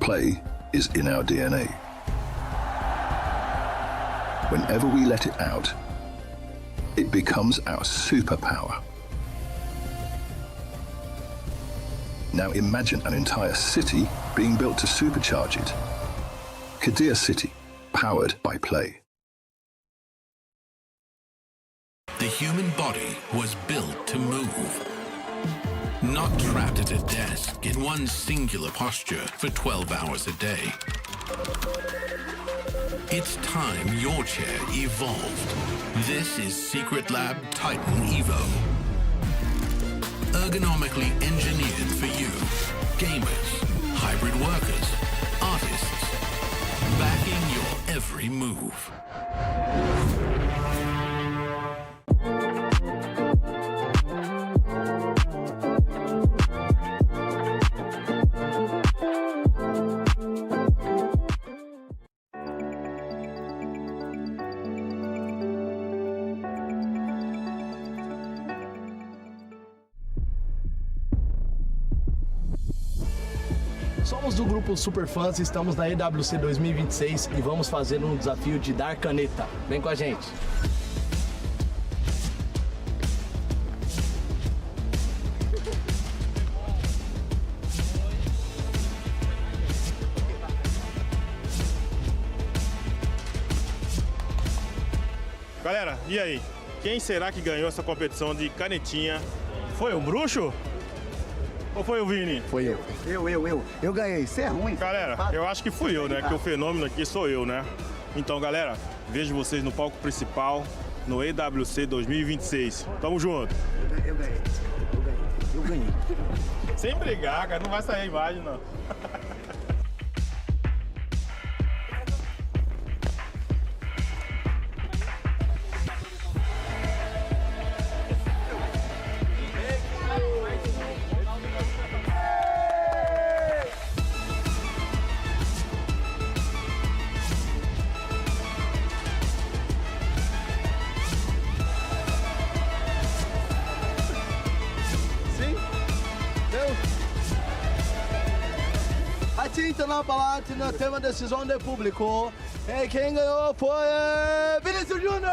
Play is in our DNA. Whenever we let it out, it becomes our superpower. Now imagine an entire city being built to supercharge it. Kadir City, powered by Play. The human body was built to move. Not trapped at a desk in one singular posture for 12 hours a day. It's time your chair evolved. This is Secret Lab Titan Evo. Ergonomically engineered for you, gamers, hybrid workers, artists, backing your every move. Somos do grupo Superfãs, estamos na EWC 2026 e vamos fazer um desafio de dar caneta. Vem com a gente! Galera, e aí? Quem será que ganhou essa competição de canetinha? Foi o Bruxo? Ou foi o Vini? Foi eu. Eu ganhei. Você é ruim. Galera, eu acho que fui eu, né? Que o fenômeno aqui sou eu, né? Então, galera, vejo vocês no palco principal no EWC 2026. Tamo junto. Eu ganhei. Sem brigar, cara. Não vai sair a imagem, não. Tinta na palatina, tema decisão de público. E quem ganhou foi Vinícius Júnior!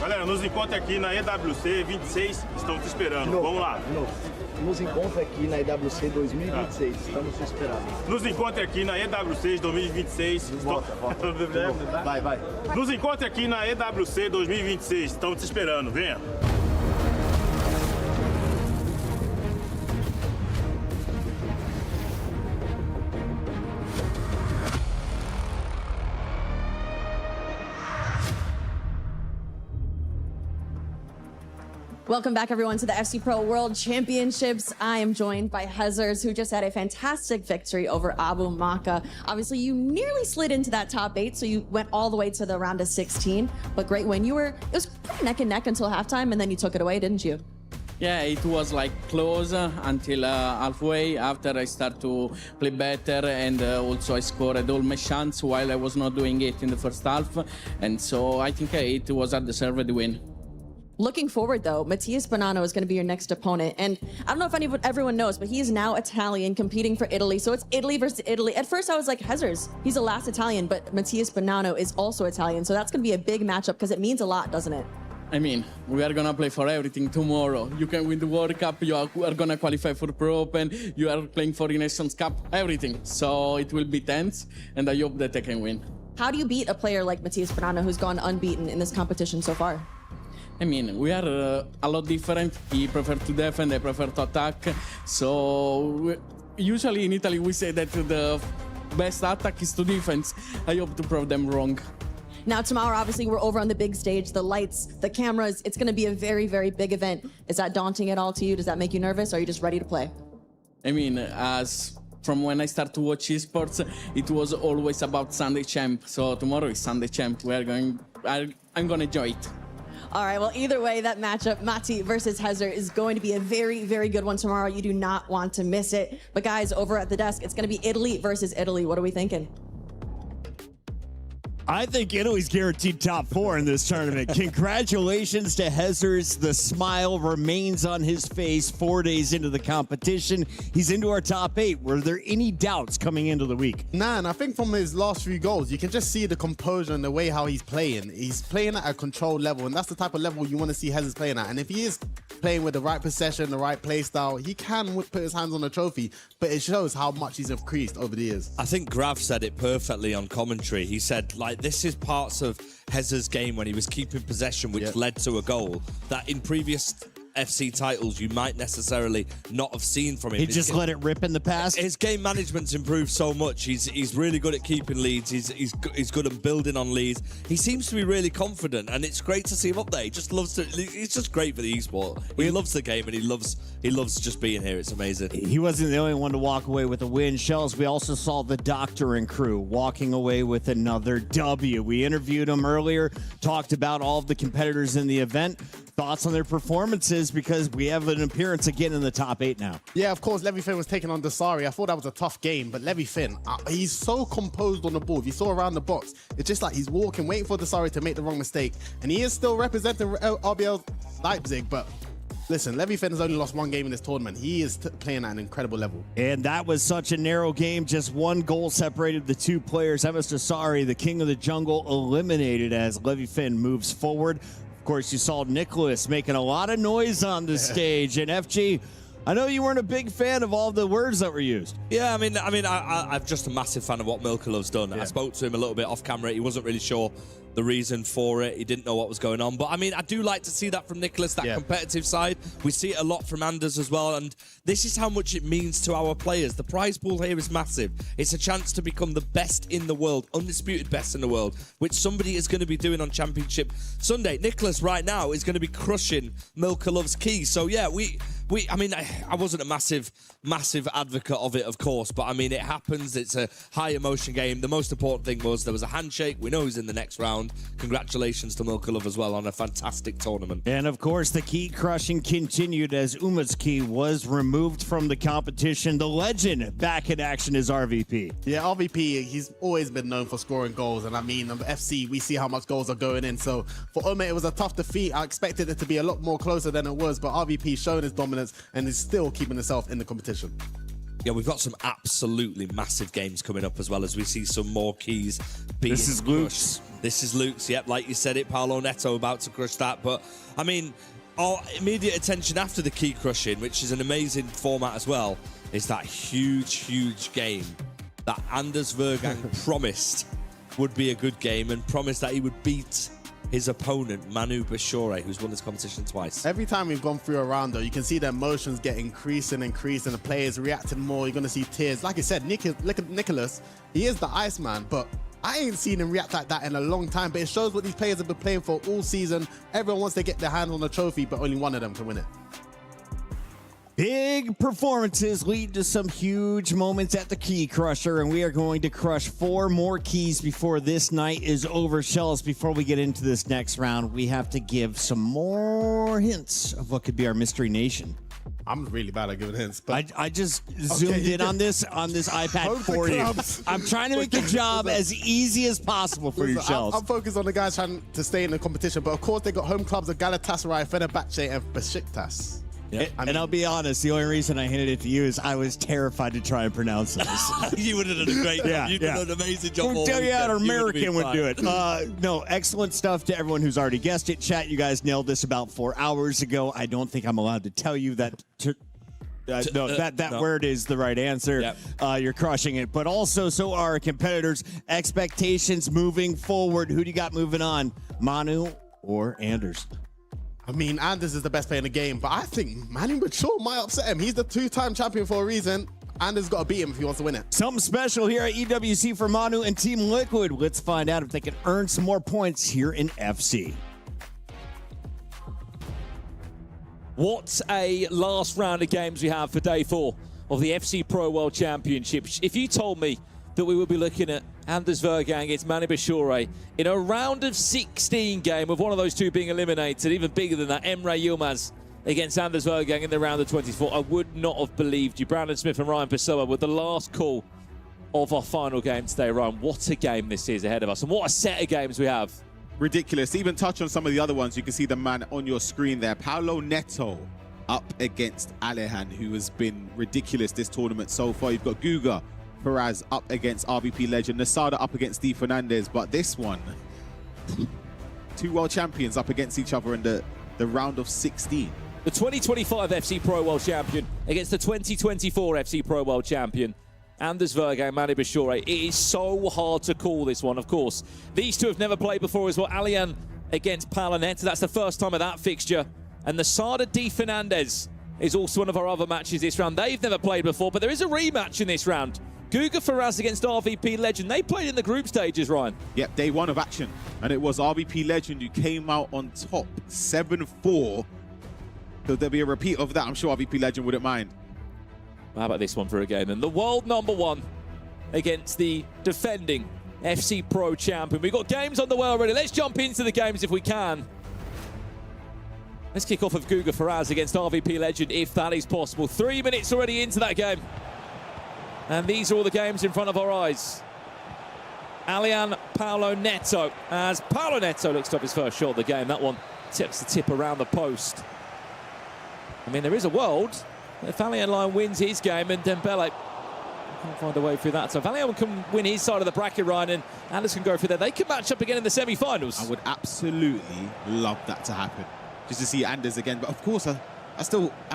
Galera, nos encontra aqui na EWC 26, estamos te esperando. Vamos lá. De novo. Nos encontra aqui na EWC 2026, estamos te esperando. Nos encontra aqui na EWC 2026. Volta. Vai. Nos encontra aqui na EWC 2026, estamos te esperando. Venha. Welcome back, everyone, to the FC Pro World Championships. I am joined by Hezers, who just had a fantastic victory over Abu Maka. Obviously, you nearly slid into that top 8, so you went all the way to the round of 16. But great win. It was pretty neck and neck until halftime, and then you took it away, didn't you? Yeah, it was like close until halfway. After I start to play better, and also I scored all my shots while I was not doing it in the first half. And so I think it was a deserved win. Looking forward, though, Mattias Bonanno is going to be your next opponent. And I don't know if everyone knows, but he is now Italian, competing for Italy. So it's Italy versus Italy. At first, I was like, Hezers, he's the last Italian, but Mattias Bonanno is also Italian. So that's going to be a big matchup because it means a lot, doesn't it? I mean, we are going to play for everything tomorrow. You can win the World Cup, you are going to qualify for Pro Open, you are playing for the Nations Cup, everything. So it will be tense, and I hope that I can win. How do you beat a player like Mattias Bonanno, who's gone unbeaten in this competition so far? I mean, we are a lot different. He prefers to defend, I prefer to attack. So usually in Italy we say that the best attack is to defense. I hope to prove them wrong. Now tomorrow, obviously, we're over on the big stage, the lights, the cameras. It's going to be a very, very big event. Is that daunting at all to you? Does that make you nervous? Or are you just ready to play? I mean, from when I start to watch esports, it was always about Sunday Champ. So tomorrow is Sunday Champ. I'm going to enjoy it. All right, well, either way, that matchup, Mati versus Hezer, is going to be a very, very good one tomorrow. You do not want to miss it. But guys, over at the desk, it's going to be Italy versus Italy. What are we thinking? I think Italy's guaranteed top 4 in this tournament. Congratulations to Hezers. The smile remains on his face 4 days into the competition. He's into our top 8. Were there any doubts coming into the week? Nah, and I think from his last few goals, you can just see the composure and the way how he's playing. He's playing at a controlled level, and that's the type of level you want to see Hezers playing at. And if he is playing with the right possession, the right play style, he can put his hands on the trophy, but it shows how much he's increased over the years. I think Grav said it perfectly on commentary. He said, like, this is parts of Hezer's game when he was keeping possession, which led to a goal that in previous FC titles you might necessarily not have seen from him. He just let it rip in the past. His game management's improved so much. He's really good at keeping leads. He's good at building on leads. He seems to be really confident, and it's great to see him up there. He just loves to. It's just great for the esport. He loves the game, and he loves just being here. It's amazing. He wasn't the only one to walk away with a win. Shells, we also saw the Doctor and crew walking away with another W. We interviewed him earlier, talked about all of the competitors in the event. Thoughts on their performances, because we have an appearance again in the top 8 now. Yeah, of course, Levy Finn was taking on Desari. I thought that was a tough game, but Levy Finn, he's so composed on the ball. If you saw around the box, it's just like he's walking, waiting for Desari to make the wrong mistake. And he is still representing RBL Leipzig, but listen, Levy Finn has only lost 1 game in this tournament. He is playing at an incredible level. And that was such a narrow game. Just 1 goal separated the 2 players. Emas Desari, the king of the jungle, eliminated as Levy Finn moves forward. Of course, you saw Nicholas making a lot of noise on the stage. And FG, I know you weren't a big fan of all the words that were used. Yeah, I'm just a massive fan of what Milkalov's done. I spoke to him a little bit off camera. He wasn't really sure the reason for it. He didn't know what was going on. But, I do like to see that from Nicholas, that competitive side. We see it a lot from Anders as well. And this is how much it means to our players. The prize pool here is massive. It's a chance to become the best in the world, undisputed best in the world, which somebody is going to be doing on Championship Sunday. Nicholas right now is going to be crushing Milkalov's key. So, yeah, I wasn't a massive advocate of it, of course, but it happens. It's a high emotion game. The most important thing was there was a handshake. We know he's in the next round. Congratulations to Milkalov as well on a fantastic tournament. And of course, the key crushing continued as Uma's key was removed from the competition. The legend back in action is RVP. Yeah, RVP, he's always been known for scoring goals. And on FC, we see how much goals are going in. So for Uma, it was a tough defeat. I expected it to be a lot more closer than it was, but RVP showing his dominance and is still keeping himself in the competition. Yeah, we've got some absolutely massive games coming up as well as we see some more keys being This is Luke's. This is Luke's, yep, like you said it, Paolo Neto about to crush that. But, our immediate attention after the key crushing, which is an amazing format as well, is that huge game that Anders Vergang promised would be a good game and promised that he would beat his opponent, Manu Bashore, who's won this competition twice. Every time we've gone through a round, though, you can see their emotions get increasing, and the players reacting more. You're going to see tears. Like I said, Nicholas, he is the Iceman, but I ain't seen him react like that in a long time. But it shows what these players have been playing for all season. Everyone wants to get their hands on the trophy, but only one of them can win it. Big performances lead to some huge moments at the Key Crusher, and we are going to crush 4 more keys before this night is over. Shells, before we get into this next round, we have to give some more hints of what could be our Mystery Nation. I'm really bad at giving hints, but I just zoomed in on this iPad for you. I'm trying to make the job as easy as possible for you, Shells. I'm focused on the guys trying to stay in the competition, but of course they got home clubs of Galatasaray, Fenerbahce, and Besiktas. Yeah. And I'll be honest, the only reason I handed it to you is I was terrified to try and pronounce this. You would have done a great job. You've done an amazing job. I'll tell you how an American would do it. No, excellent stuff to everyone who's already guessed it. Chat, you guys nailed this about 4 hours ago. I don't think I'm allowed to tell you that. That word is the right answer. Yep. You're crushing it. But also, so are our competitors. Expectations moving forward. Who do you got moving on? Manu or Anders? Anders is the best player in the game, but I think Manu Mature might upset him. He's the 2-time champion for a reason. Anders got to beat him if he wants to win it. Something special here at EWC for Manu and Team Liquid. Let's find out if they can earn some more points here in FC. What a last round of games we have for day 4 of the FC Pro World Championship. If you told me that we would be looking at Anders Vergang against Manu Bashore in a round of 16 game, with one of those two being eliminated. Even bigger than that, Emre Yilmaz against Anders Vergang in the round of 24. I would not have believed you. Brandon Smith and Ryan Pessoa with the last call of our final game today. Ryan, what a game this is ahead of us, and what a set of games we have. Ridiculous. Even touch on some of the other ones. You can see the man on your screen there. Paulo Neto up against Alejan, who has been ridiculous this tournament so far. You've got Guga Perez up against RVP legend. Nasada up against Steve Fernandez. But this one, two world champions up against each other in the round of 16. The 2025 FC Pro World Champion against the 2024 FC Pro World Champion, Anders Vergang, Manu Bashore. It is so hard to call this one, of course. These two have never played before as well. Alejan against Paulo Neto. That's the first time of that fixture. And Nasada D. Fernandez is also one of our other matches this round. They've never played before, but there is a rematch in this round. Guga Ferraz against RVP Legend. They played in the group stages, Ryan. Yep, day one of action. And it was RVP Legend who came out on top, 7-4. Could there be a repeat of that? I'm sure RVP Legend wouldn't mind. How about this one for a game? And the world #1 against the defending FC Pro Champion. We've got games on the way already. Let's jump into the games if we can. Let's kick off with Guga Ferraz against RVP Legend, if that is possible. 3 minutes already into that game. And these are all the games in front of our eyes. Alejan Paulo Neto, as Paulo Neto looks to have his first shot of the game. That one tips the tip around the post. I mean, there is a world if Alejan Line wins his game and Dembele can't find a way through that. So if Alejan can win his side of the bracket, Ryan, and Anders can go through there, they can match up again in the semi-finals. I would absolutely love that to happen, just to see Anders again. But of course, I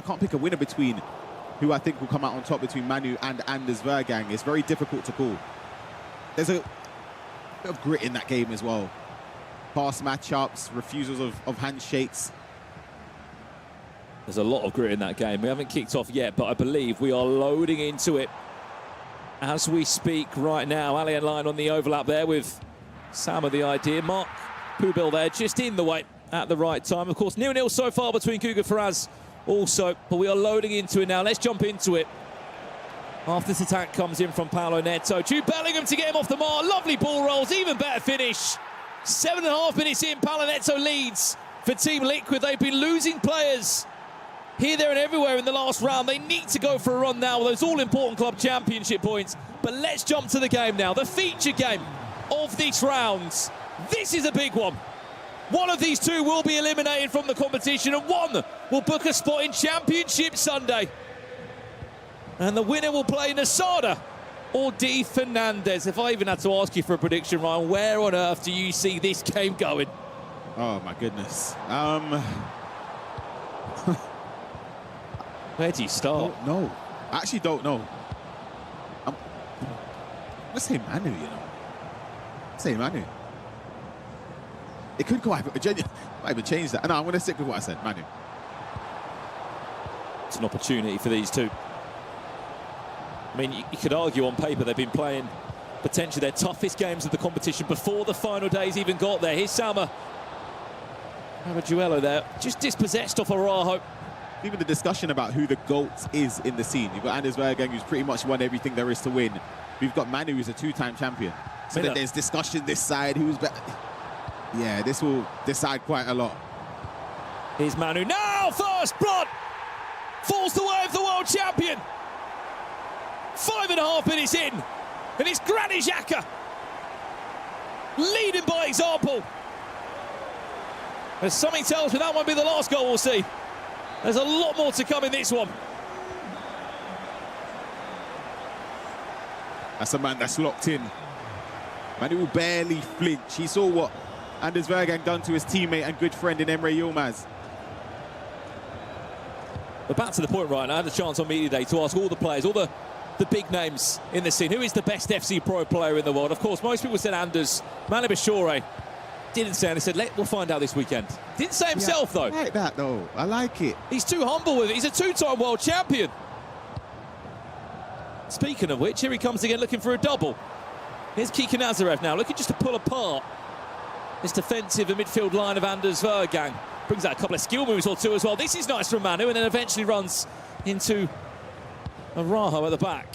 can't pick a winner between who I think will come out on top between Manu and Anders Vergang. It's very difficult to call. There's a bit of grit in that game as well. Past matchups, refusals of handshakes. There's a lot of grit in that game. We haven't kicked off yet, but I believe we are loading into it as we speak right now. Alejan Line on the overlap there with Sam of the idea. Mark Pubil there, just in the way at the right time. Of course, 0-0 so far between Guga Ferraz also, but we are loading into it now. Let's jump into it. After this attack comes in from Paulo Neto. Jude Bellingham to get him off the mark. Lovely ball rolls, even better finish. 7.5 minutes in, Paulo Neto leads for Team Liquid. They've been losing players here, there and everywhere in the last round. They need to go for a run now with those all-important club championship points. But let's jump to the game now. The feature game of this round. This is a big one. One of these two will be eliminated from the competition, and one will book a spot in Championship Sunday. And the winner will play Nasada or D. Fernandez. If I even had to ask you for a prediction, Ryan, where on earth do you see this game going? Oh, my goodness. Where do you start? No, I actually don't know. Let's say Manu, you know. Say Manu. It could go either. Might even change that. No, I'm going to stick with what I said, Manu. It's an opportunity for these two. I mean, you could argue on paper they've been playing potentially their toughest games of the competition before the final days even got there. Here's Salma Duello there, just dispossessed off Araujo. Even the discussion about who the GOAT is in the scene. You've got Anders Vergang, who's pretty much won everything there is to win. We've got Manu, who's a two-time champion. So that there's discussion this side, who's better. Yeah, this will decide quite a lot. Here's Manu now, first blood! Falls the way of the world champion! 5.5 minutes in, and it's Granit Xhaka leading by example. There's something tells me that won't be the last goal we'll see. There's a lot more to come in this one. That's a man that's locked in. Manu will barely flinch. He saw what Anders Vergang done to his teammate and good friend in Emre Yilmaz. But back to the point, Ryan, I had a chance on Media Day to ask all the players, all the big names in the scene, who is the best FC Pro player in the world? Of course, most people said Anders. Manu Bashore didn't say, and he said, we'll find out this weekend. Didn't say himself, though. I like that, though. I like it. He's too humble with it. He's a two-time world champion. Speaking of which, here he comes again looking for a double. Here's Kiki Nazarev now, looking just to pull apart this defensive and midfield line of Anders Vergang. Brings out a couple of skill moves or two as well. This is nice from Manu, and then eventually runs into Araujo at the back.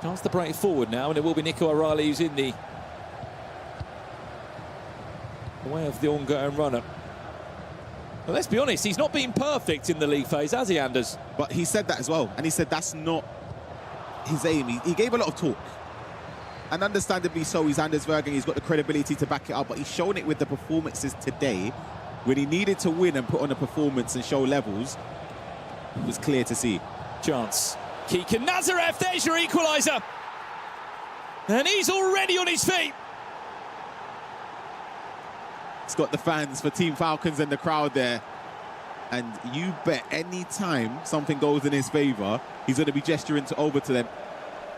Chance to break forward now, and it will be Nico O'Reilly who's in the way of the ongoing runner. Well, let's be honest, he's not been perfect in the league phase, has he, Anders? But he said that as well, and he said that's not his aim. He gave a lot of talk. And understandably so, he's Anders Bergen, he's got the credibility to back it up, but he's shown it with the performances today. When he needed to win and put on a performance and show levels, it was clear to see. Chance. Keegan Nazarev, there's your equaliser. And he's already on his feet. It's got the fans for Team Falcons and the crowd there. And you bet any time something goes in his favour, he's going to be gesturing over to them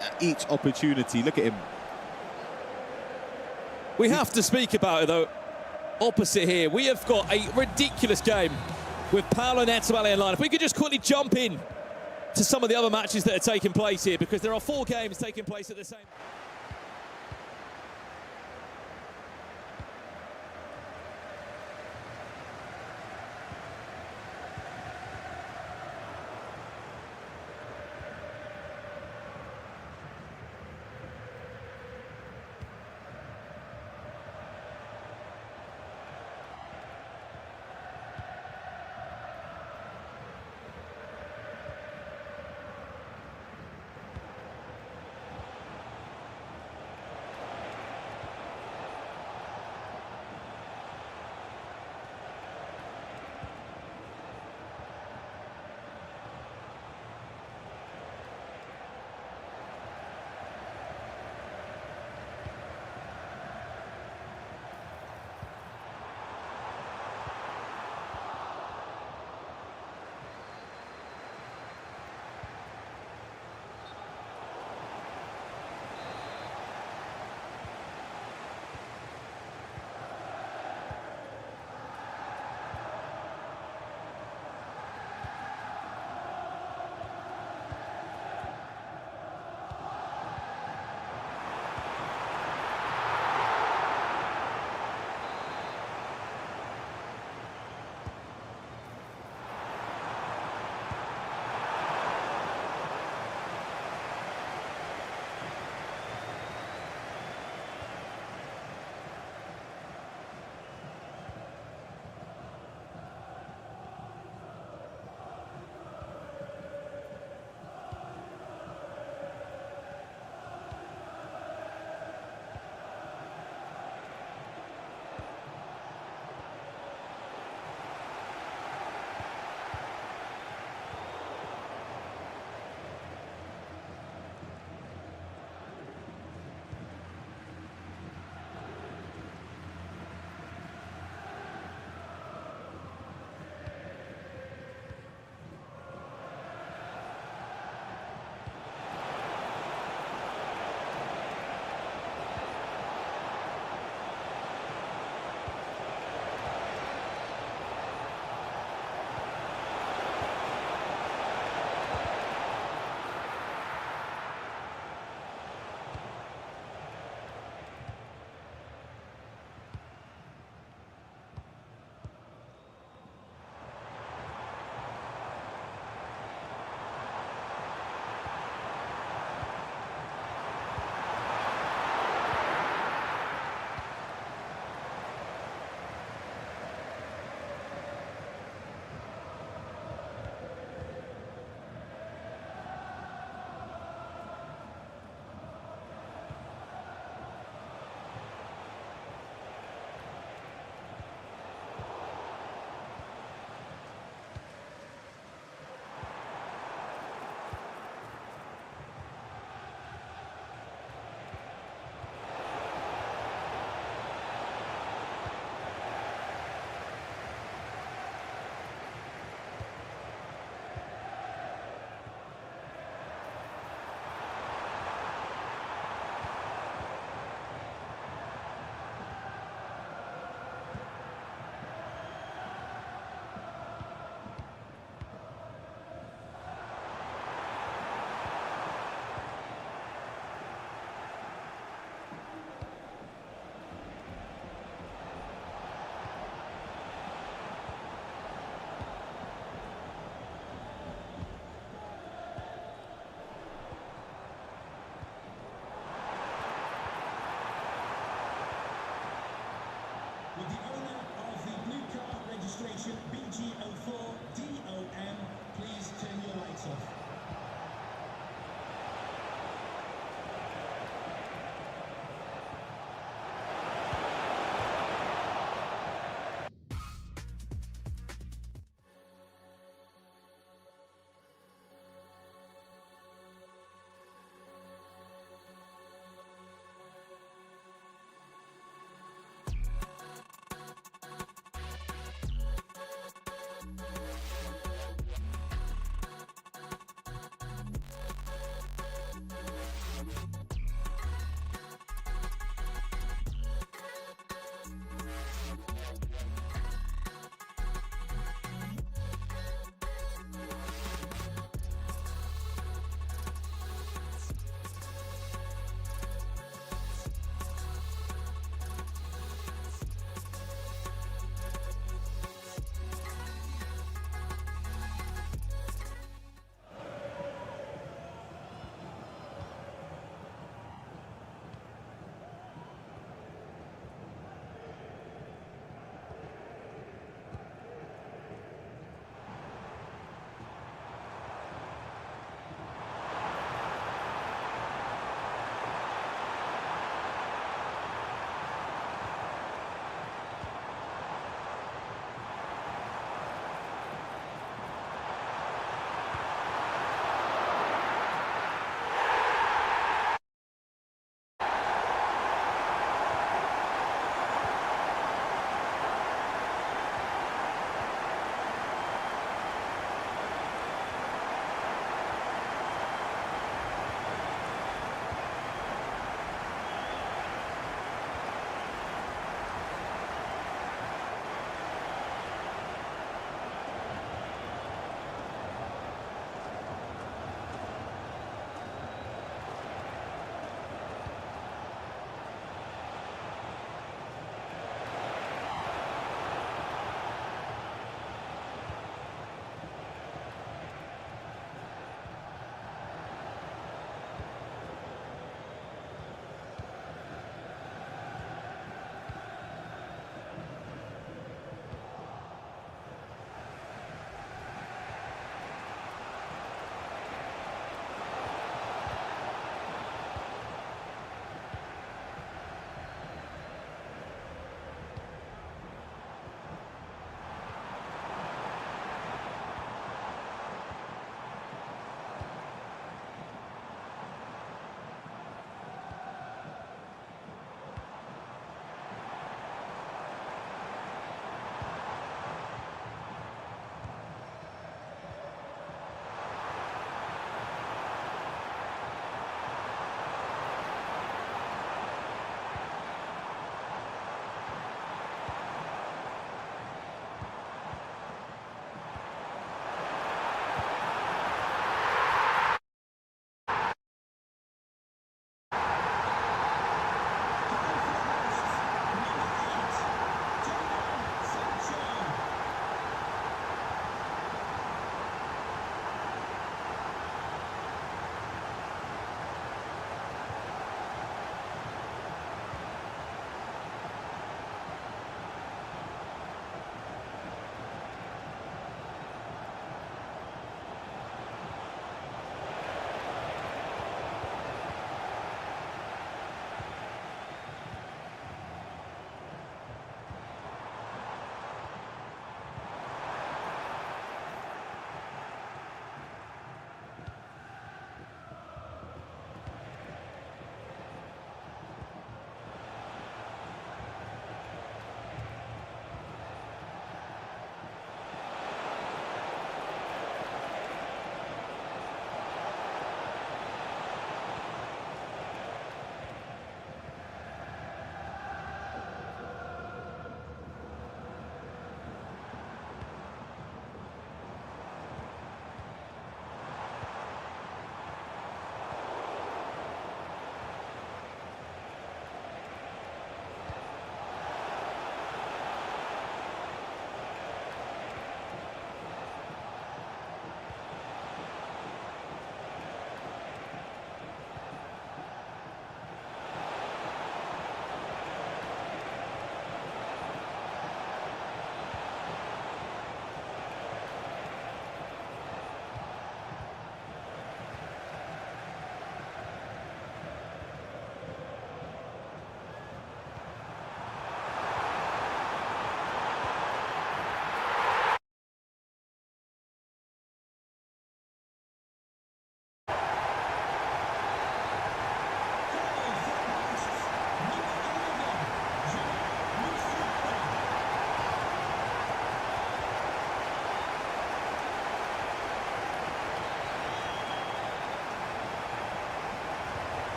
at each opportunity. Look at him. We have to speak about it, though. Opposite here, we have got a ridiculous game with Paolo Neto and line. If we could just quickly jump in to some of the other matches that are taking place here, because there are 4 games taking place at the same time.